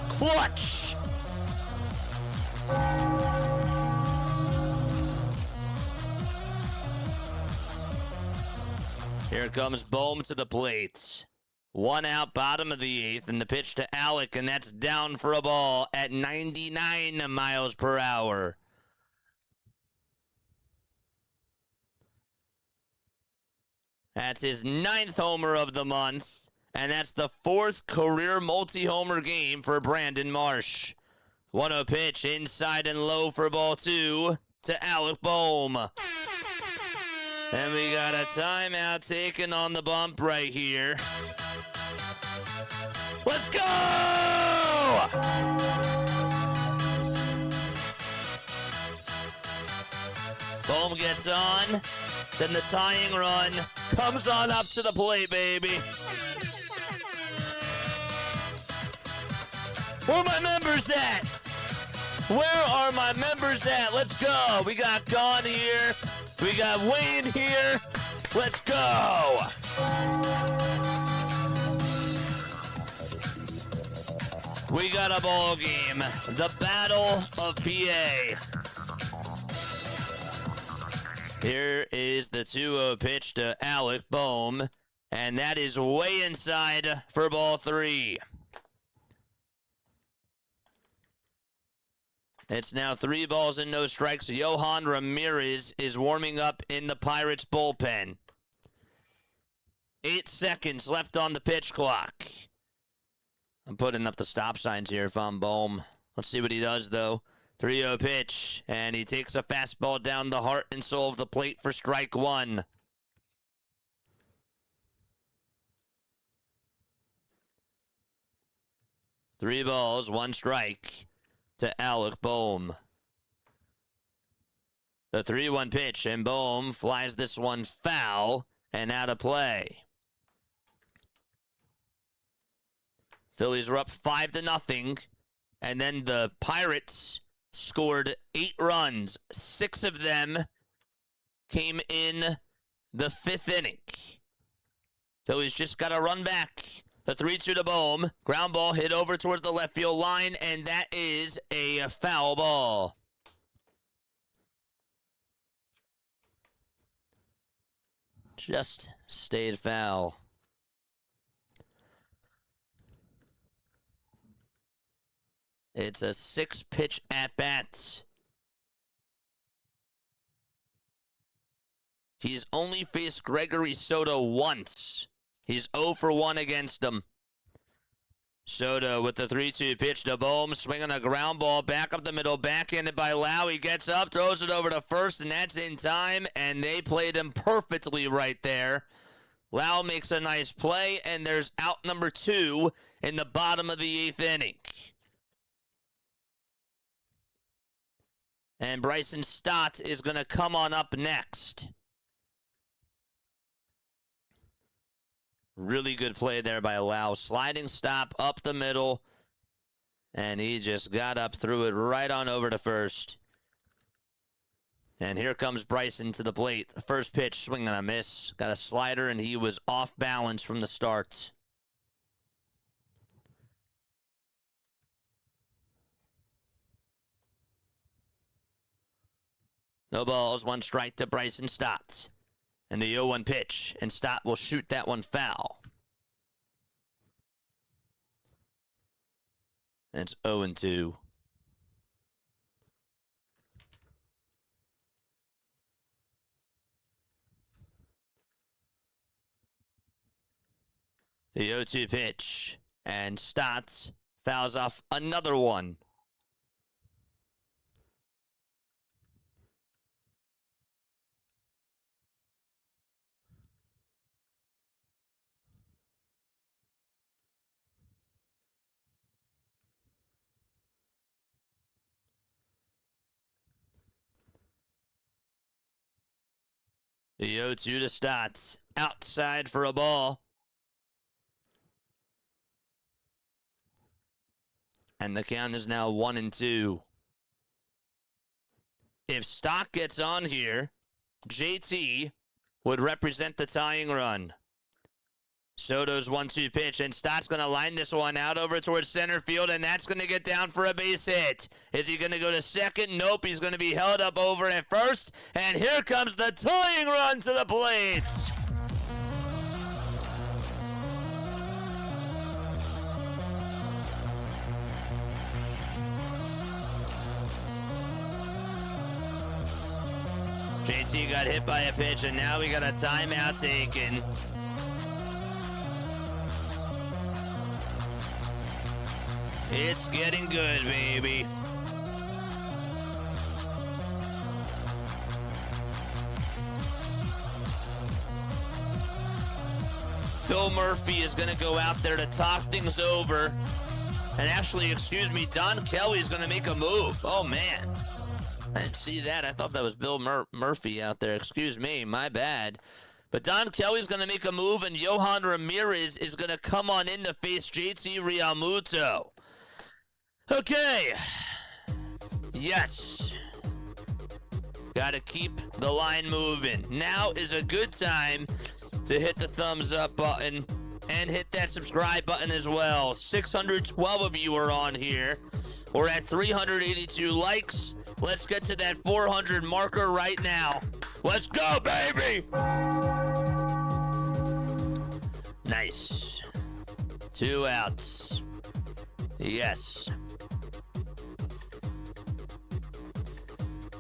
Clutch! Here comes Bohm to the plate. 1 out, bottom of the 8th, and the pitch to Alec, and that's down for a ball at 99 miles per hour. That's his 9th homer of the month. And that's the 4th career multi-homer game for Brandon Marsh. 1-0 pitch inside and low for ball 2 to Alec Bohm. And we got a timeout taken on the bump right here. Let's go! Bohm gets on. Then the tying run comes on up to the plate, baby. Where are my members at? Where are my members at? Let's go. We got Gon here. We got Wayne here. Let's go. We got a ball game. The Battle of PA. Here is the 2-0 pitch to Alec Bohm. And that is way inside for ball 3. It's now 3 balls and no strikes. Johan Ramirez is warming up in the Pirates bullpen. 8 seconds left on the pitch clock. I'm putting up the stop signs here if I'm Bohm. Let's see what he does, though. 3-0 pitch, and he takes a fastball down the heart and soul of the plate for strike 1. Three balls, 1 strike to Alec Bohm. The 3-1 pitch, and Bohm flies this one foul and out of play. Phillies were up 5-0, and then the Pirates scored 8 runs. 6 of them came in the 5th inning. Phillies just got a run back. The 3-2 to Bohm. Ground ball hit over towards the left field line, and that is a foul ball. Just stayed foul. It's a 6-pitch at-bat. He's only faced Gregory Soto once. He's 0 for 1 against him. Soto with the 3-2 pitch to Bohm, swinging a ground ball back up the middle, backhanded by Lau. He gets up, throws it over to first, and that's in time, and they played him perfectly right there. Lau makes a nice play, and there's out number 2 in the bottom of the 8th inning. And Bryson Stott is going to come on up next. Really good play there by Lau. Sliding stop up the middle. And he just got up, threw it right on over to first. And here comes Bryson to the plate. The first pitch, swing and a miss. Got a slider, and he was off balance from the start. No balls, 1 strike to Bryson Stott. And the 0-1 pitch, and Stott will shoot that one foul. It's 0-2. The 0-2 pitch, and Stott fouls off another one. The 0-2 to Stott. Outside for a ball. And the count is now 1-2. If Stott gets on here, JT would represent the tying run. Soto's 1-2 pitch, and Stott's going to line this one out over towards center field, and that's going to get down for a base hit. Is he going to go to second? Nope, he's going to be held up over at first, and here comes the tying run to the plate. JT got hit by a pitch, and now we got a timeout taken. It's getting good, baby. Bill Murphy is going to go out there to talk things over. And actually, excuse me, Don Kelly's going to make a move. Oh, man. I didn't see that. I thought that was Bill Murphy out there. Excuse me, my bad. But Don Kelly's going to make a move, and Johan Ramirez is going to come on in to face JT Realmuto. Okay. Yes. Got to keep the line moving. Now is a good time to hit the thumbs up button and hit that subscribe button as well. 612 of you are on here. We're at 382 likes. Let's get to that 400 marker right now. Let's go, baby! Nice. 2 outs. Yes.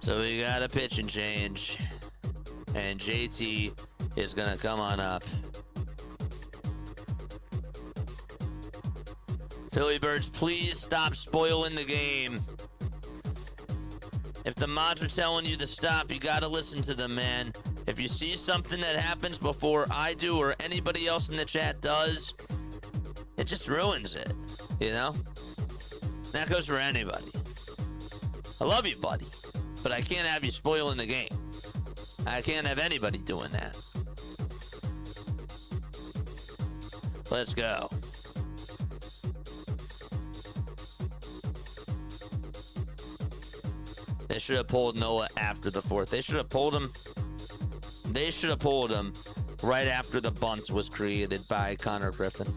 So we got a pitching change. And JT is going to come on up. Philly Birds, please stop spoiling the game. If the mods are telling you to stop, you got to listen to them, man. If you see something that happens before I do or anybody else in the chat does, it just ruins it, you know? That goes for anybody. I love you, buddy. but I can't have you spoiling the game. I can't have anybody doing that. Let's go. They should have pulled Nola after the fourth. They should have pulled him. They should have pulled him right after the bunt was created by Connor Griffin.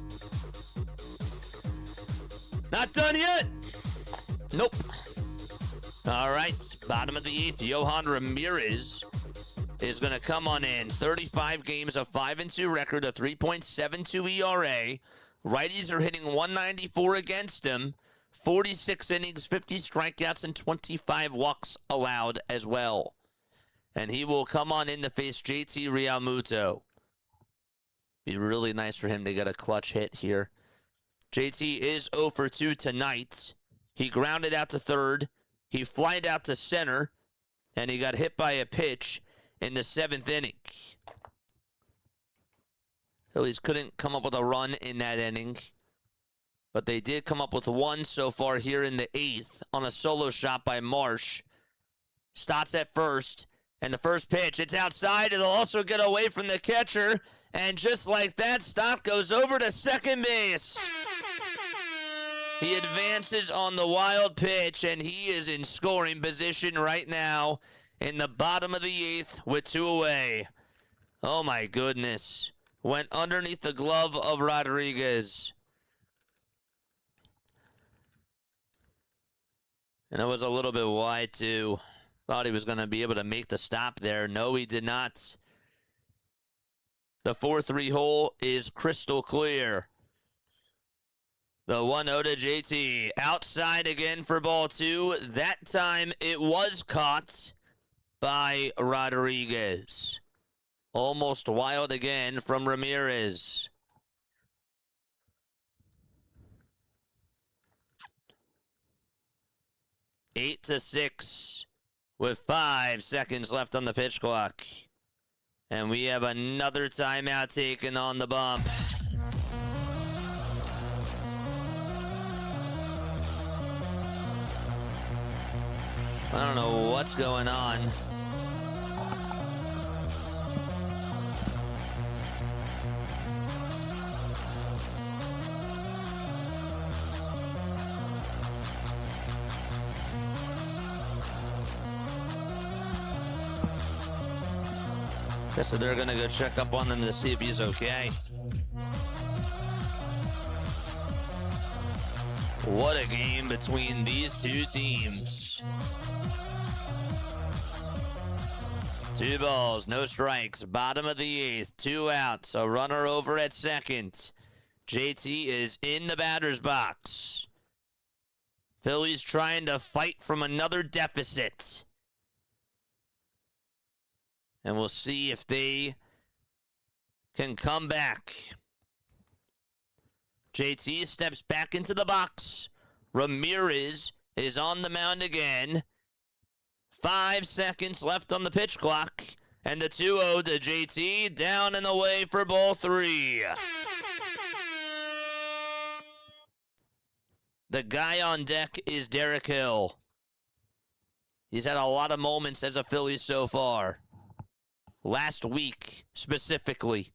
Not done yet. Nope. All right. Bottom of the eighth. Yohan Ramirez is going to come on in. 35 games, a 5-2 record, a 3.72 ERA. Righties are hitting 194 against him. 46 innings, 50 strikeouts, and 25 walks allowed as well. And he will come on in to face JT Realmuto. Be really nice for him to get a clutch hit here. JT is 0 for 2 tonight. He grounded out to third. He flied out to center. And he got hit by a pitch in the 7th inning. Phillies couldn't come up with a run in that inning. But they did come up with one so far here in the 8th on a solo shot by Marsh. Stotts at first. And the first pitch, it's outside. It'll also get away from the catcher. And just like that, Stott goes over to second base. He advances on the wild pitch, and he is in scoring position right now in the bottom of the 8th with 2 away. Oh, my goodness. Went underneath the glove of Rodriguez. And it was a little bit wide, too. Thought he was going to be able to make the stop there. No, he did not. The 4-3 hole is crystal clear. The 1-0 to JT. Outside again for ball 2. That time it was caught by Rodriguez. Almost wild again from Ramirez. Eight to 6 with 5 seconds left on the pitch clock. And we have another timeout taken on the bump. I don't know what's going on. Guess that they're gonna go check up on him to see if he's okay. What a game between these two teams. 2 balls, no strikes. Bottom of the 8th, 2 outs. A runner over at second. JT is in the batter's box. Phillies trying to fight from another deficit. And we'll see if they can come back. JT steps back into the box. Ramirez is on the mound again. 5 seconds left on the pitch clock. And the 2-0 to JT, down and away for ball 3. The guy on deck is Derek Hill. He's had a lot of moments as a Philly so far. Last week, specifically.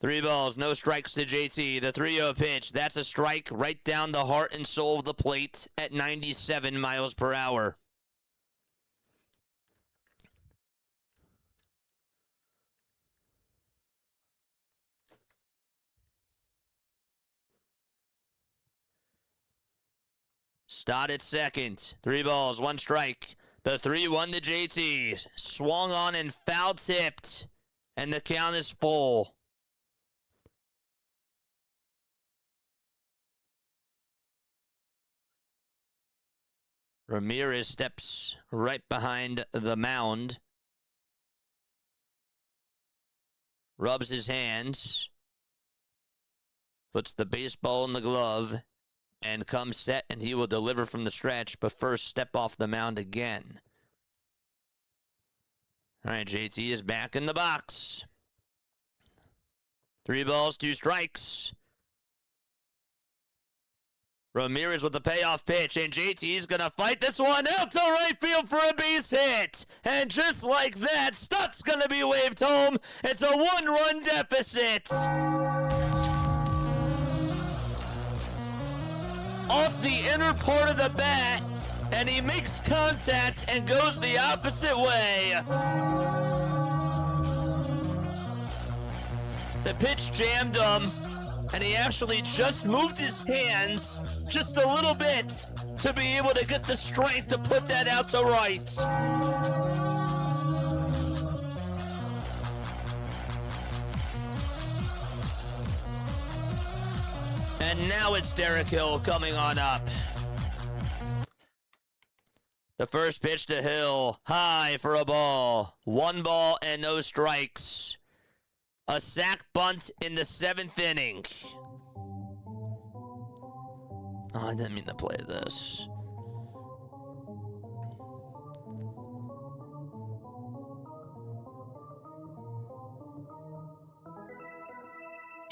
3 balls, no strikes to JT. The 3-0 pitch, that's a strike right down the heart and soul of the plate at 97 miles per hour. Stott at second. 3 balls, 1 strike. The 3-1 to JT. Swung on and foul tipped. And the count is full. Ramirez steps right behind the mound. Rubs his hands. Puts the baseball in the glove. And comes set, and he will deliver from the stretch, but first step off the mound again. All right, JT is back in the box. 3 balls, 2 strikes. Ramirez with the payoff pitch, and JT's going to fight this one out to right field for a base hit. And just like that, Stutt's going to be waved home. It's a 1-run deficit. Off the inner part of the bat, and he makes contact and goes the opposite way. The pitch jammed him, and he actually just moved his hands just a little bit to be able to get the strength to put that out to right. And now it's Derek Hill coming on up. The first pitch to Hill, high for a ball. 1 ball and no strikes. A sac bunt in the 7th inning. Oh, I didn't mean to play this.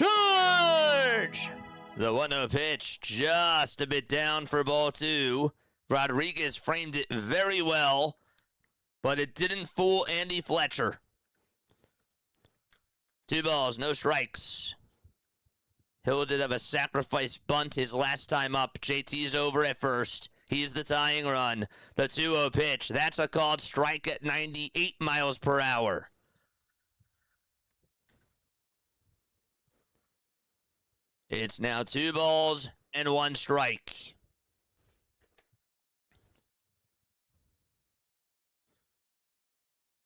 George! The 1-0 pitch, just a bit down for ball 2. Rodriguez framed it very well, but it didn't fool Andy Fletcher. 2 balls, no strikes. Hill did have a sacrifice bunt his last time up. JT's over at first. He's the tying run. The 2-0 pitch. That's a called strike at 98 miles per hour. It's now 2 balls and 1 strike.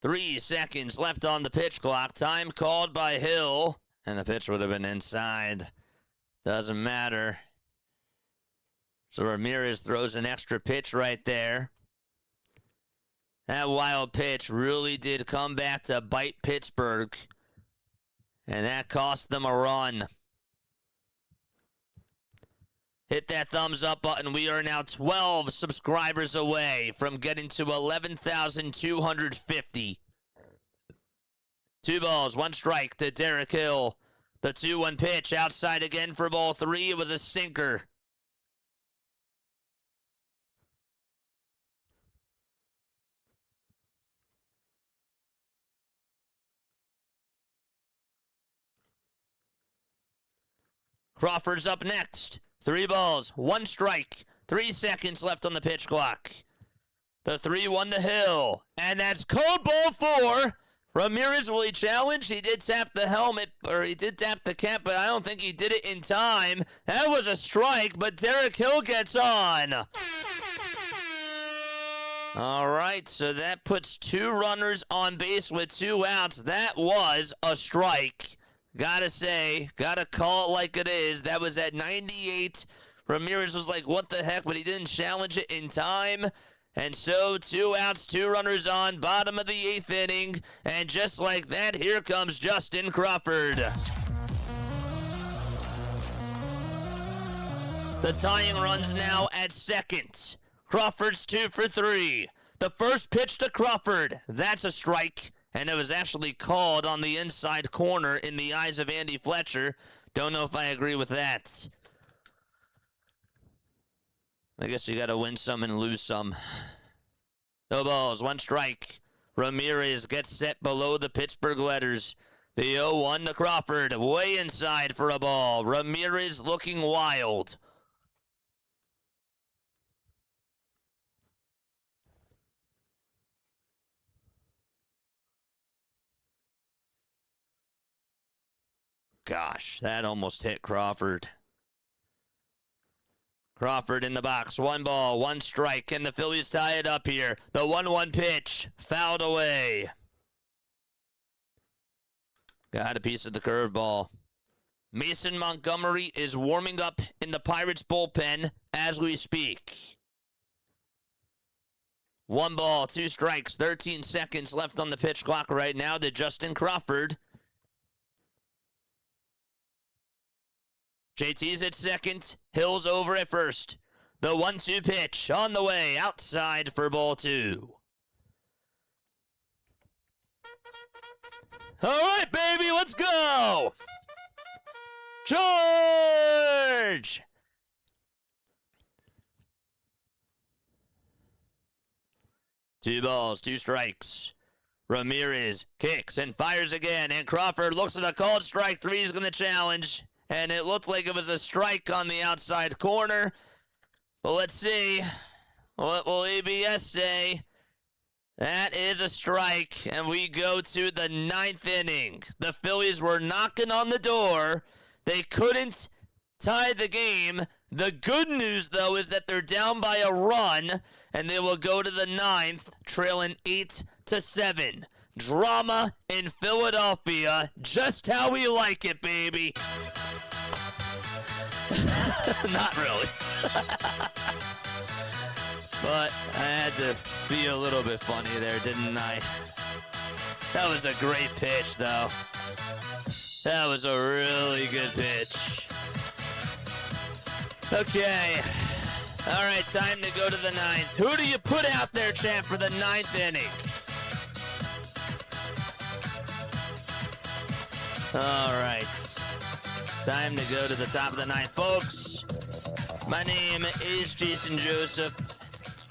Three seconds left on the pitch clock. Time called by Hill. And the pitch would have been inside. Doesn't matter. So Ramirez throws an extra pitch right there. That wild pitch really did come back to bite Pittsburgh. And that cost them a run. Hit that thumbs up button. We are now 12 subscribers away from getting to 11,250. 2 balls, 1 strike to Derek Hill. The 2-1 pitch outside again for ball 3. It was a sinker. Crawford's up next. 3 balls, 1 strike. 3 seconds left on the pitch clock. The 3-1 to Hill. And that's called ball 4. Ramirez, will he challenge? He did tap the helmet, or he did tap the cap, but I don't think he did it in time. That was a strike, but Derek Hill gets on. All right, so that puts 2 runners on base with 2 outs. That was a strike. Gotta say, gotta call it like it is. That was at 98. Ramirez was like, what the heck, but he didn't challenge it in time. And so 2 outs, 2 runners on, bottom of the 8th inning. And just like that, here comes Justin Crawford. The tying run's now at second. Crawford's 2 for 3. The first pitch to Crawford, that's a strike. And it was actually called on the inside corner in the eyes of Andy Fletcher. Don't know if I agree with that. I guess you got to win some and lose some. No balls, 1 strike. Ramirez gets set below the Pittsburgh letters. The 0-1 to Crawford, way inside for a ball. Ramirez looking wild. Gosh, that almost hit Crawford. Crawford in the box. 1 ball, 1 strike. And the Phillies tie it up here. The 1-1 pitch. Fouled away. Got a piece of the curveball. Mason Montgomery is warming up in the Pirates bullpen as we speak. 1 ball, 2 strikes. 13 seconds left on the pitch clock right now to Justin Crawford. JT's at second. Hill's over at first. The 1-2 pitch on the way outside for ball 2. All right, baby, let's go. George. 2 balls, 2 strikes. Ramirez kicks and fires again, and Crawford looks at a called strike. 3 is going to challenge, and it looked like it was a strike on the outside corner. But let's see. What will EBS say? That is a strike, and we go to the 9th inning. The Phillies were knocking on the door. They couldn't tie the game. The good news, though, is that they're down by a run, and they will go to the 9th, trailing 8-7. Drama in Philadelphia, just how we like it, baby. Not really. But I had to be a little bit funny there, didn't I? That was a great pitch, though. That was a really good pitch. Okay. All right, time to go to the 9th. Who do you put out there, champ, for the 9th inning? All right. Time to go to the top of the 9th, folks. My name is Jason Joseph.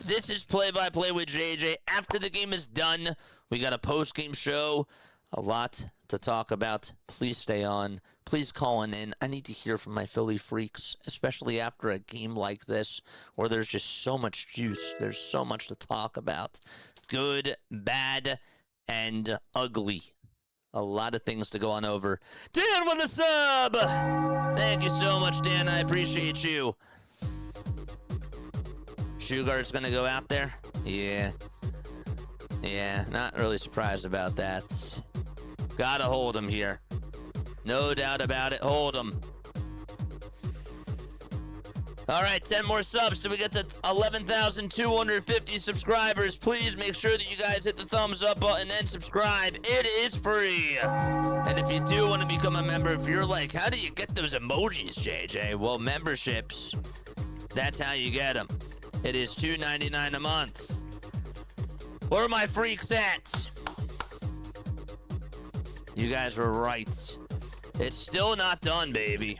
This is Play-by-Play with JJ. After the game is done, we got a post-game show. A lot to talk about. Please stay on. Please call in. I need to hear from my Philly freaks, especially after a game like this where there's just so much juice. There's so much to talk about. Good, bad, and ugly. A lot of things to go on over. Dan with a sub! Thank you so much, Dan. I appreciate you. Shugard's going to go out there? Yeah. Yeah, not really surprised about that. Gotta hold him here. No doubt about it. Hold him. All right, 10 more subs till we get to 11,250 subscribers. Please make sure that you guys hit the thumbs up button and subscribe. It is free. And if you do want to become a member, if you're like, how do you get those emojis, JJ? Well, memberships, that's how you get them. It is $2.99 a month. Where are my freaks at? You guys were right. It's still not done, baby.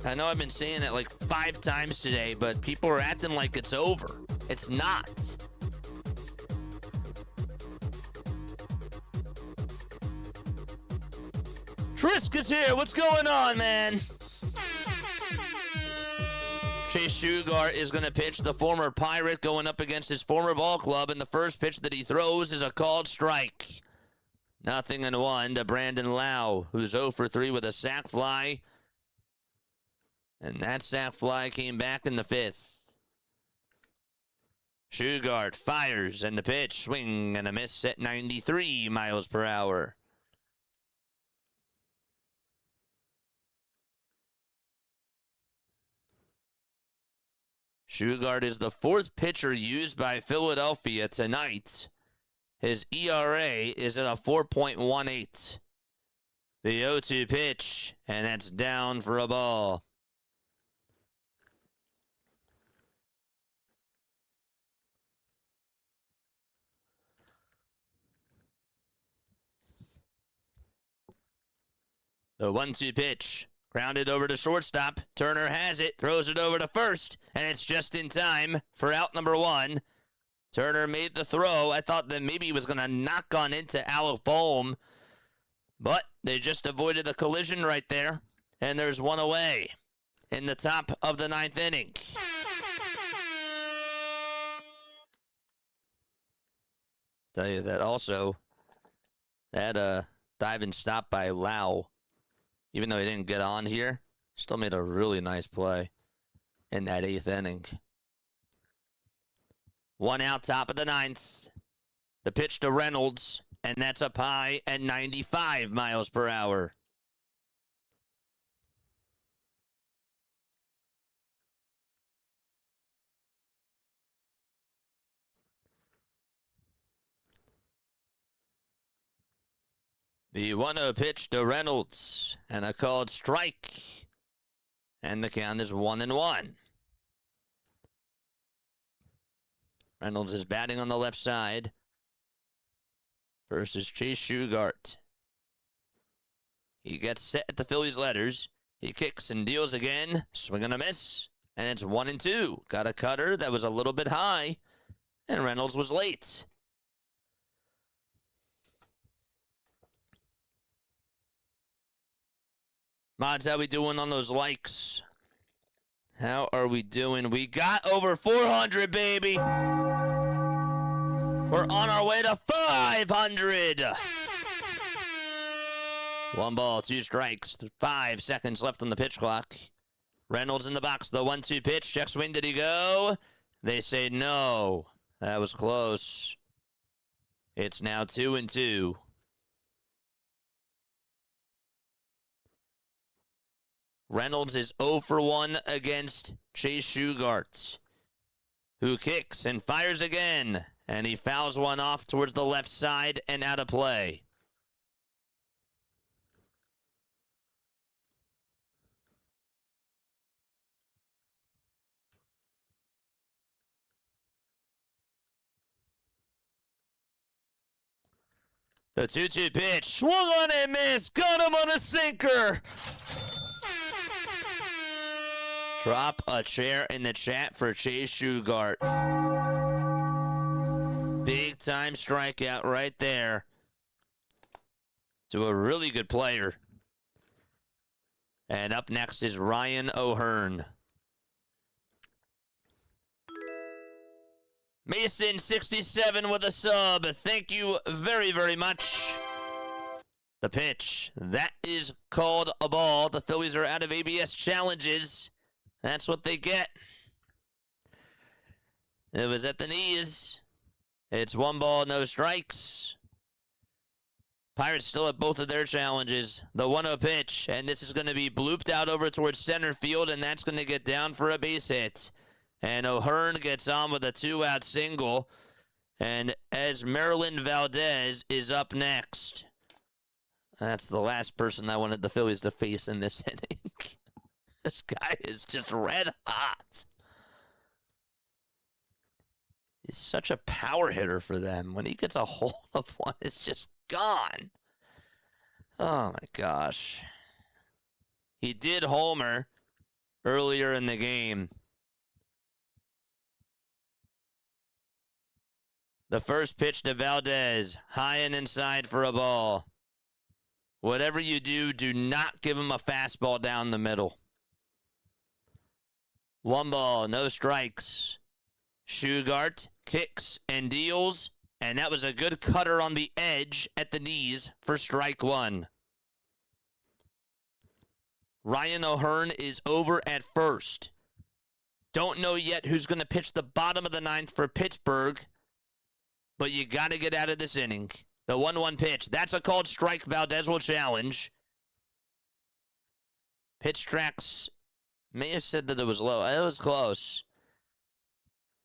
I know I've been saying it like 5 times today, but people are acting like it's over. It's not. Trisk is here. What's going on, man? Chase Shugart is going to pitch, the former Pirate, going up against his former ball club, and the first pitch that he throws is a called strike. 0-1 to Brandon Lau, who's 0 for 3 with a sac fly. And that sac fly came back in the 5th. Shugart fires, and the pitch, swing and a miss at 93 miles per hour. Shugart is the 4th pitcher used by Philadelphia tonight. His ERA is at a 4.18. The 0-2 pitch, and that's down for a ball. The 1-2 pitch. Grounded over to shortstop. Turner has it. Throws it over to first. And it's just in time for out number 1. Turner made the throw. I thought that maybe he was going to knock on into Alec Boehm. But they just avoided the collision right there. And there's 1 away in the top of the 9th inning. Tell you that also, that dive and stop by Lau, even though he didn't get on here, still made a really nice play in that 8th inning. 1 out, top of the 9th. The pitch to Reynolds, and that's up high at 95 miles per hour. The 1-0 pitch to Reynolds, and a called strike. And the count is 1-1. Reynolds is batting on the left side versus Chase Shugart. He gets set at the Phillies letters. He kicks and deals again. Swing and a miss. And it's 1-2. Got a cutter that was a little bit high. And Reynolds was late. Mods, how we doing on those likes? How are we doing? We got over 400, baby. We're on our way to 500. 1 ball, 2 strikes, 5 seconds left on the pitch clock. Reynolds in the box, the 1-2 pitch. Check swing, did he go? They say no. That was close. It's now 2-2. Reynolds is 0 for 1 against Chase Shugart, who kicks and fires again, and he fouls one off towards the left side and out of play. The 2-2 pitch, swung on and missed, got him on a sinker. Drop a chair in the chat for Chase Shugart. Big time strikeout right there to a really good player. And up next is Ryan O'Hearn. Mason 67 with a sub. Thank you very, very much. The pitch. That is called a ball. The Phillies are out of ABS challenges. That's what they get. It was at the knees. It's 1 ball, no strikes. Pirates still at both of their challenges. The 1-0 pitch, and this is going to be blooped out over towards center field, and that's going to get down for a base hit. And O'Hearn gets on with a 2-out single. And as Maryland Valdez is up next. That's the last person I wanted the Phillies to face in this inning. This guy is just red hot. He's such a power hitter for them. When he gets a hold of one, it's just gone. Oh, my gosh. He did homer earlier in the game. The first pitch to Valdez, high and inside for a ball. Whatever you do, do not give him a fastball down the middle. 1 ball, no strikes. Shugart kicks and deals, and that was a good cutter on the edge at the knees for strike 1. Ryan O'Hearn is over at first. Don't know yet who's going to pitch the bottom of the 9th for Pittsburgh, but you got to get out of this inning. The 1-1 pitch, that's a called strike. Valdez will challenge. Pitch tracks may have said that it was low. It was close.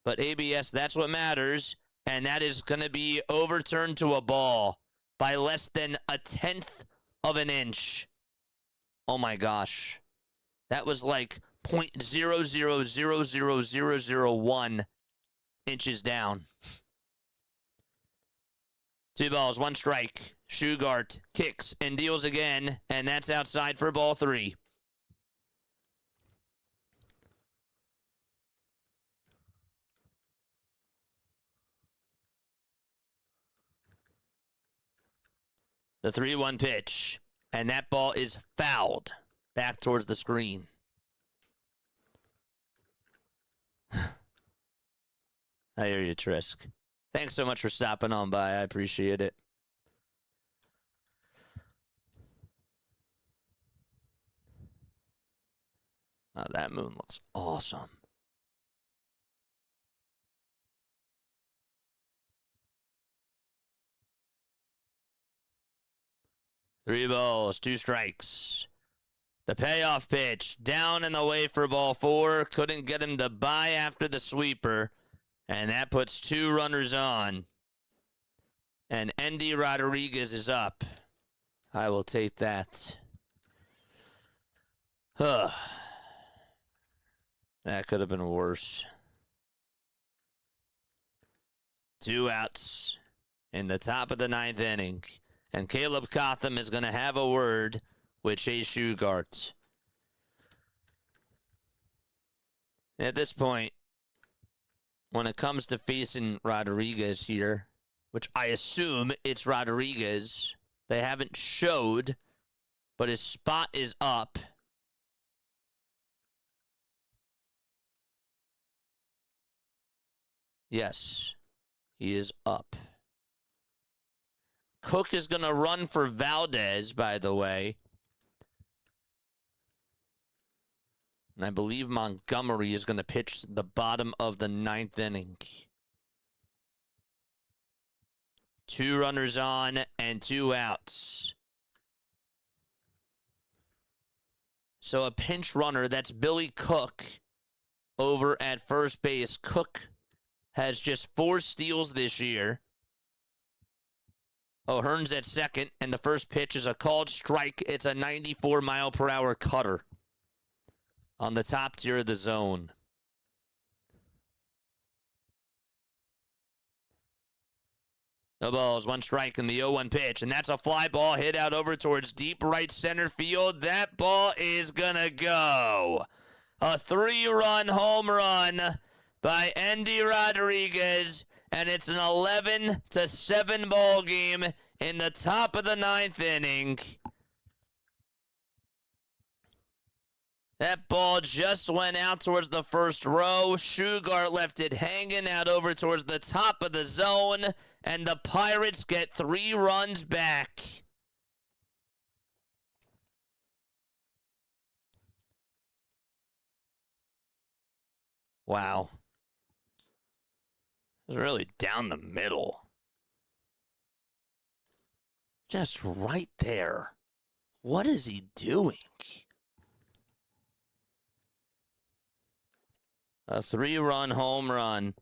But ABS, that's what matters. And that is going to be overturned to a ball by less than 1/10 of an inch. Oh my gosh. That was like 0.0000001 inches down. 2 balls, 1 strike. Shugart kicks and deals again, and that's outside for ball 3. The 3-1 pitch, and that ball is fouled back towards the screen. I hear you, Trisk. Thanks so much for stopping on by. I appreciate it. Oh, that moon looks awesome. Three balls, 2 strikes. The payoff pitch, down and away for ball 4. Couldn't get him to buy after the sweeper. And that puts 2 runners on. And Endy Rodriguez is up. I will take that. That could have been worse. 2 outs in the top of the 9th inning. And Caleb Cotham is going to have a word with Chase Shugart. At this point, when it comes to facing Rodriguez here, which I assume it's Rodriguez. They haven't showed, but his spot is up. Yes, he is up. Cook is going to run for Valdez, by the way. And I believe Montgomery is going to pitch the bottom of the 9th inning. 2 runners on and 2 outs. So a pinch runner, that's Billy Cook over at first base. Cook has just 4 steals this year. O'Hearn's at second, and the first pitch is a called strike. It's a 94-mile-per-hour cutter on the top tier of the zone. No balls, 1 strike in the 0-1 pitch, and that's a fly ball hit out over towards deep right center field. That ball is gonna go. A 3-run home run by Andy Rodriguez, and it's an 11-7 ball game in the top of the 9th inning. That ball just went out towards the first row. Shugart left it hanging out over towards the top of the zone, and the Pirates get 3 runs back. Wow. It was really down the middle. Just right there. What is he doing? A 3-run home run.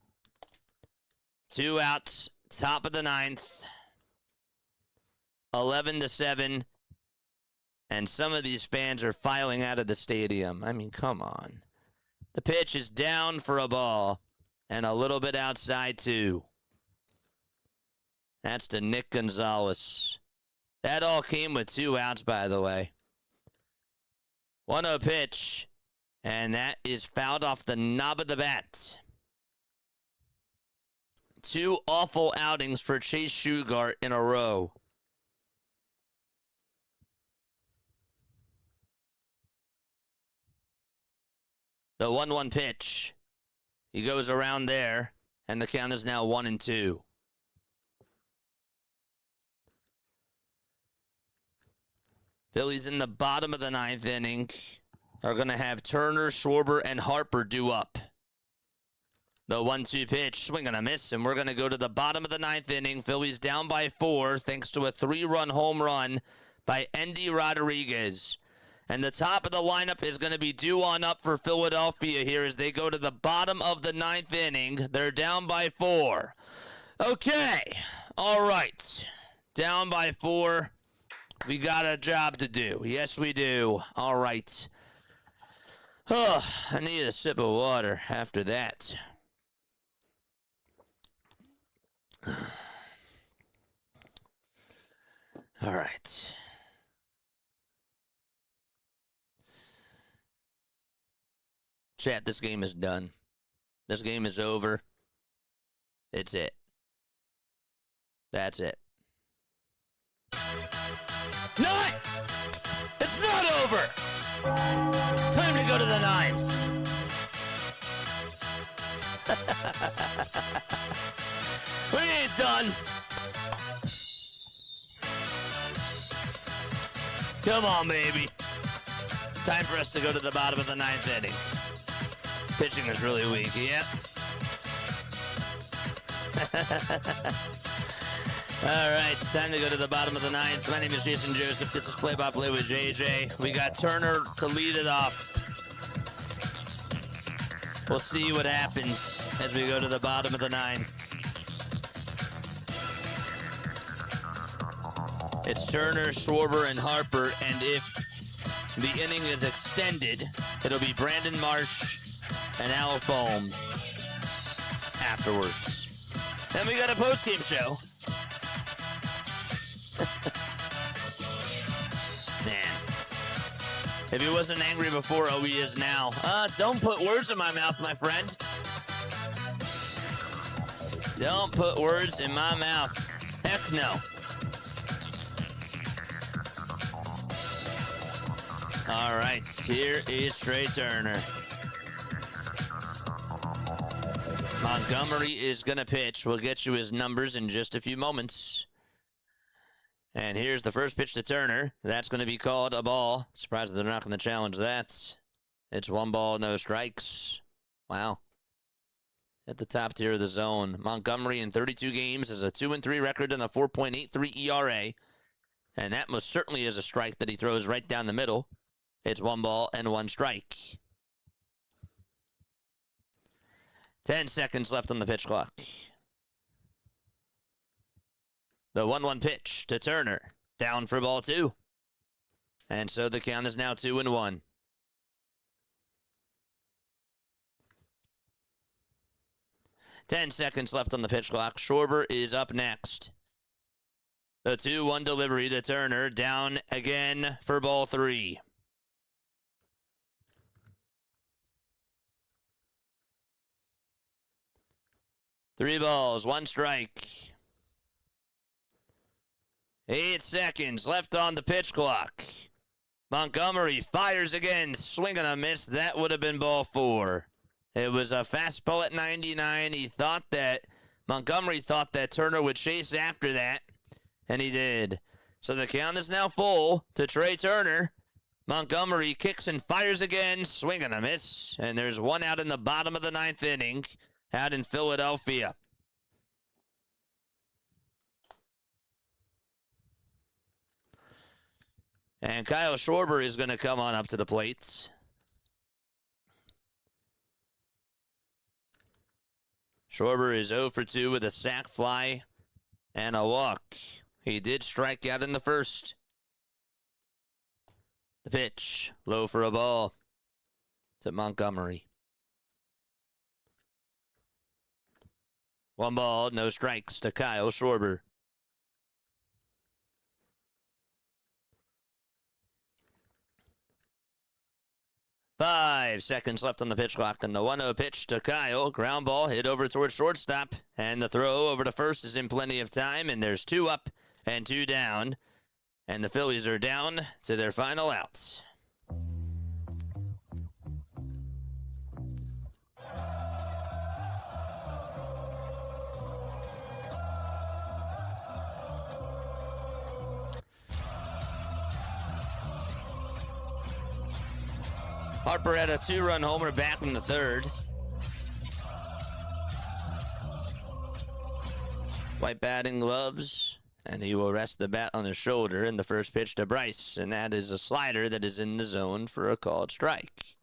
2 outs, top of the 9th. 11-7. And some of these fans are filing out of the stadium. I mean, come on. The pitch is down for a ball. And a little bit outside, too. That's to Nick Gonzalez. That all came with 2 outs, by the way. 1-0 pitch. And that is fouled off the knob of the bat. 2 awful outings for Chase Shugart in a row. The 1-1 pitch. He goes around there, and the count is now 1-2. Phillies in the bottom of the 9th inning are going to have Turner, Schwarber, and Harper due up. The 1-2 pitch, swing and a miss, and we're going to go to the bottom of the 9th inning. Phillies down by 4 thanks to a 3-run home run by Andy Rodriguez. And the top of the lineup is going to be due on up for Philadelphia here as they go to the bottom of the 9th inning. They're down by 4. Okay, all right. Down by 4. We got a job to do. Yes, we do. All right. Oh, I need a sip of water after that. All right. Chat, this game is done. This game is over. It's it. That's it. Not! It's not over! Time to go to the 9th. We ain't done. Come on, baby. Time for us to go to the bottom of the 9th inning. Pitching is really weak. Yep. All right, time to go to the bottom of the 9th. My name is Jason Joseph. This is Play-by-Play with JJ. We got Turner to lead it off. We'll see what happens as we go to the bottom of the 9th. It's Turner, Schwarber, and Harper, and if the inning is extended, it'll be Brandon Marsh and Al Foam afterwards. Then we got a post-game show. Man. If he wasn't angry before, oh, he is now. Don't put words in my mouth, my friend. Don't put words in my mouth. Heck no. All right, here is Trey Turner. Montgomery is going to pitch. We'll get you his numbers in just a few moments. And here's the first pitch to Turner. That's going to be called a ball. Surprised that they're not going to challenge that. It's 1 ball, no strikes. Wow. At the top tier of the zone. Montgomery in 32 games has a 2-3 record and a 4.83 ERA. And that most certainly is a strike that he throws right down the middle. It's 1 ball and 1 strike. 10 seconds left on the pitch clock. The 1-1 pitch to Turner. Down for ball 2. And so the count is now 2-1. Ten seconds left on the pitch clock. Schwarber is up next. The 2-1 delivery to Turner. Down again for ball 3. Three balls, 1 strike. 8 seconds left on the pitch clock. Montgomery fires again, swing and a miss. That would have been ball 4. It was a fastball at 99. Montgomery thought that Turner would chase after that, and he did. So the count is now full to Trey Turner. Montgomery kicks and fires again, swing and a miss. And there's 1 out in the bottom of the 9th inning. Out in Philadelphia. And Kyle Schwarber is going to come on up to the plate. Schwarber is 0 for 2 with a sac fly and a walk. He did strike out in the first. The pitch, low for a ball to Montgomery. 1 ball, no strikes to Kyle Schwarber. Five seconds left on the pitch clock, and the 1-0 pitch to Kyle. Ground ball hit over towards shortstop, and the throw over to first is in plenty of time, and there's 2 up and 2 down, and the Phillies are down to their final outs. Harper had a 2-run homer back in the 3rd. White batting gloves, and he will rest the bat on his shoulder in the first pitch to Bryce, and that is a slider that is in the zone for a called strike.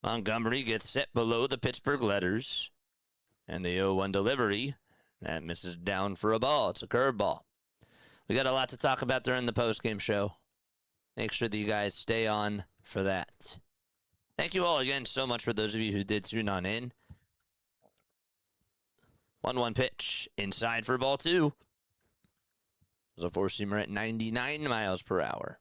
Montgomery gets set below the Pittsburgh letters, and the 0-1 delivery, that misses down for a ball. It's a curveball. We got a lot to talk about during the postgame show. Make sure that you guys stay on for that. Thank you all again so much for those of you who did tune on in. 1-1 pitch inside for ball 2. It was a 4-seamer at 99 miles per hour.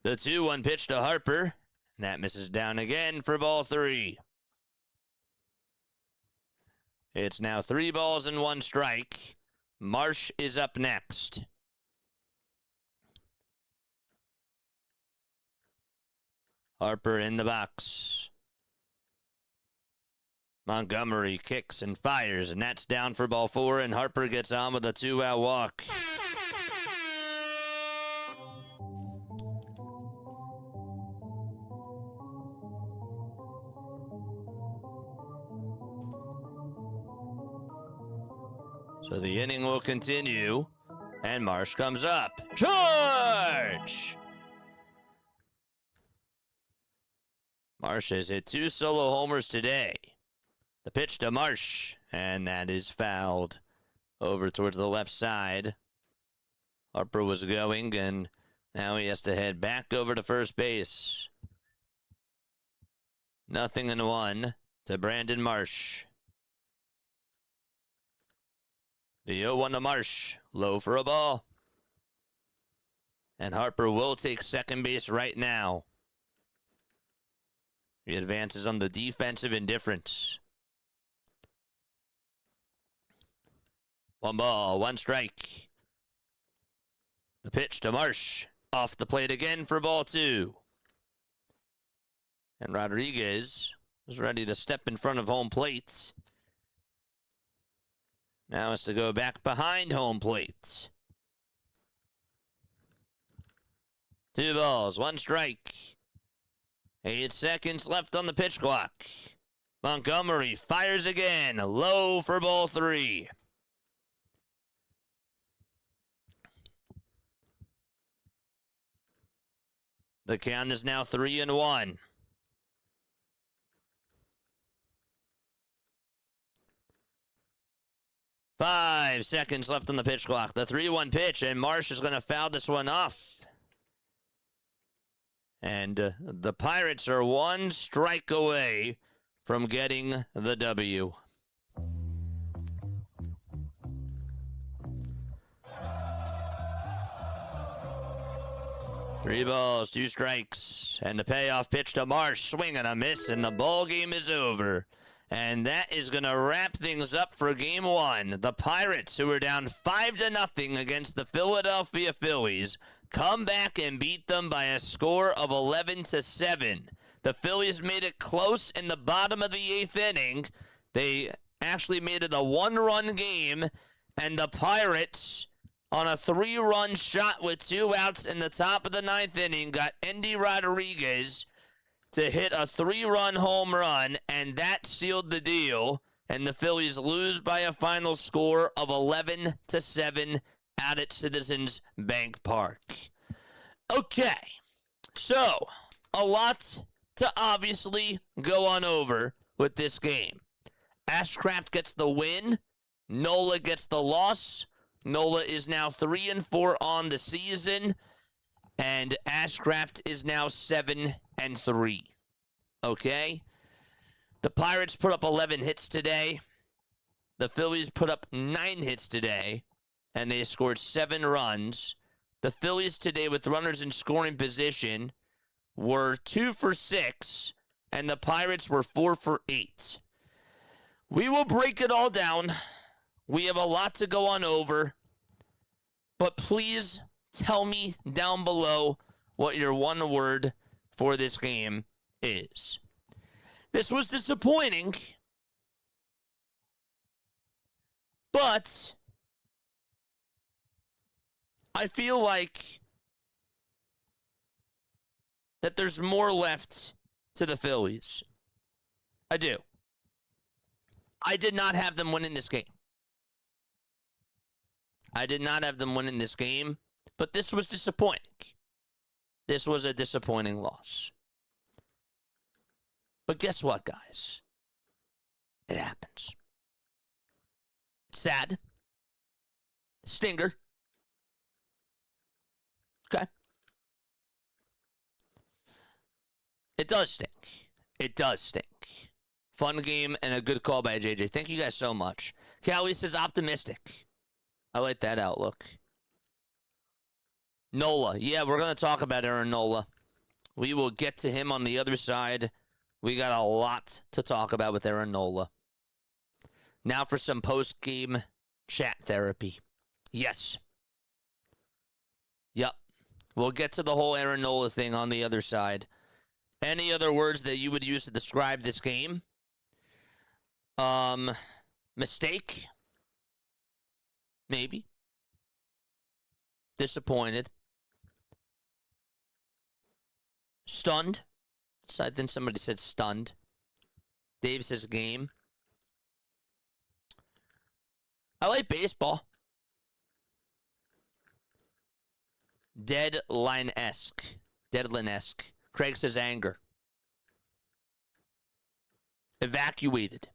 The 2-1 pitch to Harper. And that misses down again for ball 3. It's now 3 balls and 1 strike. Marsh is up next. Harper in the box. Montgomery kicks and fires, and that's down for ball 4, and Harper gets on with a 2-out walk. So the inning will continue, and Marsh comes up. Charge! Marsh has hit 2 solo homers today. The pitch to Marsh, and that is fouled over towards the left side. Harper was going, and now he has to head back over to first base. 0-1 to Brandon Marsh. The 0-1 to Marsh. Low for a ball. And Harper will take second base right now. He advances on the defensive indifference. 1 ball, 1 strike. The pitch to Marsh. Off the plate again for ball 2. And Rodriguez is ready to step in front of home plate. Now it's to go back behind home plate. 2 balls, 1 strike. 8 seconds left on the pitch clock. Montgomery fires again. Low for ball 3. The count is now 3-1. Five seconds left on the pitch clock. The 3-1 pitch, and Marsh is going to foul this one off. And the Pirates are 1 strike away from getting the W. Three balls, 2 strikes, and the payoff pitch to Marsh. Swing and a miss, and the ball game is over. And that is going to wrap things up for Game 1. The Pirates, who are down 5-0 against the Philadelphia Phillies, come back and beat them by a score of 11-7. The Phillies made it close in the bottom of the 8th inning. They actually made it a 1-run game, and the Pirates, on a 3-run shot with 2 outs in the top of the 9th inning, got Endy Rodriguez to hit a 3-run home run, and that sealed the deal. And the Phillies lose by a final score of 11-7 out at Citizens Bank Park. Okay, so a lot to obviously go on over with this game. Ashcraft gets the win. Nola gets the loss. Nola is now 3-4 on the season, and Ashcraft is now 7-3. Okay? The Pirates put up 11 hits today. The Phillies put up 9 hits today, and they scored 7 runs. The Phillies today, with runners in scoring position, were 2 for 6, and the Pirates were 4 for 8. We will break it all down. We have a lot to go on over, but please tell me down below what your one word for this game is. This was disappointing, but I feel like that there's more left to the Phillies. I do. I did not have them winning this game. I did not have them winning this game, but this was disappointing. This was a disappointing loss. But guess what, guys? It happens. It's sad. Stinger. Okay. It does stink. It does stink. Fun game and a good call by JJ. Thank you guys so much. Callie says optimistic. I like that outlook. Nola. Yeah, we're going to talk about Aaron Nola. We will get to him on the other side. We got a lot to talk about with Aaron Nola. Now for some post-game chat therapy. Yes. Yep. We'll get to the whole Aaron Nola thing on the other side. Any other words that you would use to describe this game? Mistake? Maybe. Disappointed. Stunned. So I think somebody said stunned. Dave says game. I like baseball. Deadline-esque. Deadline-esque. Craig says anger. Evacuated.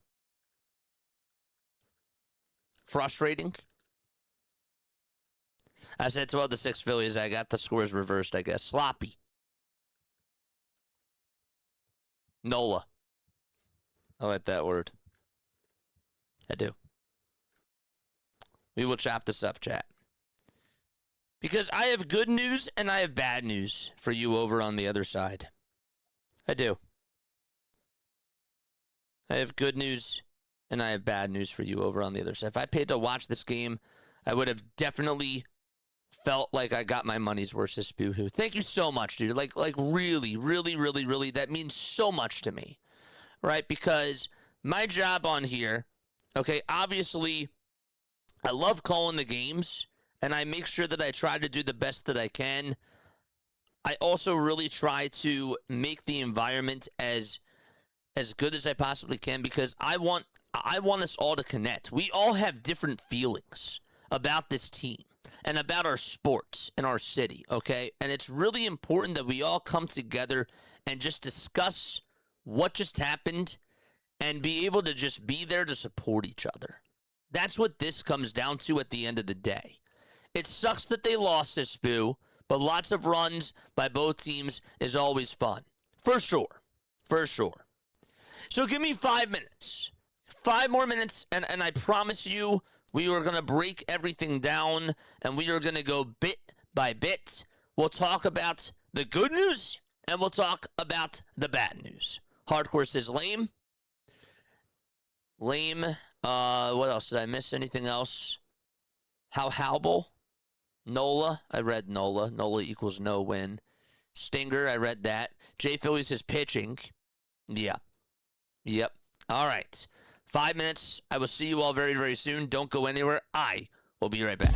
Frustrating. I said 12-6 Phillies. I got the scores reversed, I guess. Sloppy. Nola. I like that word. I do. We will chop this up, chat. Because I have good news and I have bad news for you over on the other side. I do. I have good news and I have bad news for you over on the other side. If I paid to watch this game, I would have definitely felt like I got my money's worth this boohoo. Thank you so much, dude. Like really, really, really, really, that means so much to me, right? Because my job on here, okay, obviously, I love calling the games, and I make sure that I try to do the best that I can. I also really try to make the environment as good as I possibly can because I want us all to connect. We all have different feelings about this team and about our sports and our city, okay? And it's really important that we all come together and just discuss what just happened and be able to just be there to support each other. That's what this comes down to at the end of the day. It sucks that they lost this, Boo, but lots of runs by both teams is always fun. For sure. For sure. So give me 5 minutes. 5 more minutes, and I promise you we are going to break everything down, and we are going to go bit by bit. We'll talk about the good news, and we'll talk about the bad news. Hardcore says lame. Lame. What else? Did I miss anything else? Howbel? Nola. I read Nola. Nola equals no win. Stinger. I read that. Jay Phillies is pitching. Yeah. Yep. All right. 5 minutes. I will see you all very, very soon. Don't go anywhere. I will be right back.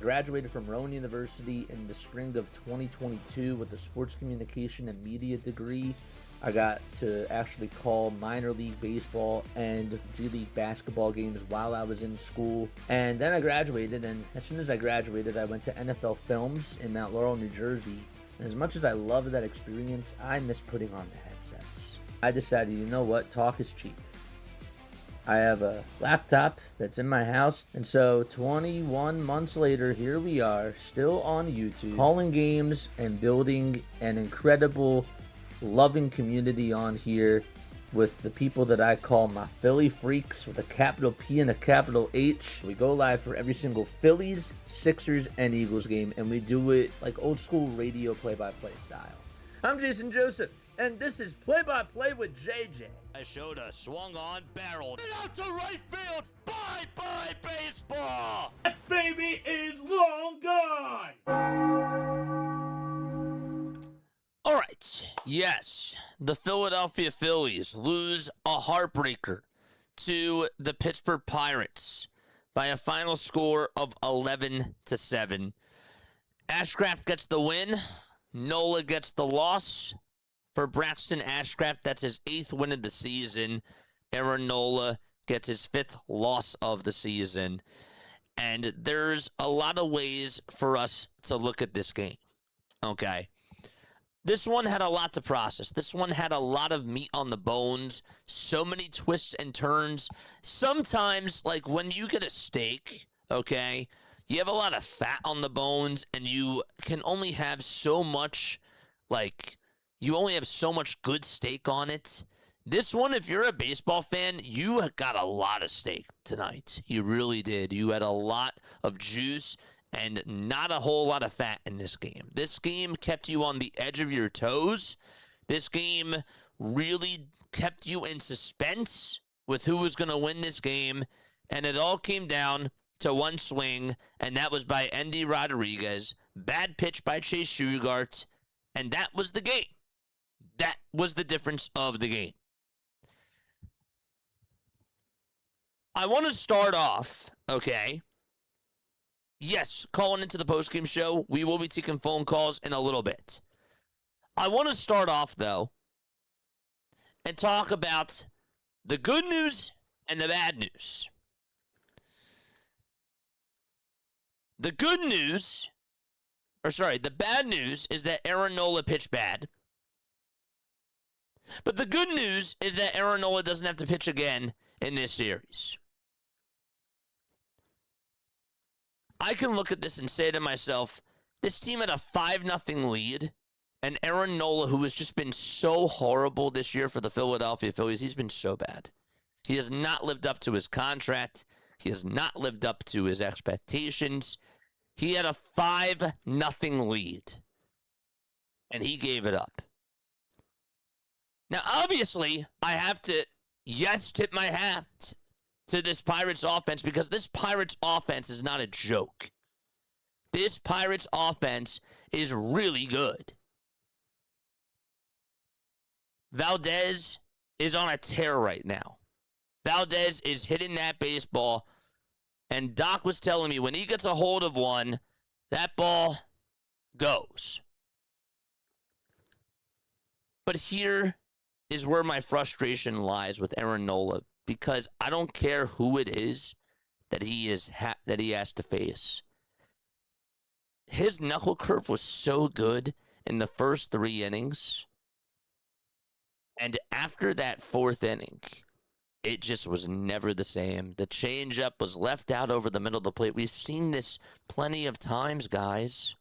graduated from Rowan University in the spring of 2022 with a sports communication and media degree. I got to actually call minor league baseball and G League basketball games while I was in school. And then I graduated, and as soon as I graduated, I went to NFL Films in Mount Laurel, New Jersey. And as much as I loved that experience, I miss putting on the headsets. I decided, you know what, talk is cheap. I have a laptop that's in my house, and so 21 months later, here we are, still on YouTube, calling games and building an incredible, loving community on here with the people that I call my Philly freaks with a capital P and a capital H. We go live for every single Phillies, Sixers, and Eagles game, and we do it like old school radio play-by-play style. I'm Jason Joseph, and this is Play-by-Play with JJ. I showed a swung on, barreled out to right field. Bye-bye baseball. That baby is long gone. All right. Yes, the Philadelphia Phillies lose a heartbreaker to the Pittsburgh Pirates by a final score of 11-7. Ashcraft gets the win. Nola gets the loss. For Braxton Ashcraft, that's his 8th win of the season. Aaron Nola gets his 5th loss of the season. And there's a lot of ways for us to look at this game. Okay. This one had a lot to process. This one had a lot of meat on the bones. So many twists and turns. Sometimes, like when you get a steak, okay, you have a lot of fat on the bones, and you can only have so much, you only have so much good steak on it. This one, if you're a baseball fan, you got a lot of steak tonight. You really did. You had a lot of juice and not a whole lot of fat in this game. This game kept you on the edge of your toes. This game really kept you in suspense with who was going to win this game. And it all came down to one swing, and that was by Endy Rodriguez. Bad pitch by Chase Shugart, and that was the game. That was the difference of the game. I want to start off, okay? Yes, calling into the postgame show. We will be taking phone calls in a little bit. I want to start off, though, and talk about the good news and the bad news. The bad news is that Aaron Nola pitched bad. But the good news is that Aaron Nola doesn't have to pitch again in this series. I can look at this and say to myself, this team had a 5-0 lead, and Aaron Nola, who has just been so horrible this year for the Philadelphia Phillies, he's been so bad. He has not lived up to his contract. He has not lived up to his expectations. He had a 5-0 lead, and he gave it up. Now, obviously, I have to, tip my hat to this Pirates offense, because this Pirates offense is not a joke. This Pirates offense is really good. Valdez is on a tear right now. Valdez is hitting that baseball, and Doc was telling me when he gets a hold of one, that ball goes. But here is where my frustration lies with Aaron Nola, because I don't care who it is that he has to face. His knuckle curve was so good in the first 3 innings, and after that 4th inning, it just was never the same. The changeup was left out over the middle of the plate. We've seen this plenty of times, guys.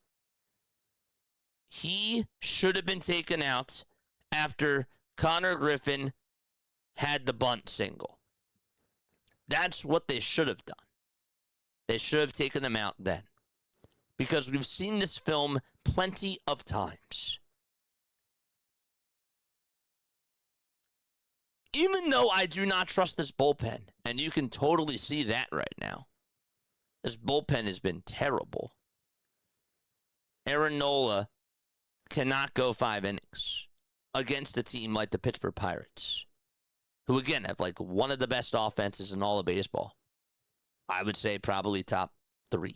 He should have been taken out after Connor Griffin had the bunt single. That's what they should have done. They should have taken him out then. Because we've seen this film plenty of times. Even though I do not trust this bullpen, and you can totally see that right now. This bullpen has been terrible. Aaron Nola cannot go 5 innings against a team like the Pittsburgh Pirates, who again have like one of the best offenses in all of baseball. I would say probably top 3.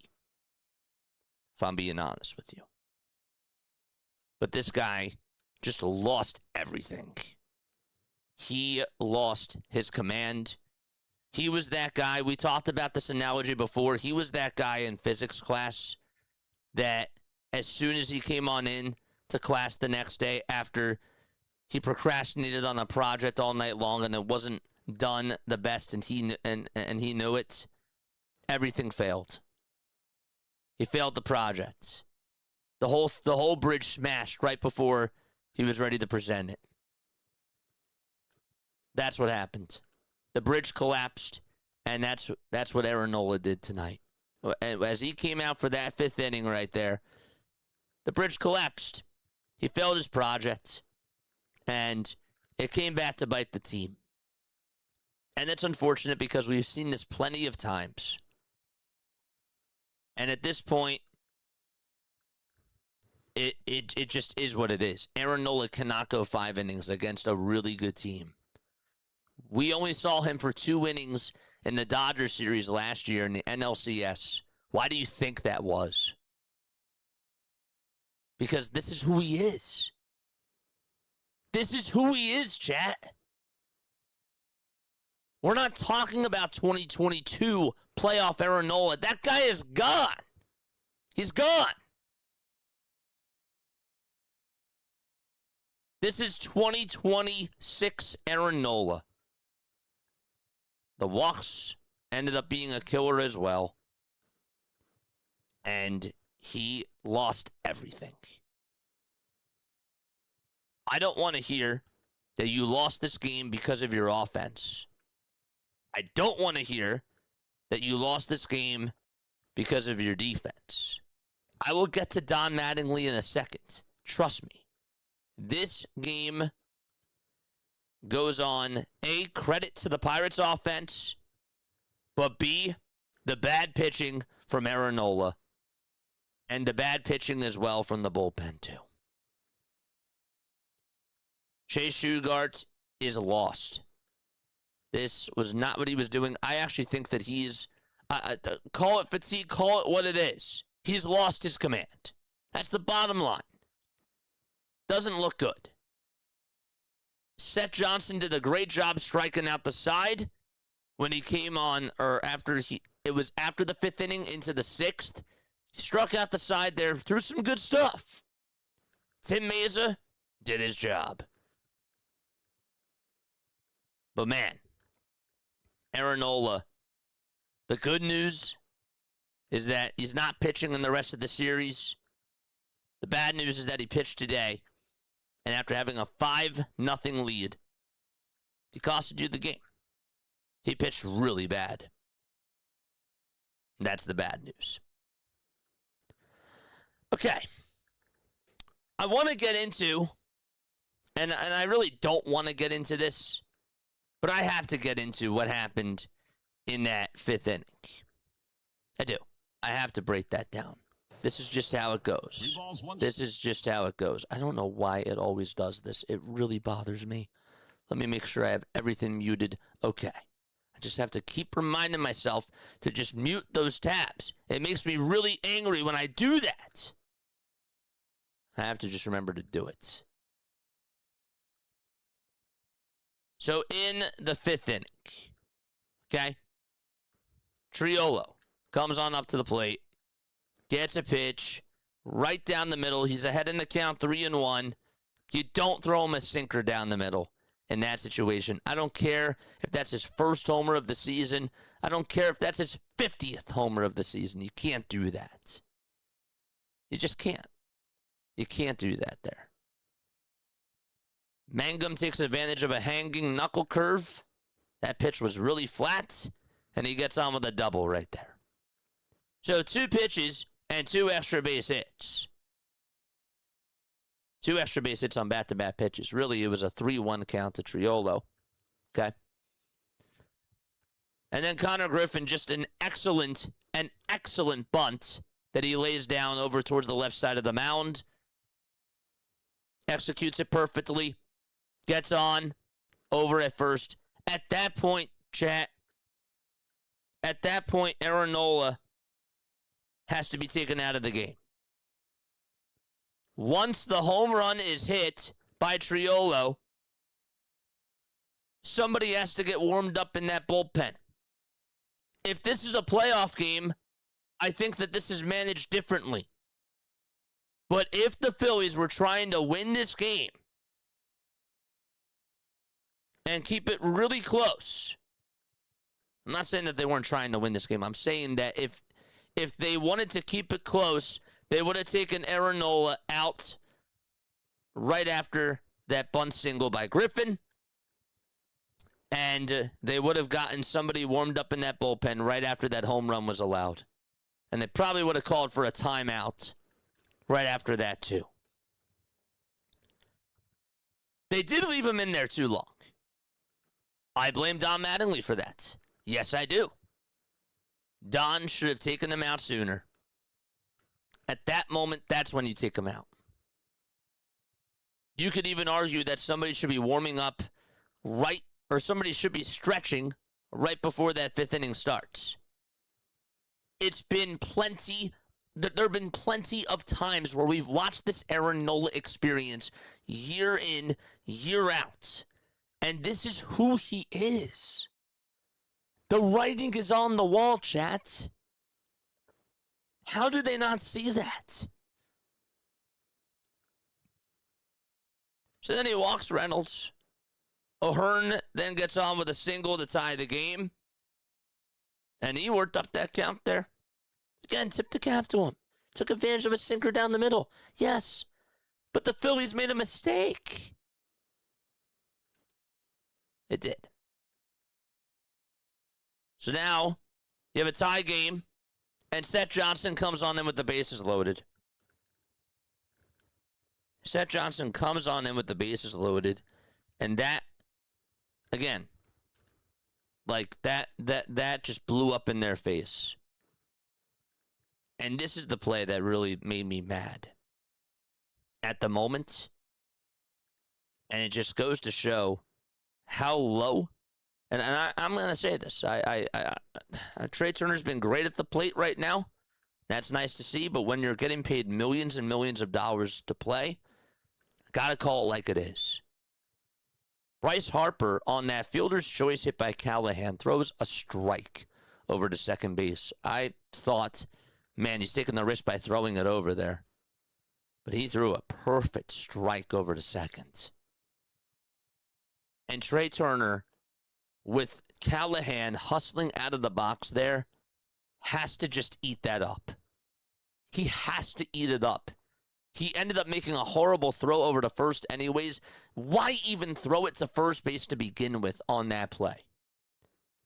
if I'm being honest with you. But this guy just lost everything. He lost his command. He was that guy. We talked about this analogy before. He was that guy in physics class that as soon as he came on in to class the next day after he procrastinated on a project all night long and it wasn't done the best and he knew it, everything failed. He failed the project. The whole bridge smashed right before he was ready to present it. That's what happened. The bridge collapsed, and that's what Aaron Nola did tonight. As he came out for that fifth inning right there, the bridge collapsed. He failed his project, and it came back to bite the team. And it's unfortunate because we've seen this plenty of times. And at this point, it just is what it is. Aaron Nola cannot go 5 innings against a really good team. We only saw him for 2 innings in the Dodgers series last year in the NLCS. Why do you think that was? Because this is who he is. This is who he is, chat. We're not talking about 2022 playoff Aaron Nola. That guy is gone. He's gone. This is 2026 Aaron Nola. The walks ended up being a killer as well. And he lost everything. I don't want to hear that you lost this game because of your offense. I don't want to hear that you lost this game because of your defense. I will get to Don Mattingly in a second. Trust me. This game goes on, A, credit to the Pirates offense, but B, the bad pitching from Aaron Nola, and the bad pitching as well from the bullpen too. Chase Shugart is lost. This was not what he was doing. I actually think that he's, call it fatigue, call it what it is. He's lost his command. That's the bottom line. Doesn't look good. Seth Johnson did a great job striking out the side when he came on, or it was after the 5th inning into the 6th. He struck out the side there, threw some good stuff. Tim Meza did his job. But man, Aaron Nola, the good news is that he's not pitching in the rest of the series. The bad news is that he pitched today. And after having a 5-0 lead, he costed you the game. He pitched really bad. That's the bad news. Okay. I want to get into, and I really don't want to get into this, but I have to get into what happened in that 5th inning. I do. I have to break that down. This is just how it goes. This is just how it goes. I don't know why it always does this. It really bothers me. Let me make sure I have everything muted. Okay. I just have to keep reminding myself to just mute those tabs. It makes me really angry when I do that. I have to just remember to do it. So in the 5th inning, okay, Triolo comes on up to the plate. Gets a pitch right down the middle. He's ahead in the count, 3-1. You don't throw him a sinker down the middle in that situation. I don't care if that's his first homer of the season. I don't care if that's his 50th homer of the season. You can't do that. You just can't. You can't do that there. Mangum takes advantage of a hanging knuckle curve. That pitch was really flat, and he gets on with a double right there. So 2 pitches and 2 extra base hits. 2 extra base hits on back-to-back pitches. Really, it was a 3-1 count to Triolo. Okay. And then Connor Griffin, just an excellent bunt that he lays down over towards the left side of the mound. Executes it perfectly. Gets on over at first. At that point, chat, Aaron Nola has to be taken out of the game. once the home run is hit by Triolo, somebody has to get warmed up in that bullpen. If this is a playoff game, I think that this is managed differently. But if the Phillies were trying to win this game and keep it really close, I'm not saying that they weren't trying to win this game. I'm saying that if they wanted to keep it close, they would have taken Aaron Nola out right after that bunt single by Griffin. And they would have gotten somebody warmed up in that bullpen right after that home run was allowed. And they probably would have called for a timeout right after that, too. They did leave him in there too long. I blame Don Mattingly for that. Yes, I do. Don should have taken him out sooner. At that moment, that's when you take him out. You could even argue that somebody should be warming up right, or somebody should be stretching right before that fifth inning starts. It's been plenty, there have been plenty of times where we've watched this Aaron Nola experience year in, year out. And this is who he is. The writing is on the wall, chat. How do they not see that? So then he walks Reynolds. O'Hearn then gets on with a single to tie the game. And he worked up that count there. Again, tipped the cap to him. Took advantage of a sinker down the middle. Yes. But the Phillies made a mistake. It did. So now you have a tie game, and Seth Johnson comes on in with the bases loaded. Seth Johnson comes on in with the bases loaded, and that, again, like that just blew up in their face. And this is the play that really made me mad at the moment. And it just goes to show how low, and I'm going to say this, Trey Turner's been great at the plate right now. That's nice to see, but when you're getting paid millions and millions of dollars to play, got to call it like it is. Bryce Harper on that fielder's choice hit by Callahan throws a strike over to second base. I thought, man, he's taking the risk by throwing it over there. But he threw a perfect strike over to second. And Trey Turner, with Callahan hustling out of the box there, has to just eat that up. He has to eat it up. He ended up making a horrible throw over to first anyways. Why even throw it to first base to begin with on that play?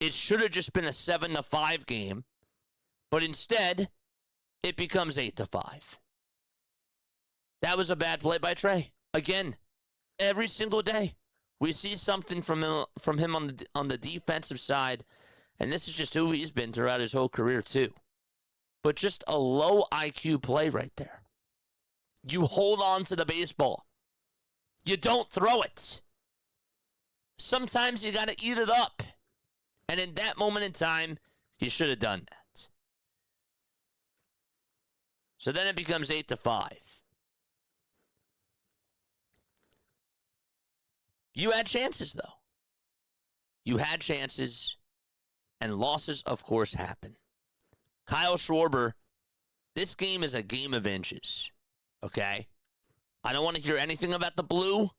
It should have just been a 7-5 game, but instead, it becomes 8-5. That was a bad play by Trey. Again, every single day, we see something from him on the defensive side, and this is just who he's been throughout his whole career too. But just a low IQ play right there. You hold on to the baseball. You don't throw it. Sometimes you got to eat it up. And in that moment in time, he should have done that. So then it becomes 8-5. You had chances, though. You had chances, and losses, of course, happen. Kyle Schwarber, this game is a game of inches. Okay? I don't want to hear anything about the blue.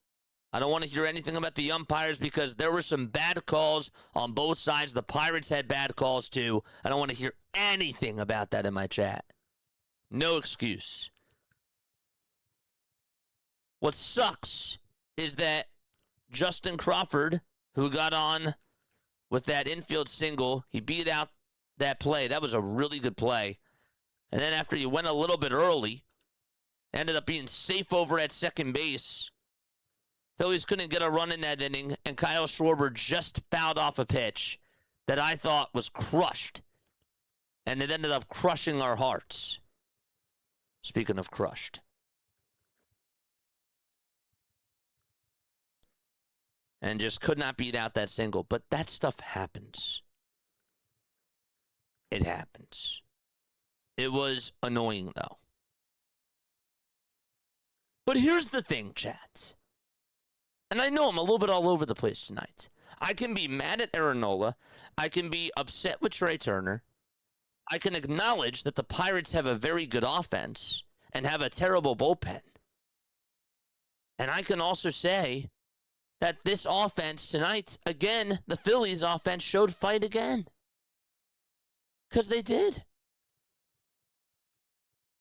I don't want to hear anything about the umpires because there were some bad calls on both sides. The Pirates had bad calls too. I don't want to hear anything about that in my chat. No excuse. What sucks is that Justin Crawford, who got on with that infield single, he beat out that play. That was a really good play. And then after you went a little bit early, ended up being safe over at second base. Phillies couldn't get a run in that inning, and Kyle Schwarber just fouled off a pitch that I thought was crushed. And it ended up crushing our hearts. Speaking of crushed. And just could not beat out that single. But that stuff happens. It happens. It was annoying, though. But here's the thing, chat. And I know I'm a little bit all over the place tonight. I can be mad at Aaron Nola. I can be upset with Trey Turner. I can acknowledge that the Pirates have a very good offense and have a terrible bullpen. And I can also say that this offense tonight, again, the Phillies offense showed fight again. Because they did.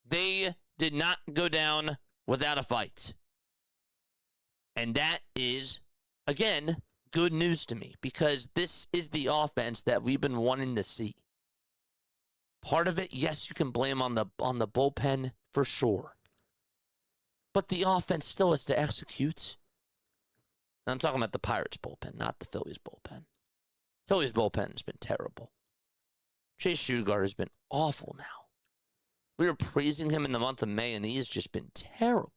They did not go down without a fight. And that is, again, good news to me, because this is the offense that we've been wanting to see. Part of it, yes, you can blame on the bullpen for sure. But the offense still has to execute. And I'm talking about the Pirates bullpen, not the Phillies bullpen. Phillies bullpen has been terrible. Chase Shugar has been awful now. We were praising him in the month of May, and he has just been terrible.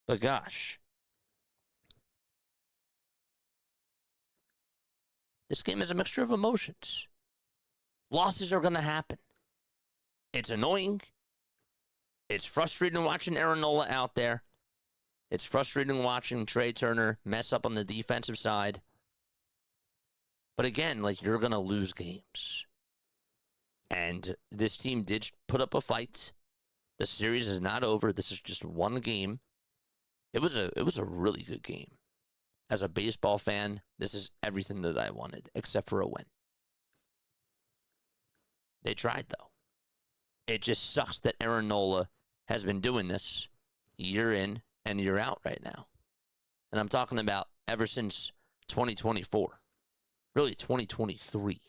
But gosh, this game is a mixture of emotions. Losses are going to happen. It's annoying. It's frustrating watching Aaron Nola out there. It's frustrating watching Trey Turner mess up on the defensive side. But again, like, you're going to lose games. And this team did put up a fight. The series is not over. This is just one game. It was a really good game. As a baseball fan, this is everything that I wanted, except for a win. They tried, though. It just sucks that Aaron Nola has been doing this year in and year out right now. And I'm talking about ever since 2024. Really, 2023.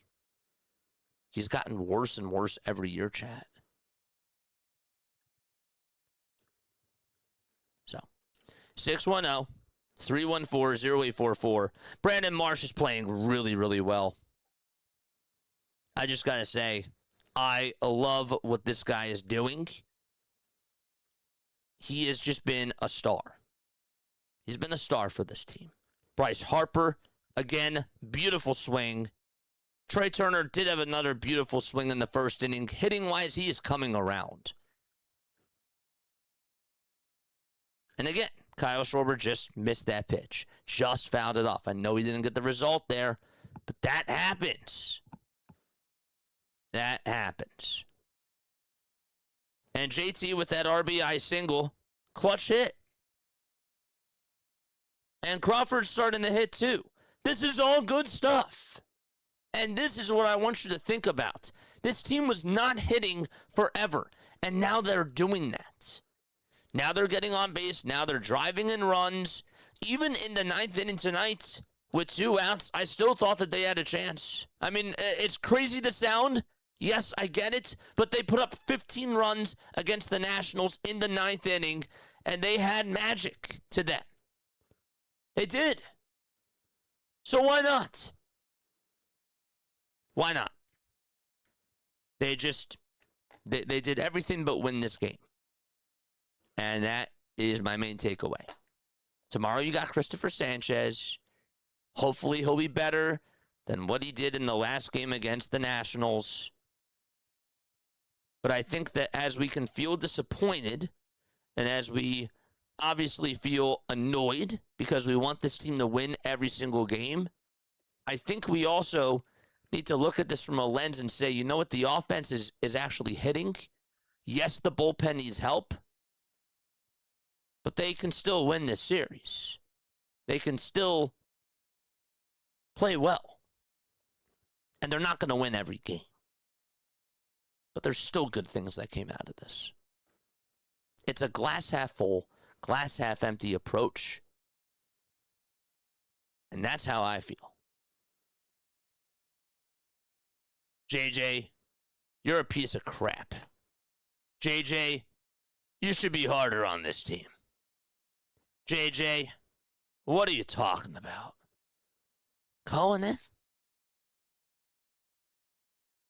He's gotten worse and worse every year, chat. So, 610-314-0844. Brandon Marsh is playing really, really well. I just got to say, I love what this guy is doing. He has just been a star. He's been a star for this team. Bryce Harper, again, beautiful swing. Trey Turner did have another beautiful swing in the first inning. Hitting-wise, he is coming around. And again, Kyle Schwarber just missed that pitch. Just fouled it off. I know he didn't get the result there, but that happens. That happens. And JT with that RBI single, clutch hit. And Crawford's starting to hit too. This is all good stuff. And this is what I want you to think about. This team was not hitting forever, and now they're doing that. Now they're getting on base. Now they're driving in runs. Even in the ninth inning tonight with 2 outs, I still thought that they had a chance. I mean, it's crazy to sound. Yes, I get it. But they put up 15 runs against the Nationals in the ninth inning, and they had magic to them. They did. So why not? Why not? They did everything but win this game. And that is my main takeaway. Tomorrow you got Christopher Sanchez. Hopefully he'll be better than what he did in the last game against the Nationals. But I think that as we can feel disappointed, and as we obviously feel annoyed because we want this team to win every single game, I think we also need to look at this from a lens and say, you know what, the offense is actually hitting. Yes, the bullpen needs help, but they can still win this series. They can still play well. And they're not going to win every game. But there's still good things that came out of this. It's a glass half full, glass half empty approach. And that's how I feel. JJ, you're a piece of crap. JJ, you should be harder on this team. JJ, what are you talking about? Calling it?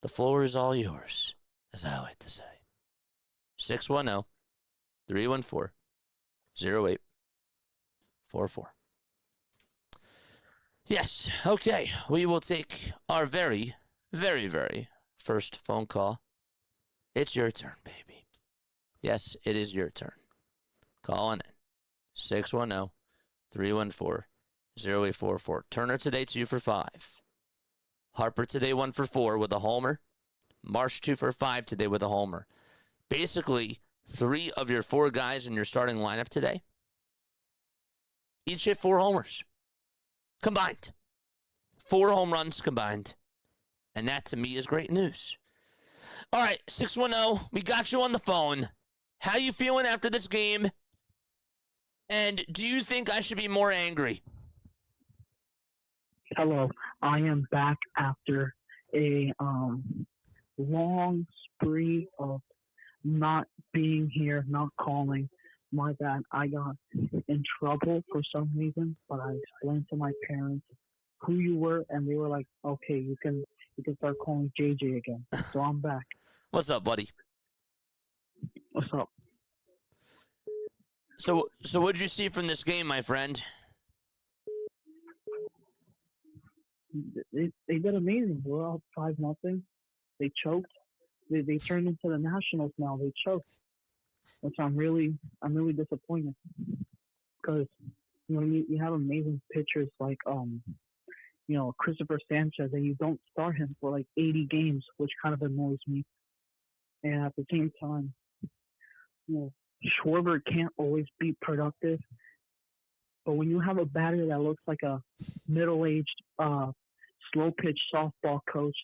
The floor is all yours, as I like to say. 610-314-0844. Yes, okay. We will take our very, very, very first phone call. It's your turn, baby. Yes, it is your turn. Call on in. 610-314-0844. Turner today 2 for 5. Harper today 1 for 4 with a homer. Marsh 2 for 5 today with a homer. Basically, 3 of your 4 guys in your starting lineup today each hit 4 homers combined. 4 home runs combined. And that to me is great news. All right, 610, we got you on the phone. How you feeling after this game? And do you think I should be more angry? Hello, I am back after a long spree of not being here, not calling. My bad. I got in trouble for some reason, but I explained to my parents who you were, and they were like, "Okay, you can start calling JJ again." So I'm back. What's up, buddy? What's up? So what'd you see from this game, my friend? They did amazing. We're up 5-0. They choked. They turned into the Nationals now. They choked, which I'm really disappointed, because you have amazing pitchers like Christopher Sanchez, and you don't start him for like 80 games, which kind of annoys me. And at the same time, Schwarber can't always be productive. But when you have a batter that looks like a middle-aged, slow-pitch softball coach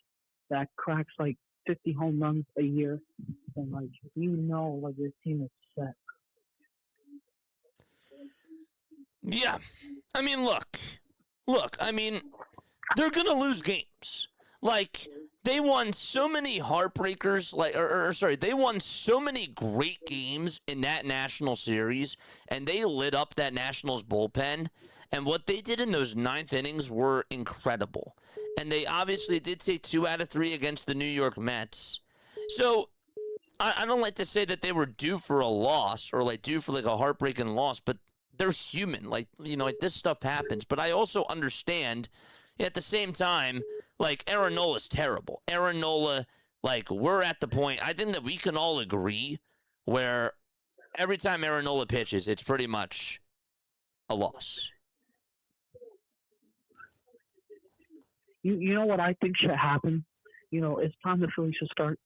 that cracks like 50 home runs a year, and your team is set. Yeah. I mean, look. I mean, they're going to lose games. Like, they won so many heartbreakers, they won so many great games in that National Series, and they lit up that Nationals bullpen. And what they did in those 9th innings were incredible. And they obviously did take 2 out of 3 against the New York Mets. So I don't like to say that they were due for a loss or due for a heartbreaking loss, but they're human. This stuff happens. But I also understand at the same time, Aaron Nola's terrible. Aaron Nola, we're at the point, I think that we can all agree, where every time Aaron Nola pitches, it's pretty much a loss. You know what I think should happen? It's time the Phillies should start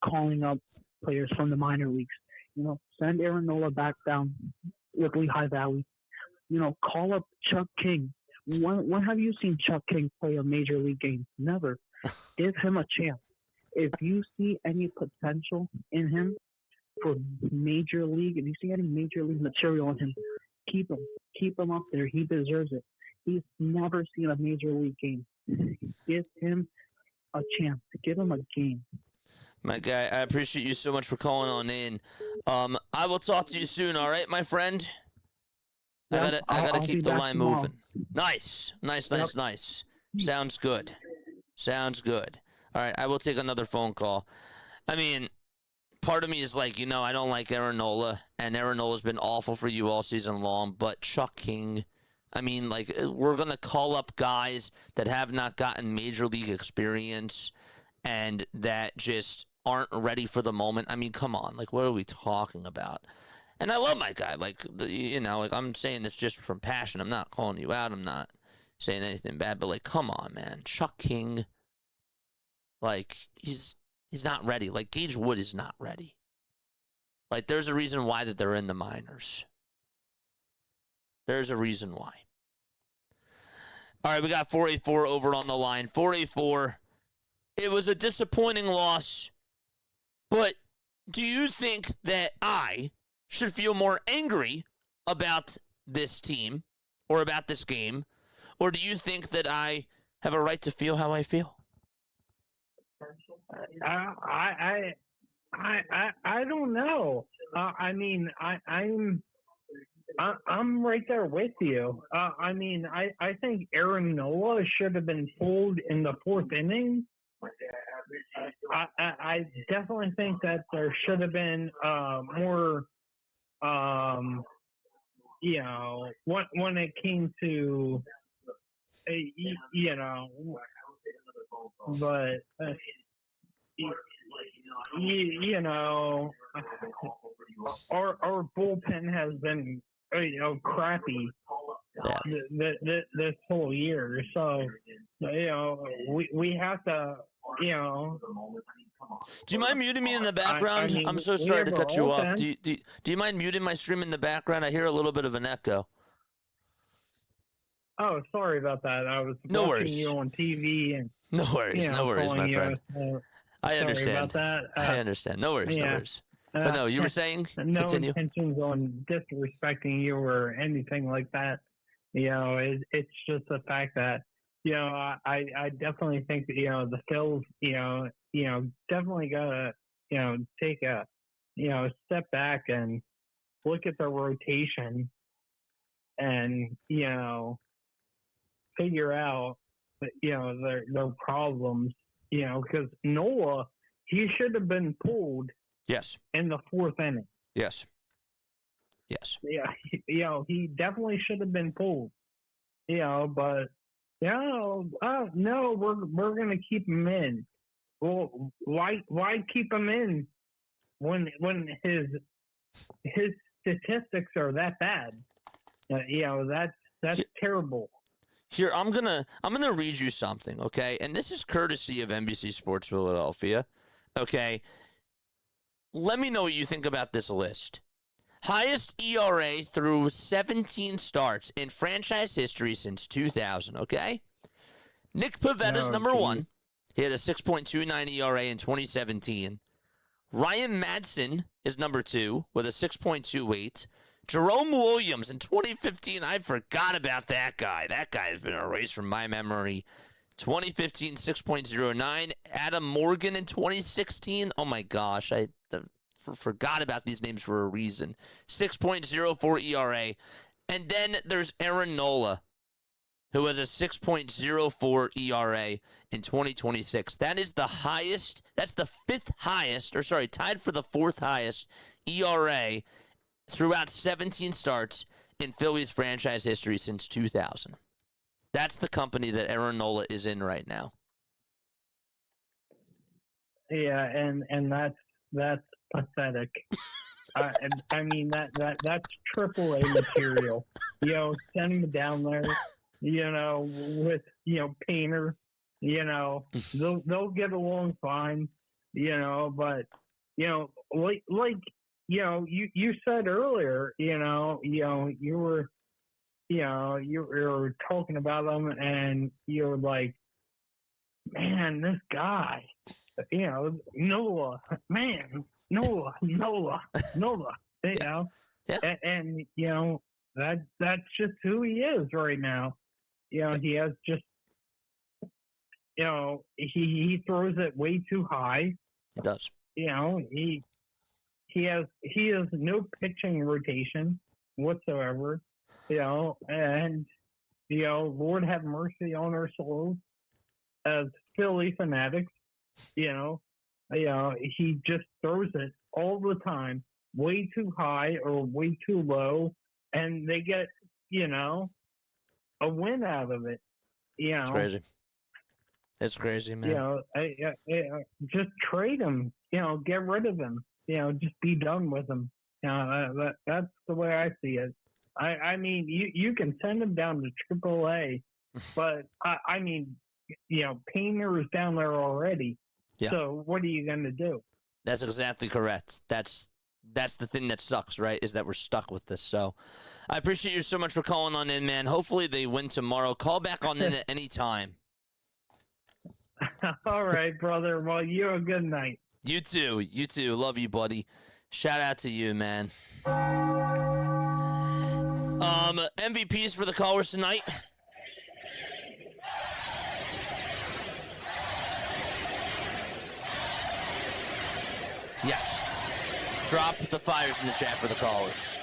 calling up players from the minor leagues. Send Aaron Nola back down with Lehigh Valley. Call up Chuck King. When have you seen Chuck King play a major league game? Never. Give him a chance. If you see any potential in him for major league, if you see any major league material in him, keep him. Keep him up there. He deserves it. He's never seen a major league game. Give him a chance. Give him a game. My guy, I appreciate you so much for calling on in. I will talk to you soon, all right, my friend? Yeah, I gotta I'll keep be the back line tomorrow. moving. Nice. Sounds good. All right, I will take another phone call. I mean, part of me is I don't like Aaron Nola, and Aaron Nola's been awful for you all season long, but Chuck King, we're going to call up guys that have not gotten major league experience and that just aren't ready for the moment. I mean, come on. What are we talking about? And I love my guy. I'm saying this just from passion. I'm not calling you out. I'm not saying anything bad, but come on, man. Chuck King, he's not ready. Gage Wood is not ready. There's a reason why that they're in the minors. There's a reason why. All right, we got 484 over on the line. 484. It was a disappointing loss, but do you think that I should feel more angry about this team or about this game, or do you think that I have a right to feel how I feel? I don't know. I'm right there with you. I think Aaron Nola should have been pulled in the 4th inning. I definitely think that there should have been more. When it came to, but our bullpen has been crappy this whole year. So we have to Do you mind muting me in the background? I mean, I'm so we sorry have to our cut you off. offense. Do you mind muting my stream in the background? I hear a little bit of an echo. Oh, sorry about that. I was No watching worries. you on TV and No worries, no worries, my calling friend. you. I Sorry understand. about that. I understand. No worries, no yeah. worries. But no, you were saying? No Continue. intentions on disrespecting you or anything like that. It's just the fact that I definitely think that the Phils definitely gotta take a step back and look at their rotation and figure out their problems. Because Nola, he should have been pulled Yes. in the fourth inning. Yes. Yes. Yeah, he definitely should have been pulled. But no, we're gonna keep him in. Well, why keep him in when his statistics are that bad? That's terrible. Here, I'm gonna read you something, okay? And this is courtesy of NBC Sports Philadelphia. Okay. Let me know what you think about this list. Highest ERA through 17 starts in franchise history since 2000, okay? Nick Pavetta's number one. He had a 6.29 ERA in 2017. Ryan Madsen is number two with a 6.28. Jerome Williams in 2015, I forgot about that guy. That guy has been erased from my memory. 2015, 6.09. Adam Morgan in 2016. Oh, my gosh. I forgot about these names for a reason. 6.04 ERA. And then there's Aaron Nola, who has a 6.04 ERA in 2026. That is the highest. That's the fifth highest, or sorry, tied for the fourth highest ERA throughout 17 starts in Phillies franchise history since 2000. That's the company that Aaron Nola is in right now. Yeah, and that's pathetic. I mean that's triple A material. Send him down there. With Painter. They'll get along fine. But you said earlier. You were talking about them, and you were like, man, this guy. Nola, man, Nola. Yeah. And that's just who he is right now. He has just, he throws it way too high. He does. He has no pitching rotation whatsoever. And Lord have mercy on our souls as Philly fanatics. He just throws it all the time, way too high or way too low, and they get a win out of it. It's crazy. It's crazy, man. Just trade him. Get rid of him. Just be done with him. That's the way I see it. I mean, you can send him down to AAA, but I mean, Painter is down there already. Yeah. So what are you going to do? That's exactly correct. That's the thing that sucks, right? Is that we're stuck with this. So I appreciate you so much for calling on in, man. Hopefully they win tomorrow. Call back on in at any time. All right, brother. Well, you have a good night. You too. You too. Love you, buddy. Shout out to you, man. MVPs for the callers tonight. Yes. Drop the fires in the chat for the callers.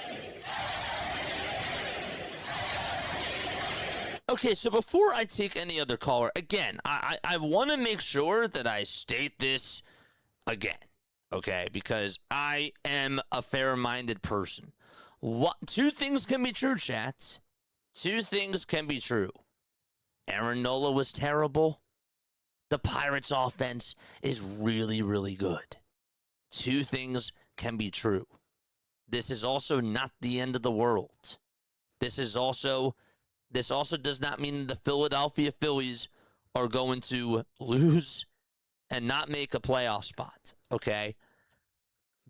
Okay, so before I take any other caller, again, I want to make sure that I state this again, okay? Because I am a fair-minded person. Two things can be true, chat. Two things can be true. Aaron Nola was terrible. The Pirates' offense is really, really good. Two things can be true. this is also not the end of the world. This also does not mean the Philadelphia Phillies are going to lose and not make a playoff spot, okay?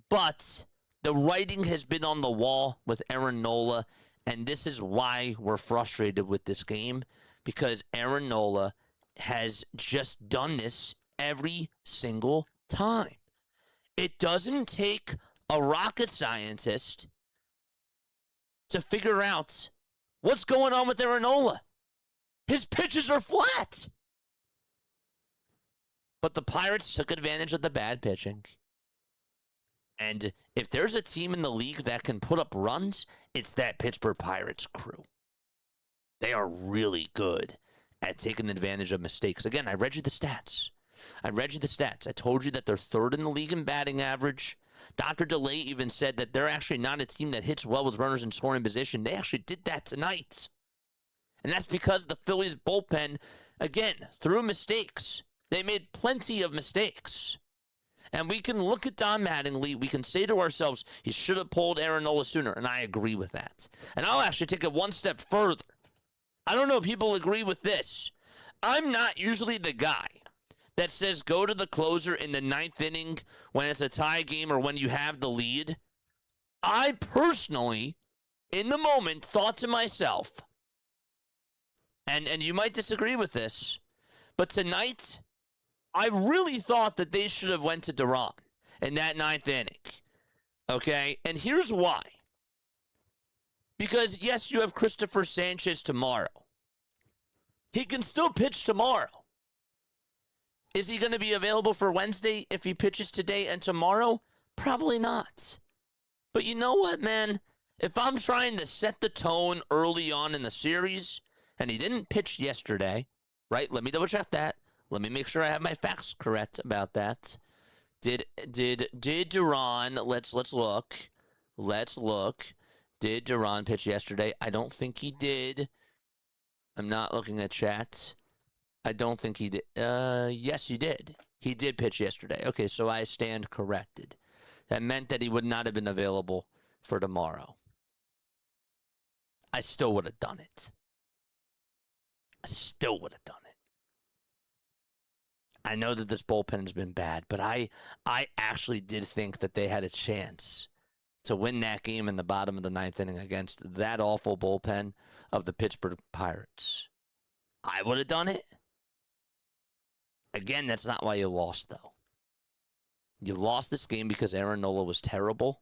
But the writing has been on the wall with Aaron Nola, and this is why we're frustrated with this game, because Aaron Nola has just done this every single time. It doesn't take a rocket scientist to figure out what's going on with Aaron Nola. His pitches are flat. But the Pirates took advantage of the bad pitching. And if there's a team in the league that can put up runs, it's that Pittsburgh Pirates crew. They are really good at taking advantage of mistakes. Again, I read you the stats. I told you that they're third in the league in batting average. Dr. DeLay even said that they're actually not a team that hits well with runners in scoring position. They actually did that tonight. And that's because the Phillies bullpen, again, through mistakes. They made plenty of mistakes. And we can look at Don Mattingly. We can say to ourselves, he should have pulled Aaron Nola sooner. And I agree with that. And I'll actually take it one step further. I don't know if people agree with this. I'm not usually the guy that says go to the closer in the ninth inning when it's a tie game or when you have the lead. I personally, in the moment, thought to myself, and you might disagree with this, but tonight, I really thought that they should have went to Duran in that ninth inning. Okay? And here's why. Because, yes, you have Christopher Sanchez tomorrow. He can still pitch tomorrow. Is he going to be available for Wednesday if he pitches today and tomorrow? Probably not. But you know what, man? If I'm trying to set the tone early on in the series, and he didn't pitch yesterday, right? Let me double check that. Let me make sure I have my facts correct about that. Did Duran, let's look. Did Duran pitch yesterday? I don't think he did. I'm not looking at chat. I don't think he did. Yes, he did. He did pitch yesterday. Okay, so I stand corrected. That meant that he would not have been available for tomorrow. I still would have done it. I know that this bullpen has been bad, but I actually did think that they had a chance to win that game in the bottom of the ninth inning against that awful bullpen of the Pittsburgh Pirates. I would have done it. Again, that's not why you lost, though. You lost this game because Aaron Nola was terrible,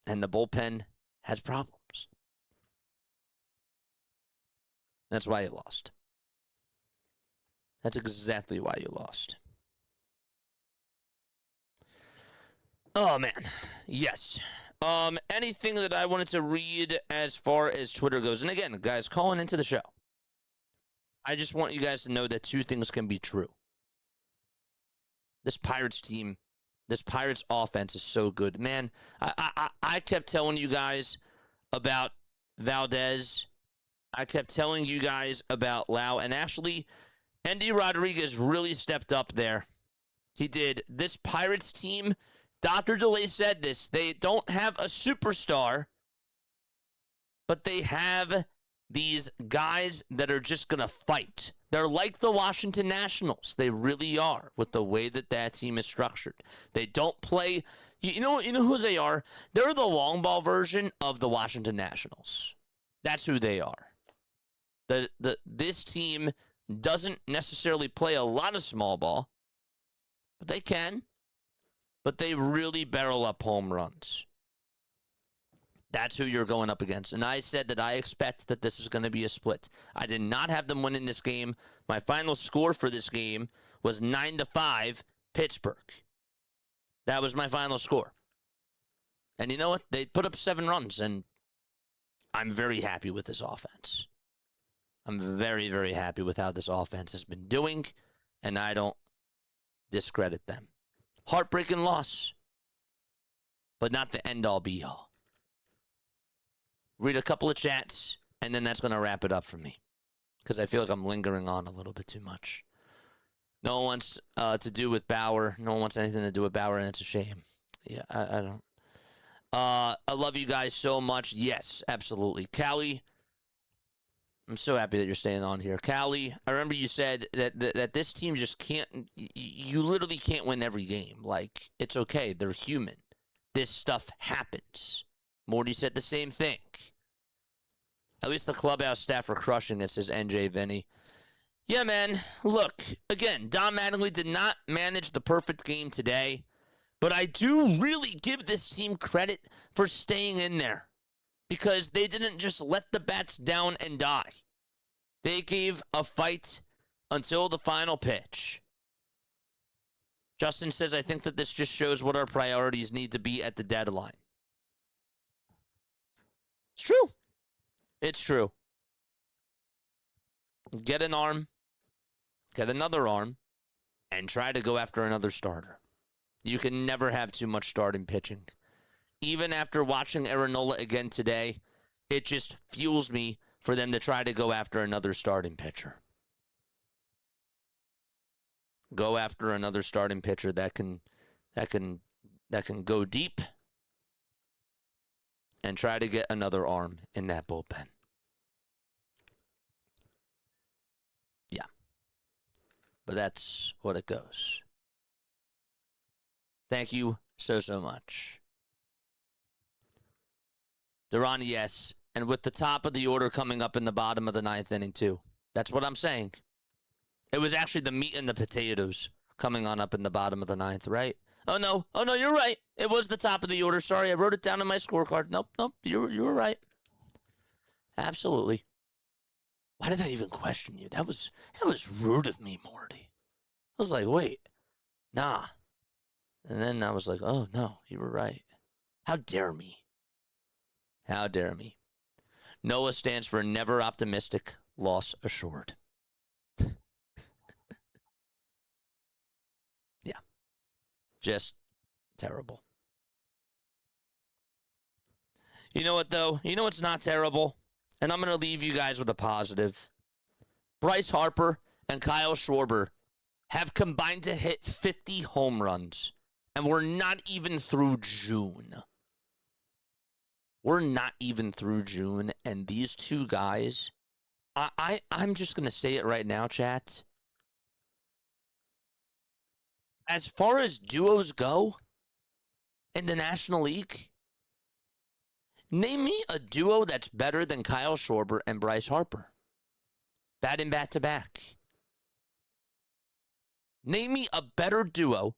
and the bullpen has problems. That's why you lost. That's exactly why you lost. Oh, man. Yes. Anything that I wanted to read as far as Twitter goes. And again, guys, calling into the show. I just want you guys to know that two things can be true. This Pirates team, this Pirates offense is so good. Man, I kept telling you guys about Valdez. I kept telling you guys about Lau. And actually, Andy Rodriguez really stepped up there. He did. This Pirates team, Dr. DeLay said this, they don't have a superstar, but they have these guys that are just going to fight. They're like the Washington Nationals. They really are with the way that that team is structured. They don't play. You know who they are? They're the long ball version of the Washington Nationals. That's who they are. This team doesn't necessarily play a lot of small ball, but they can. But they really barrel up home runs. That's who you're going up against. And I said that I expect that this is going to be a split. I did not have them winning this game. My final score for this game was 9-5 Pittsburgh. That was my final score. And you know what? They put up 7 runs, and I'm very happy with this offense. I'm very, very happy with how this offense has been doing, and I don't discredit them. Heartbreaking loss, but not the end-all, be-all. Read a couple of chats, and then that's going to wrap it up for me, because I feel like I'm lingering on a little bit too much. No one wants to do with Bauer. No one wants anything to do with Bauer, and it's a shame. Yeah, I I love you guys so much. Yes, absolutely. Callie, I'm so happy that you're staying on here. Callie, I remember you said that this team just can't, you literally can't win every game. Like, it's okay. They're human. This stuff happens. Morty said the same thing. At least the clubhouse staff are crushing it, says NJ Vinny. Yeah, man. Look, again, Don Mattingly did not manage the perfect game today, but I do really give this team credit for staying in there because they didn't just let the bats down and die. They gave a fight until the final pitch. Justin says, I think that this just shows what our priorities need to be at the deadline. It's true. It's true. Get an arm, get another arm, and try to go after another starter. You can never have too much starting pitching. Even after watching Aaron Nola again today, it just fuels me for them to try to go after another starting pitcher. Go after another starting pitcher that can go deep and try to get another arm in that bullpen. Yeah. But that's what it goes. Thank you so much. Duran, yes. And with the top of the order coming up in the bottom of the ninth inning, too. That's what I'm saying. It was actually the meat and the potatoes coming on up in the bottom of the ninth, right? Oh, no, you're right. It was the top of the order. Sorry, I wrote it down on my scorecard. Nope, you were right. Absolutely. Why did I even question you? That was rude of me, Morty. I was like, wait, nah. And then I was like, oh, no, you were right. How dare me? How dare me? NOLA stands for Never Optimistic, Loss Assured. Yeah. Just terrible. You know what, though? You know what's not terrible? And I'm going to leave you guys with a positive. Bryce Harper and Kyle Schwarber have combined to hit 50 home runs. And we're not even through June. We're not even through June. And these two guys, I'm just going to say it right now, chat. As far as duos go in the National League, name me a duo that's better than Kyle Schwarber and Bryce Harper. Batting back-to-back. Name me a better duo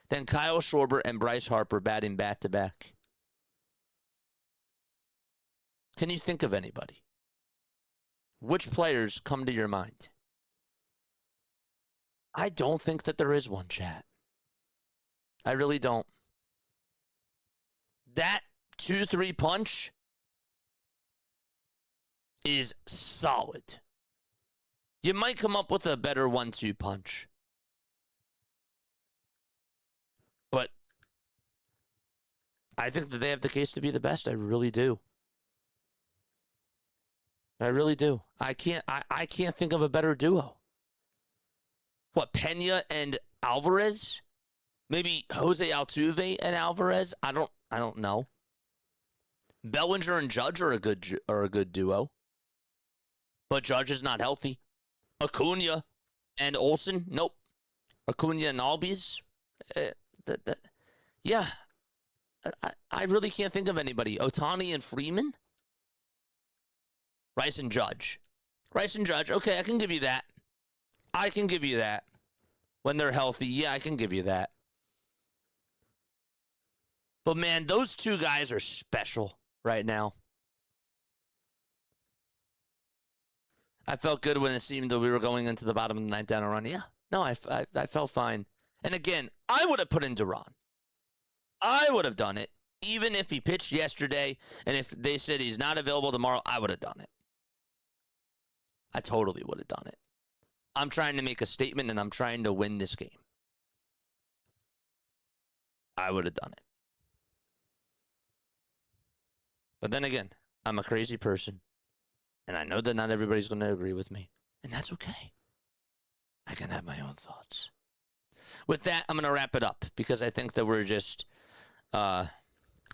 than Kyle Schwarber and Bryce Harper batting back-to-back. Can you think of anybody? Which players come to your mind? I don't think that there is one, chat. I really don't. That 2-3 punch is solid. You might come up with a better 1-2 punch. But I think that they have the case to be the best. I really do. I really do. I can't think of a better duo. What, Pena and Alvarez? Maybe Jose Altuve and Alvarez? I don't know. Bellinger and Judge are a good duo. But Judge is not healthy. Acuna and Olsen? Nope. Acuna and Albies? Yeah. I really can't think of anybody. Ohtani and Freeman? Rice and Judge. Rice and Judge. Okay, I can give you that. I can give you that. When they're healthy, yeah, I can give you that. But, man, those two guys are special right now. I felt good when it seemed that we were going into the bottom of the ninth down a run. Yeah, no, I felt fine. And, again, I would have put in Duran. I would have done it. Even if he pitched yesterday and if they said he's not available tomorrow, I would have done it. I totally would have done it. I'm trying to make a statement and I'm trying to win this game. I would have done it. But then again, I'm a crazy person. And I know that not everybody's going to agree with me. And that's okay. I can have my own thoughts. With that, I'm going to wrap it up because I think that we're just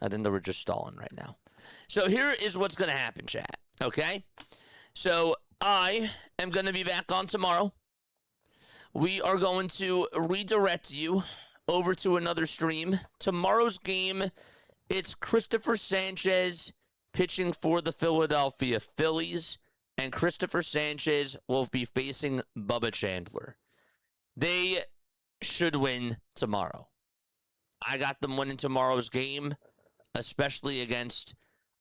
I think that we're just stalling right now. So here is what's going to happen, chat. Okay? So I am going to be back on tomorrow. We are going to redirect you over to another stream. Tomorrow's game, it's Christopher Sanchez pitching for the Philadelphia Phillies, and Christopher Sanchez will be facing Bubba Chandler. They should win tomorrow. I got them winning tomorrow's game, especially against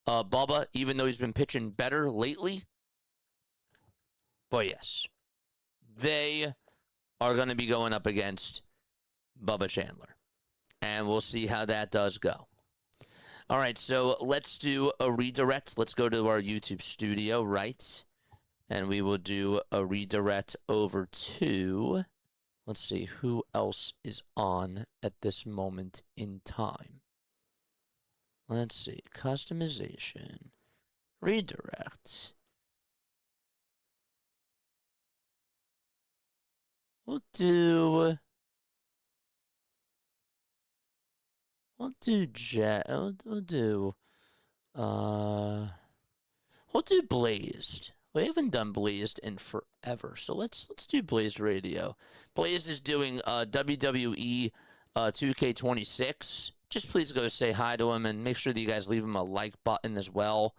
Bubba, even though he's been pitching better lately. But yes, they are going to be going up against Bubba Chandler. And we'll see how that does go. All right, so let's do a redirect. Let's go to our YouTube studio, right? And we will do a redirect over to, let's see, who else is on at this moment in time. Let's see, customization, redirect. We'll do Blazed. We haven't done Blazed in forever, so let's do Blazed Radio. Blazed is doing WWE 2K26. Just please go say hi to him and make sure that you guys leave him a like button as well.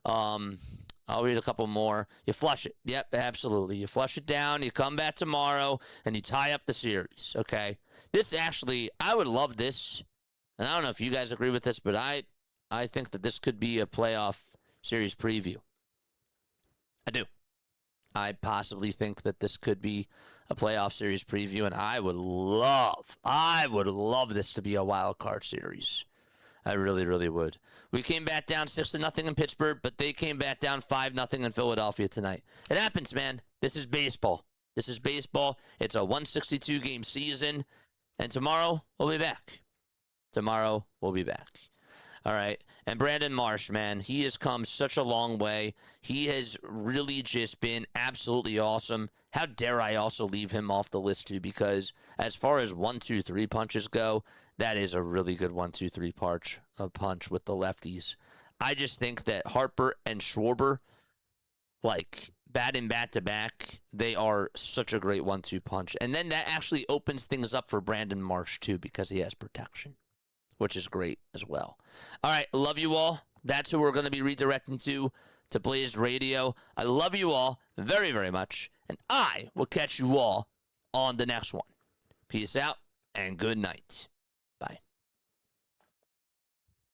I'll read a couple more. You flush it. Yep, absolutely. You flush it down, you come back tomorrow, and you tie up the series, okay? This actually, I would love this. And I don't know if you guys agree with this, but I think that this could be a playoff series preview. I do. I possibly think that this could be a playoff series preview, and I would love this to be a wild card series. I really, really would. We came back down 6-0 in Pittsburgh, but they came back down 5-0 in Philadelphia tonight. It happens, man. This is baseball. This is baseball. It's a 162-game season, and tomorrow we'll be back. Tomorrow we'll be back. All right. And Brandon Marsh, man, he has come such a long way. He has really just been absolutely awesome. How dare I also leave him off the list, too, because as far as 1-2-3 punches go, that is a really good 1-2-3 punch with the lefties. I just think that Harper and Schwarber, like, batting back-to-back, they are such a great 1-2 punch. And then that actually opens things up for Brandon Marsh, too, because he has protection, which is great as well. All right, love you all. That's who we're going to be redirecting to Blazed Radio. I love you all very, very much, and I will catch you all on the next one. Peace out, and good night.